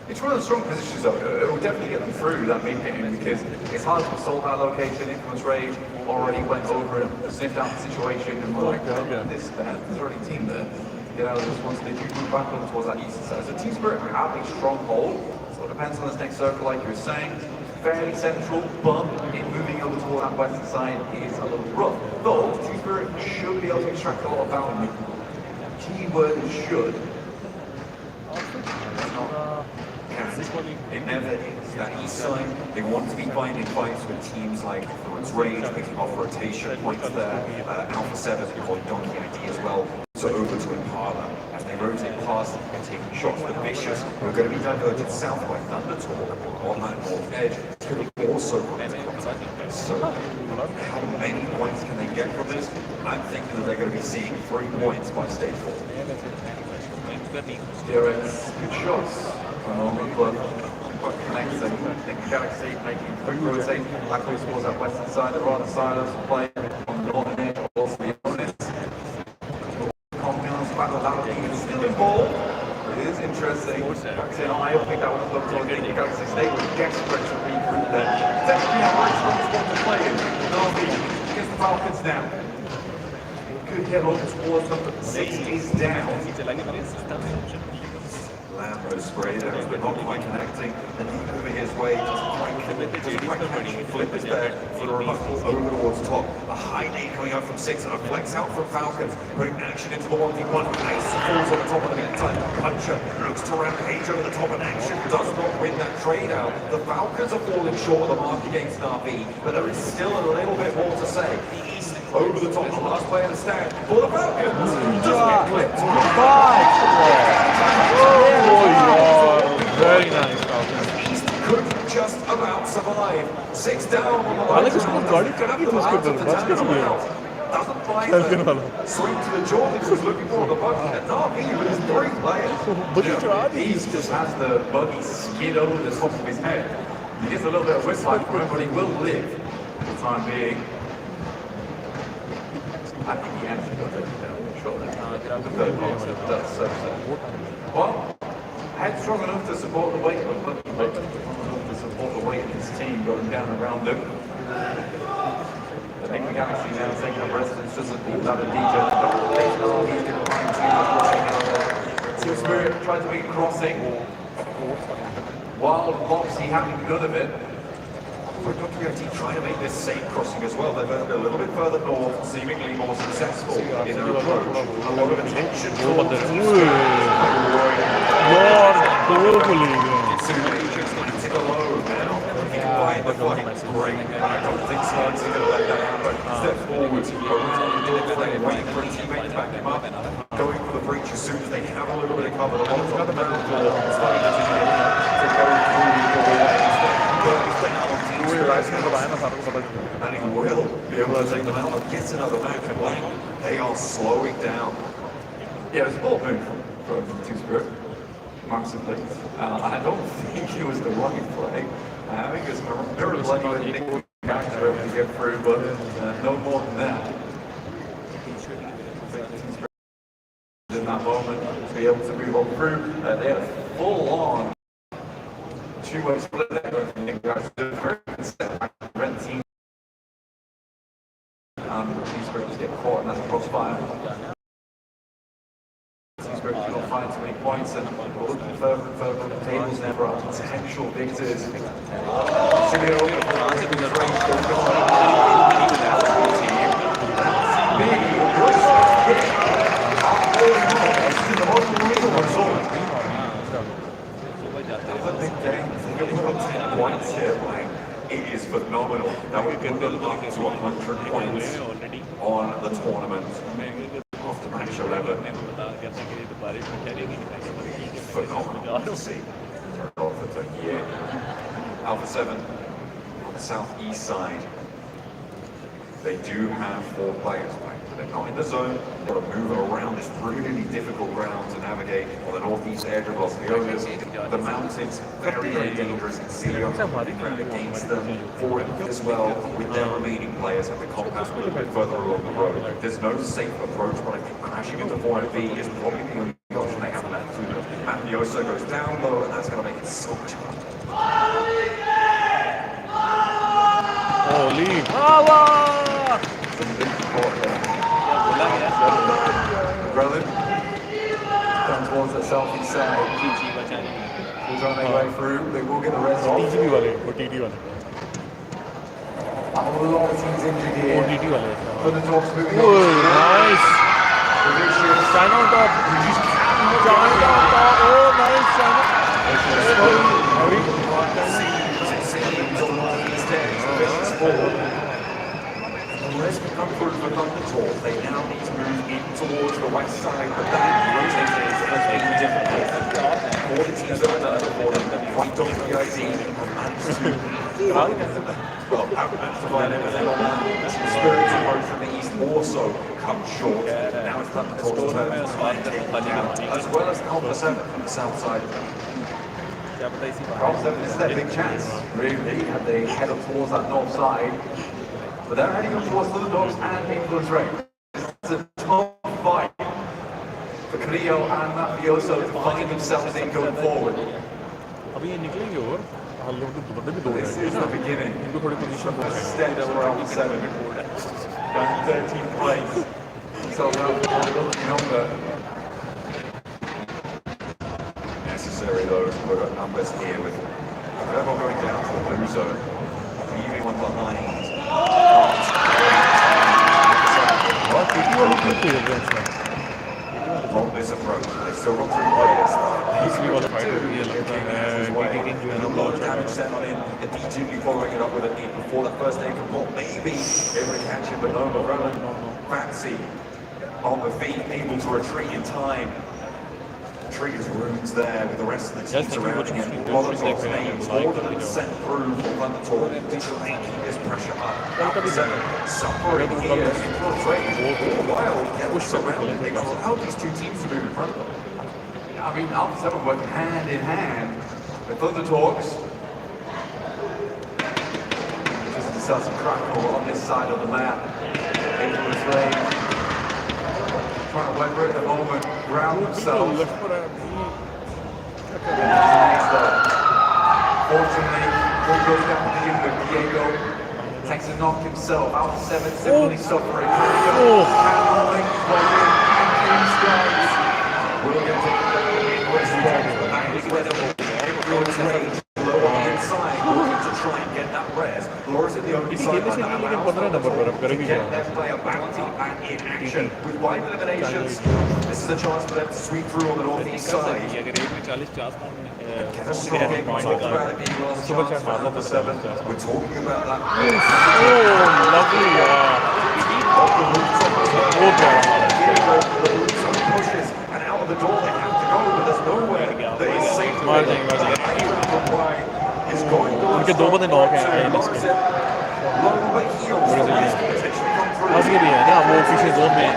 It's one of the strong positions though. It will definitely get them through that mid-game because it's hard to solve that location. Influence Rage already went over and sniffed out the situation and we're like, there's already a team there. You know, once they do move back over towards that eastern side. So Team Spirit have a strong hold. So it depends on this next circle, like you were saying. Fairly central, but in moving over toward that western side is a little rough. Though Team Spirit should be able to extract a lot of value. Keyword is should. It never is. That east side, they want to be finding fights with teams like Influence Rage, picking off rotation points there. Alpha 7, we've got Donkey ID as well. So over to Impala. As they rotate past and taking shots with Vicious, we're going to be diverted south by Thunder Talk on that north edge. It's going to be also so how many points can they get from this? I'm thinking that they're going to be seeing 3 points by stage 4. DRX, good shots. Quite connecting. Galaxy making a quick rotate back towards that western side. The rather silence playing on the northern edge. Also the opponents. Compounds back without being still involved. It is interesting. I don't think that was looked on. The Galaxy State was desperate to regroup there. Definitely a nice spot to play in. Darby gets the Falcons down. Could get on towards them, but 6 is down. Lambo spray there, but not quite connecting. And over his way, just quite catchy flippers there for the removal over towards top. A high nade coming out from 6 and a flex out from Falcons, putting action into the 1v1. Nice falls on the top of the meantime. Puncher looks to rampage over the top and action does not win that trade out. The Falcons are falling short of the mark against RV, but there is still a little bit more to say. The East over the top, the last player to stand for the Falcons. Doesn't get clipped. Very nice, Falcons. East could just about survive. 5, 6 down on the हालांकि right. उसको गाड़ी चढ़ा की थी उसके ऊपर बच के चली गया Doesn't find चलने the वाला swing to the jaw that he was looking for. The buggy, and not me, but his 3 players. बड़ी चढ़ा दी He just has the buggy skid over the top of his head. He gets a little bit of whistling for him, but he will live for the time being. I think he actually got taken down shortly. The third part does so. Well, headstrong enough to support the weight, but lucky enough to support the weight of his team going down around him. I think we can actually now taking up residence doesn't leave that a DJ. He's going to find too much running out there. Team Spirit tried to make a crossing. Wild Moxie having none of it. We're going to be able to try to make this same crossing as well. They've been a little bit further north, seemingly more successful in their approach. A lot of attention towards the alone now. He can find the fight. Great. I don't think Scott's going to let that happen. Step forward. Waiting for a teammate to back him up. Going for the breach as soon as they have a little bit of cover. The ball's got the ground floor. Starting to go through the way. And he will be able to take them out and get another back and lane. They are slowing down. Yeah, it was a ball move from Team Spirit. Massively. I don't think it was the right play. I think it was very lucky that Nick Max were able to get through, but no more than that. In that moment, to be able to move on through, they had a full-on two-way split there going from Nick Max to the very red team. Team Spirit just get caught in that crossfire. Not find too many points, and we're looking further and further on the tables now for our potential victors. It is phenomenal. That would put them up to 100 points on the tournament. After match 11. Phenomenal to see. Alpha 7 on the southeast side. They do have 4 players, right? But they're not in the zone. They've got to move around this really difficult ground to navigate on the northeast edge of Los Leones. The mountains, very, very dangerous. And Celio ground against them for it as well, with their remaining players at the compound a little bit further along the road. There's no safe approach, but I think crashing into 4MV is probably the only option they have left. Mafioso goes down low, and that's going to make it so much harder. Holy Brother, down towards the southeast side. Who's on their way through? They will get the res off. TTV वाले, वो TT वाले. A lot of teams injured here. वो TT वाले. For the talks moving on. Nice. China on top. China on top. Oh, nice China. Let's come through for Thundertalk. They now need to move in towards the west side, but that rotating is making difficult. All the teams that are done for them, PUBG ID have managed to find it, but then on that Spirit's approach from the east also come short. Now it's Thundertalk's turn to find it down, as well as Alpha 7 from the south side. Alpha 7, this is their big chance, really, and they head up towards that north side. But they're heading up towards the dogs and Influence Ray. It's a tough fight for Cleo and Mafioso to find themselves in going forward. This is the beginning. The first steps for Alpha 7. Down to 13th place. So lucky number. Necessary though to put up numbers here with Rebel going down to the blue zone. Leaving one behind. On this approach, they've still got 3 players. He's got to a lot of damage sent on him. And immediately following it up with a knee before that first aid can pop. Maybe able to catch him, but no, Roland Fancy on the feet, able to retreat in time. triggers rooms there with the rest of the team surrounding him. Molotov's names all that been sent through for Thundertalk to try and keep this pressure up. Alpha 7 suffering here in close range. All the while, they're surrounded. They've got to allow these two teams to move in front of them. I mean, Alpha 7 working hand in hand with Thundertalks. Just starts to crackle on this side of the map. Into his range. Trying to weather it at the moment, ground themselves. Fortunately, all goes down to the end of Diego. Takes a knock himself. Alpha 7 similarly suffering. Handling, and skies. Will get to response, but that is incredible. Everyone's range. Low on the inside, looking to try and get that res. Laura's at the open side, and that allows them to get their player bounty back in action. With wide eliminations, this is a chance for them to sweep through on the northeast side. We're talking about it being last chance for Alpha 7. We're talking about that. Pushes, and out of the door they have to go, but there's nowhere that is safe to is going to उनके दो बंदे knock हैं भी है ना वो पीछे zone में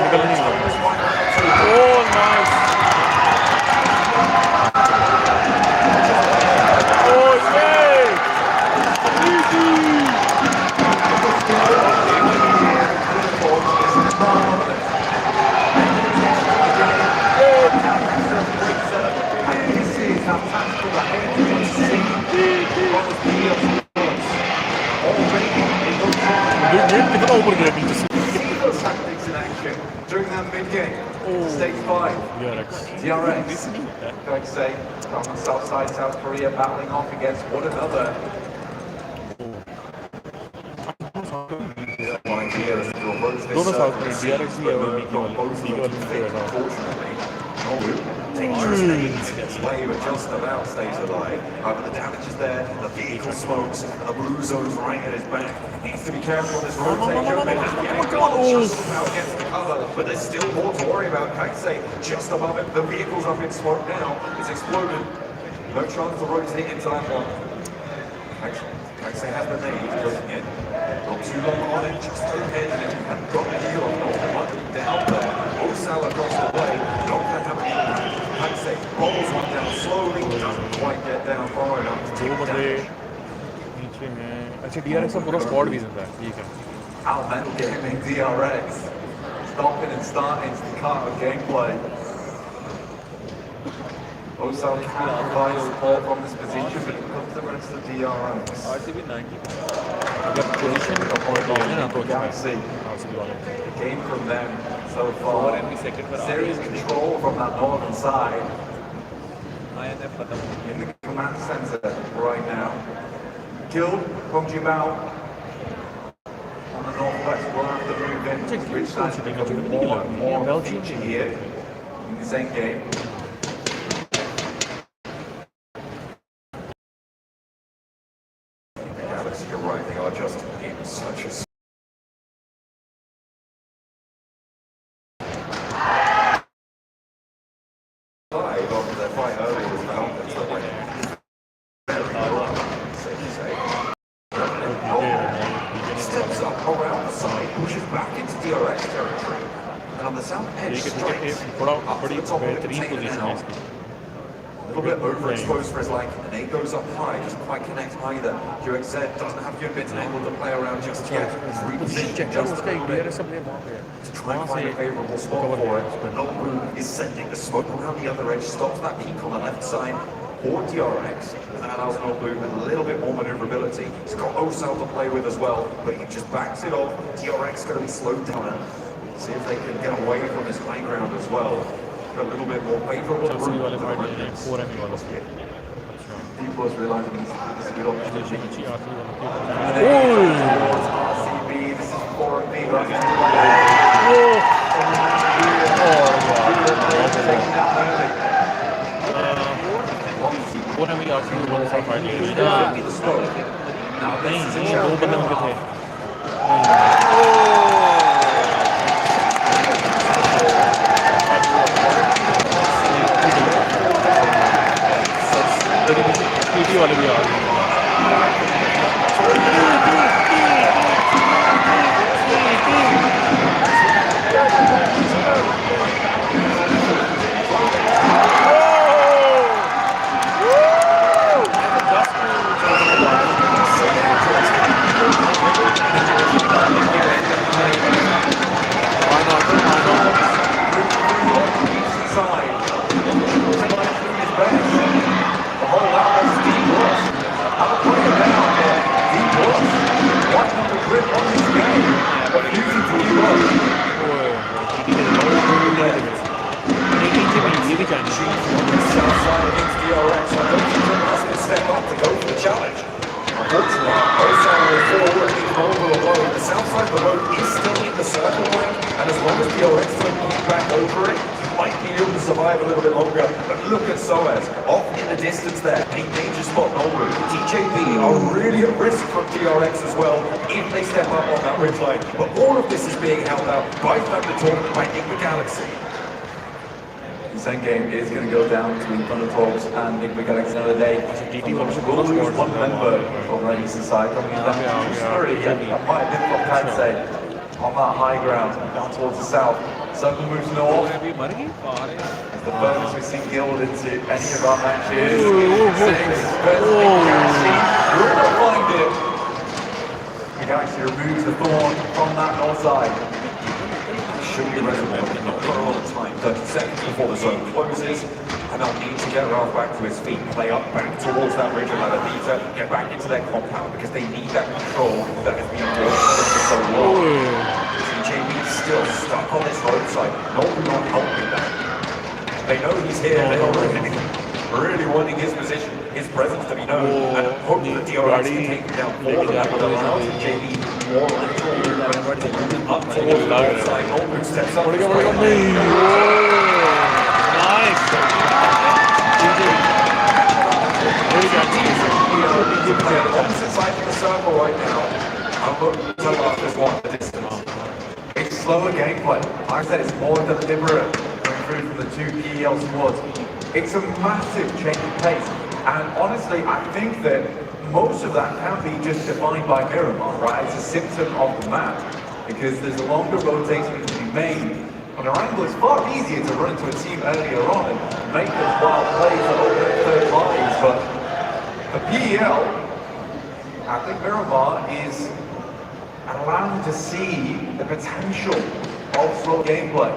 निकल नहीं रहा ओह नाइस ओह कितना ऊपर गिरा नीचे से during that mid-game, stage 5, DRX, going to say, from the south side, South Korea battling off against one another. दोनों साउथ में DRX भी है और मीकी वाले Dangerous names way with just about stays alive. But the damage is there, the vehicle smokes, the blue zone's right at his back. Needs to be careful on this rotation. Just about gets the cover, but there's still more to worry about. Kaisei just above it. The vehicle's up in smoke now. It's exploded. No chance to rotate into that one. Kaisei has the nade, doesn't it? Not too long on it, just ahead, and got the heal on the button down there. Osal across the way, not going to have any impact. Kaisei rolls one down slowly, doesn't quite get down far enough to take it down. नीचे में अच्छा DRX का पूरा squad भी जिंदा है ठीक है Outland Gaming DRX stopping and starting to cut of gameplay. Osal can provide support from this position, but it comes to the rest of DRX. RCB 90. Galaxy. Game from them so far. Serious control from that northern side. In the command center right now. Killed PUBG Mobile. On the northwest, we'll have to move in. Which side's becoming more and more of a feature here in this end game. Galaxy, you're right, they are just in such a steps up around the side, pushes back into DRX territory, and on the south edge strikes up to the top of it, taken out. A little bit overexposed for his liking, and it goes up high, doesn't quite connect either. QXZ doesn't have good bits and able to play around just yet. He's repositioned just a little bit to try and find a favourable spot for it. But Nobu is sending the smoke around the other edge, stops that peak on the left side for DRX, and that allows Nobu with a little bit more manoeuvrability. He's got Osal to play with as well, but he just backs it off. DRX going to be slowed down. See if they can get away from this high ground as well. A little bit more favourable route to the Rednecks. People is realising this is a good opportunity. RCB, this is 4B, right? side of the road is still in the circle ring, and as long as PRX don't move back over it, he might be able to survive a little bit longer. But look at Soaz, off in the distance there, a danger spot over. TJB are really at risk from PRX as well, if they step up on that ridgeline. But all of this is being held out by Thunder Talk, by Enigma Galaxy. The second game is going to go down between Thunder Talks and Enigma Galaxy another day. We'll lose one member from the eastern side coming in down that might have been from Kansai on that high ground down towards the south. Circle moves north. The furthest we've seen Guild into any of our matches. You're going to find it. The Galaxy removes the thorn from that north side. Should be resolved, not got a lot of time, 30 seconds before the zone closes, and they'll need to get Ralph back to his feet, play up back towards that ridge ladder, need to get back into their compound because they need that control that has been built for so long. TJB is still stuck on this roadside, not helping that. They know he's here, they are really wanting his position, his presence to be known, and hope that DRX can take him down for them, but allow TJB more lateral movement up towards the outside. Oldman steps up. Nice. The opposite side of the circle right now. I'm looking to this one at the distance. It's slower gameplay. Like I said, it's more deliberate coming through from the two PEL squads. It's a massive change of pace. And honestly, I think that most of that can be just defined by Miramar, right? It's a symptom of the map, because there's a longer rotating to be made. On a angle, it's far easier to run into a team earlier on and make those wild plays that open up third lines, but the PEL, I think Miramar is allowed to see the potential of slow gameplay.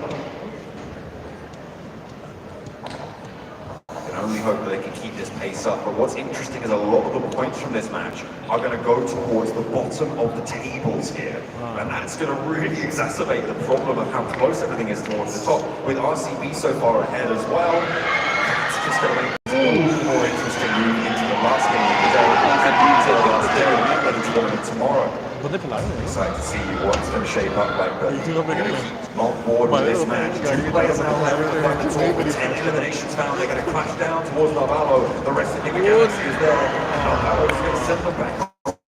Only hope that they can keep this pace up, but what's interesting is a lot of the points from this match are going to go towards the bottom of the tables here, and that's going to really exacerbate the problem of how close everything is towards the top, with RCB so far ahead as well. It's just going to make it more interesting moving into the last game of the day, and into the last day of the tournament tomorrow. Excited to see what's going to shape up like, but on board with this match. Two players now left to find the talk with 10 eliminations found. They're going to crash down towards Navallo. The rest of the Galaxy is there. Navallo is going to send them back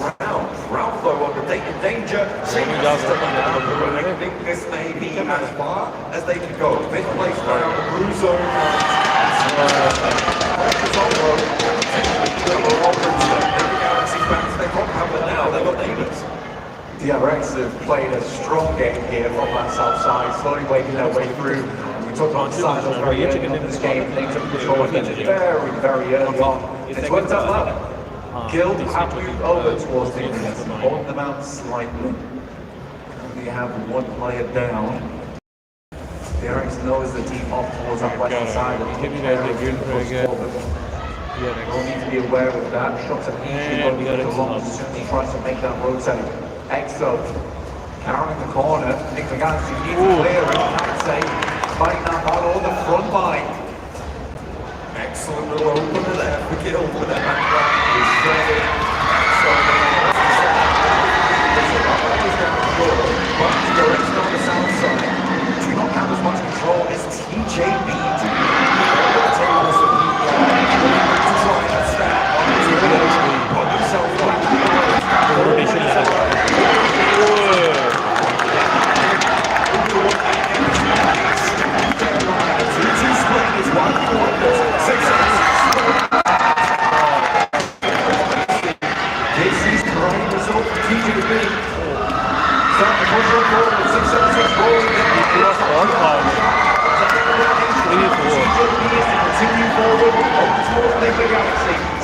around. Ralph, though, on the danger. I think this may be as far as they can go. Fifth place now, the blue zone. Now they've got neighbours. DRX have played a strong game here from that south side, slowly working their way through. We took on Silos very early in this game. They took control of it very early on. It's worked out well. Guild have moved over towards the entrance and holding them out slightly. We have one player down. DRX knows the team off towards that western side. Yeah, they'll need to be aware of that. Shots are easily going to go along as he tries to make that rotate. Exo carrying the corner. Nick Galaxy needs to clear it. Kansai fighting that battle on the front line. Excellent little opener there for Guild with that background. He's shredded. But DRX on the south side do not have as much control as TJB do. The tables of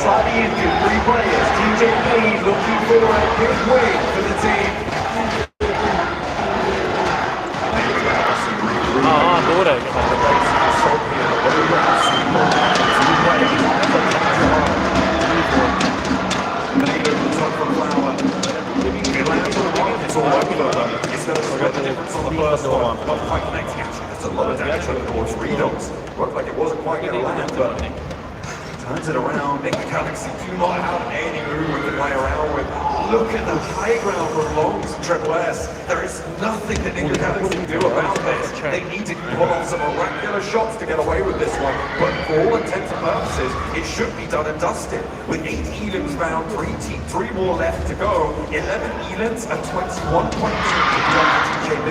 Slightly injured, 3 players. TJB looking for a big win for the team. It's all over them. It's going to spread the difference on the first one. Not quite connecting actually. There's a lot of damage on the board's redox. Looked like it wasn't quite going to land, but turns it around. Big Galaxy do not have any movement to play around with. Look at the high ground for Longs and Triple S. There is nothing that Big Galaxy can do about this. They need to pull off some miraculous shots to get away with this one. But for all intents and purposes, it should be done and dusted. With 8 elims found, 3 more left to go. 11 elims and 21 points to be on the TJB.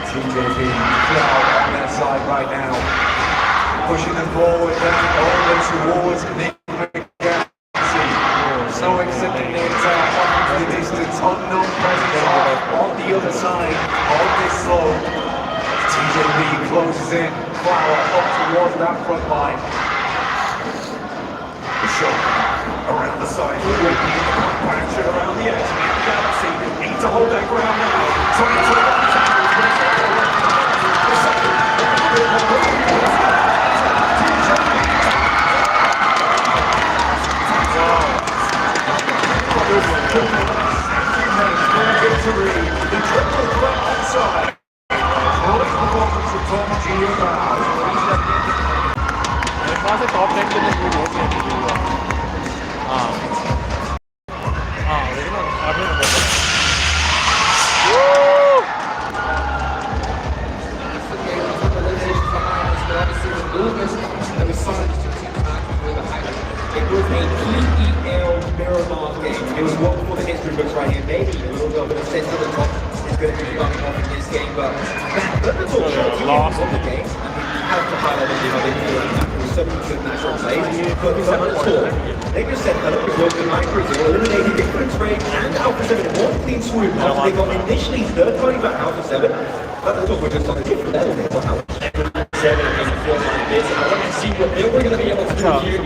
TJB cloud on their side right now. Pushing them forward, down over towards Nick Galaxy. So accepting the attack off into the distance. Unknown presence on the other side of this slope. TJB closes in. Flower up towards that front line. The shot around the side. Action around the edge. Nick Galaxy need to hold their ground now. Trying to victory, the triple threat outside. Rolling performance of PUBG Mobile. मेरे पास है top 10 के लिए कोई बहुत नहीं हुआ हाँ हाँ लेकिन आपने बताया It was a PEL Miramar game. It was one for the history books right here. Maybe a little bit of a sense of the top is going to be coming off in this game, but let me talk about lost of the game. I mean, you have to highlight how they feel like there was so many good natural plays, but some of the talk, they just said that it was working like crazy. They eliminated different trade and Alpha 7 in one clean swoop after they got initially third party back Alpha 7. But the talk was just on a different level. They got Alpha 7 in a form like this. I want to see what they were going to be able to do here.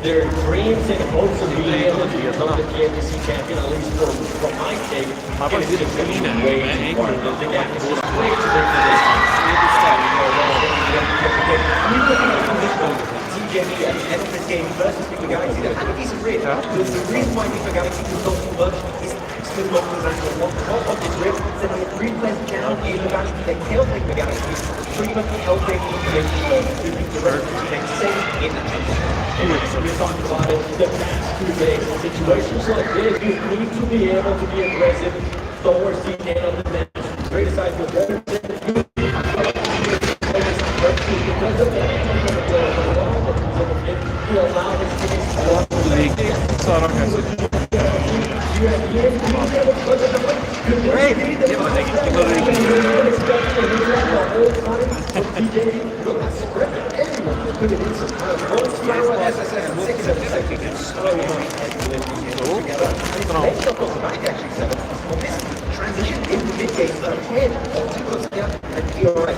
Their dreams and hopes of being able to become the PMGC champion, at least from my take, is way too far. The gap is just way too big for this team. TJB at the end of this game versus Big Galaxy, they had a decent rip. The reason why Big Galaxy was not too much is Axton Doctor's actual one of this rip, so they had 3 players down in the Galaxy, they killed Big Galaxy, pretty much helping the first to take safe in the championship. We're talking about the past 2 days. Situations like this, you need to be able to be aggressive towards the end of the match. Criticize the better than the good. Because of that, you allow this to be transition into mid-game ahead of Tikosia and PRI.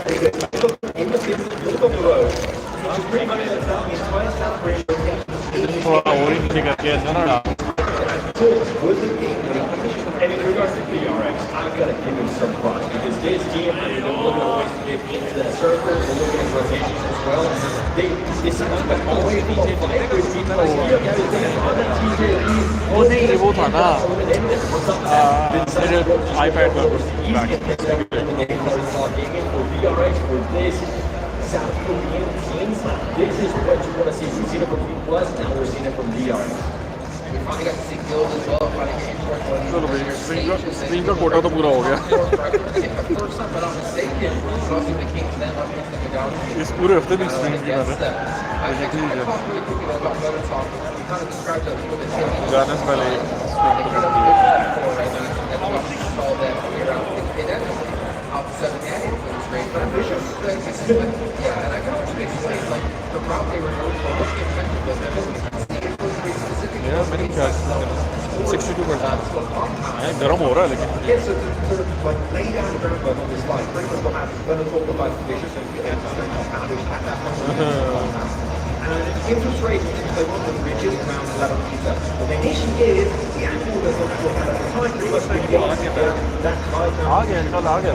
In the field, look on the road, which is pretty much the entire celebration. And in regards to PRX, I've got to give him some props because this team, they're looking at ways to get into the circles, they're looking at rotations as well. They decided to always be fight with people like वो नहीं वो था ना मेरे iPad पर South Korean teams, this is what you want to see. We've seen it from B+, now we're seeing it from DRX. We finally got to see guilds as well, fighting in चलो भाई screen का कोटा तो पूरा हो गया इस पूरे हफ्ते में स्क्रीन की बात है गाने से पहले Yeah, many charges. 62%. गरम हो रहा है लेकिन. Yes, so to like lay down the groundwork on this fight, pretty much what happened. Going to talk about Vicious and at that point. And infiltrate if they want the ridges around the level pizza. But the issue is the animal does not look at the time pretty much that high ground. आ गया.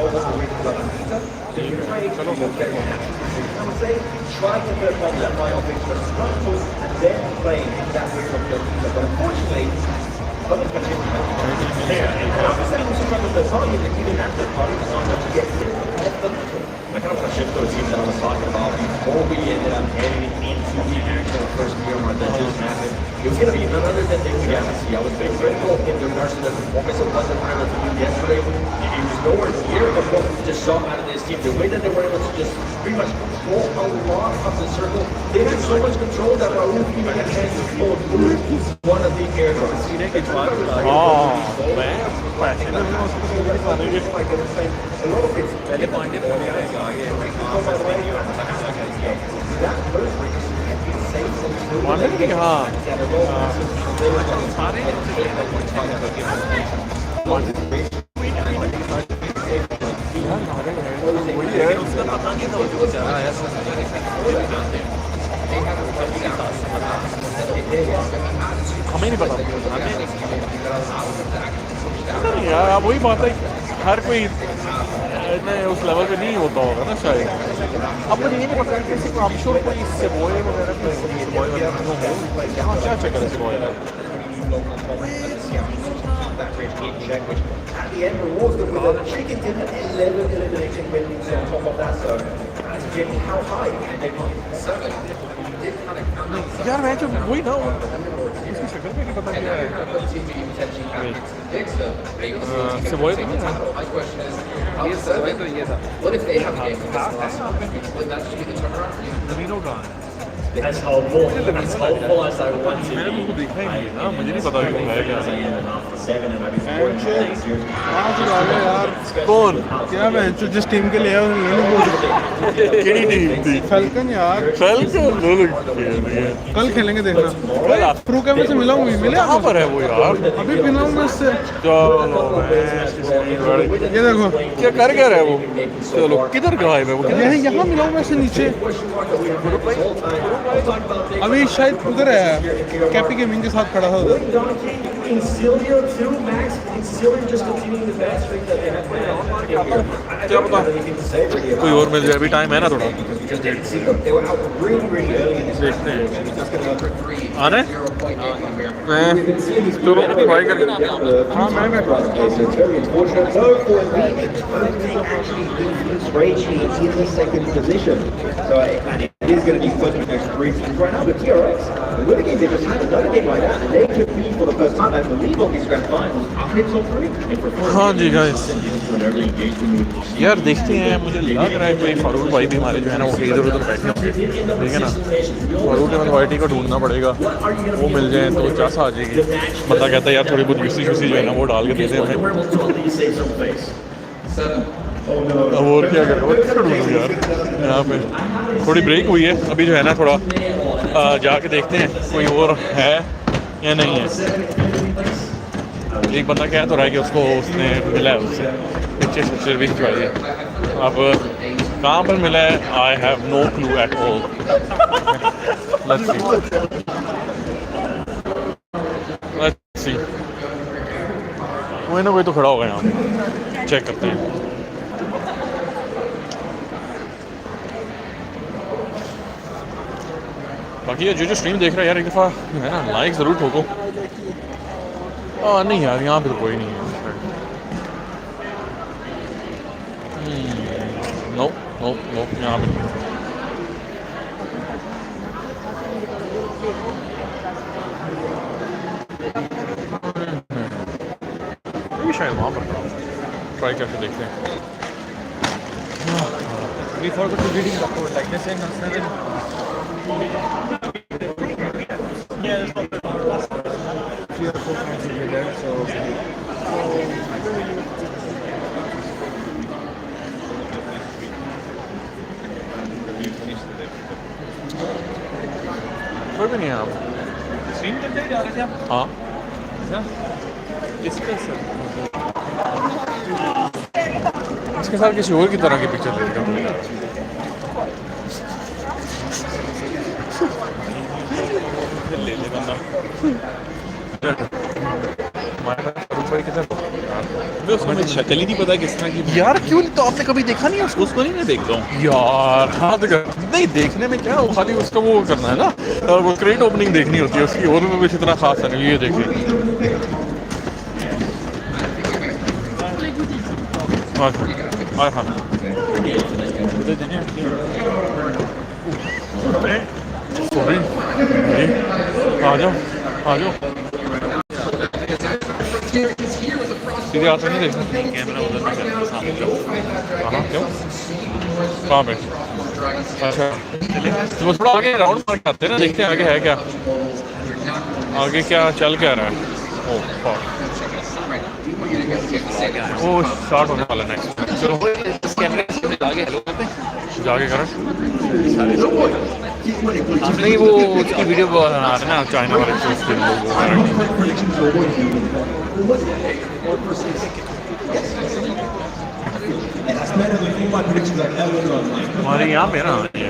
So you trade, you get your natural. I would say try to third party that high off into the structures and then play that way from the pizza. But unfortunately, other countries I'm saying also from the third party that even after party is not going to get left the shift those teams that I was talking about before we ended up heading into the actual first PMR that just happened. It was going to be none other than the Galaxy. I was very critical in regards to the performance of what they were able to do yesterday. It was nowhere near of what we just saw out of this team. The way that they were able to just pretty much control a lot of the circle. They had so much control that Raul even had a chance to flow through one of the airdrops. हमें नहीं पता यार वही बात है हर कोई इतने उस लेवल पे नहीं होता होगा ना शायद अब मुझे ये नहीं पता किसी को I'm sure कोई इससे बॉय वगैरह क्या चेक करे boy At the end, rewards them with a chicken dinner, 11 elimination wins on top of that. So, that's Jimmy, how high can they go? 7. यार मैं जो वही ना इसकी शक्ल पे नहीं पता क्या है से बॉय नहीं है What if they have a game with this last one? Would that just be the turnaround? As hopeful as I want to मैंने उनको देखा ही नहीं ना मुझे नहीं पता कि वो है क्या कौन क्या मैं जिस टीम के लिए केडी टीम थी फैल्कन यार फैल्कन कल खेलेंगे देखना प्रो कैमरे से मिला हूँ मिले कहाँ पर है वो यार अभी मिला हूँ मैं इससे चलो ये देखो क्या कर क्या रहा है वो चलो किधर गया है वो यहाँ मिला हूँ मैं इससे नीचे अभी शायद उधर है कैपी गेमिंग के साथ खड़ा था उधर Concilio too, Max. Concilio just continuing the bad streak that they have played on. क्या पता कोई और मिल जाए अभी टाइम है ना थोड़ा देखते हैं आने चलो ट्राई करके हाँ मैं in the second position. So and it is going to be close to the next 3 teams right now. But TRX, with a game they just had another game like that, and they could be for the first time and believe on these grand finals. It's on 3. हाँ जी guys यार देखते हैं मुझे लग रहा है कोई फारूक भाई भी हमारे जो है ना वो इधर उधर बैठे होंगे ठीक है ना फारूक भाई को ढूंढना पड़ेगा वो मिल जाए तो चासा आ जाएगी बंदा कहता है यार थोड़ी बहुत यूसी जो है ना वो डाल के देते हैं हमें अब और क्या करें यार यहाँ पे थोड़ी ब्रेक हुई है अभी जो है ना थोड़ा जाके देखते हैं कोई और है या नहीं है एक बंदा कह तो रहा है कि उसको उसने मिला है उससे पिक्चर सर्विस जो है अब कहाँ पर मिला है I have no clue at all let's see कोई ना कोई तो खड़ा होगा यहाँ पे चेक करते हैं बाकी ये जो स्ट्रीम देख रहा है यार एक दफ़ा है ना लाइक ज़रूर ठोको नहीं यार यहाँ पे तो कोई नहीं है नो नो नो यहाँ पे नहीं शायद वहाँ पर ट्राई करके देखते हैं We forgot to reading the code like this and yeah, 3 or 4 points will be there, so कोई भी नहीं है आप स्ट्रीम करते जा रहे थे आप हाँ इसके साथ किसी और की तरह की पिक्चर देख रहा हूँ ले ले बंदा उसमें शक्ल ही नहीं पता किस तरह की यार क्यों नहीं तो आपने कभी देखा नहीं उसको नहीं मैं देखता हूँ यार हाँ तो नहीं देखने में क्या खाली उसका वो करना है ना वो क्रेट ओपनिंग देखनी होती है उसकी और में कुछ इतना खास है नहीं ये देखिए आए हाँ सॉरी आ जाओ सीधे आते नहीं देखना कैमरा उधर नहीं करना सामने हाँ क्यों कहाँ पे अच्छा तो थोड़ा आगे राउंड मार के आते हैं ना देखते हैं आगे है क्या आगे क्या चल क्या रहा है ओ स्टार्ट होने वाला नेक्स्ट चलो कैमरे से आगे हेलो करते हैं जाके करें नहीं वो उसकी वीडियो बना रहे ना चाइना वाले उसके लोग हमारे यहाँ पे ना ये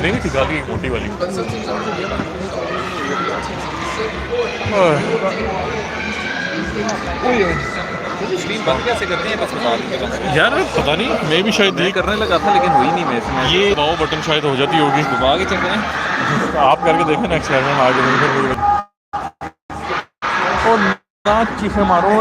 नहीं थी गाली मोटी वाली बंद कैसे करते हैं बस यार पता नहीं मैं भी शायद नहीं करने लगा था लेकिन हुई नहीं मैं इसमें ये माओ बटन शायद हो जाती होगी दबा के चल रहे हैं आप करके देखें नेक्स्ट टाइम में आगे और ना चीखे मारो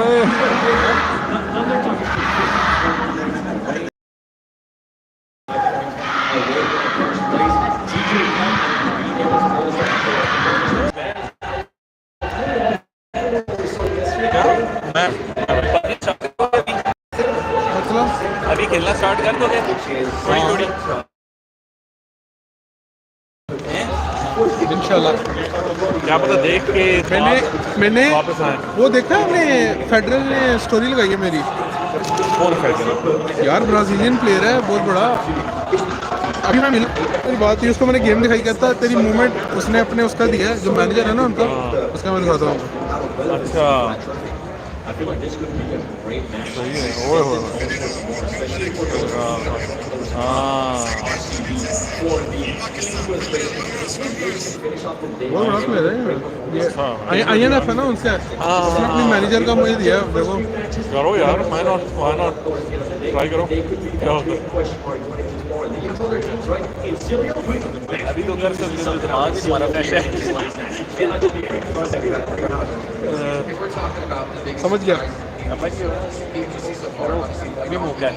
अभी खेलना स्टार्ट कर दोगे थोड़ी इंशाल्लाह क्या पता देख के मैंने वापस आए वो देखा आपने फेडरल ने स्टोरी लगाई है मेरी कौन फेडरल यार ब्राजीलियन प्लेयर है बहुत बड़ा अभी मैं मिला मेरी बात थी उसको मैंने गेम दिखाई कहता तेरी मूवमेंट उसने अपने उसका दिया है जो मैनेजर है ना उनका उसका मैं दिखाता हूँ अच्छा सही है ओए होए बहुत बड़ा प्लेयर है ये INF है ना उनसे उसने अपने मैनेजर का मुझे दिया देखो करो यार why not ट्राई करो क्या होता है अभी तो कर सकते हो दिमाग तुम्हारा फ्रेश है समझ गया अभी मौका है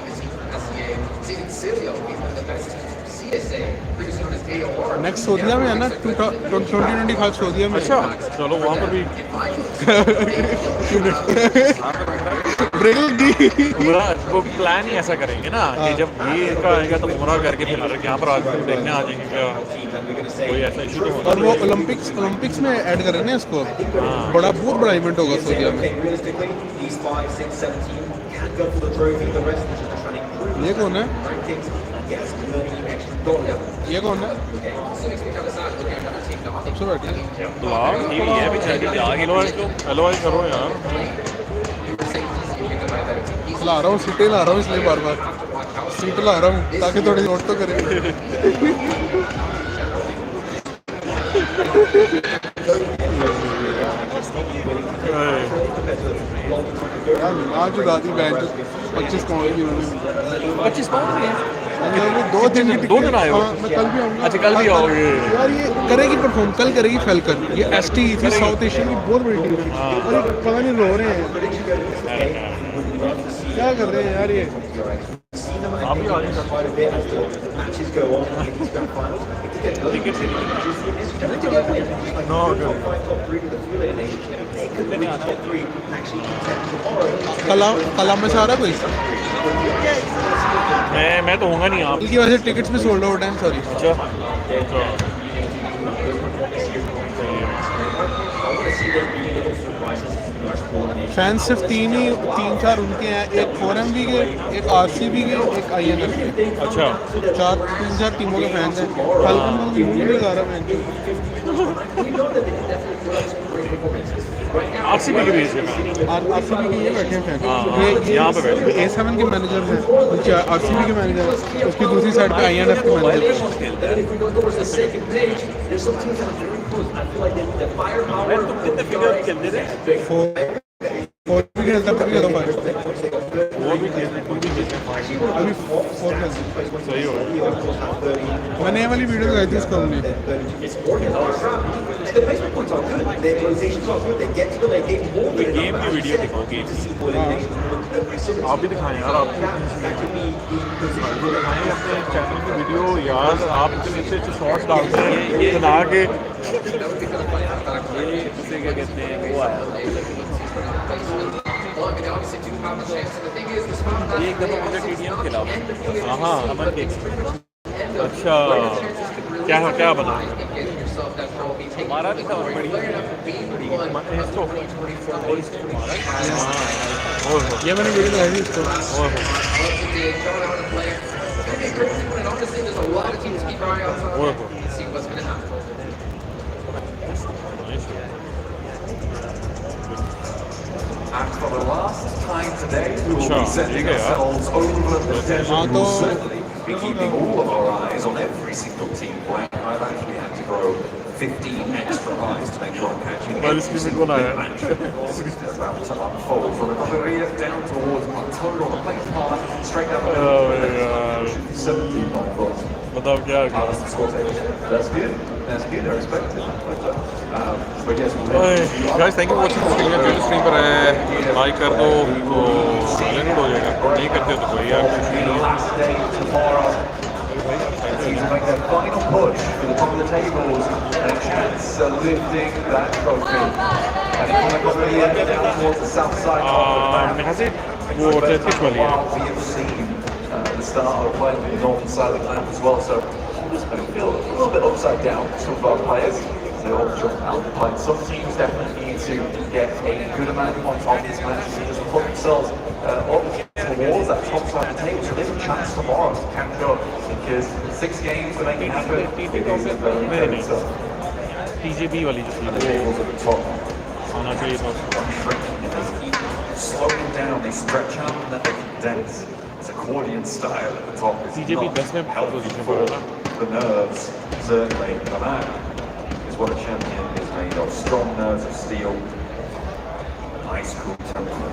नेक्स्ट सऊदीया में है ना 2025 सऊदीया में अच्छा चलो वहाँ पर भी वो प्लान ही ऐसा करेंगे ना कि जब ये का आएगा तो उमरा करके फिर यहाँ पर देखने आ जाएंगे क्या कोई ऐसा इशू तो और वो ओलंपिक्स में ऐड कर रहे हैं इसको बहुत बड़ा इवेंट होगा सऊदीया में ये कौन है ये कौन है सबसे बैठे हेलो भाई करो यार ला रहा हूँ सीटें ला रहा हूँ इसलिए बार बार सीट ला रहा हूँ ताकि थोड़ी नोट तो करे आज दादी बैंक 25 पाउंड की उन्होंने 25 पाउंड में 2 दिन आए हो मैं कल भी आऊँगा अच्छा कल भी आओगे यार ये करेगी परफॉर्म कल करेगी फैल्कन ये ST थी साउथ एशियन की बहुत बड़ी टीम थी और ये पता नहीं रो रहे हैं क्या कर रहे हैं यार ये आप ही कल में से आ रहा कोई मैं तो होऊंगा नहीं आप की वजह से टिकट्स भी सोल्ड आउट हैं सॉरी फैंस सिर्फ 3-4 उनके हैं एक 4MB के एक RCB के एक INF के अच्छा 3-4 टीमों के फैंस हैं फाल्कन भी लगा रहा है RCB के बीच में RCB के ये बैठे हैं फैन ये यहाँ पे बैठे A7 के मैनेजर हैं RCB के मैनेजर उसकी दूसरी साइड पे INF के मैनेजर वो भी खेलता है अभी 4 सही हो मैंने ये वाली वीडियो लगाई थी इसको हमने The placement points are good, their rotations are good, they get to the late game more than game की वीडियो दिखाओ गेम आप भी दिखाएं यार आप दिखाएं अपने चैनल की वीडियो यार आप इतने अच्छे शॉर्ट्स डालते हैं बना के ये उसे क्या कहते हैं वो आया ये एक दफ़ा मुझे TDM खेला हाँ अमन के अच्छा क्या बना हमारा भी था बढ़िया ये मैंने वीडियो लगाई थी इसको And for the last time today, we will be setting ourselves over the desert. We'll certainly be keeping all of our eyes on every single team playing. I've actually had to grow 15 extra eyes to make sure I'm catching every single match that's about to unfold. From the Coveria down towards Montoro on the plate path, straight down the middle. 17 on cross. बताओ क्या That's good. That's good. I respect it. But yes, guys, thank you for watching stream है जो stream पर है like कर दो तो silent हो जाएगा नहीं करते तो कोई यार teams will make their final push for the top of the tables and a chance of lifting that trophy. And from the Coveria down towards the south side of the map, we have seen the start of playing the northern side of the map as well. So just feel a little bit upside down, some of our players. They all jump out the plane. Some teams definitely need to get a good amount of points on this match to just put themselves up towards that top side of the table. So there's a chance tomorrow to catch up because 6 games to make it happen. It is very, very tough. TJB वाली जो And the tables at the top. आना चाहिए था Slow them down, they stretch out and then they condense. It's accordion style at the top. It's TJB not healthy for the nerves, certainly. But that is what a champion is made of. Strong nerves of steel, nice cool temper.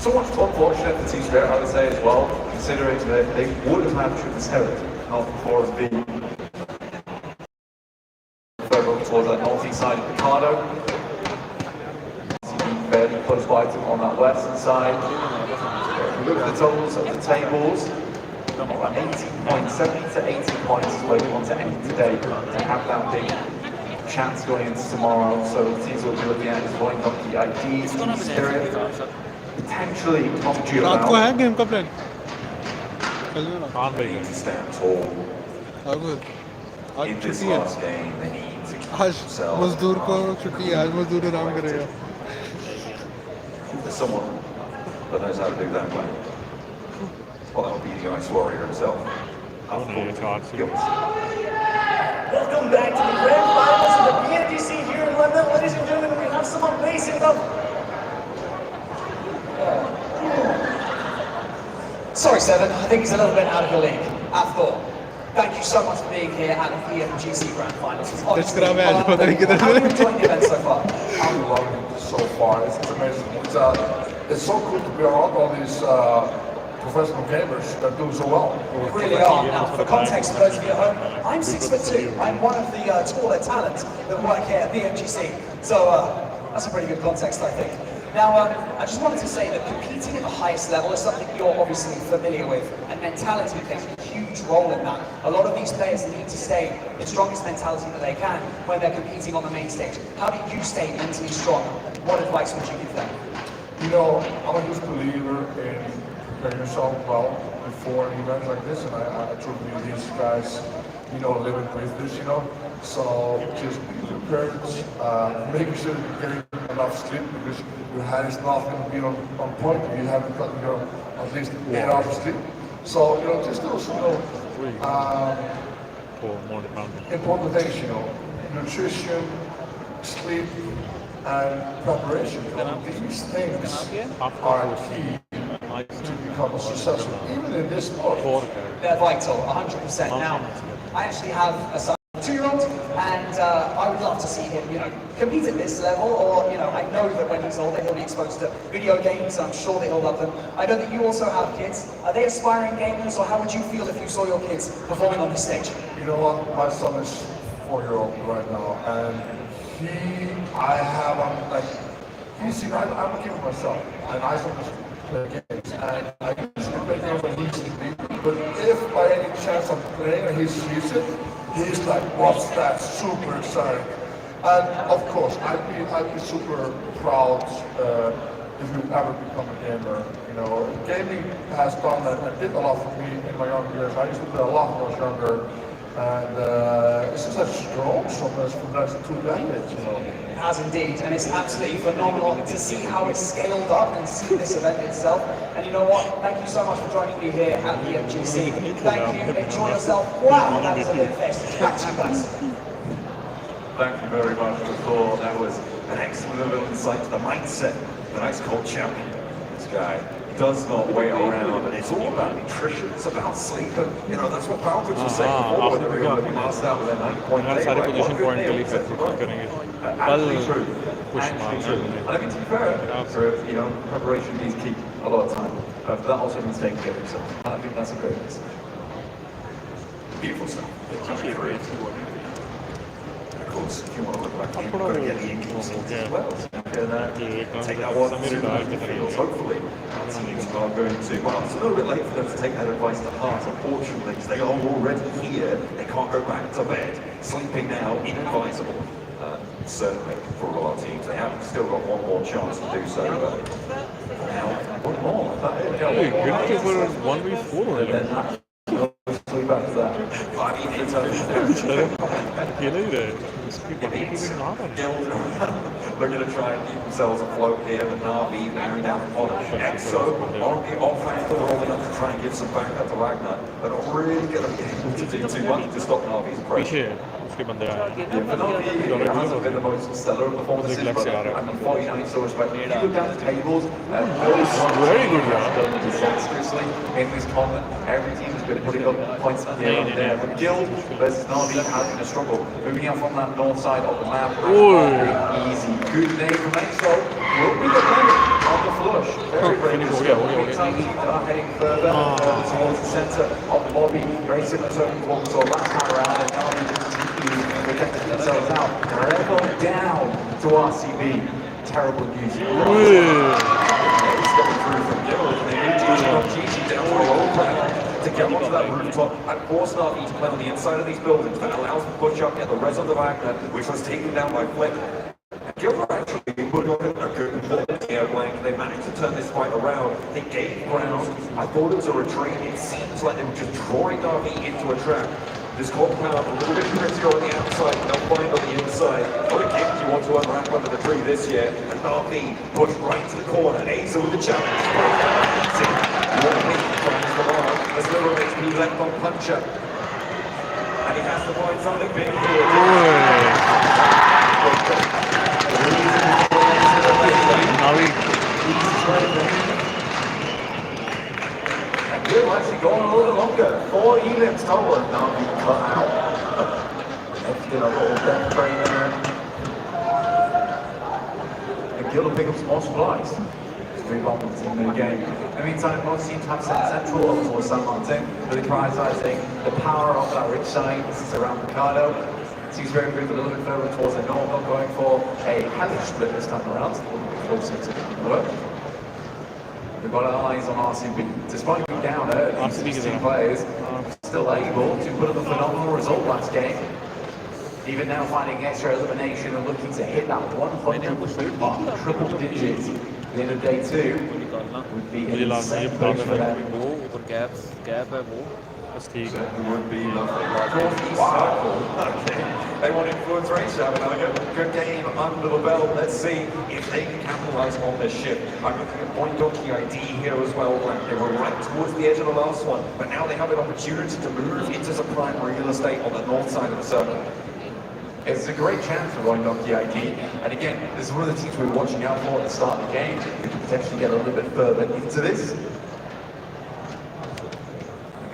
Somewhat unfortunate for Team Spirit, I would say as well, considering that they would have had Tripper not before as being further up towards that northeast side of Picardo. Fairly close by to them on that western side. If you look at the totals of the tables, 80 points, 70 to 80 points is where you want to end today to have that big chance going into tomorrow. So the teams will be looking at is avoiding up the IDs, Team Spirit, potentially PUBG रात को है game का plan stand tall. आज छुट्टी है आज मजदूर को छुट्टी है आज मजदूर आराम करेगा There's someone that knows how to do that well. Well, that would be the Ice Warrior himself. Welcome back to the grand finals of the PMGC here in London. Ladies and gentlemen, we have some amazing Sorry, Seven, I think he's a little bit out of your league. After all, thank you so much for being here at the PMGC Grand Finals. It's honestly how are you enjoying the event so far? I'm loving it so far. It's amazing. It's so cool to be around all these professional gamers that do so well. We really are. Now, for context, for those of you at home, I'm 6'2". I'm one of the taller talents that work here at PMGC. So that's a pretty good context, I think. Now, I just wanted to say that competing at the highest level is something you're obviously familiar with, and mentality plays a huge role in that. A lot of these players need to stay the strongest mentality that they can when they're competing on the main stage. How do you stay mentally strong? What advice would you give them? You know, I'm a huge believer in preparing yourself well before an event like this, and I truly believe these guys, you know, live and breathe this, you know. So just be prepared, making sure you're getting enough sleep because your head is not going to be on point if you haven't gotten your at least 8 hours of sleep. So, you know, just those, you know, important things, you know, nutrition, sleep, and preparation. You know, these things are key to become successful, even in this sport. They're vital, 100%. Now, I actually have a son, 2-year-old, and I would love to see him, compete at this level, or, I know that when he's older, he'll be exposed to video games, I'm sure that he'll love them. I know that you also have kids. Are they aspiring gamers, or how would you feel if you saw your kids performing on the stage? You know what, my son is 4-year-old right now, and I'm a gamer myself, and I sometimes play games, and I usually play games when he's sleeping, but if by any chance I'm playing and he sees it, he's like, what's that? Super exciting. And of course, I'd be super proud if you ever become a gamer. Gaming has done that and did a lot for me in my younger years. I used to play a lot when I was younger, and it's just like strong sometimes for the next 2 decades. It has indeed, and it's absolutely phenomenal to see how it's scaled up and see this event itself. And you know what? Thank you so much for joining me here at the PMGC. Thank you. Enjoy yourself. Wow, that was a big fest. Back to you guys. Thank you very much for the call. That was an excellent little insight to the mindset of the Ice Cold Champion. This guy does not wait around, and it's all about nutrition, it's about sleep, and that's what Palpage was saying before, when they were going to be masked out with a 9-point day. सारे position point के लिए fit करेंगे कल push I mean, to be fair, preparation needs to keep a lot of time. But that also means taking care of yourself. I think that's a great message. Beautiful stuff. Of course, if you want to look like you've got to get the inconsistencies as well. Take that one to the fields, hopefully. Teams are going to, well, it's a little bit late for them to take that advice to heart, unfortunately, because they are already here. They can't go back to bed. Sleeping now, inadvisable. Certainly, for all our teams. They have still got one more chance to do so. Now, one more. Hey, good for 1v4. Sleep after that. I mean, it's they're going to try and keep themselves afloat here. The Na'Vi bearing down on Exo on the offense, rolling up to try and give some backup to Ragnar. They're not really going to be able to do too much to stop Na'Vi's approach. Na'Vi hasn't been the most stellar performances, but I mean, 49 so respect. If you look down the tables, very good job. Disastrously in this tournament. Every team has been putting up points here and there. But Guild versus Na'Vi having a struggle. Moving out from that north side of the map. Easy. Good day from Exo. Will be the player on the flush. Very brave. Heading further towards the centre of the lobby. Very similar to what we saw last time around. And Na'Vi continue protecting themselves out. Level down to RCB. Terrible news. It's coming through from Guild. They need GG down for a low player to get onto that rooftop and force Na'Vi to play on the inside of these buildings. That allows them to push up, get the res on the Wagner, which was taken down by Flip. Guild are actually put on a good performance here, blank. They managed to turn this fight around. They gained ground. I thought it was a retreat. It seems like they were just drawing Na'Vi into a trap. This compound a little bit prettier on the outside, they'll find on the inside. What a gift you want to unwrap under the tree this year. And Na'Vi pushed right to the corner. Aza with the challenge. There's little HP left on Puncher. And he has to find something big here. And Guild actually going a little longer. 4 elims total, and Na'Vi cut out. Left in a little death train there. And Guild will pick up some more supplies. 3 bombs in the game. In the meantime, most teams have set central up towards San Martin, really prioritising the power of that rich side. This is around Picardo. Seems very moved a little bit further towards the north, not going for a heavy split this time around, a little bit closer to the work. We've got our eyes on RCB. Despite being down early, 16 players still able to put up a phenomenal result last game. Even now finding extra elimination and looking to hit that 100 mark, triple digits. At the end of day 2 would be an insane push for them. Certainly would be lovely. Wow. Okay. They want influence race, have another good game under the belt. Let's see if they can capitalize on this shift. I'm looking at point donkey ID here as well. They were right towards the edge of the last one, but now they have an opportunity to move into some prime real estate on the north side of the circle. It's a great chance for Roy Donkey ID. And again, this is one of the teams we're watching out for at the start of the game. We can potentially get a little bit further into this.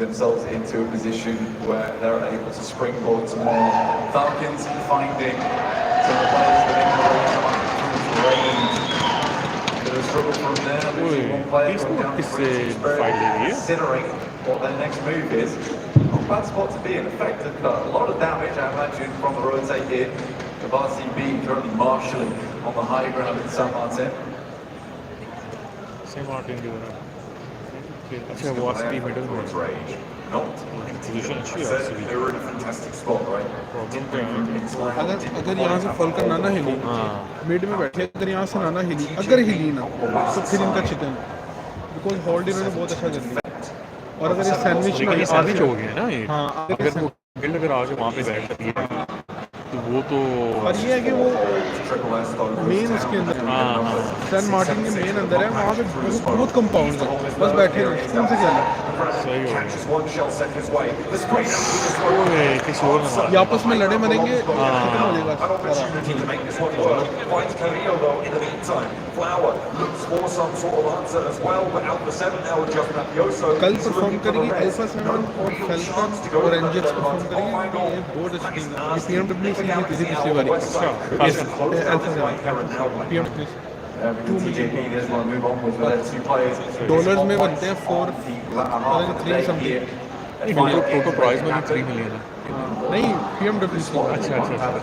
themselves into a position where they're able to springboard some more. Falcons finding some of the players that they can range. Bit of struggle from there. Losing one player going down to considering what their next move is. Not a bad spot to be in. Effect, a lot of damage, I imagine, from the rotate here. The RCB currently marshalling on the high ground in San Martin. San Martin की तरफ अच्छा वो आसपी middle में position अच्छी है आसपी अगर यहाँ से फॉल्कन ना हिली मिड में बैठे, अगर यहाँ से ना हिली, अगर हिली ना तो फिर इनका चिकन, बिकॉज होल्ड इन्होंने बहुत अच्छा कर दिया। और अगर ये सैंडविच में सैंडविच हो गया ना ये, हाँ अगर वो गिल्ड अगर आके वहाँ पे बैठ जाती है तो वो तो, और ये है कि वो मेन उसके अंदर सैन मार्टिन के मेन अंदर है, वहाँ पे बहुत कंपाउंड है, बस बैठे रहो कौन से क्या सही हो गया किसी और ये आपस में लड़े मरेंगे खत्म हो जाएगा। कल परफॉर्म करेगी अल्फा 7 और फैल्कन और एनजेक्स परफॉर्म करेगी, ये बहुत अच्छी टीम है। ये पीएमडब्ल्यू से जीती थी पिछली बारी अल्फा 7 पीएमडब्ल्यू $2 में बनते हैं 3 समथिंग, टोटल प्राइस में 3 मिलियन है नहीं पीएमडब्ल्यू से। अच्छा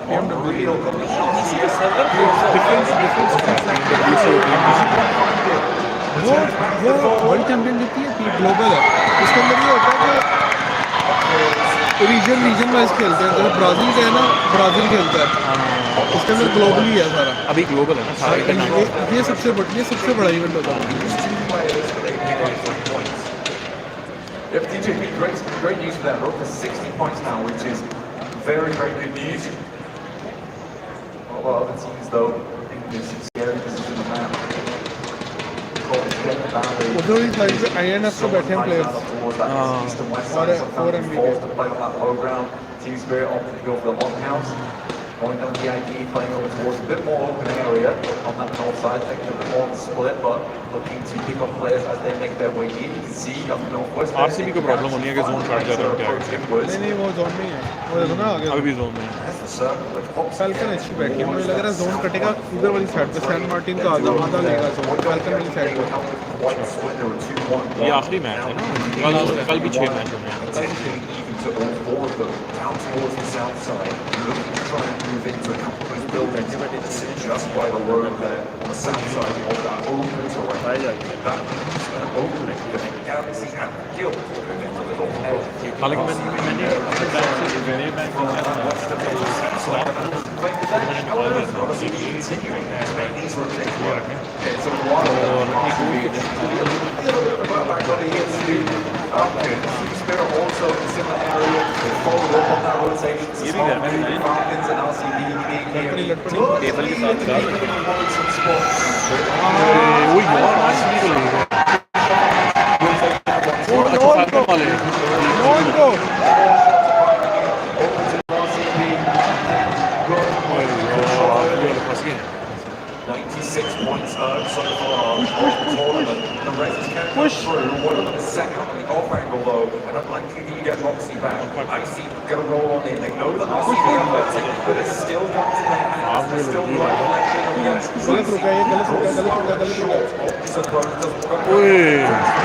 पीएमडब्ल्यू वो वर्ल्ड चैंपियन जीती है, ग्लोबल है, इसके अंदर ये होता है कि रीजन वाइज खेलते हैं, जैसे ब्राज़ील का है ना, ब्राज़ील खेलता है, इसके अंदर ग्लोबली है सारा, अभी ग्लोबल है ना सारा, ये सबसे बड़ा इवेंट होता है। FTJ, great news for them. We're up to 60 points now, which is very, very good news. Well, other teams, though, in this scary position of map. उधर ही साइड पे आईएनएफ पे बैठे हैं प्लेयर्स और MBK. Team Spirit opted to go for the longhouse. Going down the ID, playing over towards a bit more open area on that north side, taking a bit more of the split, but looking to pick up players as they make their way in. You can see up northwest. RCB को problem होनी है कि zone काट जाता है उनके आगे। नहीं वो जोन में है, वो देखो ना आगे अभी भी जोन में है। फैल्कन अच्छी बैठी है, मुझे लग रहा है जोन कटेगा इधर वाली साइड पे, सैन मार्टिन का आधा लेगा जोन फैल्कन वाली साइड पे। ये आखिरी मैच है ना, कल भी 6 मैच होंगे। Down towards the south side, looking to try and move into a couple of those buildings just by the road there on the south side of that open terrain. That means an opening for the Galaxy and Guild to move into a little head. हालांकि मैंने Spirit also in a similar area to follow up on that rotation. Falcons and LCD being here. Table के साथ को 96 points earned so far in the tournament. The rest is carrying through. One of them is second on the off angle though, and unlikely to get Roxy back. Icy gonna roll on in. They know that RCB are betting, but it's still got to their hands. They're still not collecting on the extra. गलत रुका है, गलत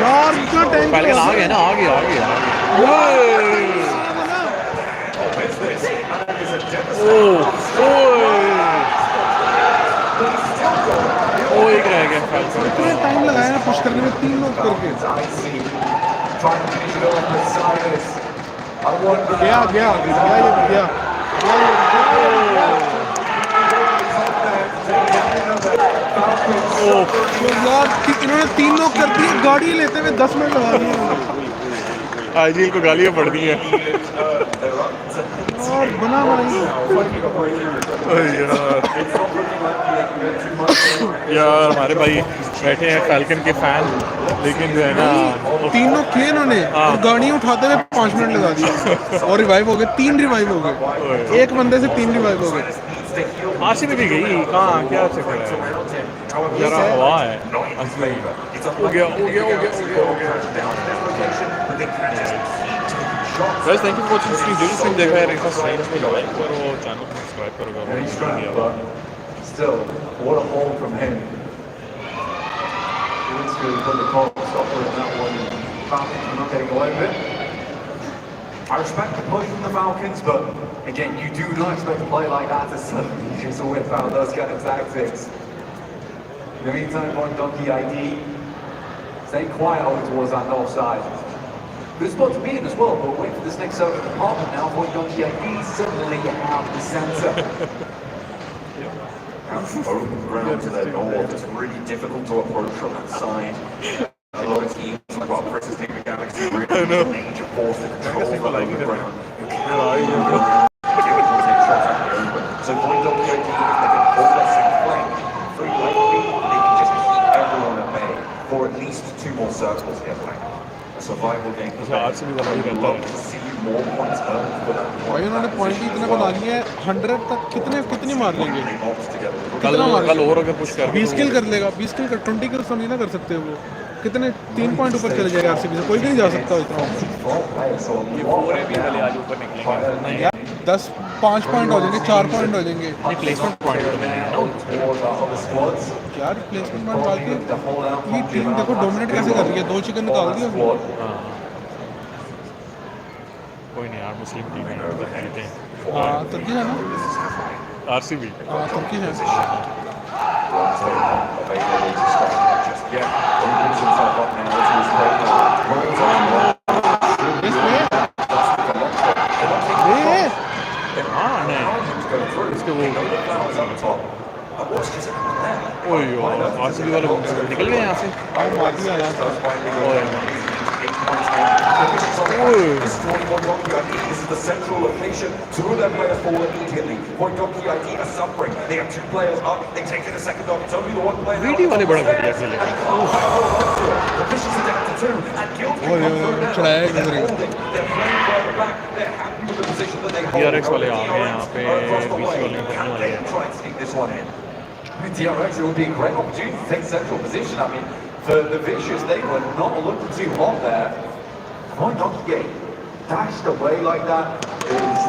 यार इतना time पहले आ गया ना, आ गया ओ एक रह गया फैल्कन। इतना टाइम लगाया ना पुश करने में, 3 लोग करके गया यार, इन्होंने 3 लोग कर दिए, गाड़ी लेते हुए 10 मिनट लगा दिए। आईजीएल को गालियां पड़ दी हैं और बना यार हमारे भाई बैठे हैं फैल्कन के फैन, लेकिन जो है ना 3 लोग थे इन्होंने और गाड़ी उठाते हुए 5 मिनट लगा दिए और रिवाइव हो गए, 3 रिवाइव हो गए, एक बंदे से 3 रिवाइव हो गए। आरसीबी भी गई कहाँ, क्या चक्कर है जरा हवा है हो गया Guys, thank you for watching stream. जो stream देखा है रेखा साइन पे लाइक करो, चैनल को सब्सक्राइब करो अगर He's नहीं किया but still, what a hold from him. He wants to put the call stopper in that one. Falcons are not getting away with it. I respect the push from the Falcons, but again, you do not expect a play like that to suddenly just whip out those kind of tactics. In the meantime, Point Donkey ID staying quiet over towards that north side. Good spot to be in as well, but wait for this next zone of department now. Point Donkey ID suddenly out the centre. Open ground to the north. It's really difficult to approach from that side. A lot of teams, like well, Princess League of Galaxy, really major force to control the open ground. You cannot take shots at the open. So Point Donkey ID, if they can hold that same flank, free lightly, they can just keep everyone at bay for at least 2 more circles here back. A survival game. I would love to see more points earned for that. भाई उन्होंने point ही इतने बना लिए हैं 100 तक कितने मार लेंगे कल और अगर पुश कर 20 किल कर लेगा 20 किल कर 20 किल नहीं ना कर सकते वो कितने 3 पॉइंट ऊपर चले जाएगा आरसीबी से कोई भी नहीं जा सकता इतना यार 10 5 पॉइंट हो जाएंगे 4 पॉइंट हो जाएंगे प्लेसमेंट पॉइंट यार प्लेसमेंट पॉइंट डाल के ये टीम देखो डोमिनेट कैसे कर रही है 2 चिकन निकाल दिया कोई नहीं यार मुस्लिम टीम है खेलते हैं हाँ तुर्की है ना आरसीबी हाँ तुर्की है आरसीबी वाले निकल गए यहाँ से मार दिया यार This is the central location. 2 of their players fall immediately. Point Donkey ID are suffering. They have 2 players up. They take it a second off. It's only the 1 player. Video वाले बड़ा बढ़िया खेले The Fishes are down to 2. And Guild can come through now. They're playing further back. They're happy with the position that they hold. DRX वाले आ गए यहाँ पे BC वाले Can they try and sneak this one in? DRX, it would be a great opportunity to take central position. I mean, for the Vicious, they were not looking too hot there. Point Donkey dashed away like that is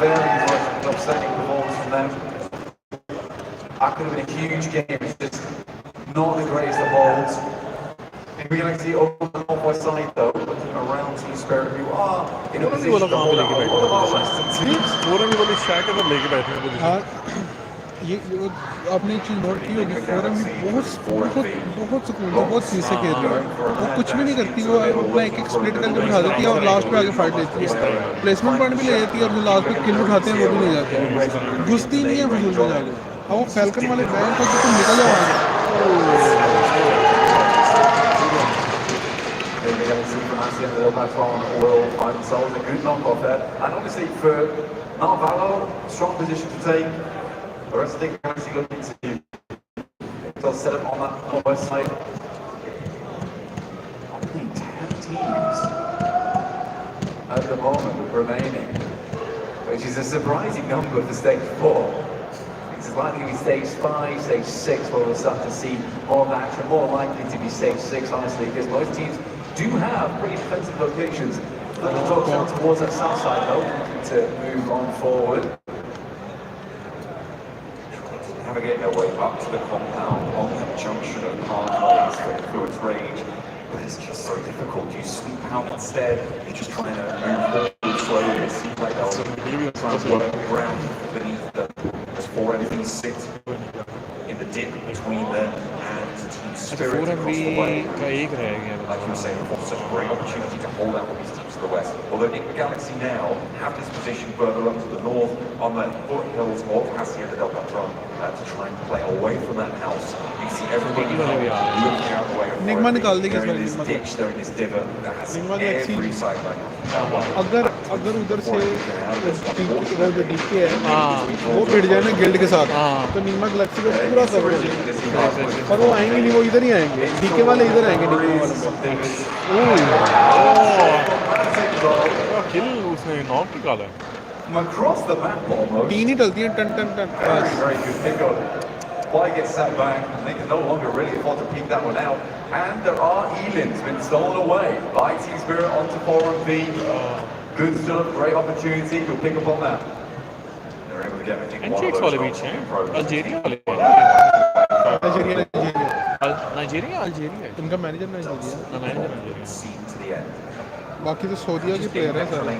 very much an upsetting performance from them. That could have been a huge game. It's just not the greatest of holds. And we're going to see over the northwest side though, looking around Team Spirit, who are in a position to hold out all of our western teams. ये आपने एक चीज़ note की होगी forum भी बहुत सुकून बहुत चीज़ से खेल रही है वो कुछ भी नहीं करती वो अपना एक स्प्लिट करके उठा देती है और लास्ट पे आगे फाइट लेती है प्लेसमेंट पॉइंट भी ले जाती है और जो लास्ट पे किल उठाते हैं वो भी ले जाते हैं घुसती नहीं है फजूल में जाके अब वो फैल्कन वाले बैंक को तो निकल जाओ The rest of the Galaxy looking to set up on that northwest side. Only 10 teams at the moment remaining, which is a surprising number for stage 4. It's likely to be stage 5, stage 6 where we'll start to see more of action, more likely to be stage 6 honestly, because most teams do have pretty defensive locations. Let's talk down towards that south side though, to move on forward. Navigate their way up to the compound on the junction of pathways through its range, but it's just so difficult. You sweep out instead, you're just trying to move forward slowly. It seems like they'll try to work the ground beneath them as 4 enemies sit in the dip between them and Team Spirit across the way. Like you were saying before, such a great opportunity to hold out with these teams to the west. Although Nick Galaxy now have this position further up to the north on the foothills of Hacienda del Patron to try and play away from that house. You see everybody looking out the way of Nigma निकाल देगी they're in this ditch, they're in this divot that has every side line. अगर उधर से जो DK है वो भिड़ जाए ना गिल्ड के साथ तो निगमा गैलेक्सी को पूरा कवर हो जाएगा पर वो आएंगे नहीं वो इधर ही आएंगे डीके वाले इधर आएंगे निगमा वाले किल उसने नॉक निकाला Across the map almost. तीन ही डलती हैं टन टन टन Very good pickup. Why get set back? They can no longer really afford to peek that one out. And there are Elins been stolen away by Team Spirit onto 4 and B. Good stuff, great opportunity. You'll pick up on that. They're able to get, I think, one of NGX those वाले shots बीच हैं in progress. Algeria वाले Nigeria Algeria इनका manager Nigeria manager Algeria to the end. बाकी तो सऊदीया की player है सारे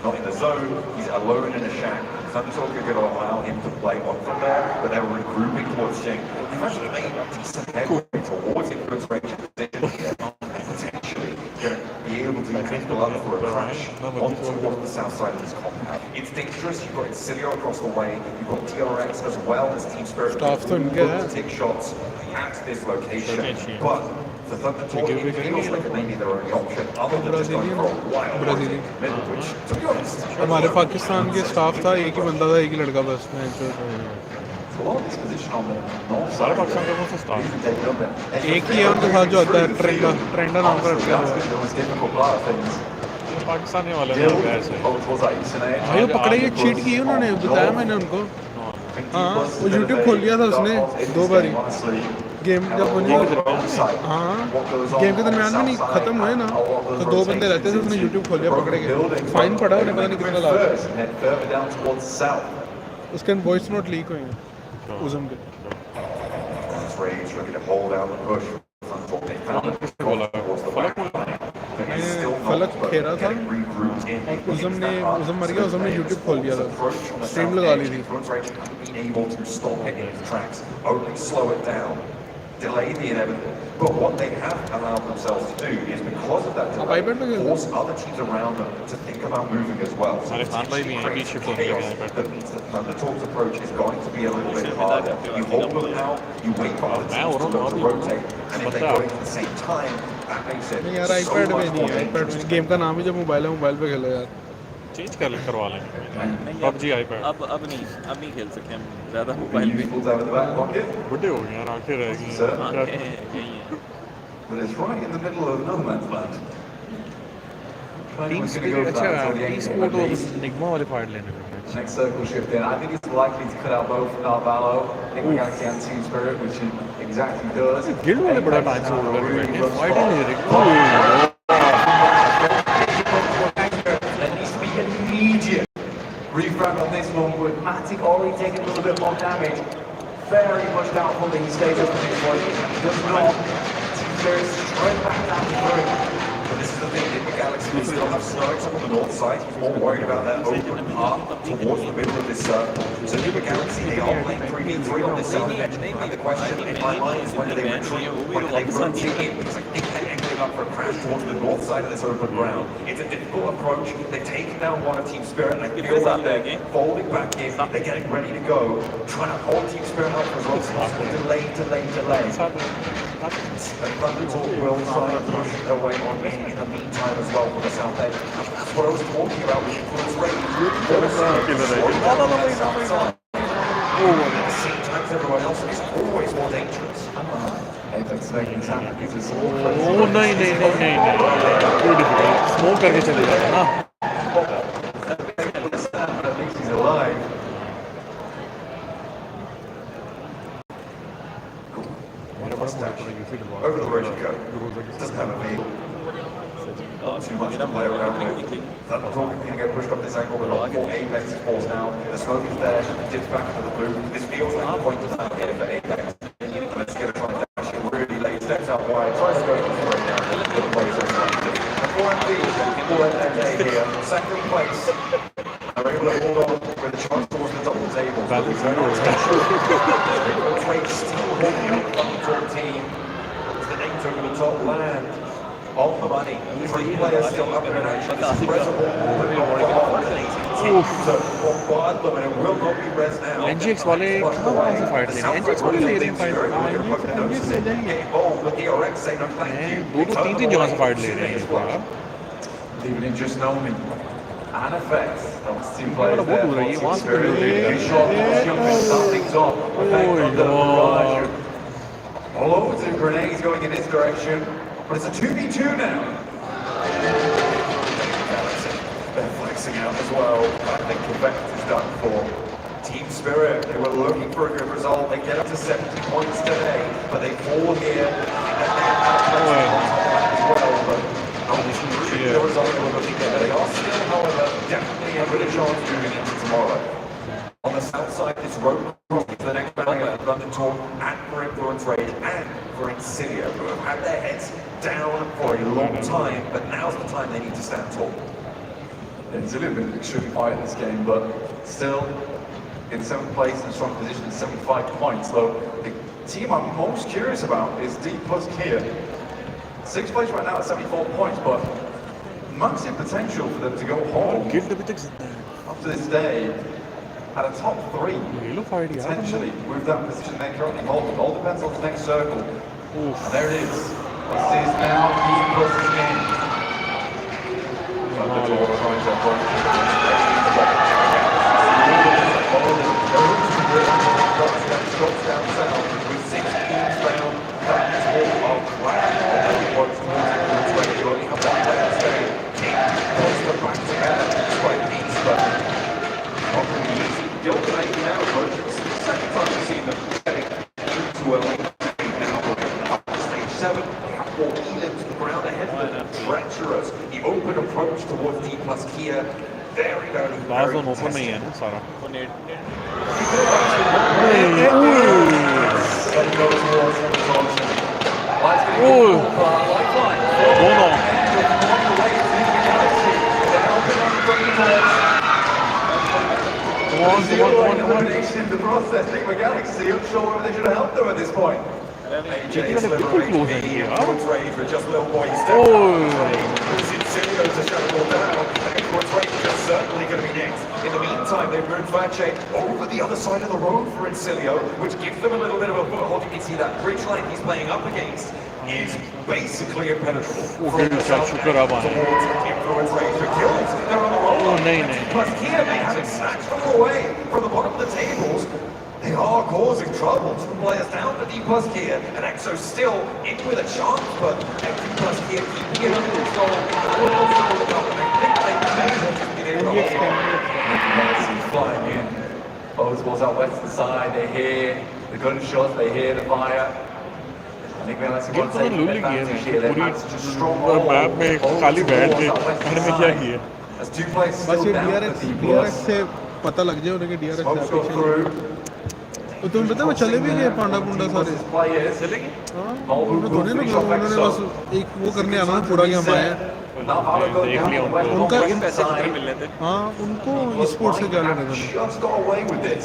Not in the zone, he's alone in a shack. Suntalk are going to allow him to play on from there, but they're regrouping towards Shing. They've actually made decent headway towards it, close range position here. Potentially going to be able to go up for a crash on towards the south side of this compound. It's dangerous. You've got Incilio across the way. You've got TRX as well as Team Spirit. Staff to to take shots at this location, but for Thundertalk, it feels like maybe their only option other than just going for a wild ब्राजीली middle, which, to be honest, हमारे पाकिस्तान के staff था एक ही बंदा था एक ही लड़का बस मैं सारे पाकिस्तान का कौन सा स्टाफ एक ही है उनके साथ जो आता है ट्रेंडर नाम का लड़का पाकिस्तानी वाले भाई वो पकड़े के चीट की उन्होंने बताया मैंने उनको हाँ वो यूट्यूब खोल लिया था उसने 2 बार गेम जब हाँ गेम के दरमियान में नहीं खत्म हुए ना तो 2 बंदे रहते थे उसने यूट्यूब खोल लिया पकड़े के फाइन पड़ा उन्हें पता नहीं कितना लगा उसके वॉइस नोट लीक हुए हैं उज़म के फलक खेरा था और उज़म मर गया उज़म ने यूट्यूब खोल दिया था स्ट्रीम लगा ली थी delay the inevitable. But what they have allowed themselves to do is, because of that delay, force other teams around them to think about moving as well. So it's actually creates chaos that means that Thundertalk's approach is going to be a little bit harder. You hold them out, you wait for other teams to go to rotate, and if they go at the same time, that makes it यार iPad में नहीं है iPad में game का नाम ही जब mobile है mobile पे खेलो यार चेंज करवा लेंगे PUBG iPad अब नहीं खेल सकते हम ज़्यादा मोबाइल पे बुढ़े हो गए यार आंखें रह गई But it's right in the middle of no man's land. Team spirit अच्छा टी स्पोर्ट और निग्मा वाले फाइट लेने को Next circle shift in. I think it's likely to cut out both Narvalo, Nick and Team Spirit, which it exactly does. Guild वाले बड़ा time से हो रहा है फाइट नहीं रही Immediate refrag on this one, with Matic already taking a little bit more damage. Very much doubtful that he stays up in this one. Does not. There's straight back down through. But this is the thing, the Galaxy still have snipes up on the north side. He's more worried about that open path towards the middle of this circle. So the Galaxy, they are playing 3v3 on this side. And the question in my mind is, when do they retreat? When do they rotate in? Because I think they're ending up for a crash towards the north side of this open ground. It's a difficult approach. They've taken down one of Team Spirit, and I feel that they're folding back in. They're getting ready to go. Trying to hold Team Spirit up as long as possible. Delay. And Thundertalk will try and push their way on in the meantime as well from the south end. That's what I was talking about with influence rate. At the same time as everyone else, it's always more dangerous. Apex making time because ओ नहीं too difficult smoke करके चले जाएगा ना at least he's alive. Over the bridge you go. Doesn't have a vehicle. Too much to play around with. Thundertalk can get pushed up this angle, but not for Apex is forced now. The smoke is there, dips back to the blue. This feels like a point of time here for Apex. Let's get a try and dash it really late. Steps out wide, tries to go for it now. The players are active. And 4MD here, second place. Are able to hold on with a chance towards the double table. Still holding up the Thundertalk team. As the names over the top land. On the money. 3 players still up in action. This is reservoir. So bombard them and it will not be res now. NGX वाले कहाँ से fight ले रहे हैं NGX वाले ले रहे हैं फाइट दो तीन जगह से फाइट ले रहे हैं इस बार Leaving it just known and effects. Those 2 players बहुत दूर है ये वहाँ से कर रहे हैं something's off. All over to grenades going in this direction. But it's a 2v2 now. They're flexing out as well. I think Quebec is done for. Team Spirit, they were looking for a good result. They get up to 70 points today, but they fall here. And they have as well, but not the result they were looking at. They are still definitely have a chance moving into tomorrow. On the south side, this road crossing to the next battle of the London Tour and for Influence Rage and for Incilia, who have had their heads down for a long time, but now's the time they need to stand tall. Incilia have been extremely quiet in this game, but still in 7th place in a strong position at 75 points. Though the team I'm most curious about is D plus Kia. 6th place right now at 74 points, but massive potential for them to go home up to this day at a top 3, potentially with that position they're currently holding. All depends on the next circle. And there it is. This is now D plus game. The door trying to approach. Drops down south with 6 teams down. That is all of Clan. What's more towards where you only have one player to stay. King wants to back together. It's quite easy, but not really easy. Guild making now, but it's the second time we've seen them getting too early. Now up to stage 7, they have 4 elims to the ground ahead of them. Treacherous. The open approach towards D plus Kia. Very, very, very contested. Elimination in the process. Enigma Galaxy, I'm sure whether they should have helped them at this point. AJ is liberating the Influence Rage with just a little boy. He's stepping up. Incilia to shut it all down. Influence Rage is certainly going to be next. In the meantime, they've moved Vache over the other side of the road for Incilia, which gives them a little bit of a foothold. You can see that bridge line he's playing up against is basically impenetrable. From the south towards Influence Rage for kills. They're on the roll. Plus Kia may have it snatched them away from the bottom of the tables. They are causing trouble. 2 players down for D plus Kia, and EXO still in with a chance, but D plus Kia keeping it under control. Flying in. Both balls out western side, they hear the gunshots, they hear the fire. I think we're taking advantage here. They've had such a strong hold. As 2 players still down for D plus. पता लग जाए उन्हें कि DRS Smokes go through. तो तुम्हें पता है वो चले भी गए पांडा पुंडा सारे हाँ उन्होंने थोड़ी ना उन्होंने बस एक वो करने आना पूरा गेम आया उनका हाँ उनको स्पोर्ट्स से क्या लेना था Just got away with this.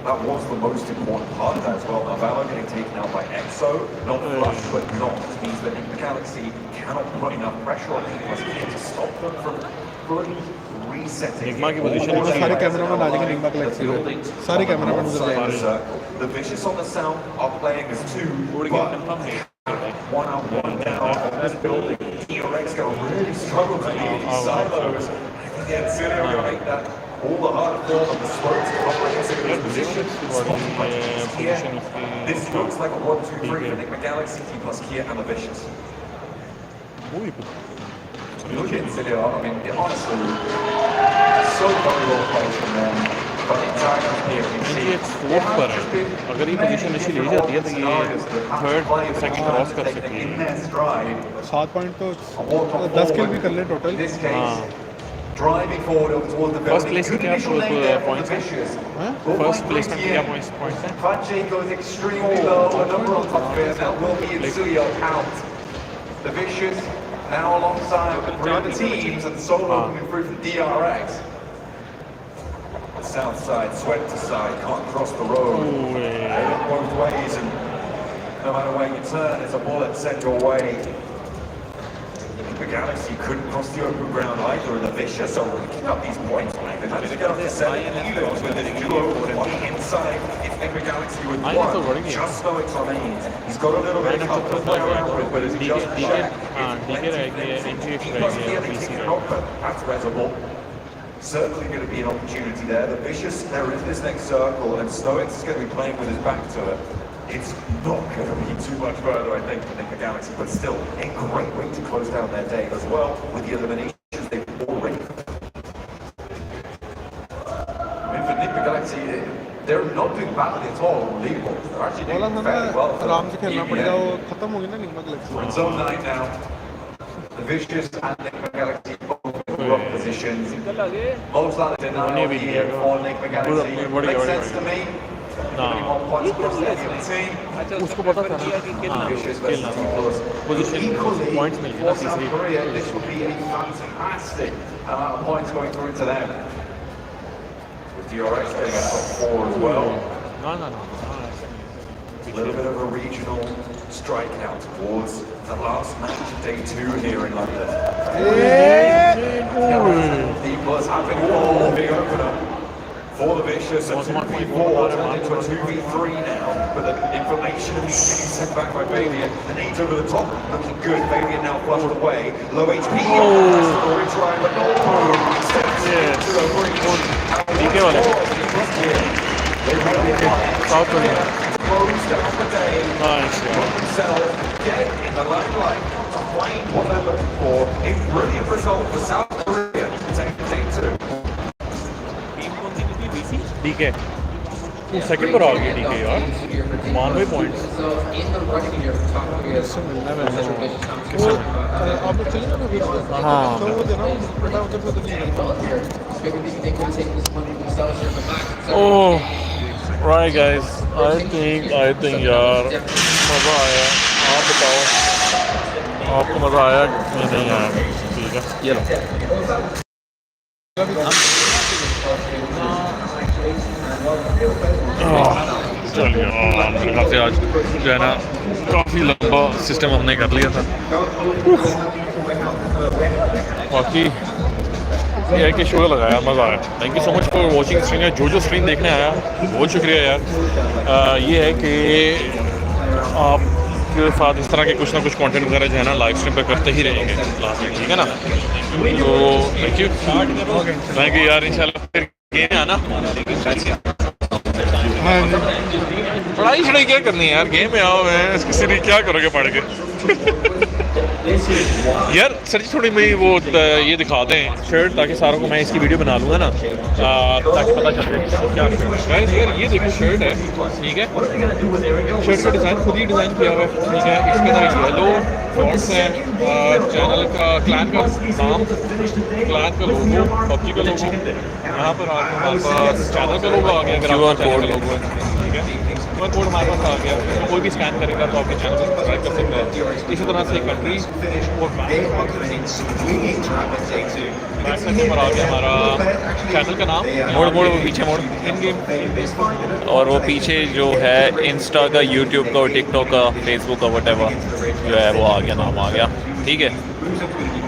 That was the most important part of that as well. Navarro getting taken out by EXO, not flush, but not. This means that the Galaxy cannot put enough pressure on Enigma's here to stop them from fully resetting. Enigma की position में सारे cameraman आ जाएंगे Enigma Galaxy में सारे cameraman उधर जाएंगे The Vicious on the south are playing as 2, but 1-on-1 now on this building. TRX going to really struggle to leave these silos. I think the Incilia are going to make that all the harder for them. The Spokes comprehensive position. Spotted by Kia. This looks like a 1-2-3 for Enigma Galaxy, T plus Kia and the Vicious. Look at Incilia, I mean, honestly, so very well played from them. ये 4th पर है अगर ये position ऐसी ले जाती है तो ये 3rd 2nd क्रॉस कर सकती है 7 पॉइंट तो 10 किल भी कर ले टोटल हाँ Driving forward towards the First place क्या points हैं? First place में क्या points हैं? Vache goes extremely low, a number on top of it, and that will be Incilia out. The Vicious now alongside the 3 other teams and solo coming through from DRX. The south side, swept aside, can't cross the road. They look both ways, and no matter where you turn, there's a bullet sent your way. The Galaxy couldn't cross the open ground either, and the Vicious are racking up these points. They managed to get up to 7 kilos with this duo on the inside. It's the Galaxy with 1, just though it's remains. He's got a little bit of help to play around with, but it's just that's reservoir. Certainly going to be an opportunity there. The Vicious, they're in this next circle, and Stoics is going to be playing with his back to it. It's not going to be too much further, I think, for Enigma Galaxy, but still a great way to close down their day as well with the eliminations they've already. I mean, for Enigma Galaxy, they're not doing badly at all on leaderboards. They're actually doing fairly well. We're in zone 9 now. The Vicious and Enigma Galaxy both rough positions. Most likely to know here for Nick McGarry. Makes sense to me. उसको पता था ना खेलना position points मिल गया तीसरी This would be a fantastic points going through to them. With DRX getting a top 4 as well. No. A little bit of a regional strike now towards the last match of day 2 here in London. The plus happening for big opener. For the Vicious, a 2v4 turned into a 2v3 now, but the information is getting sent back by Fabian. The nades over the top, looking good. Fabian now flushed away. Low HP, orange line, but no steps into a breach. South Korea. Closed out the day. Nice. Himself get in the limelight to find what they're looking for. A brilliant result for South Korea. Taking day 2. DK. वो second पर आ गया DK यार 92 points हाँ oh right guys I think यार मज़ा आया आप बताओ आपको मज़ा आया या नहीं आया ठीक है ये लो चलिए मेरे ख्याल से आज जो है ना काफ़ी लंबा सिस्टम हमने कर लिया था बाकी ये है कि शो लगाया मज़ा आया thank you so much for watching stream जो स्ट्रीम देखने आया बहुत शुक्रिया यार ये है कि आपके साथ इस तरह के कुछ ना कुछ कंटेंट वगैरह जो है ना लाइव स्ट्रीम पे करते ही रहेंगे लास्ट में ठीक है ना तो थैंक यू यार इंशाल्लाह फिर गेम आना पढ़ाई छड़ाई क्या करनी है यार गेम में आओ मैं इसकी सीरीज क्या करोगे पढ़ के यार सर जी थोड़ी मैं वो ये दिखा दें शर्ट ताकि सारों को मैं इसकी वीडियो बना लूँगा ना ताकि पता चल जाए क्या शर्ट यार ये देखो शर्ट है ठीक है शर्ट का डिज़ाइन खुद ही डिज़ाइन किया हुआ है ठीक है इसके अंदर येलो शॉर्ट्स है चैनल का क्लैन का नाम क्लैन का लोगो PUBG का लोगो यहाँ पर हमारे पास चैनल का लोगो आ गया अगर आपका चैनल का लोगो है ठीक है QR कोड हमारे पास आ गया तो कोई भी स्कैन करेगा तो आपके चैनल को सब्सक्राइब कर सकता है इसी तरह से कंट्री और बैक सेक्शन पर आ गया हमारा चैनल का नाम मोड़ वो पीछे मोड़ इन गेम और वो पीछे जो है इंस्टा का यूट्यूब का और टिकटॉक का फेसबुक का व्हाटएवर जो है वो आ गया नाम आ गया ठीक है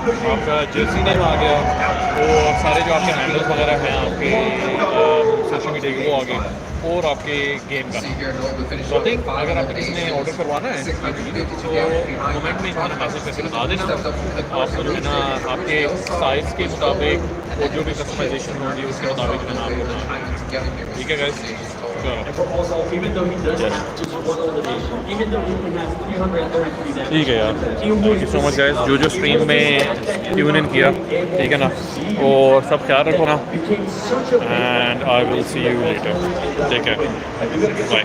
आपका जर्सी नेम आ गया वो सारे जो आपके हैंडल्स वगैरह हैं आपके सोशल मीडिया के वो आ गए और आपके गेम का तो आई थिंक अगर आपको किसी ने ऑर्डर करवाना है तो कमेंट में हमारा मैसेज करके बता देना आपको जो है ना आपके साइज़ के मुताबिक और जो भी कस्टमाइजेशन होगी उसके मुताबिक जो है ना आपको ठीक है गाइस ठीक है यार thank you so much guys जो स्ट्रीम में ट्यून इन किया ठीक है ना और सब ख्याल रखो ना and I will see you later take care bye